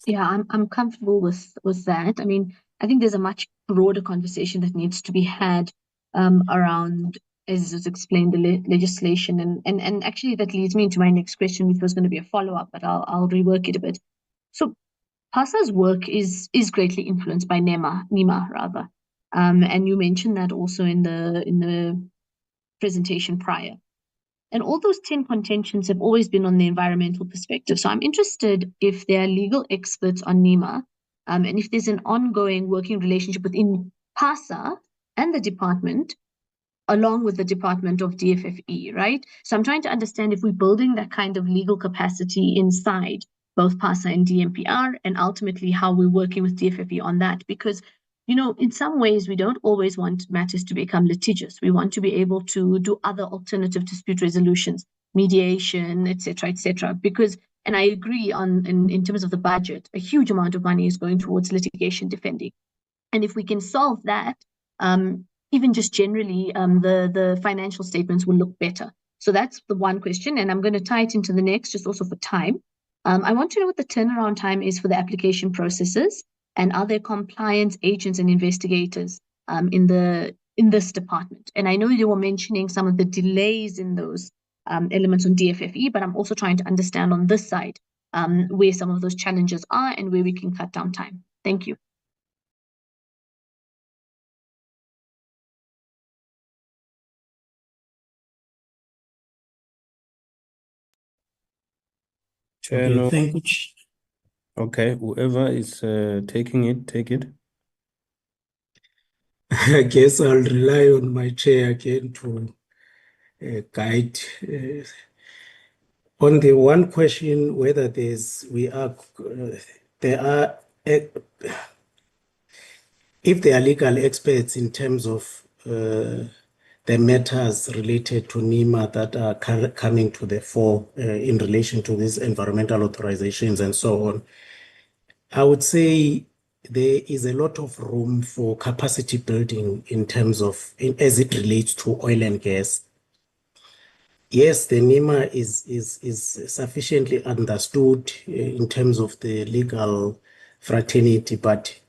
Yeah, I'm comfortable with that. I mean, I think there's a much broader conversation that needs to be had around, as was explained, the legislation, and actually that leads me into my next question, which was going to be a follow-up, but I'll rework it a bit. So PASA's work is greatly influenced by NEMA rather. And you mentioned that also in the presentation prior. And all those 10 contentions have always been on the environmental perspective. So I'm interested if there are legal experts on NEMA, and if there's an ongoing working relationship within PASA and the department, along with the Department of DFFE, right? So I'm trying to understand if we're building that kind of legal capacity inside both PASA and DMPR, and ultimately how we're working with DFFE on that. Because, in some ways, we don't always want matters to become litigious. We want to be able to do other alternative dispute resolutions, mediation, et cetera, because, and I agree in terms of the budget, a huge amount of money is going towards litigation defending. And if we can solve that, even just generally, the financial statements will look better. So that's the one question, and I'm going to tie it into the next, just also for time. I want to know what the turnaround time is for the application processes, and are there compliance agents and investigators in this department? And I know you were mentioning some of the delays in those elements on DFFE, but I'm also trying to understand on this side where some of those challenges are and where we can cut down time. Thank you. Chair, Thank you. Okay, whoever is taking it, take it. I guess I'll rely on my chair again to guide. On the one question, whether if there are legal experts in terms of the matters related to NEMA that are coming to the fore in relation to these environmental authorizations and so on, I would say there is a lot of room for capacity building in terms of, as it relates to oil and gas. Yes, the NEMA is sufficiently understood in terms of the legal fraternity, but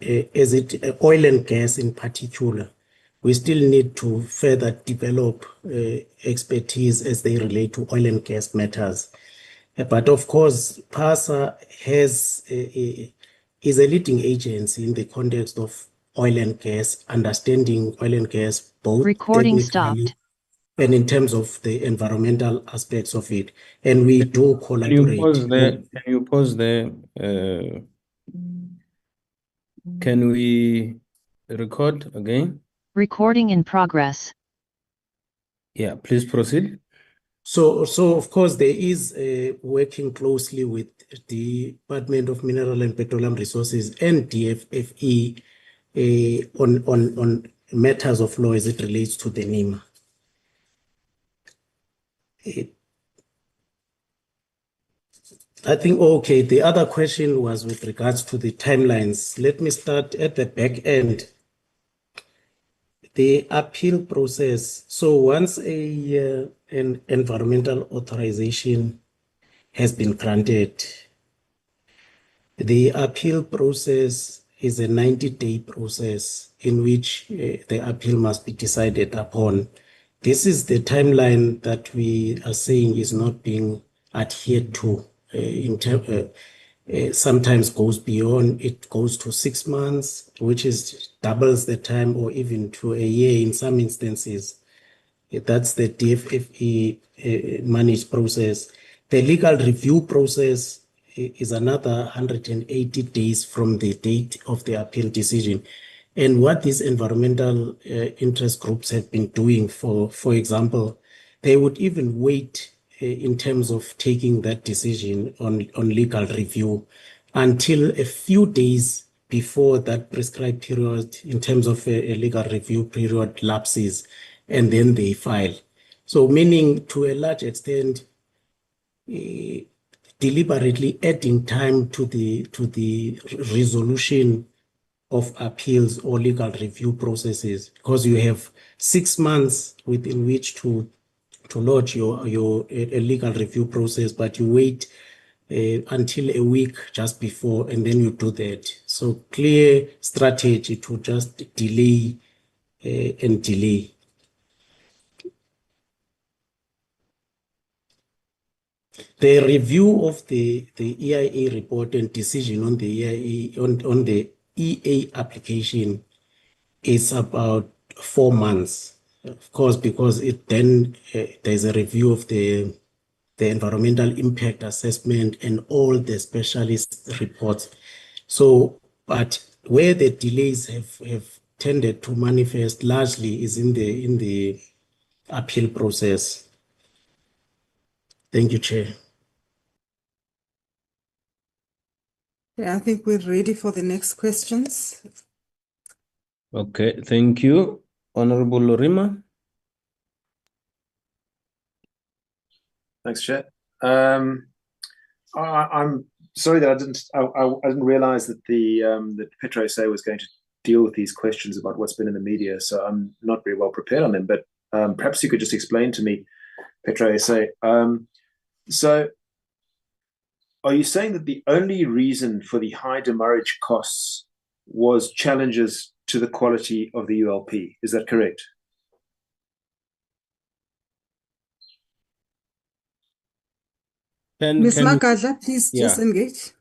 oil and gas in particular, we still need to further develop expertise as they relate to oil and gas matters. But of course, PASA is a leading agency in the context of oil and gas, understanding oil and gas both Recording technically stopped. and in terms of the environmental aspects of it. And we do Can you collaborate. pause there? Can you pause there? Can we record again? Recording in progress. Yeah, please proceed. So of course, there is working closely with the Department of Mineral and Petroleum Resources and DFFE on matters of law as it relates to the NEMA. I think, okay, the other question was with regards to the timelines. Let me start at the back end. The appeal process. So once an environmental authorization has been granted, the appeal process is a 90-day process in which the appeal must be decided upon. This is the timeline that we are saying is not being adhered to. Sometimes goes beyond, it goes to 6 months, which is doubles the time, or even to a year in some instances. That's the DFFE managed process. The legal review process is another 180 days from the date of the appeal decision. And what these environmental interest groups have been doing, for example, they would even wait in terms of taking that decision on legal review until a few days before that prescribed period in terms of a legal review period lapses, and then they file. So meaning, to a large extent, deliberately adding time to the resolution of appeals or legal review processes, because you have 6 months within which to lodge your legal review process, but you wait until a week just before, and then you do that. So clear strategy to just delay and delay. The review of the EIA report and decision on the EIA on the EA application it's about 4 months. Of course, because it then there's a review of the environmental impact assessment and all the specialist reports. So, but where the delays have tended to manifest largely is in the appeal process. Thank you, Chair. Yeah, I think we're ready for the next questions. Okay, thank you. Honorable Lorima. Thanks, Chair. I'm sorry that I didn't realize that that Petro SA was going to deal with these questions about what's been in the media, so I'm not very well prepared on them. But perhaps you could just explain to me, Petro SA. So, are you saying that the only reason for the high demurrage costs was challenges to the quality of the ULP? Is that correct? Ms. Magadla, please just engage.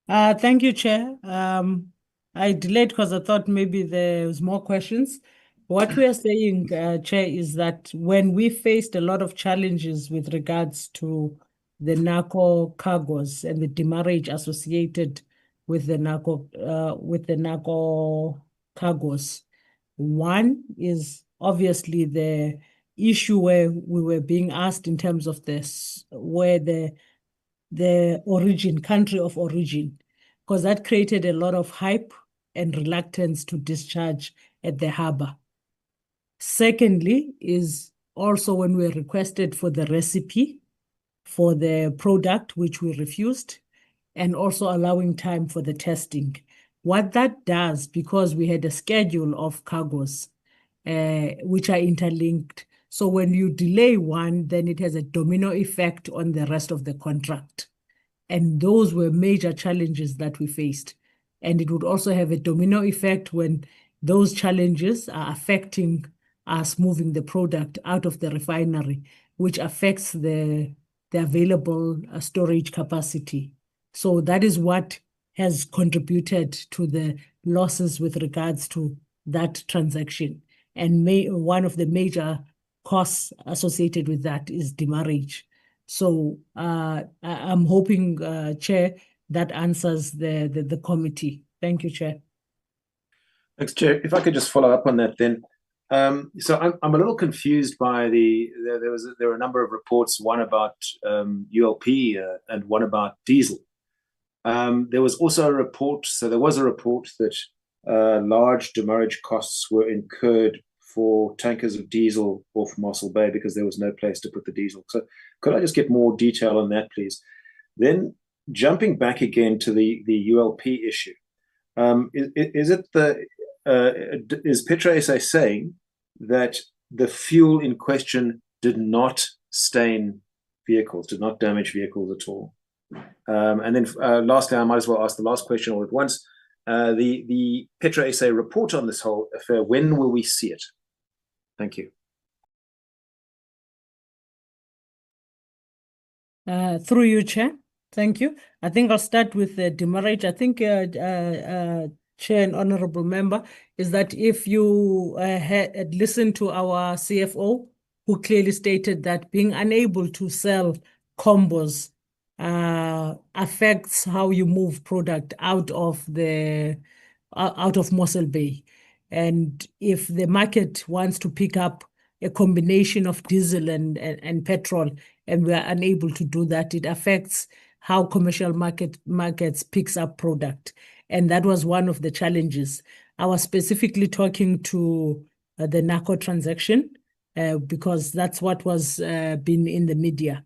Thank you, Chair. I delayed because I thought maybe there was more questions. What we are saying, Chair, is that when we faced a lot of challenges with regards to the narco cargoes and the demurrage associated with the narco cargoes, one is obviously the issue where we were being asked in terms of this, where the origin, country of origin, because that created a lot of hype and reluctance to discharge at the harbor. Secondly, is also when we requested for the recipe for the product, which we refused, and also allowing time for the testing. What that does, because we had a schedule of cargoes, which are interlinked. So when you delay one, then it has a domino effect on the rest of the contract. And those were major challenges that we faced. And it would also have a domino effect when those challenges are affecting us moving the product out of the refinery, which affects the available storage capacity. So that is what has contributed to the losses with regards to that transaction. And one of the major costs associated with that is demurrage. So I'm hoping, Chair, that answers the committee. Thank you, Chair. Thanks, Chair. If I could just follow up on that then. So I'm a little confused by there were a number of reports, one about ULP and one about diesel. There was also a report, there was a report that large demurrage costs were incurred for tankers of diesel off Mossel Bay because there was no place to put the diesel. So could I just get more detail on that, please? Then jumping back again to the ULP issue, is Petro SA saying that the fuel in question did not stain vehicles, did not damage vehicles at all? And then lastly, I might as well ask the last question all at once. The Petro SA report on this whole affair, when will we see it? Thank you. Through you, Chair. Thank you. I think I'll start with the demurrage. I think, Chair and Honorable Member, is that if you had listened to our CFO, who clearly stated that being unable to sell combos affects how you move product out of Mossel Bay. And if the market wants to pick up a combination of diesel and petrol, and we are unable to do that, it affects how commercial markets picks up product. And that was one of the challenges. I was specifically talking to the narco transaction because that's what was been in the media.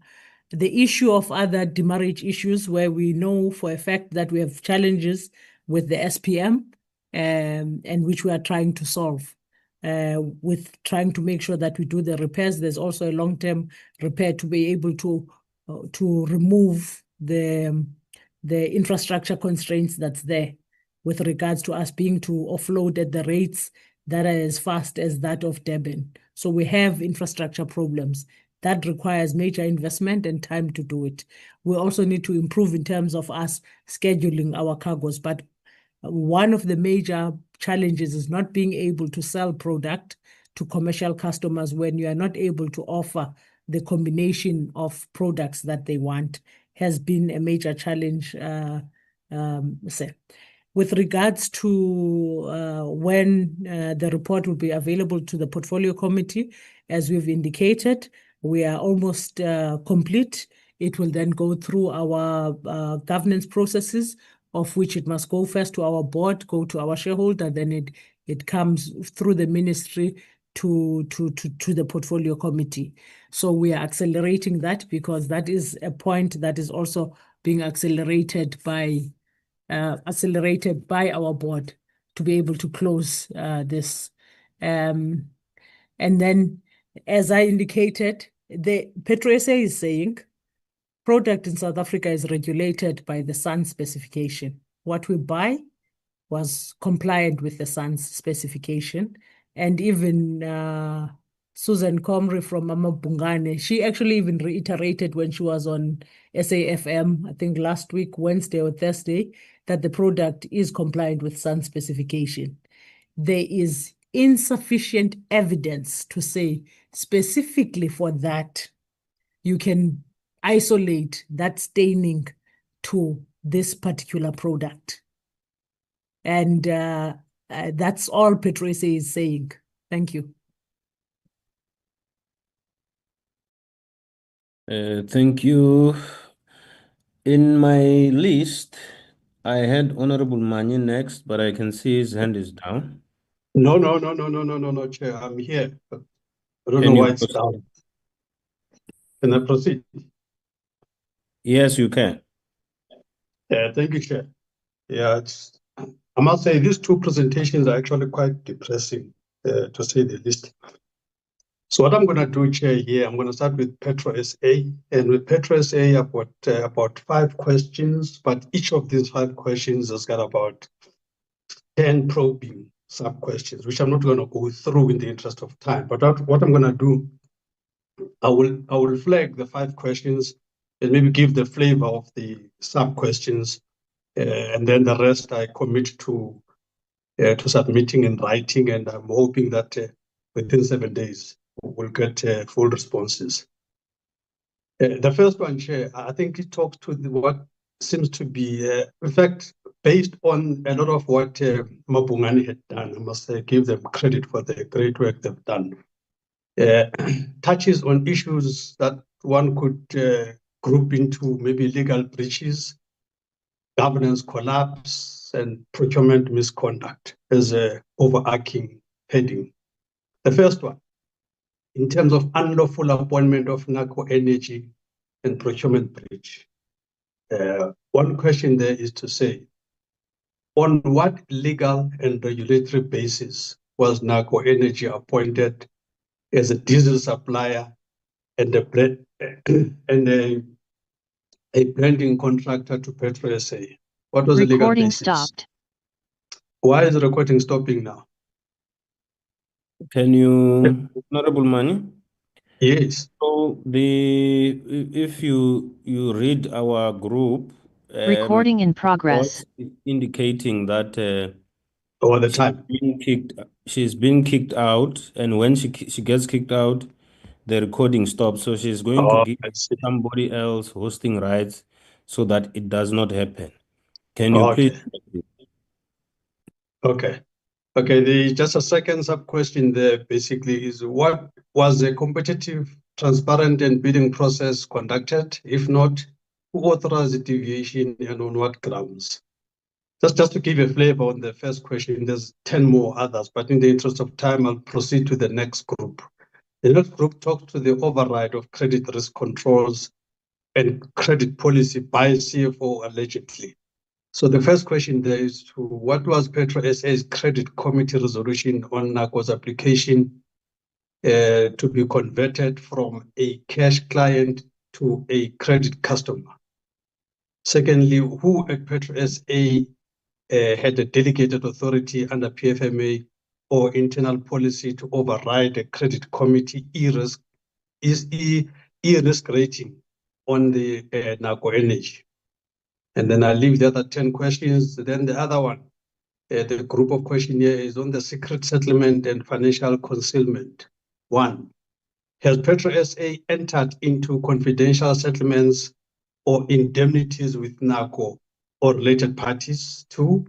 The issue of other demurrage issues where we know for a fact that we have challenges with the SPM and which we are trying to solve. With trying to make sure that we do the repairs. There's also a long-term repair to be able to remove the infrastructure constraints that's there with regards to us being to offload at the rates that are as fast as that of Durban. So we have infrastructure problems that requires major investment and time to do it. We also need to improve in terms of us scheduling our cargoes. But one of the major challenges is not being able to sell product to commercial customers when you are not able to offer the combination of products that they want has been a major challenge. With regards to when the report will be available to the portfolio committee, as we've indicated, we are almost complete. It will then go through our governance processes, of which it must go first to our board, go to our shareholder, then it comes through the ministry to the portfolio committee. So we are accelerating that because that is a point that is also being accelerated by our board to be able to close this. And then, as I indicated, the PetroSA is saying product in South Africa is regulated by the SANS specification. What we buy was compliant with the SANS specification. And even Susan Comrie from Mama Bungane, she actually even reiterated when she was on SAFM, I think last week, Wednesday or Thursday, that the product is compliant with SANS specification. There is insufficient evidence to say specifically for that you can isolate that staining to this particular product. And that's all PetroSA is saying. Thank you. Thank you. In my list, I had Honorable Manye next, but I can see his hand is down. No, Chair. I'm here. But I don't know why it's down. Can I proceed? Yes, you can. Thank you, Chair. Yeah, I must say these two presentations are actually quite depressing, to say the least. So what I'm going to do, Chair, here, I'm going to start with PetroSA. And with PetroSA, I've got about 5 questions, but each of these 5 questions has got about 10 probing sub-questions, which I'm not going to go through in the interest of time. But what I'm going to do, I will flag the 5 questions and maybe give the flavor of the sub-questions. And then the rest I commit to submitting in writing, and I'm hoping that within 7 days we'll get full responses. The first one, Chair, I think it talks to what seems to be, in fact, based on a lot of what Mabungani had done. I must give them credit for the great work they've done. Touches on issues that one could group into maybe legal breaches, governance collapse, and procurement misconduct as an overarching heading. The first one, in terms of unlawful appointment of NACO energy and procurement breach. One question there is to say, on what legal and regulatory basis was NACO energy appointed as a diesel supplier and a blending contractor to PetroSA? What was the legal Recording basis? stopped. Why is the recording stopping now? Can you, Honorable Mani? Yes. So if you read our group, Recording in progress. indicating that all the time she's been kicked out, and when she gets kicked out, the recording stops. So she's going to give somebody else hosting rights so that it does not happen. Can you please? Okay, just a second sub-question there basically is, what was the competitive, transparent and bidding process conducted? If not, who authorized the deviation and on what grounds? Just to give a flavor on the first question, there's 10 more others, but in the interest of time, I'll proceed to the next group. The next group talks to the override of credit risk controls and credit policy by CFO allegedly. So the first question there is to what was PetroSA's credit committee resolution on NACO's application to be converted from a cash client to a credit customer? Secondly, who at PetroSA had a delegated authority under PFMA or internal policy to override a credit committee e-risk is risk rating on the NACO energy? And then I'll leave the other 10 questions. Then the other one, the group of questions here is on the secret settlement and financial concealment. 1, has Petro SA entered into confidential settlements or indemnities with NACO or related parties? 2,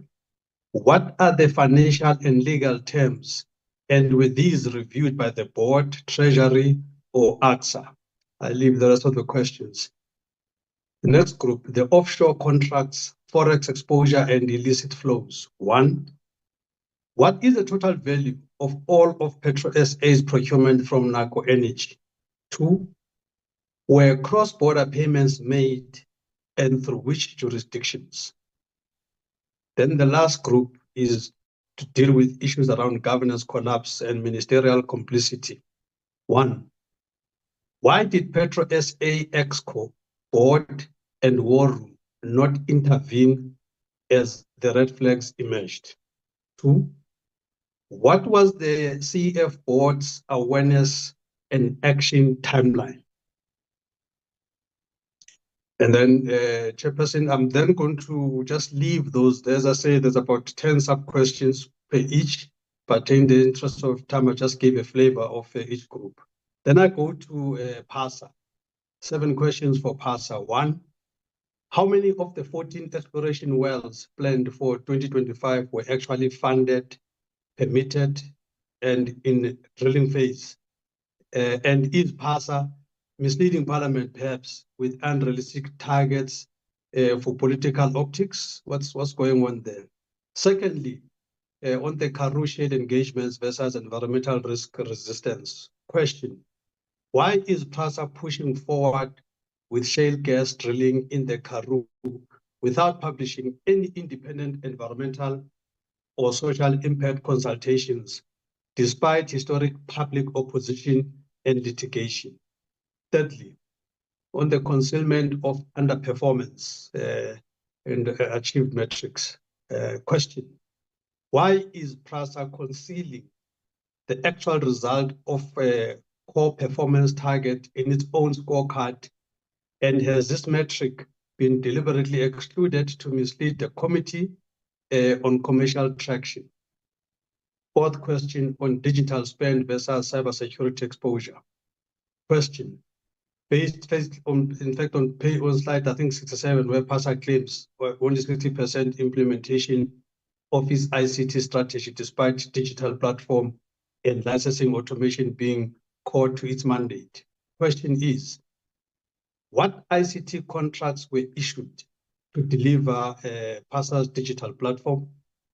what are the financial and legal terms, and were these reviewed by the board, treasury, or AXA? I leave the rest of the questions. The next group, the offshore contracts, forex exposure, and illicit flows. 1, what is the total value of all of Petro SA's procurement from NACO Energy? 2, were cross-border payments made and through which jurisdictions? Then the last group is to deal with issues around governance collapse and ministerial complicity. 1, why did Petro SA Exco board and war room not intervene as the red flags emerged? 2, what was the CEF board's awareness and action timeline? And then, Chairperson, I'm then going to just leave those. As I say, there's about 10 sub-questions per each, but in the interest of time, I just gave a flavor of each group. Then I go to PASA. 7 questions for PASA. 1, how many of the 14 exploration wells planned for 2025 were actually funded, permitted, and in drilling phase? And is PASA misleading Parliament perhaps with unrealistic targets for political optics? What's going on there? Secondly, on the Karoo shale engagements versus environmental risk resistance. Question, why is PASA pushing forward with shale gas drilling in the Karoo without publishing any independent environmental or social impact consultations, despite historic public opposition and litigation? Thirdly, on the concealment of underperformance and achieved metrics. Question, why is PRASA concealing the actual result of a core performance target in its own scorecard, and has this metric been deliberately excluded to mislead the committee on commercial traction? Fourth question, on digital spend versus cybersecurity exposure. Question, based on, in fact, on slide, I think 67, where PASA claims only 60% implementation of its ICT strategy, despite digital platform and licensing automation being core to its mandate. Question is, what ICT contracts were issued to deliver PASA's digital platform?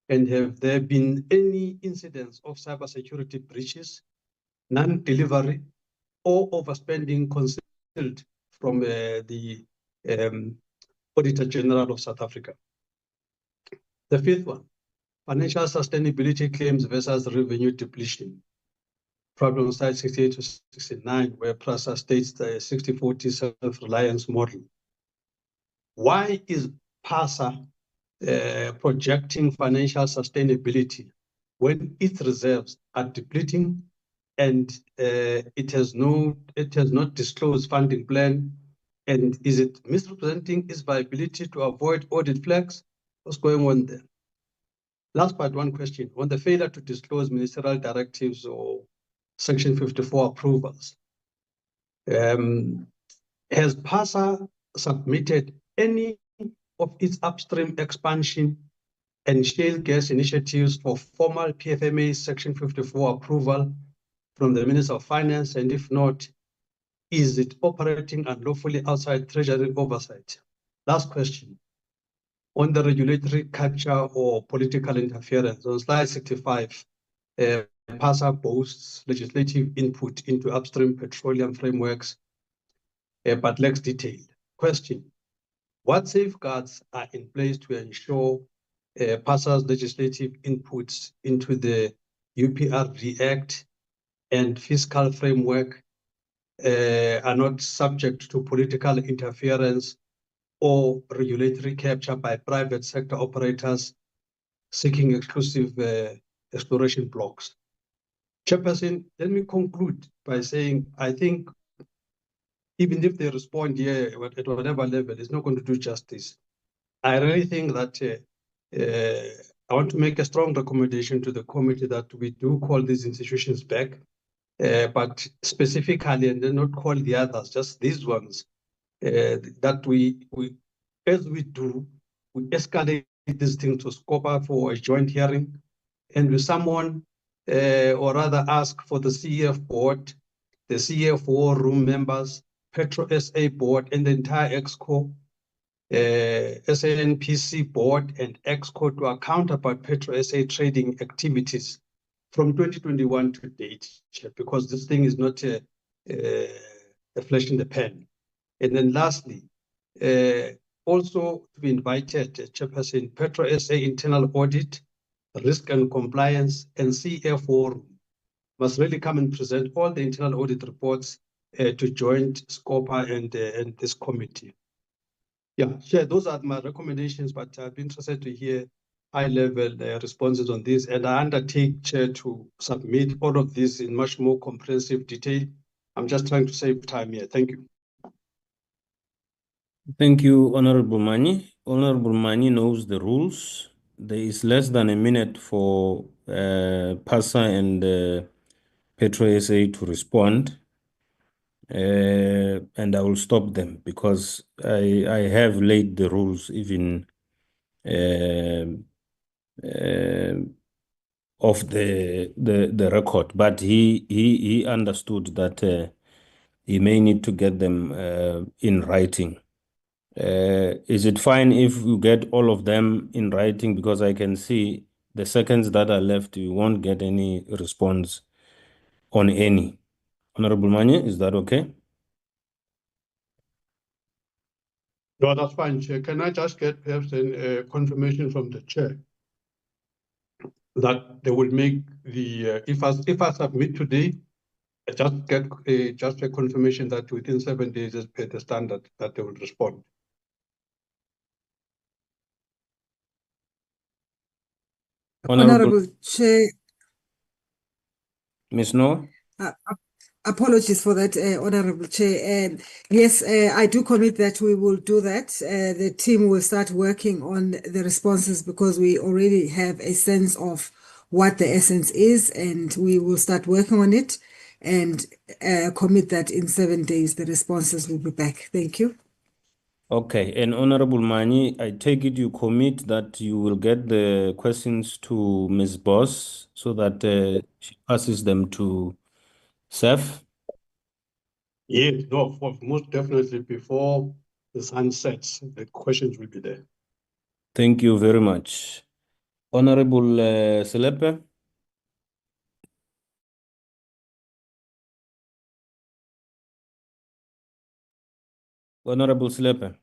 And have there been any incidents of cybersecurity breaches, non-delivery, or overspending concealed from the Auditor General of South Africa? The fifth one, financial sustainability claims versus revenue depletion. Problem side 68 to 69, where PRASA states the 60-40 self-reliance model. Why is PASA projecting financial sustainability when its reserves are depleting and it has not disclosed funding plan? And is it misrepresenting its viability to avoid audit flags? What's going on there? Last but one question, on the failure to disclose ministerial directives or Section 54 approvals. Has PASA submitted any of its upstream expansion and shale gas initiatives for formal PFMA Section 54 approval from the Minister of Finance? And if not, is it operating unlawfully outside Treasury oversight? Last question, on the regulatory capture or political interference. On slide 65, PASA boasts legislative input into upstream petroleum frameworks, but lacks detail. Question, what safeguards are in place to ensure PASA's legislative inputs into the UPRD Act and fiscal framework are not subject to political interference or regulatory capture by private sector operators seeking exclusive exploration blocks? Chairperson, let me conclude by saying I think even if they respond here at whatever level, it's not going to do justice. I really think that I want to make a strong recommendation to the committee that we do call these institutions back, but specifically, and then not call the others, just these ones, that we as we do, we escalate this thing to SCOPA for a joint hearing, and we summon or rather ask for the CEF board, the CFO room members, Petro SA board, and the entire EXCO, SANPC board, and EXCO to account about Petro SA trading activities from 2021 to date, because this thing is not a flash in the pan. And then lastly, also to be invited, Chairperson, Petro SA internal audit, risk and compliance, and CFO must really come and present all the internal audit reports to joint SCOPA and this committee. Yeah, Chair, those are my recommendations, but I'd be interested to hear high-level responses on this, and I undertake, Chair, to submit all of this in much more comprehensive detail. I'm just trying to save time here. Thank you. Thank you, Honorable Mani. Honorable Mani knows the rules. There is less than a minute for PASA and Petro SA to respond. And I will stop them because I have laid the rules even of the record, but he understood that he may need to get them in writing. Is it fine if you get all of them in writing? Because I can see the seconds that are left, you won't get any response on any. Honorable Manye, is that okay? No, that's fine, Chair. Can I just get perhaps a confirmation from the Chair that they will make the, if I submit today, I just get just a confirmation that within 7 days as per the standard that they will respond. Honorable Chair. Ms. Noor? Apologies for that, Honorable Chair. Yes, I do commit that we will do that. The team will start working on the responses because we already have a sense of what the essence is, and we will start working on it and commit that in 7 days the responses will be back. Thank you. Okay, and Honorable Mani, I take it you commit that you will get the questions to Ms. Boss so that she passes them to Seth? Yes, no, most definitely before the sun sets, the questions will be there. Thank you very much. Honorable Selepe? Honorable Selepe?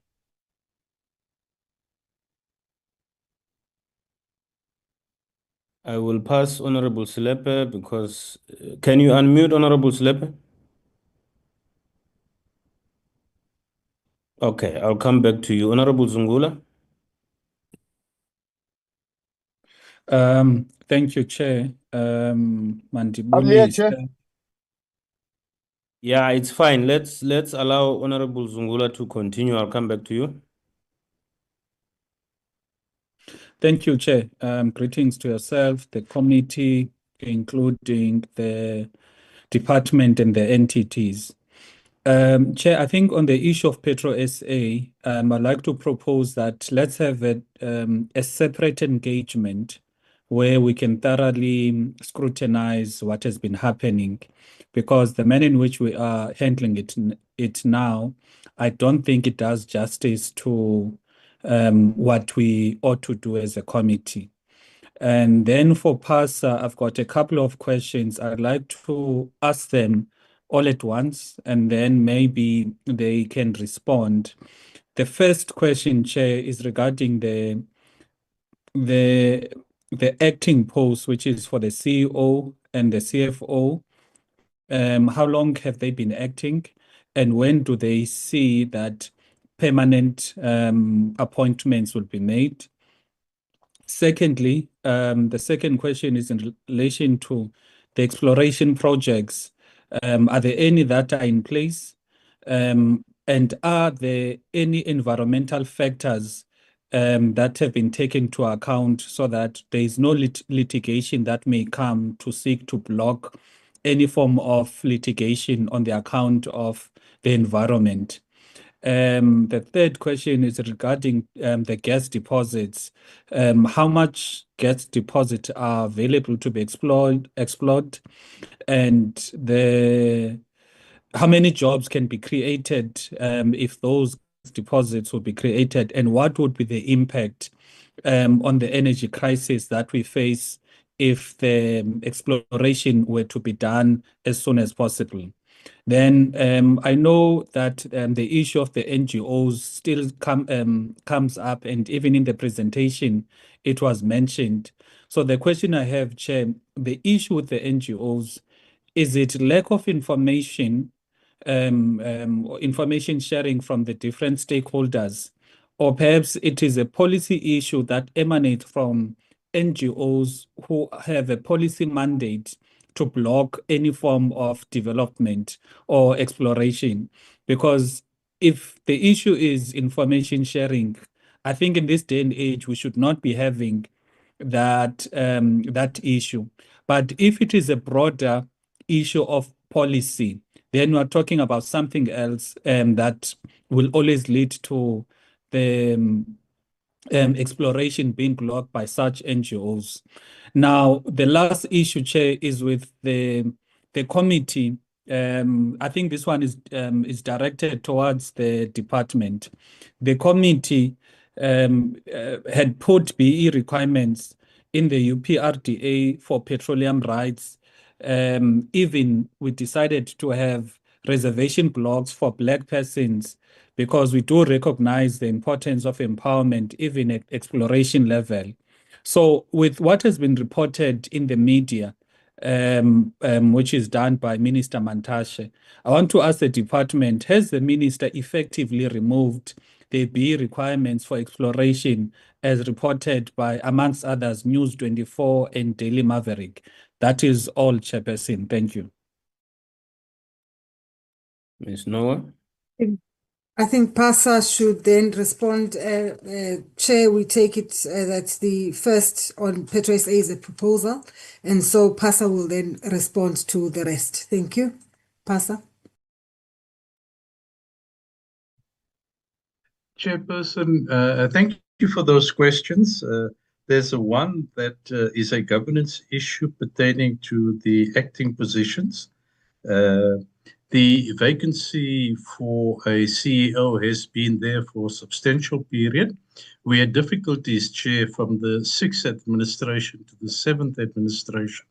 I will pass Honorable Selepe because, can you unmute Honorable Selepe? Okay, I'll come back to you. Honorable Zungula? Thank you, Chair. I'm here, Mandibuli. Chair. Yeah, it's fine. Let's allow Honorable Zungula to continue. I'll come back to you. Thank you, Chair. Greetings to yourself, the committee, including the department and the entities. Chair, I think on the issue of Petro SA, I'd like to propose that let's have a separate engagement where we can thoroughly scrutinize what has been happening, because the manner in which we are handling it now, I don't think it does justice to what we ought to do as a committee. And then for PASA, I've got a couple of questions. I'd like to ask them all at once, and then maybe they can respond. The first question, Chair, is regarding the acting post, which is for the CEO and the CFO. How long have they been acting, and when do they see that permanent appointments will be made? Secondly, the second question is in relation to the exploration projects. Are there any that are in place? And are there any environmental factors that have been taken into account so that there is no litigation that may come to seek to block any form of litigation on the account of the environment? The third question is regarding the gas deposits. How much gas deposits are available to be explored, and how many jobs can be created if those deposits would be created, and what would be the impact on the energy crisis that we face if the exploration were to be done as soon as possible? Then I know that the issue of the NGOs still comes up, and even in the presentation, it was mentioned. So the question I have, Chair, the issue with the NGOs, is it lack of information, or information sharing from the different stakeholders, or perhaps it is a policy issue that emanates from NGOs who have a policy mandate to block any form of development or exploration? Because if the issue is information sharing, I think in this day and age, we should not be having that issue. But if it is a broader issue of policy, then we're talking about something else that will always lead to the exploration being blocked by such NGOs. Now, the last issue, Chair, is with the committee. I think this one is directed towards the department. The committee had put BE requirements in the UPRDA for petroleum rights. Even we decided to have reservation blocks for Black persons, because we do recognize the importance of empowerment even at exploration level. So with what has been reported in the media, which is done by Minister Mantashe, I want to ask the department, has the minister effectively removed the BE requirements for exploration as reported by, amongst others, News 24 and Daily Maverick? That is all, Chairperson. Thank you. Ms. Noah? I think PASA should then respond. Chair, we take it that the first on PetroSA is a proposal, and so PASA will then respond to the rest. Thank you. PASA. Chairperson, thank you for those questions. There's one that is a governance issue pertaining to the acting positions. The vacancy for a CEO has been there for a substantial period. We had difficulties, Chair, from the 6th administration to the 7th administration.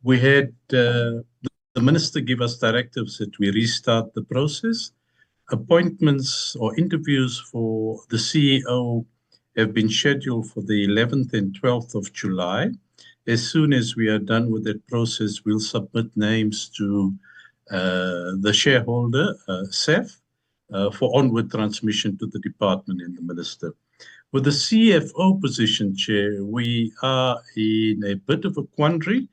We had the minister give us directives that we restart the process. Appointments or interviews for the CEO have been scheduled for the 11th and 12th of July. As soon as we are done with that process, we'll submit names to the shareholder, SAF, for onward transmission to the department and the minister. With the CFO position, Chair, we are in a bit of a quandary.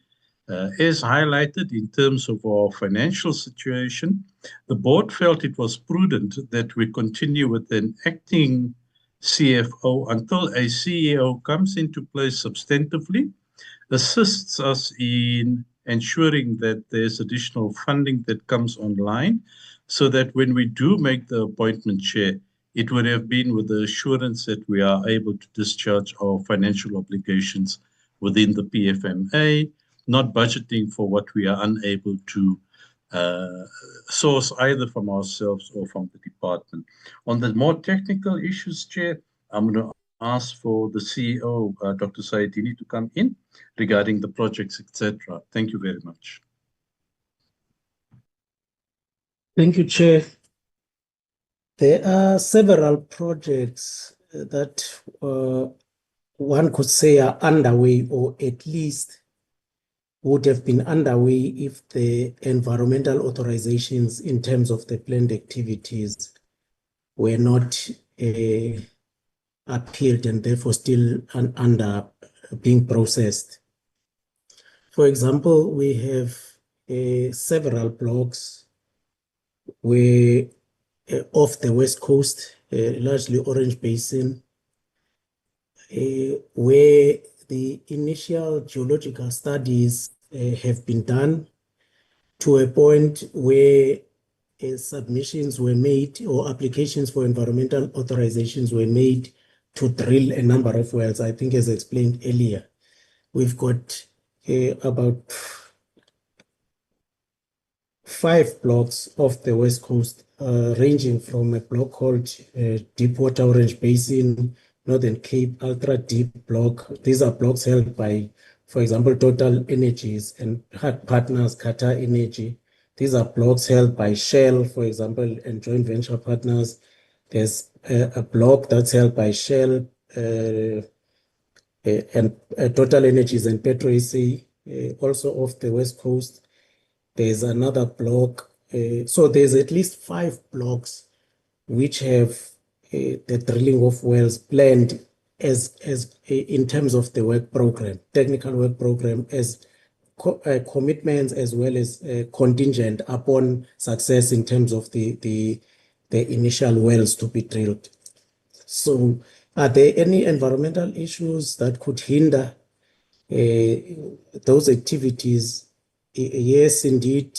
As highlighted in terms of our financial situation, the board felt it was prudent that we continue with an acting CFO until a CEO comes into place substantively, assists us in ensuring that there's additional funding that comes online, so that when we do make the appointment, Chair, it would have been with the assurance that we are able to discharge our financial obligations within the PFMA, not budgeting for what we are unable to source either from ourselves or from the department. On the more technical issues, Chair, I'm going to ask for the CEO, Dr. Saidini, to come in regarding the projects, etc. Thank you very much. Thank you, Chair. There are several projects that one could say are underway, or at least would have been underway if the environmental authorizations in terms of the planned activities were not appealed and therefore still under being processed. For example, we have several blocks where off the west coast, largely Orange Basin, where the initial geological studies have been done to a point where submissions were made or applications for environmental authorizations were made to drill a number of wells. I think as explained earlier, we've got about 5 blocks off the west coast, ranging from a block called Deepwater Orange Basin, Northern Cape, Ultra Deep Block. These are blocks held by, for example, Total Energies and partners, Qatar Energy. These are blocks held by Shell, for example, and joint venture partners. There's a block that's held by Shell and Total Energies and PetroSA, also off the west coast. There's another block. So there's at least 5 blocks which have the drilling of wells planned as in terms of the work program, technical work program, as commitments as well as contingent upon success in terms of the initial wells to be drilled. So are there any environmental issues that could hinder those activities? Yes, indeed.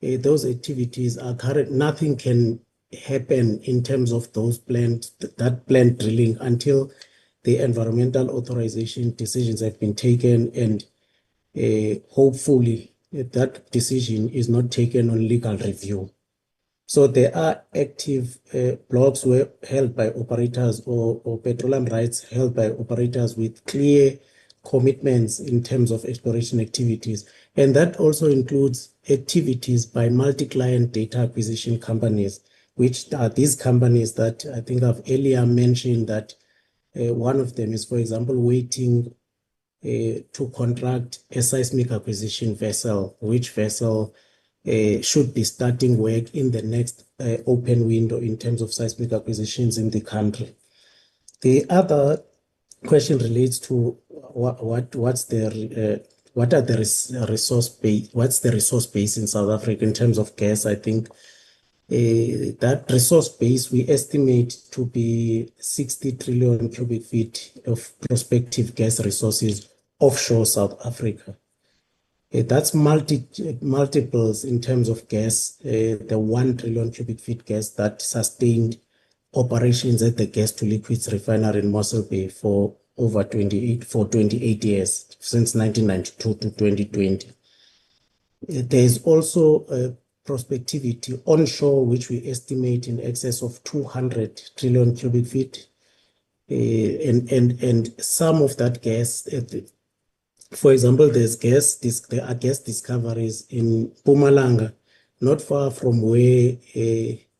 Those activities are current. Nothing can happen in terms of those that planned drilling until the environmental authorization decisions have been taken, and hopefully that decision is not taken on legal review. So there are active blocks held by operators or petroleum rights held by operators with clear commitments in terms of exploration activities. And that also includes activities by multi-client data acquisition companies, which are these companies that I think I've earlier mentioned that one of them is, for example, waiting to contract a seismic acquisition vessel, which vessel should be starting work in the next open window in terms of seismic acquisitions in the country. The other question relates to what's the resource base? What's the resource base in South Africa in terms of gas? I think that resource base we estimate to be 60 trillion cubic feet of prospective gas resources offshore South Africa. That's multiples in terms of gas, the 1 trillion cubic feet gas that sustained operations at the gas to liquids refinery in Mossel Bay for over 28 years, since 1992 to 2020. There's also prospectivity onshore, which we estimate in excess of 200 trillion cubic feet. And some of that gas, for example, there are gas discoveries in Mpumalanga, not far from where,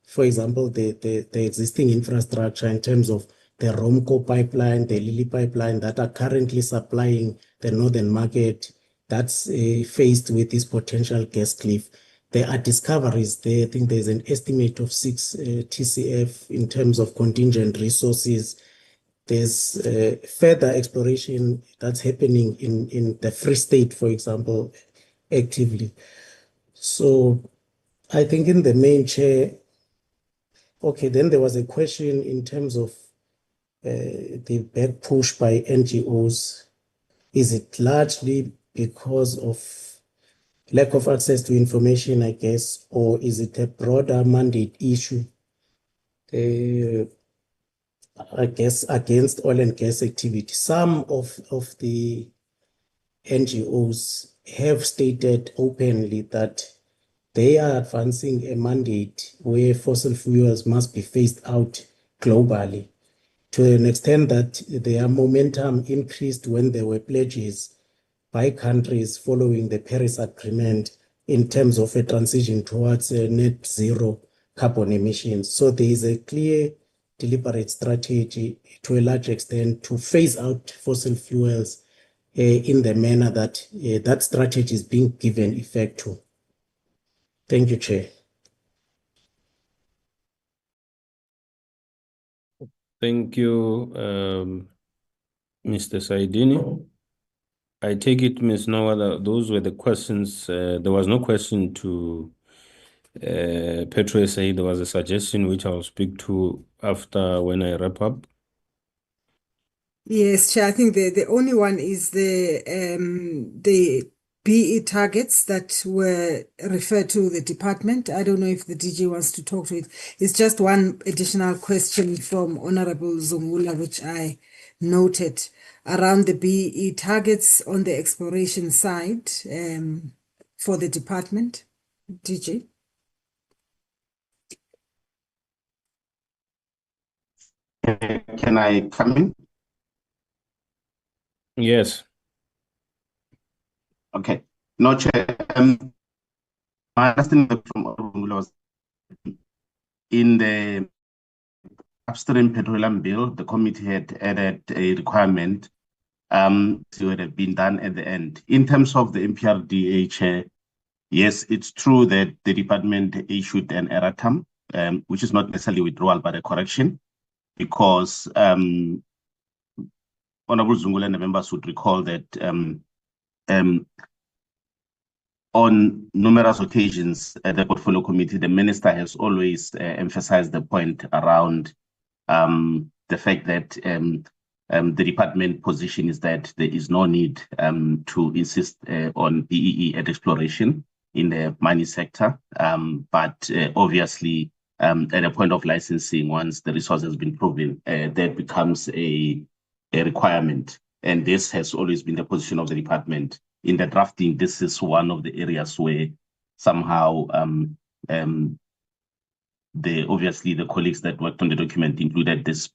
for example, the existing infrastructure in terms of the Romco pipeline, the Lily pipeline that are currently supplying the northern market, that's faced with this potential gas cliff. There are discoveries there. I think there's an estimate of 6 TCF in terms of contingent resources. There's further exploration that's happening in the Free State, for example, actively. So I think in the main, Chair, okay, then there was a question in terms of the back push by NGOs. Is it largely because of lack of access to information, I guess, or is it a broader mandate issue? I guess against oil and gas activity. Some of the NGOs have stated openly that they are advancing a mandate where fossil fuels must be phased out globally, to an extent that their momentum increased when there were pledges by countries following the Paris Agreement in terms of a transition towards net zero carbon emissions. So there is a clear, deliberate strategy to a large extent to phase out fossil fuels in the manner that that strategy is being given effect to. Thank you, Chair. Thank you, Mr. Saidini. I take it, Ms. Noah, those were the questions. There was no question to Petro SA, there was a suggestion which I'll speak to after when I wrap up. Yes, Chair. I think the only one is the BE targets that were referred to the department. I don't know if the DG wants to talk to it. It's just one additional question from Honorable Zungula, which I noted around the BE targets on the exploration side for the department. DG. Can I come in? Yes. Okay. No, Chair. My understanding from Orungula was in the upstream petroleum bill, the committee had added a requirement to have been done at the end. In terms of the MPRDA, Chair, yes, it's true that the department issued an erratum, which is not necessarily withdrawal, but a correction, because Honorable Zungula and the members would recall that on numerous occasions at the portfolio committee, the minister has always emphasized the point around the fact that the department position is that there is no need to insist on BEE at exploration in the mining sector. But obviously, at a point of licensing, once the resource has been proven, that becomes a requirement. And this has always been the position of the department. In the drafting, this is one of the areas where somehow obviously the colleagues that worked on the document included this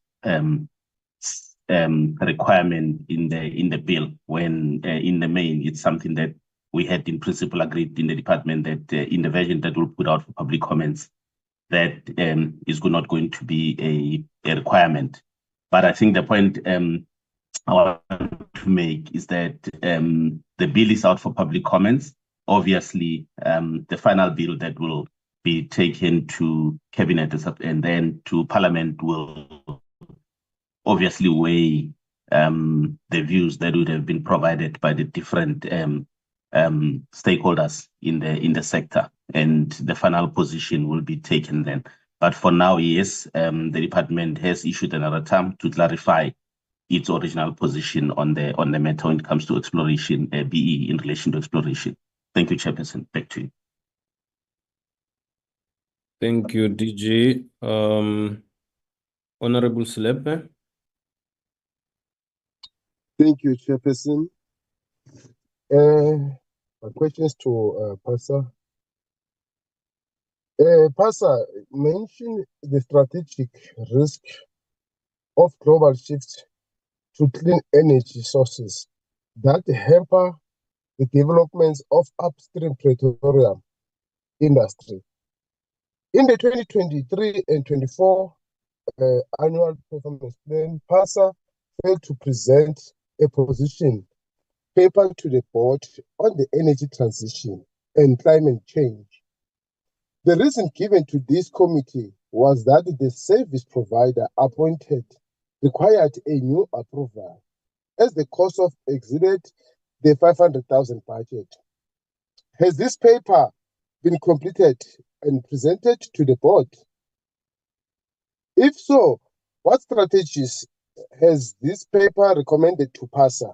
requirement in the bill, when in the main it's something that we had in principle agreed in the department that in the version that we'll put out for public comments, that is not going to be a requirement. But I think the point I want to make is that the bill is out for public comments. Obviously, the final bill that will be taken to cabinet and then to parliament will obviously weigh the views that would have been provided by the different stakeholders in the sector, and the final position will be taken then. But for now, yes, the department has issued another attempt to clarify its original position on the matter when it comes to exploration, BE in relation to exploration. Thank you, Chairperson. Back to you. Thank you, DG. Honorable Slepe. Thank you, Chairperson. My questions to Pasa. Pasa, mention the strategic risk of global shift to clean energy sources that hamper the developments of upstream petroleum industry. In the 2023 and 24 annual performance plan, PASA failed to present a position paper to the board on the energy transition and climate change. The reason given to this committee was that the service provider appointed required a new approval as the cost of exceeded the 500,000 budget. Has this paper been completed and presented to the board? If so, what strategies has this paper recommended to PASA?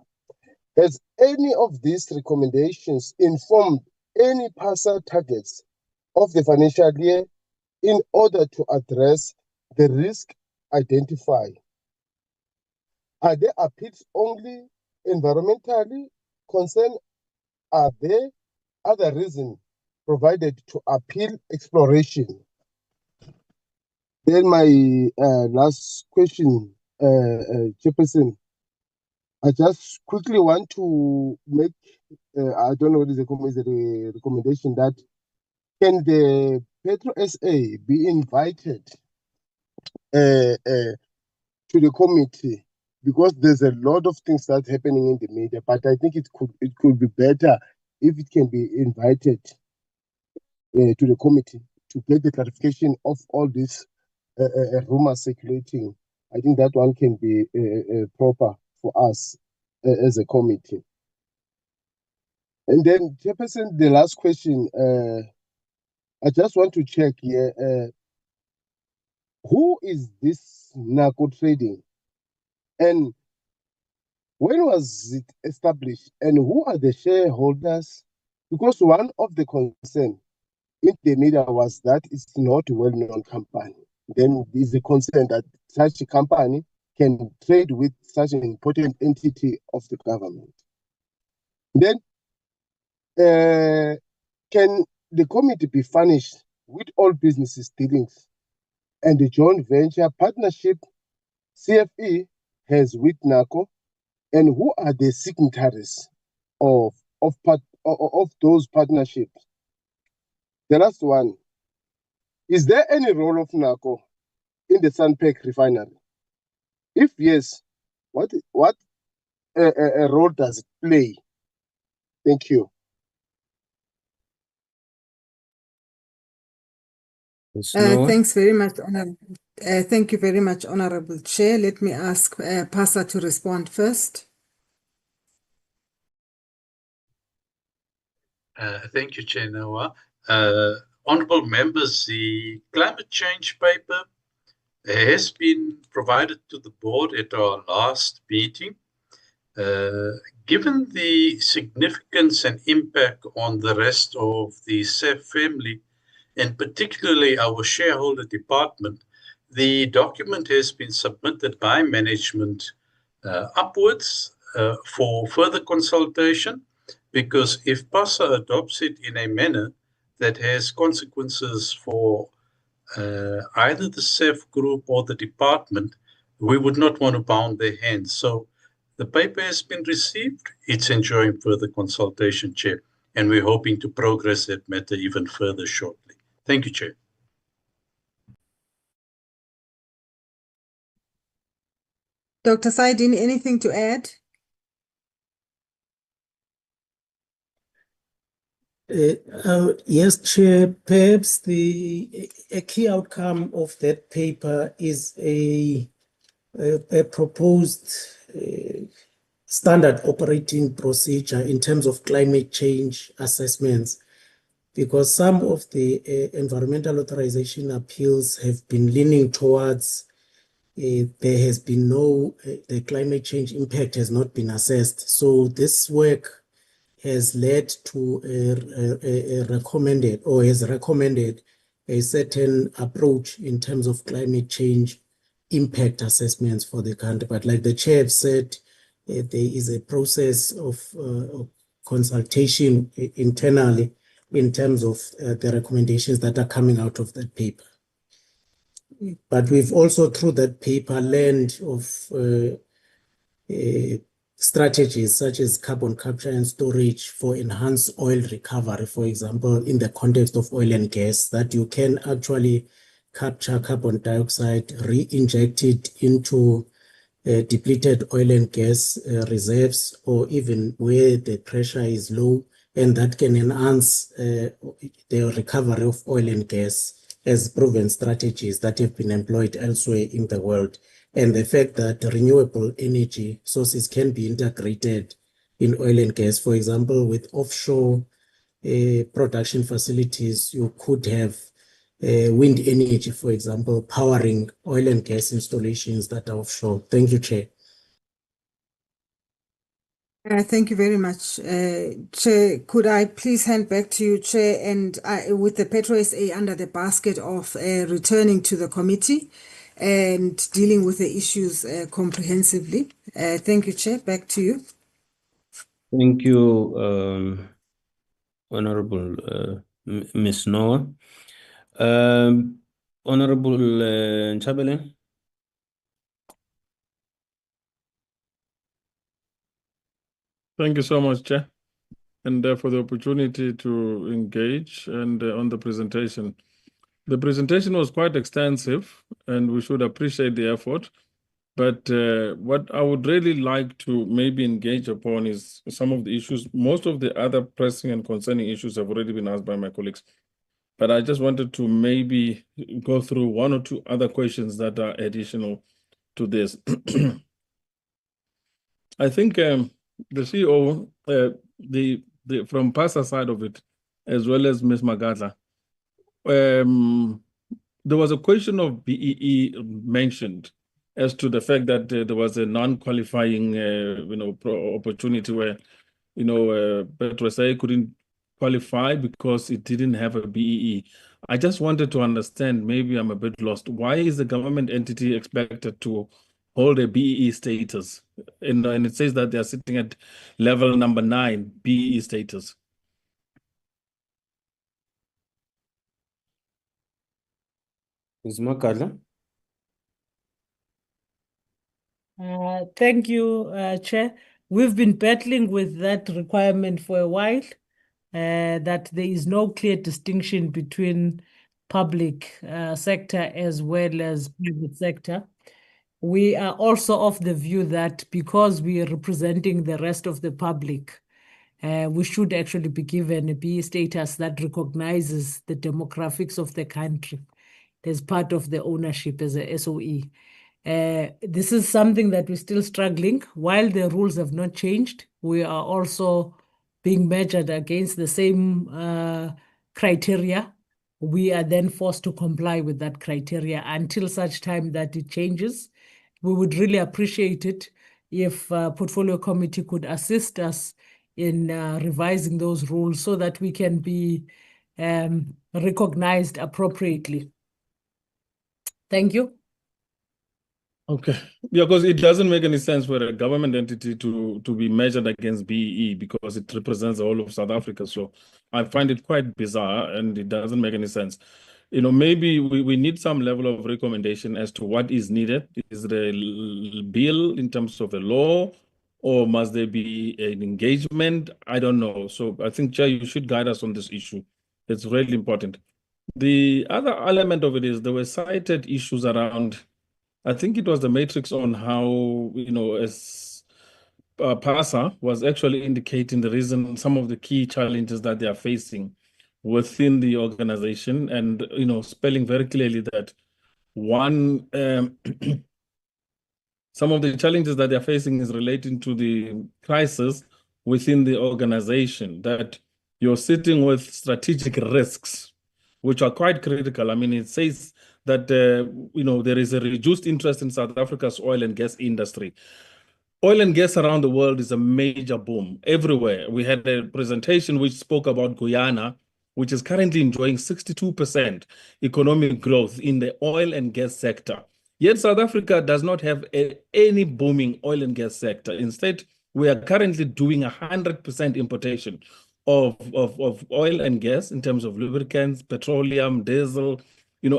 Has any of these recommendations informed any PASA targets of the financial year in order to address the risk identified? Are there appeals only environmentally concerned? Are there other reasons provided to appeal exploration? Then my last question, Chairperson, I just quickly want to make, I don't know what is the recommendation that can the Petro SA be invited to the committee, because there's a lot of things that are happening in the media, but I think it could be better if it can be invited to the committee to get the clarification of all these rumors circulating. I think that one can be proper for us as a committee. And then, Chairperson, the last question, I just want to check here, who is this narco trading and when was it established and who are the shareholders? Because one of the concern in the media was that it's not a well-known company. Then there's a concern that such a company can trade with such an important entity of the government. Then, can the committee be furnished with all businesses dealings and the joint venture partnership CFE has with NACO, and who are the signatories of those partnerships? The last one, is there any role of NACO in the Sunpack refinery? If yes, what role does it play? Thank you. Thanks very much, Honorable. Thank you very much, Honorable Chair. Let me ask Pasa to respond first. Thank you, Chair Noah. Honorable members, the climate change paper has been provided to the board at our last meeting. Given the significance and impact on the rest of the SAF family, and particularly our shareholder department, the document has been submitted by management upwards for further consultation, because if PASA adopts it in a manner that has consequences for either the SAF group or the department, we would not want to bound their hands. So the paper has been received. It's enjoying further consultation, Chair, and we're hoping to progress that matter even further shortly. Thank you, Chair. Dr. Saidin, anything to add? Yes, Chair, perhaps a key outcome of that paper is a proposed standard operating procedure in terms of climate change assessments, because some of the environmental authorization appeals have been leaning towards there has been the climate change impact has not been assessed. So this work has led to has recommended a certain approach in terms of climate change impact assessments for the country. But like the chair said, there is a process of consultation internally in terms of the recommendations that are coming out of that paper. But we've also, through that paper, learned of strategies such as carbon capture and storage for enhanced oil recovery, for example, in the context of oil and gas, that you can actually capture carbon dioxide, re-inject it into depleted oil and gas reserves, or even where the pressure is low, and that can enhance the recovery of oil and gas as proven strategies that have been employed elsewhere in the world. And the fact that renewable energy sources can be integrated in oil and gas, for example, with offshore production facilities, you could have wind energy, for example, powering oil and gas installations that are offshore. Thank you, Chair. Thank you very much, Chair. Could I please hand back to you, Chair, and with the Petro SA under the basket of returning to the committee and dealing with the issues comprehensively. Thank you, Chair. Back to you. Thank you, Honorable Ms. Noah. Honorable Nchabele. Thank you so much, Chair, and for the opportunity to engage and on the presentation. The presentation was quite extensive, and we should appreciate the effort. But what I would really like to maybe engage upon is some of the issues. Most of the other pressing and concerning issues have already been asked by my colleagues. But I just wanted to maybe go through one or two other questions that are additional to this. I think the CEO, from PASA side of it, as well as Ms. Magadla, there was a question of BEE mentioned as to the fact that there was a non-qualifying, opportunity where, PetroSA couldn't qualify because it didn't have a BEE. I just wanted to understand, maybe I'm a bit lost. Why is the government entity expected to hold a BEE status? And it says that they're sitting at level number 9, BEE status. Ms. Makadla? Thank you, Chair. We've been battling with that requirement for a while, that there is no clear distinction between public sector as well as private sector. We are also of the view that because we are representing the rest of the public, we should actually be given a BE status that recognizes the demographics of the country as part of the ownership as a SOE. This is something that we're still struggling. While the rules have not changed, we are also being measured against the same criteria. We are then forced to comply with that criteria until such time that it changes. We would really appreciate it if Portfolio Committee could assist us in revising those rules so that we can be recognized appropriately. Thank you. Okay, yeah, because it doesn't make any sense for a government entity to be measured against BEE because it represents the whole of South Africa. So I find it quite bizarre and it doesn't make any sense. Maybe we need some level of recommendation as to what is needed. Is there a bill in terms of a law, or must there be an engagement? I don't know. So I think, Chair, you should guide us on this issue. It's really important. The other element of it is there were cited issues around, I think it was the matrix on how, as PASA was actually indicating the reason, some of the key challenges that they are facing within the organization, and, spelling very clearly that one, some of the challenges that they're facing is relating to the crisis within the organization, that you're sitting with strategic risks, which are quite critical. I mean, it says that, there is a reduced interest in South Africa's oil and gas industry. Oil and gas around the world is a major boom everywhere. We had a presentation which spoke about Guyana, which is currently enjoying 62% economic growth in the oil and gas sector. Yet South Africa does not have any booming oil and gas sector. Instead, we are currently doing 100% importation of oil and gas in terms of lubricants, petroleum, diesel,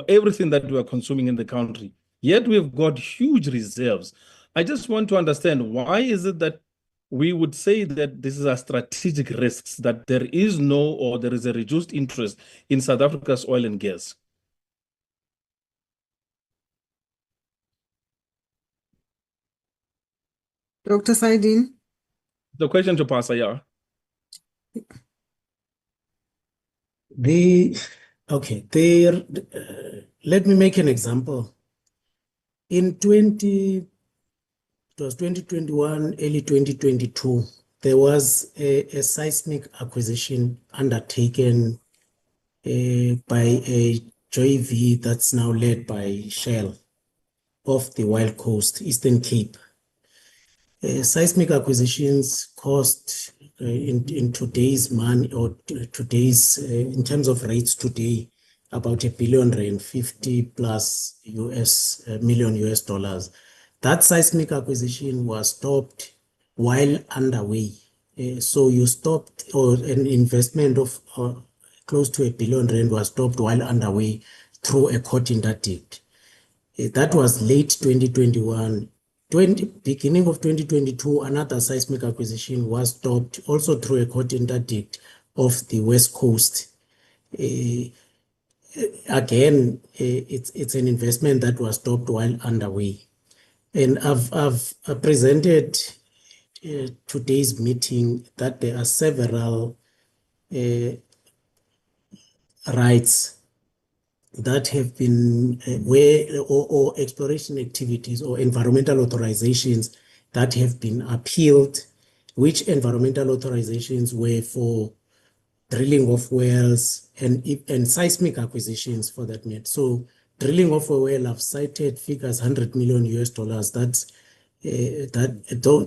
everything that we are consuming in the country. Yet we've got huge reserves. I just want to understand, why is it that we would say that this is a strategic risks, that there is no, or there is a reduced interest in South Africa's oil and gas? Dr. Saidin? The question to Pastor, yeah. Let me make an example. In 2021, early 2022, there was a seismic acquisition undertaken by a JV that's now led by Shell off the Wild Coast, Eastern Cape. Seismic acquisitions cost in today's money, or today's in terms of rates today, about R1 billion, 50 plus million US dollars. That seismic acquisition was stopped while underway. So you stopped, or an investment of close to R1 billion was stopped while underway through a court interdict. That was late 2021. Beginning of 2022, another seismic acquisition was stopped, also through a court interdict of the West Coast. Again, it's an investment that was stopped while underway. And I've presented today's meeting that there are several rights that have been or exploration activities or environmental authorizations that have been appealed, which environmental authorizations were for drilling of wells, and seismic acquisitions for that matter. So drilling of a well, I've cited figures $100 million.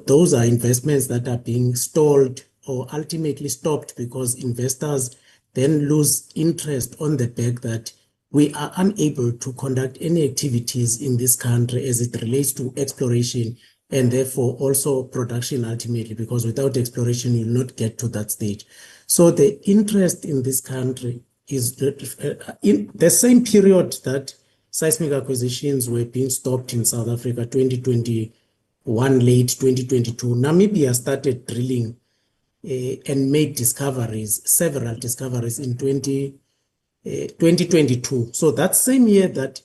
Those are investments that are being stalled or ultimately stopped because investors then lose interest on the back that we are unable to conduct any activities in this country as it relates to exploration and therefore also production ultimately, because without exploration, you'll not get to that stage. So the interest in this country is that in the same period that seismic acquisitions were being stopped in South Africa, 2021, late 2022, Namibia started drilling and made discoveries, several discoveries in 2022. So that same year that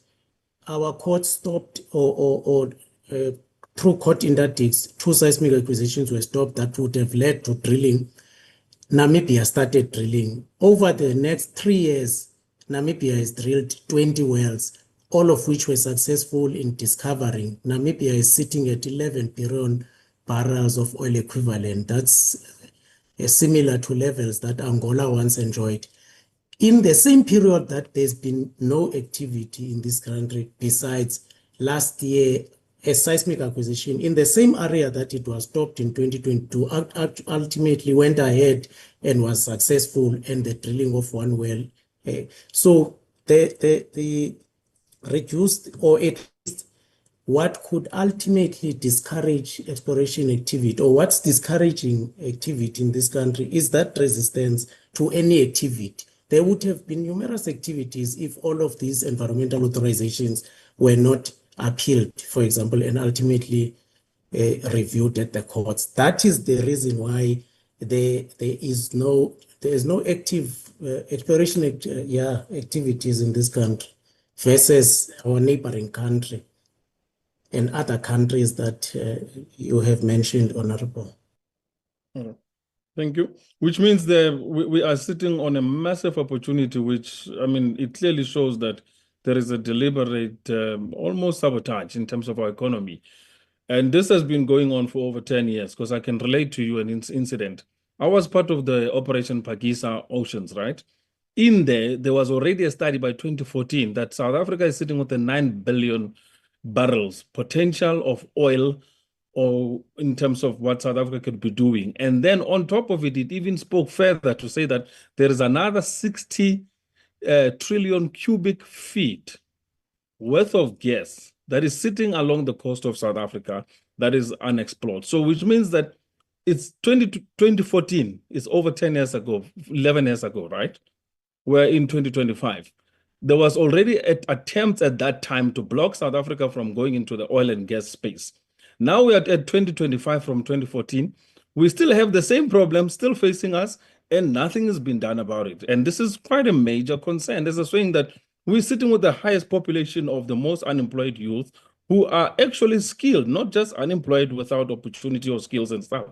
our court stopped or through court interdicts, 2 seismic acquisitions were stopped that would have led to drilling. Namibia started drilling. Over the next 3 years, Namibia has drilled 20 wells, all of which were successful in discovering. Namibia is sitting at 11 billion barrels of oil equivalent. That's similar to levels that Angola once enjoyed. In the same period that there's been no activity in this country, besides last year, a seismic acquisition in the same area that it was stopped in 2022 ultimately went ahead and was successful in the drilling of 1 well. So the reduced, or at least what could ultimately discourage exploration activity, or what's discouraging activity in this country, is that resistance to any activity. There would have been numerous activities if all of these environmental authorizations were not appealed, for example, and ultimately reviewed at the courts. That is the reason why there is no active exploration activities in this country versus our neighboring country and other countries that you have mentioned, Honorable. Thank you. Which means that we are sitting on a massive opportunity, which, I mean, it clearly shows that there is a deliberate, almost sabotage in terms of our economy. And this has been going on for over 10 years, because I can relate to you an incident. I was part of the Operation Pagisa Oceans, right? In there was already a study by 2014 that South Africa is sitting with a 9 billion barrels potential of oil, or in terms of what South Africa could be doing. And then on top of it, it even spoke further to say that there is another 60 trillion cubic feet worth of gas that is sitting along the coast of South Africa that is unexplored. So which means that it's 2014, it's over 10 years ago, 11 years ago, right? We're in 2025. There was already attempts at that time to block South Africa from going into the oil and gas space. Now we are at 2025 from 2014. We still have the same problem still facing us, and nothing has been done about it. And this is quite a major concern. There's a saying that we're sitting with the highest population of the most unemployed youth who are actually skilled, not just unemployed without opportunity or skills and stuff.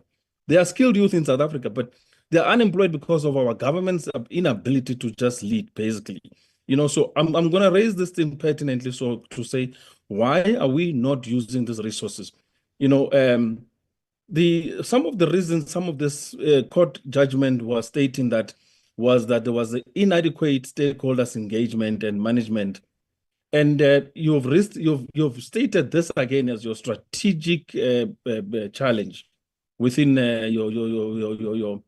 They are skilled youth in South Africa, but they're unemployed because of our government's inability to just lead, basically. You know, so I'm going to raise this thing pertinently, so to say, why are we not using these resources? You know, some of the reasons, some of this court judgment was stating that was that there was inadequate stakeholders engagement and management, and you've stated this again as your strategic challenge within your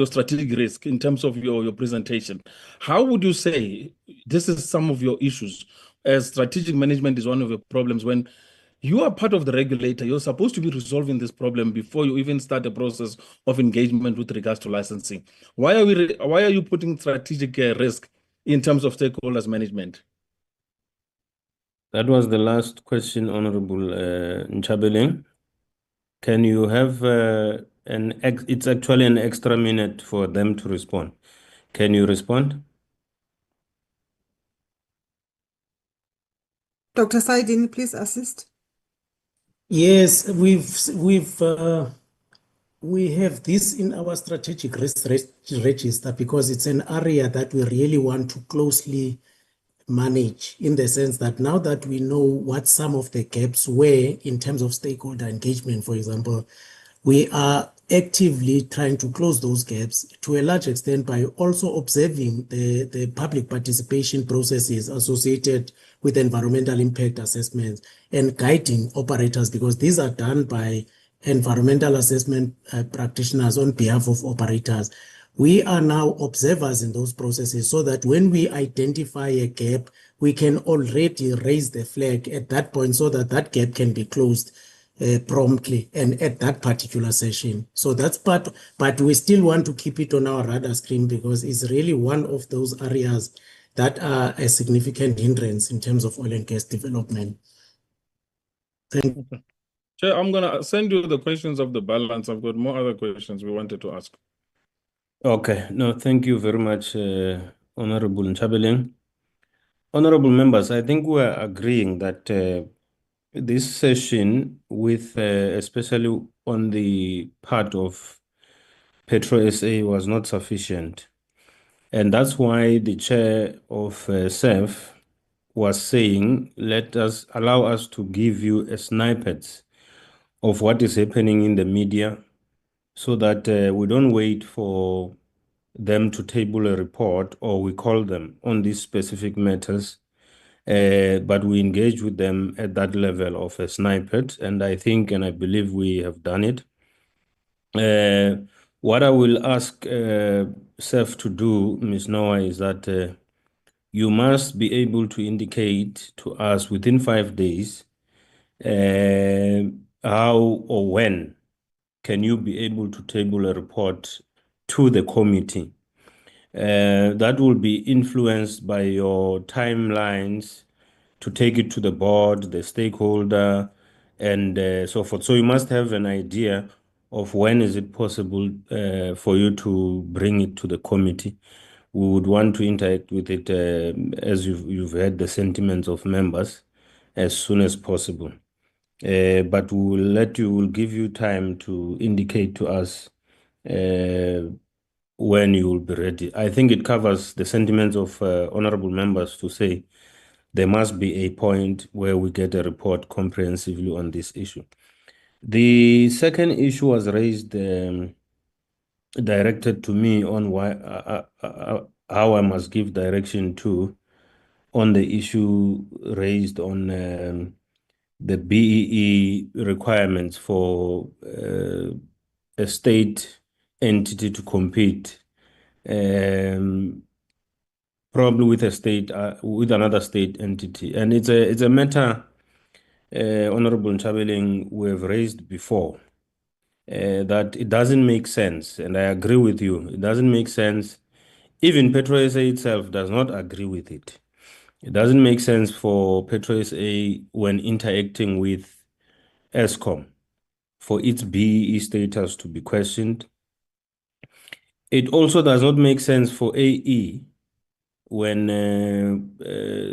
strategic risk in terms of your presentation. How would you say this is some of your issues, as strategic management is one of your problems? When you are part of the regulator, you're supposed to be resolving this problem before you even start the process of engagement with regards to licensing. Why are you putting strategic risk in terms of stakeholders management? That was the last question, Honorable Nchabeleng. Can you have it's actually an extra minute for them to respond. Can you respond? Dr. Saidini, please assist. Yes, we have this in our strategic risk register because it's an area that we really want to closely manage, in the sense that now that we know what some of the gaps were in terms of stakeholder engagement, for example, we are actively trying to close those gaps to a large extent by also observing the public participation processes associated with environmental impact assessments and guiding operators, because these are done by environmental assessment practitioners on behalf of operators. We are now observers in those processes so that when we identify a gap, we can already raise the flag at that point so that that gap can be closed promptly and at that particular session. So that's part, but we still want to keep it on our radar screen because it's really one of those areas that are a significant hindrance in terms of oil and gas development. Thank you. Chair, I'm going to send you the questions of the balance. I've got more other questions we wanted to ask. Okay, no, thank you very much, Honorable Nchabeling. Honorable members, I think we are agreeing that this session, with especially on the part of Petro SA, was not sufficient. And that's why the chair of SEF was saying, allow us to give you a snippet of what is happening in the media so that we don't wait for them to table a report or we call them on these specific matters, but we engage with them at that level of a snippet. And I think, and I believe we have done it. What I will ask SEF to do, Ms. Noah, is that you must be able to indicate to us within 5 days how or when can you be able to table a report to the committee. That will be influenced by your timelines to take it to the board, the stakeholder, and so forth. So you must have an idea of when is it possible for you to bring it to the committee. We would want to interact with it as you've heard the sentiments of members as soon as possible. But we'll give you time to indicate to us when you will be ready. I think it covers the sentiments of honorable members to say there must be a point where we get a report comprehensively on this issue. The second issue was raised, directed to me on how I must give direction to on the issue raised on the BEE requirements for a state entity to compete, probably with a state with another state entity, and it's a matter, Honorable Nchabeling, we have raised before, that it doesn't make sense, and I agree with you. It doesn't make sense. Even Petro SA itself does not agree with it. It doesn't make sense for Petro SA when interacting with Eskom for its BEE status to be questioned. It also does not make sense for AE when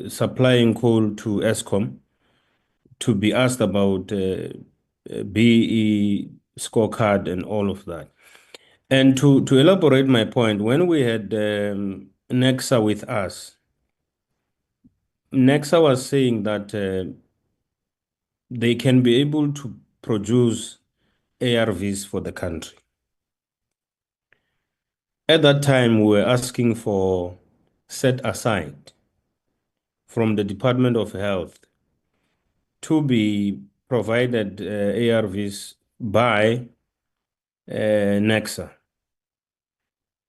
supplying coal to Eskom to be asked about BEE scorecard and all of that. And to elaborate my point, when we had Nexa with us, Nexa was saying that they can be able to produce ARVs for the country. At that time, we were asking for set aside from the Department of Health to be provided ARVs by Nexa.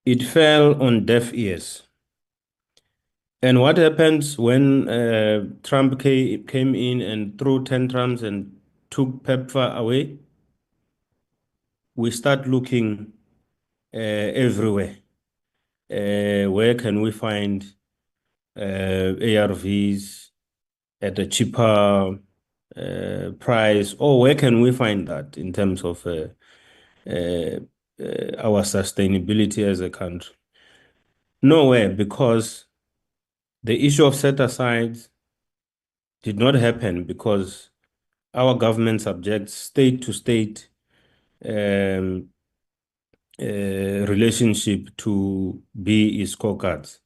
It fell on deaf ears. And what happens when Trump came in and threw tantrums and took PEPFAR away? We start looking everywhere. Where can we find ARVs at a cheaper price? Or where can we find that in terms of our sustainability as a country? Nowhere, because the issue of set-asides did not happen because our government subjects state-to-state relationship to BEE scorecards.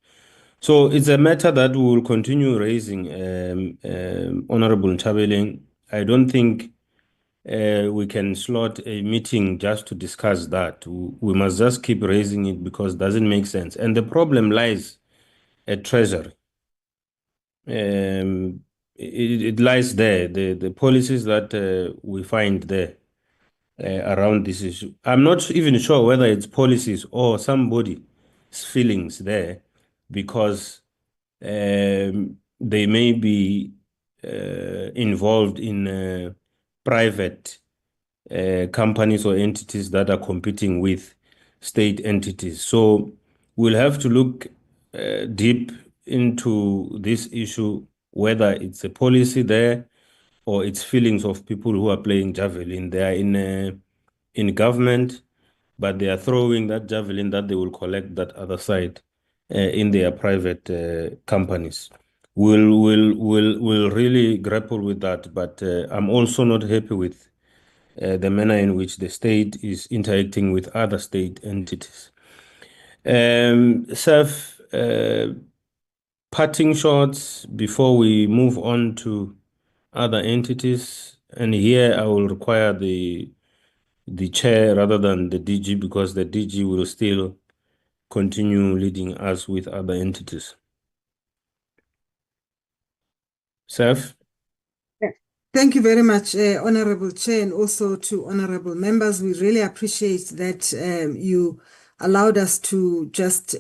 So it's a matter that we will continue raising, Honorable Nchabeling. I don't think we can slot a meeting just to discuss that. We must just keep raising it because it doesn't make sense. And the problem lies at Treasury. It lies there, the policies that we find there around this issue. I'm not even sure whether it's policies or somebody's feelings there, because they may be involved in private companies or entities that are competing with state entities. So we'll have to look deep into this issue, whether it's a policy there or it's feelings of people who are playing javelin. They are in government, but they are throwing that javelin that they will collect that other side in their private companies. We'll really grapple with that, but I'm also not happy with the manner in which the state is interacting with other state entities. Seth, parting shots before we move on to other entities, and here I will require the chair rather than the DG, because the DG will still continue leading us with other entities. Seth? Thank you very much, Honorable Chair, and also to honorable members. We really appreciate that you allowed us to just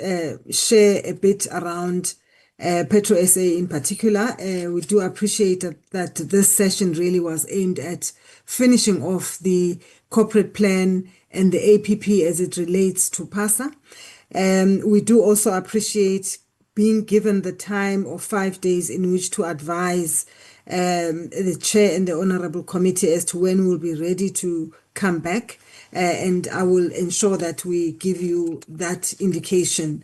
share a bit around Petro SA in particular. We do appreciate that this session really was aimed at finishing off the corporate plan and the APP as it relates to PASA. We do also appreciate being given the time of 5 days in which to advise the chair and the honorable committee as to when we'll be ready to come back. And I will ensure that we give you that indication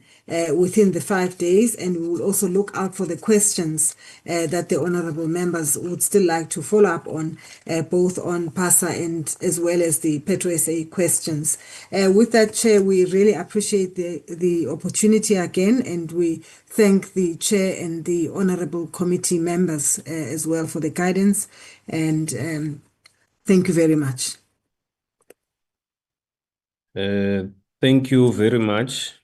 within the 5 days, and we will also look out for the questions that the honorable members would still like to follow up on, both on PASA and as well as the Petro SA questions. With that, Chair, we really appreciate the opportunity again, and we thank the Chair and the honorable committee members as well for the guidance, and thank you very much. Thank you very much.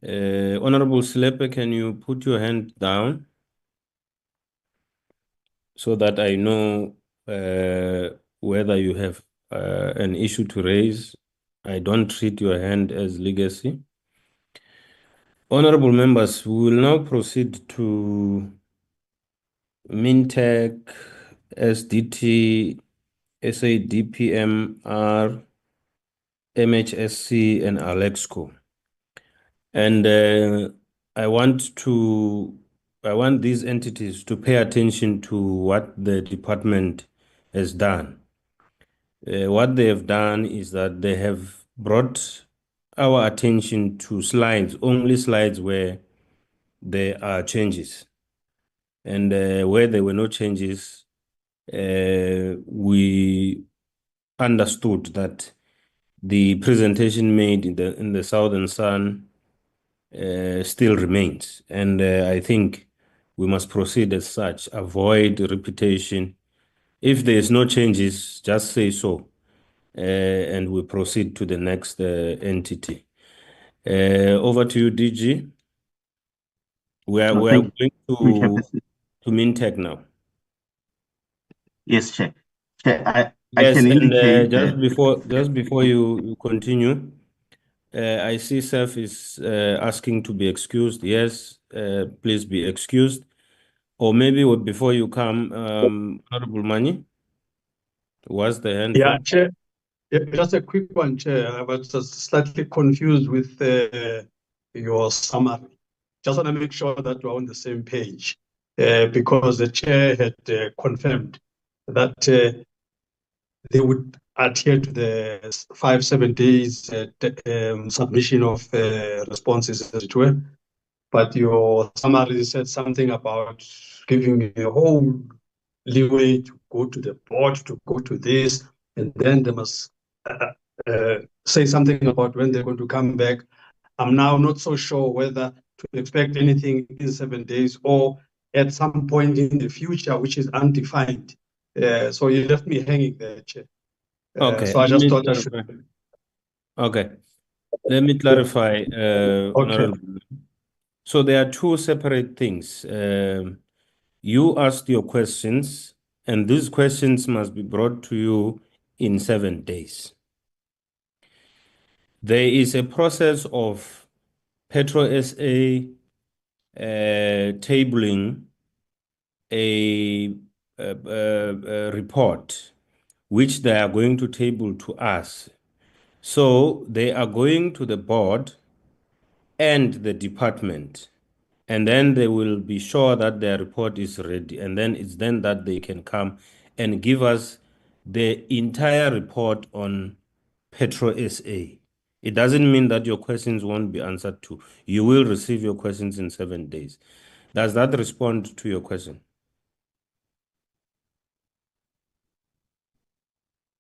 Honorable Slepe, can you put your hand down so that I know whether you have an issue to raise? I don't treat your hand as legacy. Honorable members, we will now proceed to Mintek, SDT, SADPMR, MHSC, and Alexkor. And I want these entities to pay attention to what the department has done. What they have done is that they have brought our attention to slides, only slides where there are changes. And where there were no changes, we understood that the presentation made in the Southern Sun still remains. And I think we must proceed as such, avoid repetition. If there is no changes, just say so, and we proceed to the next entity. Over to you, DG. We are going to Mintek now. Yes, Chair. Chair, I Yes, can and indicate just before you continue, I see Seth is asking to be excused. Yes, please be excused. Or maybe before you come, Honorable Mani, was the hand? Yeah, Chair. Yeah, just a quick one, Chair. I was just slightly confused with your summary. Just want to make sure that we're on the same page, because the Chair had confirmed that they would adhere to the 5-7 days submission of responses, as it were. But your summary said something about giving a whole leeway to go to the board, to go to this, and then they must say something about when they're going to come back. I'm now not so sure whether to expect anything in 7 days or at some point in the future, which is undefined. So you left me hanging there, Chair. Okay, So I let just me thought I clarify. should. Okay, let me clarify, Honorable. So there are two separate things. You asked your questions, and these questions must be brought to you in 7 days. There is a process of Petro SA tabling a report, which they are going to table to us. So they are going to the board and the department, and then they will be sure that their report is ready, and then it's then that they can come and give us the entire report on Petro SA. It doesn't mean that your questions won't be answered to. You will receive your questions in 7 days. Does that respond to your question?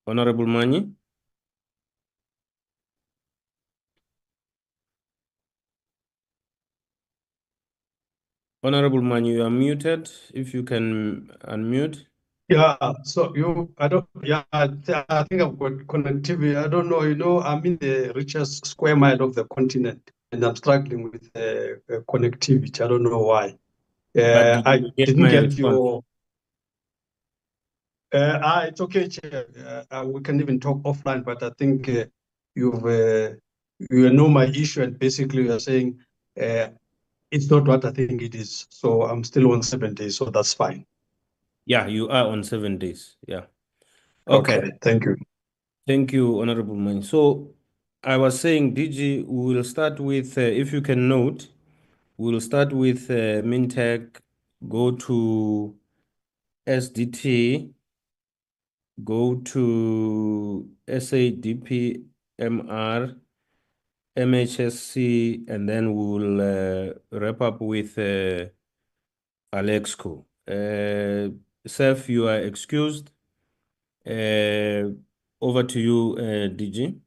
Honorable Mani? Honorable Mani, you are muted. If you can unmute. Yeah, so I think I've got connectivity. I don't know, I'm in the richest square mile of the continent and I'm struggling with connectivity. I don't know why. But I did you get didn't my get response? your. It's okay, Chair. We can even talk offline, but I think you know my issue, and basically you are saying it's not what I think it is. So I'm still on 7 days, so that's fine. Yeah, you are on 7 days. Yeah. Okay, thank you. Thank you, Honorable Mani. So I was saying, DG, we will start with, if you can note, we'll start with Mintek, go to SDT, go to SADP, MR, MHSC, and then we'll wrap up with Alexkor. Seth, you are excused. Over to you, DG.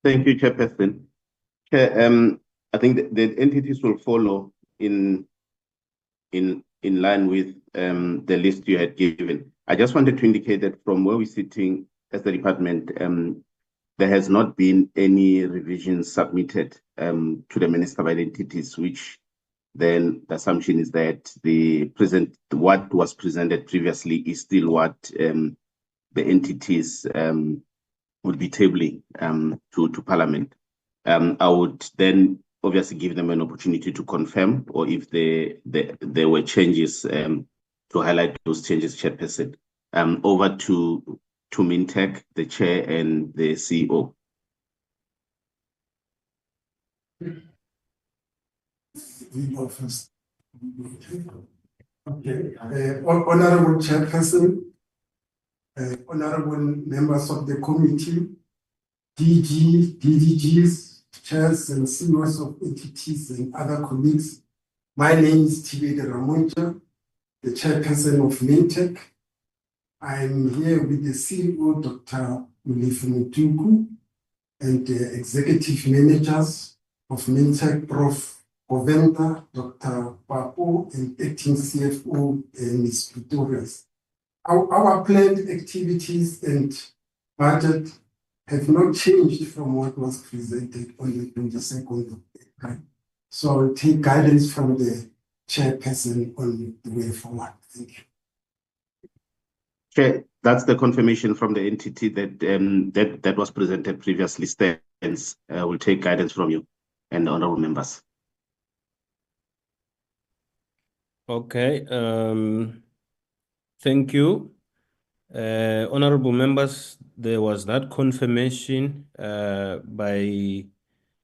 Thank you, Chairperson. Chair, I think the entities will follow in line with the list you had given. I just wanted to indicate that from where we're sitting as the department, there has not been any revisions submitted to the minister by the entities, which then the assumption is that what was presented previously is still what the entities would be tabling to Parliament. I would then obviously give them an opportunity to confirm, or if there were changes, to highlight those changes, Chairperson. Over to Mintek, the Chair and the CEO. Okay, Honorable Chairperson, honorable members of the committee, DDGs, chairs and CEOs of entities and other colleagues. My name is Tibede Ramonja, the chairperson of Mintek. I'm here with the CEO, Dr. Ulifu Mutuku, and the executive managers of Mintek, Prof. Govenda, Dr. Papo, and acting CFO, Ms. Pretorius. Our planned activities and budget have not changed from what was presented on the 22nd of April. So I'll take guidance from the chairperson on the way forward. Thank you. Chair, that's the confirmation from the entity that was presented previously stands. We'll take guidance from you and the honorable members. Okay, thank you. Honorable members, there was that confirmation by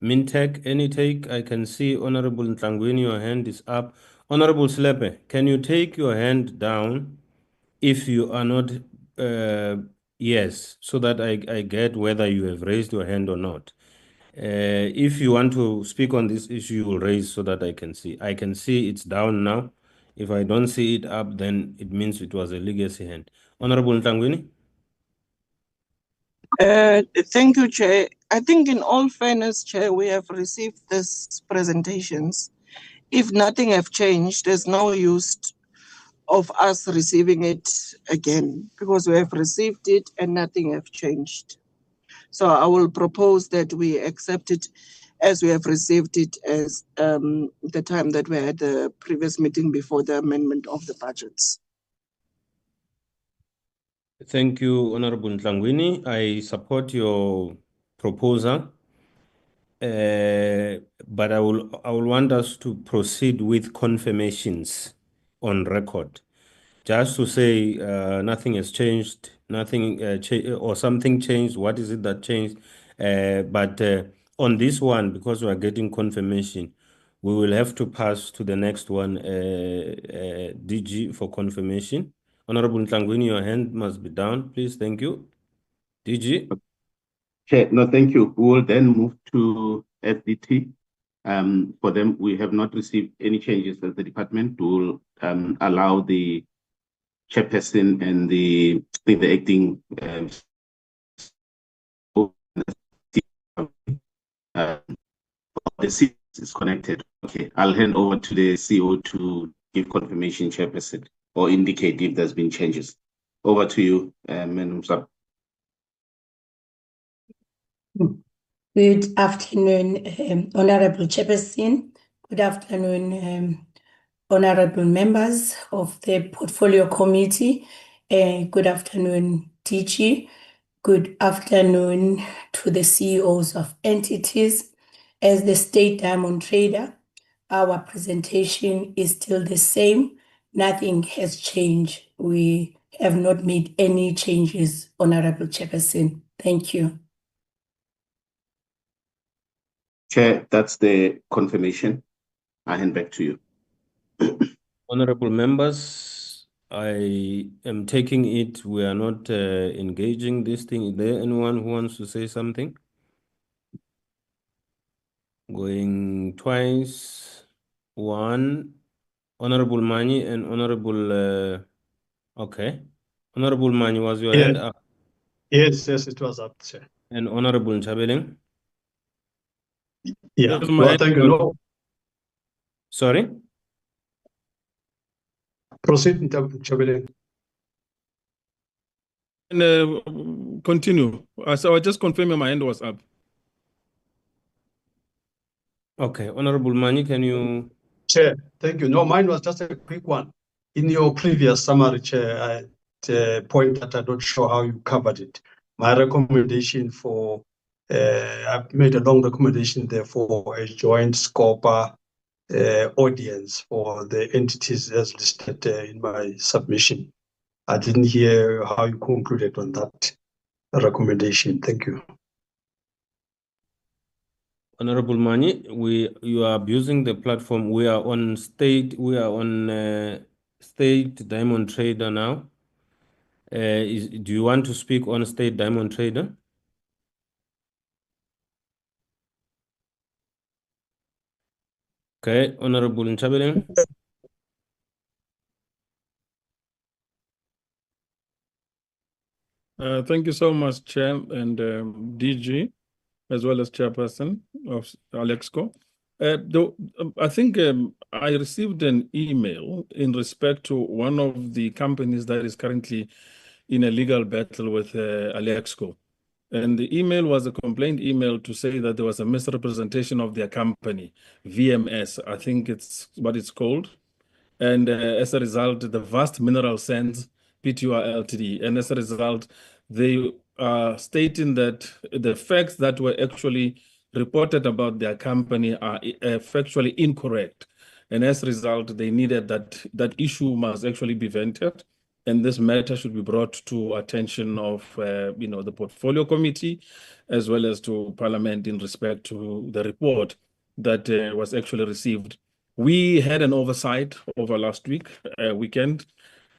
Mintek. Any take? I can see Honorable Ntlangwini, your hand is up. Honorable Slepe, can you take your hand down if you are not, yes, so that I get whether you have raised your hand or not. If you want to speak on this issue, you will raise so that I can see. I can see it's down now. If I don't see it up, then it means it was a legacy hand. Honorable Ntlangwini? Thank you, Chair. I think in all fairness, Chair, we have received these presentations. If nothing have changed, there's no use of us receiving it again, because we have received it and nothing have changed. So I will propose that we accept it as we have received it as the time that we had the previous meeting before the amendment of the budgets. Thank you, Honorable Ntlangwini. I support your proposal, but I will want us to proceed with confirmations on record, just to say nothing has changed, nothing or something changed. What is it that changed? But on this one, because we are getting confirmation, we will have to pass to the next one, DG, for confirmation. Honorable Ntlangwini, your hand must be down, please. Thank you. DG. Chair, no, thank you. We will then move to FDT. For them, we have not received any changes as the department. We will allow the chairperson and the acting the seat is connected. Okay, I'll hand over to the CEO to give confirmation, chairperson, or indicate if there's been changes. Over to you, Madam Sab. Good afternoon, Honorable Chairperson. Good afternoon, honorable members of the Portfolio Committee. Good afternoon, DG. Good afternoon to the CEOs of entities. As the State Diamond Trader, our presentation is still the same. Nothing has changed. We have not made any changes, Honorable Chairperson. Thank you. Chair, that's the confirmation. I hand back to you. Honorable members, I am taking it we are not engaging this thing. Is there anyone who wants to say something? Going twice. One, Honorable Mani and Honorable, okay. Honorable Mani, was your hand up? Yes, it was up, Chair. And Honorable Nchabeling? Yeah, well, thank you. No. Sorry? Proceed, Nchabeling. And continue. So I just confirm my hand was up. Okay, Honorable Mani, can you? Chair, thank you. No, mine was just a quick one. In your previous summary, Chair, a point that I'm not sure how you covered it. My recommendation for, I've made a long recommendation there for a joint SCOPA audience for the entities as listed in my submission. I didn't hear how you concluded on that recommendation. Thank you. Honorable Mani, you are abusing the platform. We are on State Diamond Trader now. Do you want to speak on State Diamond Trader? Okay, Honorable Nchabeling. Thank you so much, Chair and DG, as well as Chairperson of Alexkor. I think I received an email in respect to one of the companies that is currently in a legal battle with Alexkor. And the email was a complaint email to say that there was a misrepresentation of their company, VMS, I think it's what it's called. And as a result, the Vast Mineral Sands Pty Ltd. And as a result, they are stating that the facts that were actually reported about their company are factually incorrect. And as a result, they needed that issue must actually be vented. And this matter should be brought to attention of the Portfolio Committee, as well as to Parliament in respect to the report that was actually received. We had an oversight over last weekend,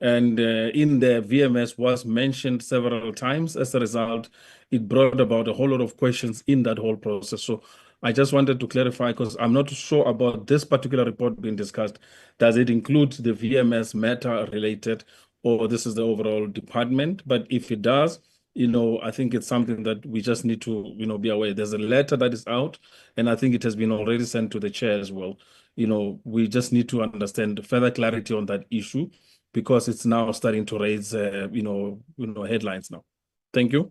and in the VMS was mentioned several times. As a result, it brought about a whole lot of questions in that whole process. So I just wanted to clarify, because I'm not sure about this particular report being discussed. Does it include the VMS matter related, or this is the overall department? But if it does, I think it's something that we just need to, be aware. There's a letter that is out, and I think it has been already sent to the chair as well. We just need to understand further clarity on that issue, because it's now starting to raise, headlines now. Thank you.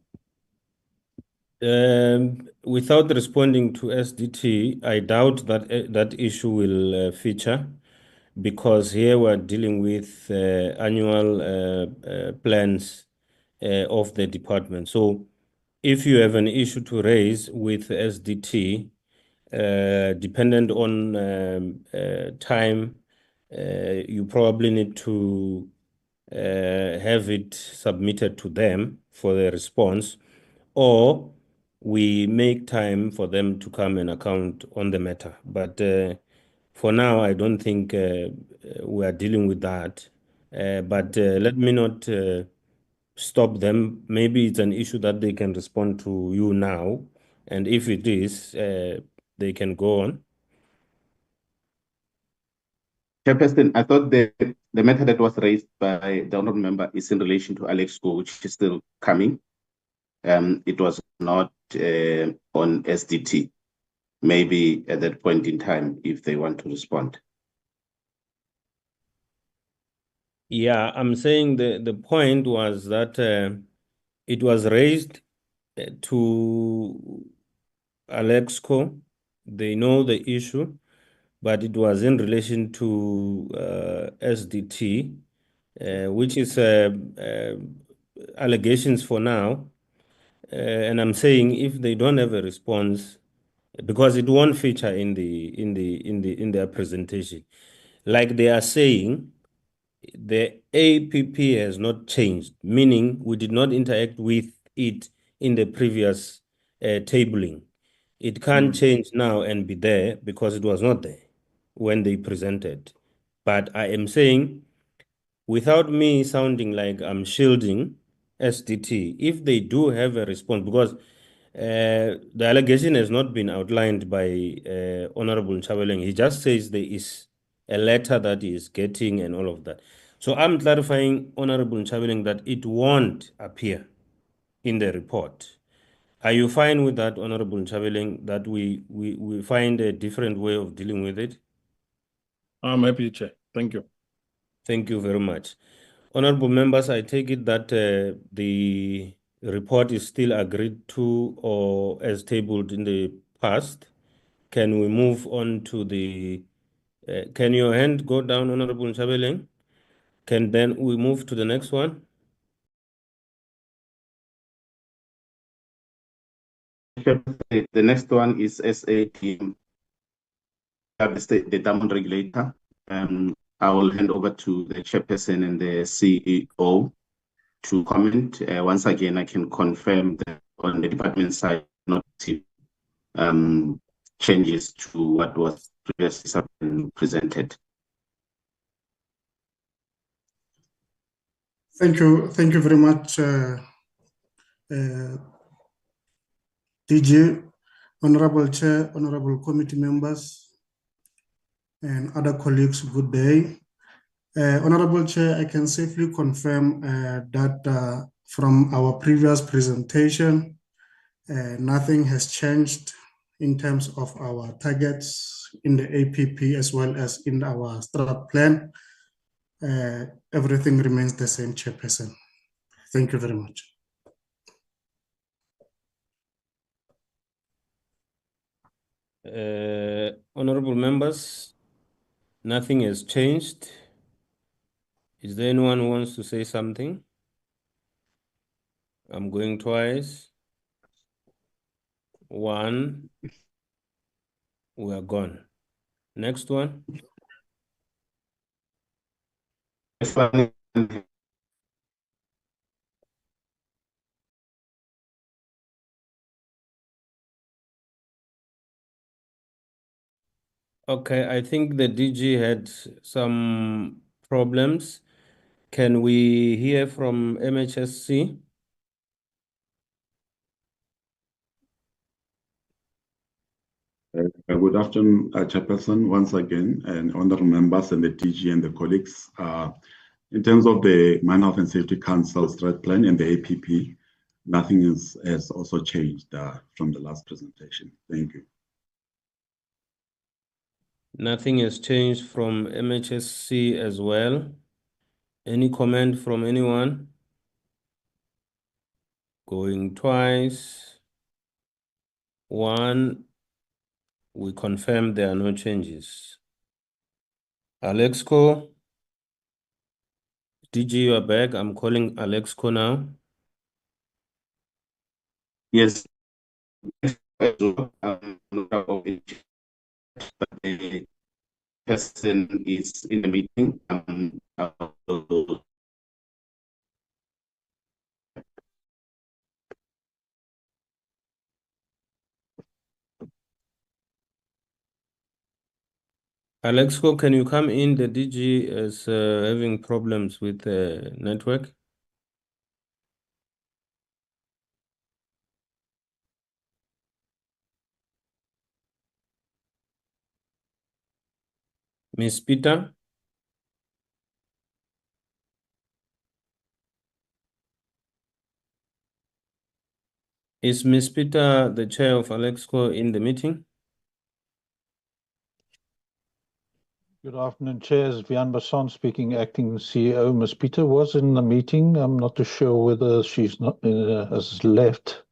Without responding to SDT, I doubt that that issue will feature, because here we're dealing with annual plans of the department. So if you have an issue to raise with SDT, dependent on time, you probably need to have it submitted to them for the response, or we make time for them to come and account on the matter. But for now, I don't think we are dealing with that. But let me not stop them. Maybe it's an issue that they can respond to you now. And if it is, they can go on. Chairperson, I thought the matter that was raised by the honourable member is in relation to Alexkor, which is still coming. It was not on SDT. Maybe at that point in time, if they want to respond. Yeah, I'm saying the point was that it was raised to Alexkor. They know the issue, but it was in relation to SDT, which is allegations for now. And I'm saying if they don't have a response, because it won't feature in their presentation, like they are saying, the APP has not changed, meaning we did not interact with it in the previous tabling. It can't change now and be there because it was not there when they presented. But I am saying, without me sounding like I'm shielding SDT, if they do have a response, because the allegation has not been outlined by Honorable Nchabeleng. He just says there is a letter that he is getting and all of that. So I'm clarifying, Honorable Nchabeleng, that it won't appear in the report. Are you fine with that, Honorable Nchabeleng, that we find a different way of dealing with it? I'm happy, Chair. Thank you. Thank you very much. Honorable members, I take it that the report is still agreed to or as tabled in the past. Can we move on to the... can your hand go down, Honorable Nchabeleng? Can then we move to the next one? The next one is SAT, the Diamond Regulator. I will hand over to the chairperson and the CEO to comment. Once again, I can confirm that on the department side, not changes to what was previously presented. Thank you very much, DG, Honorable Chair, Honorable Committee members, and other colleagues. Good day. Honorable Chair, I can safely confirm that from our previous presentation, nothing has changed in terms of our targets in the APP as well as in our strat plan. Everything remains the same, Chairperson. Thank you very much. Honorable members, nothing has changed. Is there anyone who wants to say something? I'm going twice. One. We are gone. Next one. Okay, I think the DG had some problems. Can we hear from MHSC? Good afternoon, Chairperson, once again, and honorable members and the DG and the colleagues. In terms of the Mine Health and Safety Council Strat Plan and the APP, nothing has also changed from the last presentation. Thank you. Nothing has changed from MHSC as well. Any comment from anyone? Going twice. One. We confirm there are no changes. Alexkor. DG, you are back. I'm calling Alexkor now. Yes. The person is in the meeting. Alexkor, can you come in? The DG is having problems with the network. Miss Peter? Is Miss Peter, the chair of Alexkor, in the meeting? Good afternoon, Chair. It's Vian Basson speaking, acting CEO. Ms. Peter was in the meeting. I'm not too sure whether she's not has left,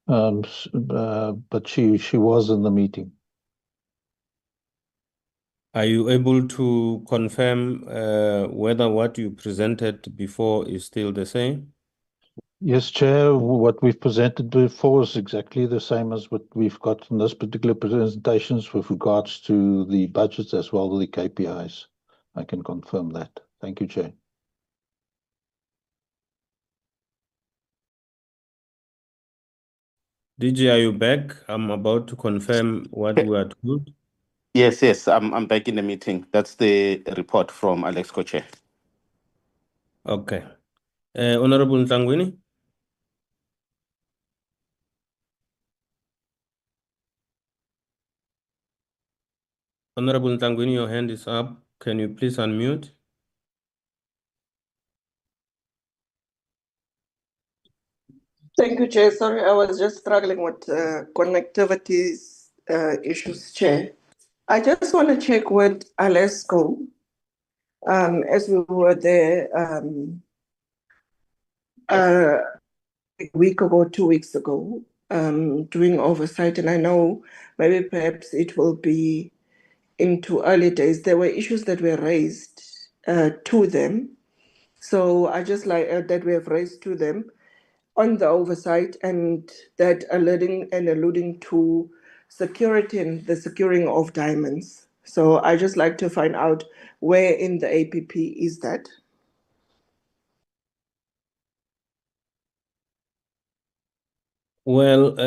but she was in the meeting. Are you able to confirm whether what you presented before is still the same? Yes, Chair. What we've presented before is exactly the same as what we've got in this particular presentations with regards to the budgets as well as the KPIs. I can confirm that. Thank you, Chair. DG, are you back? I'm about to confirm what we are told. Yes, I'm back in the meeting. That's the report from Alexkor, Chair. Okay. Honorable Ntangweni? Honorable Ntangweni, your hand is up. Can you please unmute? Thank you, Chair. Sorry, I was just struggling with connectivity issues, Chair. I just want to check with Alexkor, as we were there a week ago, 2 weeks ago, doing oversight, and I know maybe perhaps it will be into early days. There were issues that were raised to them. So I just like that we have raised to them on the oversight, and that alluding to security and the securing of diamonds. So I just like to find out where in the APP is that. Well,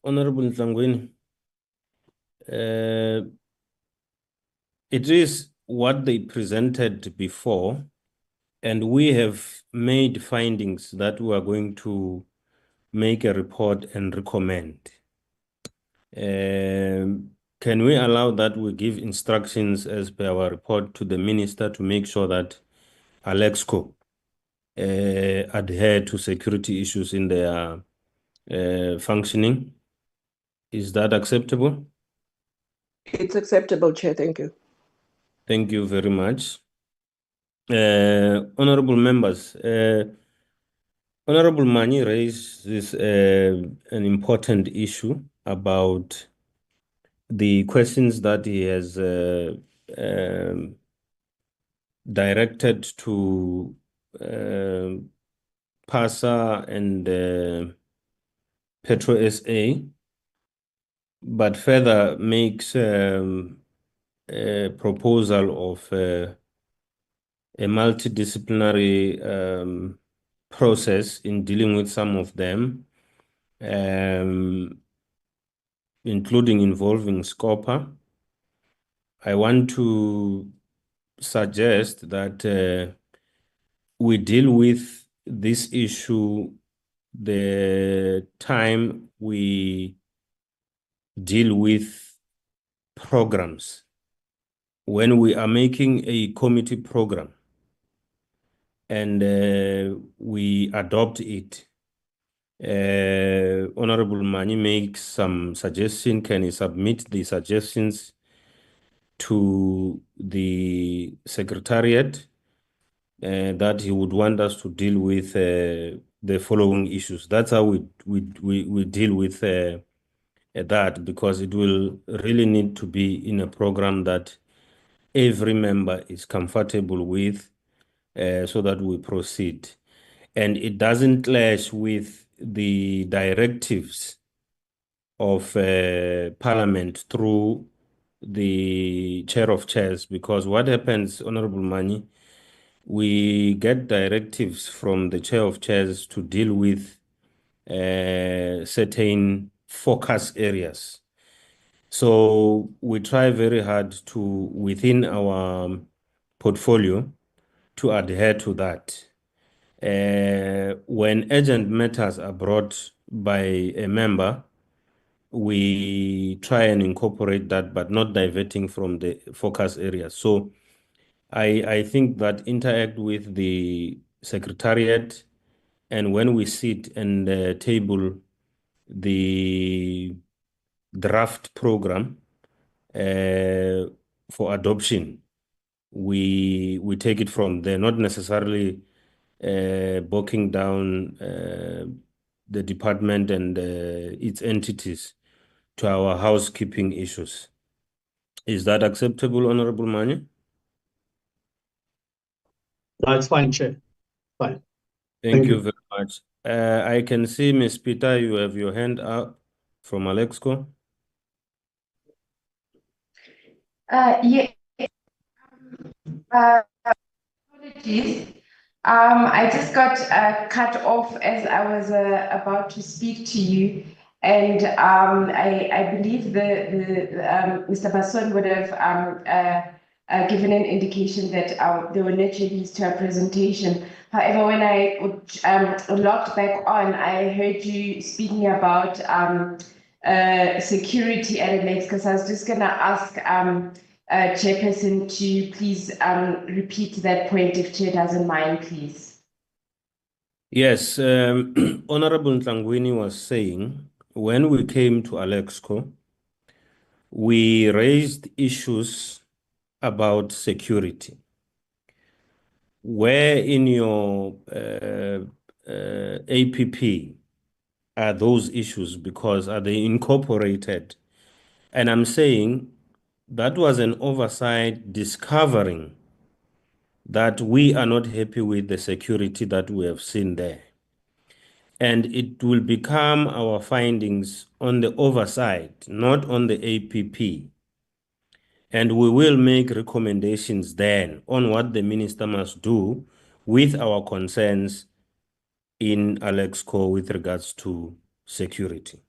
Honorable Ntangweni, it is what they presented before, and we have made findings that we are going to make a report and recommend. Can we allow that we give instructions as per our report to the minister to make sure that Alexkor adhere to security issues in their functioning? Is that acceptable? It's acceptable, Chair. Thank you. Thank you very much. Honorable members, Honorable Mani raised this, an important issue about the questions that he has directed to PASA and Petro SA, but further makes a proposal of a multidisciplinary process in dealing with some of them, including involving Scopa. I want to suggest that we deal with this issue the time we deal with programs. When we are making a committee program and we adopt it, Honorable Mani makes some suggestion. Can he submit the suggestions to the Secretariat? that he would want us to deal with the following issues. That's how we deal with that, because it will really need to be in a program that every member is comfortable with, so that we proceed. And it doesn't clash with the directives of Parliament through the chair of chairs, because what happens, Honorable Mani, we get directives from the chair of chairs to deal with certain focus areas. So we try very hard to, within our portfolio, to adhere to that. When urgent matters are brought by a member, we try and incorporate that, but not diverting from the focus areas. So I think that interact with the secretariat, and when we sit and table the draft program for adoption, we take it from there, not necessarily bogging down the department and its entities to our housekeeping issues. Is that acceptable, Honorable Mani? No, it's fine, Chair. Fine. Thank you very much. I can see, Ms. Peter, you have your hand up from Alexkor. Yeah. Apologies. I just got cut off as I was about to speak to you, and I believe Mr. Basson would have given an indication that there were no changes to our presentation. However, when I logged back on, I heard you speaking about security elements, because I was just going to ask Chairperson to please repeat that point if Chair doesn't mind, please. Yes, Honorable Ntlangwini was saying, when we came to Alexkor, we raised issues about security. Where in your APP are those issues, because are they incorporated? And I'm saying that was an oversight discovering that we are not happy with the security that we have seen there. And it will become our findings on the oversight, not on the APP. And we will make recommendations then on what the minister must do with our concerns in Alexkor with regards to security.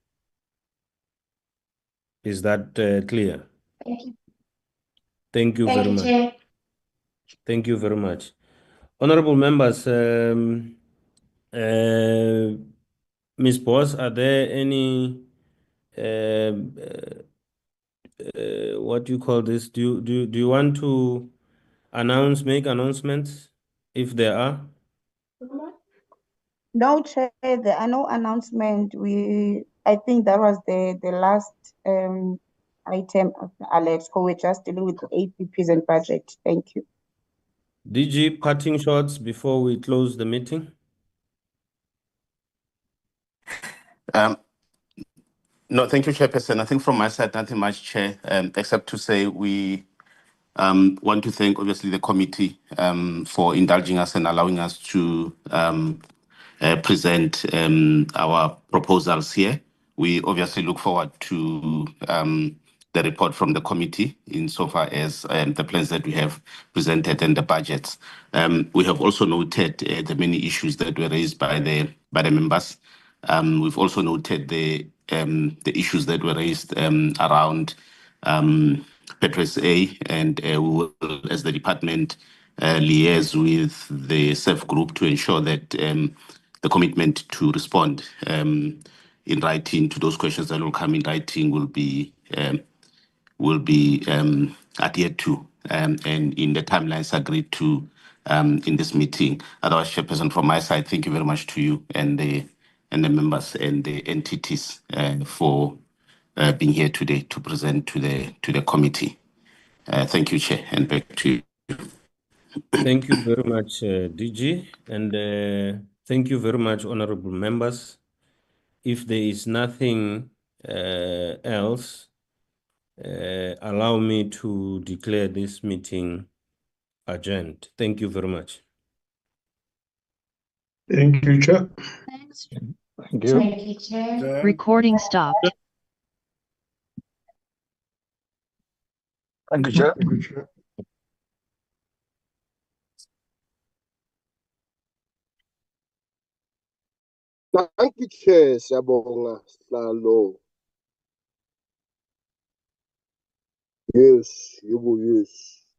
Is that clear? Thank you. Thank you very much. Chair. Thank you very much. Honorable members, Ms. Boss, are there any what do you call this? Do you want to make announcements if there are? No, Chair, there are no announcements. I think that was the last item of Alexkor. We're just dealing with the APPs and budget. Thank you. DG, parting shots before we close the meeting? No, thank you, Chairperson. I think from my side, nothing much, Chair, except to say we want to thank, obviously, the committee for indulging us and allowing us to present our proposals here. We obviously look forward to the report from the committee insofar as the plans that we have presented and the budgets. We have also noted the many issues that were raised by the members. We've also noted the issues that were raised around Petro-SA, and we will, as the department, liaise with the SEF group to ensure that the commitment to respond in writing to those questions that will come in writing will be adhered to and in the timelines agreed to in this meeting. Otherwise, Chairperson, from my side, thank you very much to you and the members and the entities for being here today to present to the committee. Thank you, Chair, and back to you. Thank you very much, DG, and thank you very much, honorable members. If there is nothing else, allow me to declare this meeting adjourned. Thank you very much. Thank you, Chair. Thanks. Thank you. Thank you, Chair. Recording stopped. Thank you, Chair. Thank you, Chair. Thank you, Chair. Siyabonga, Sihlalo. Yes, yes.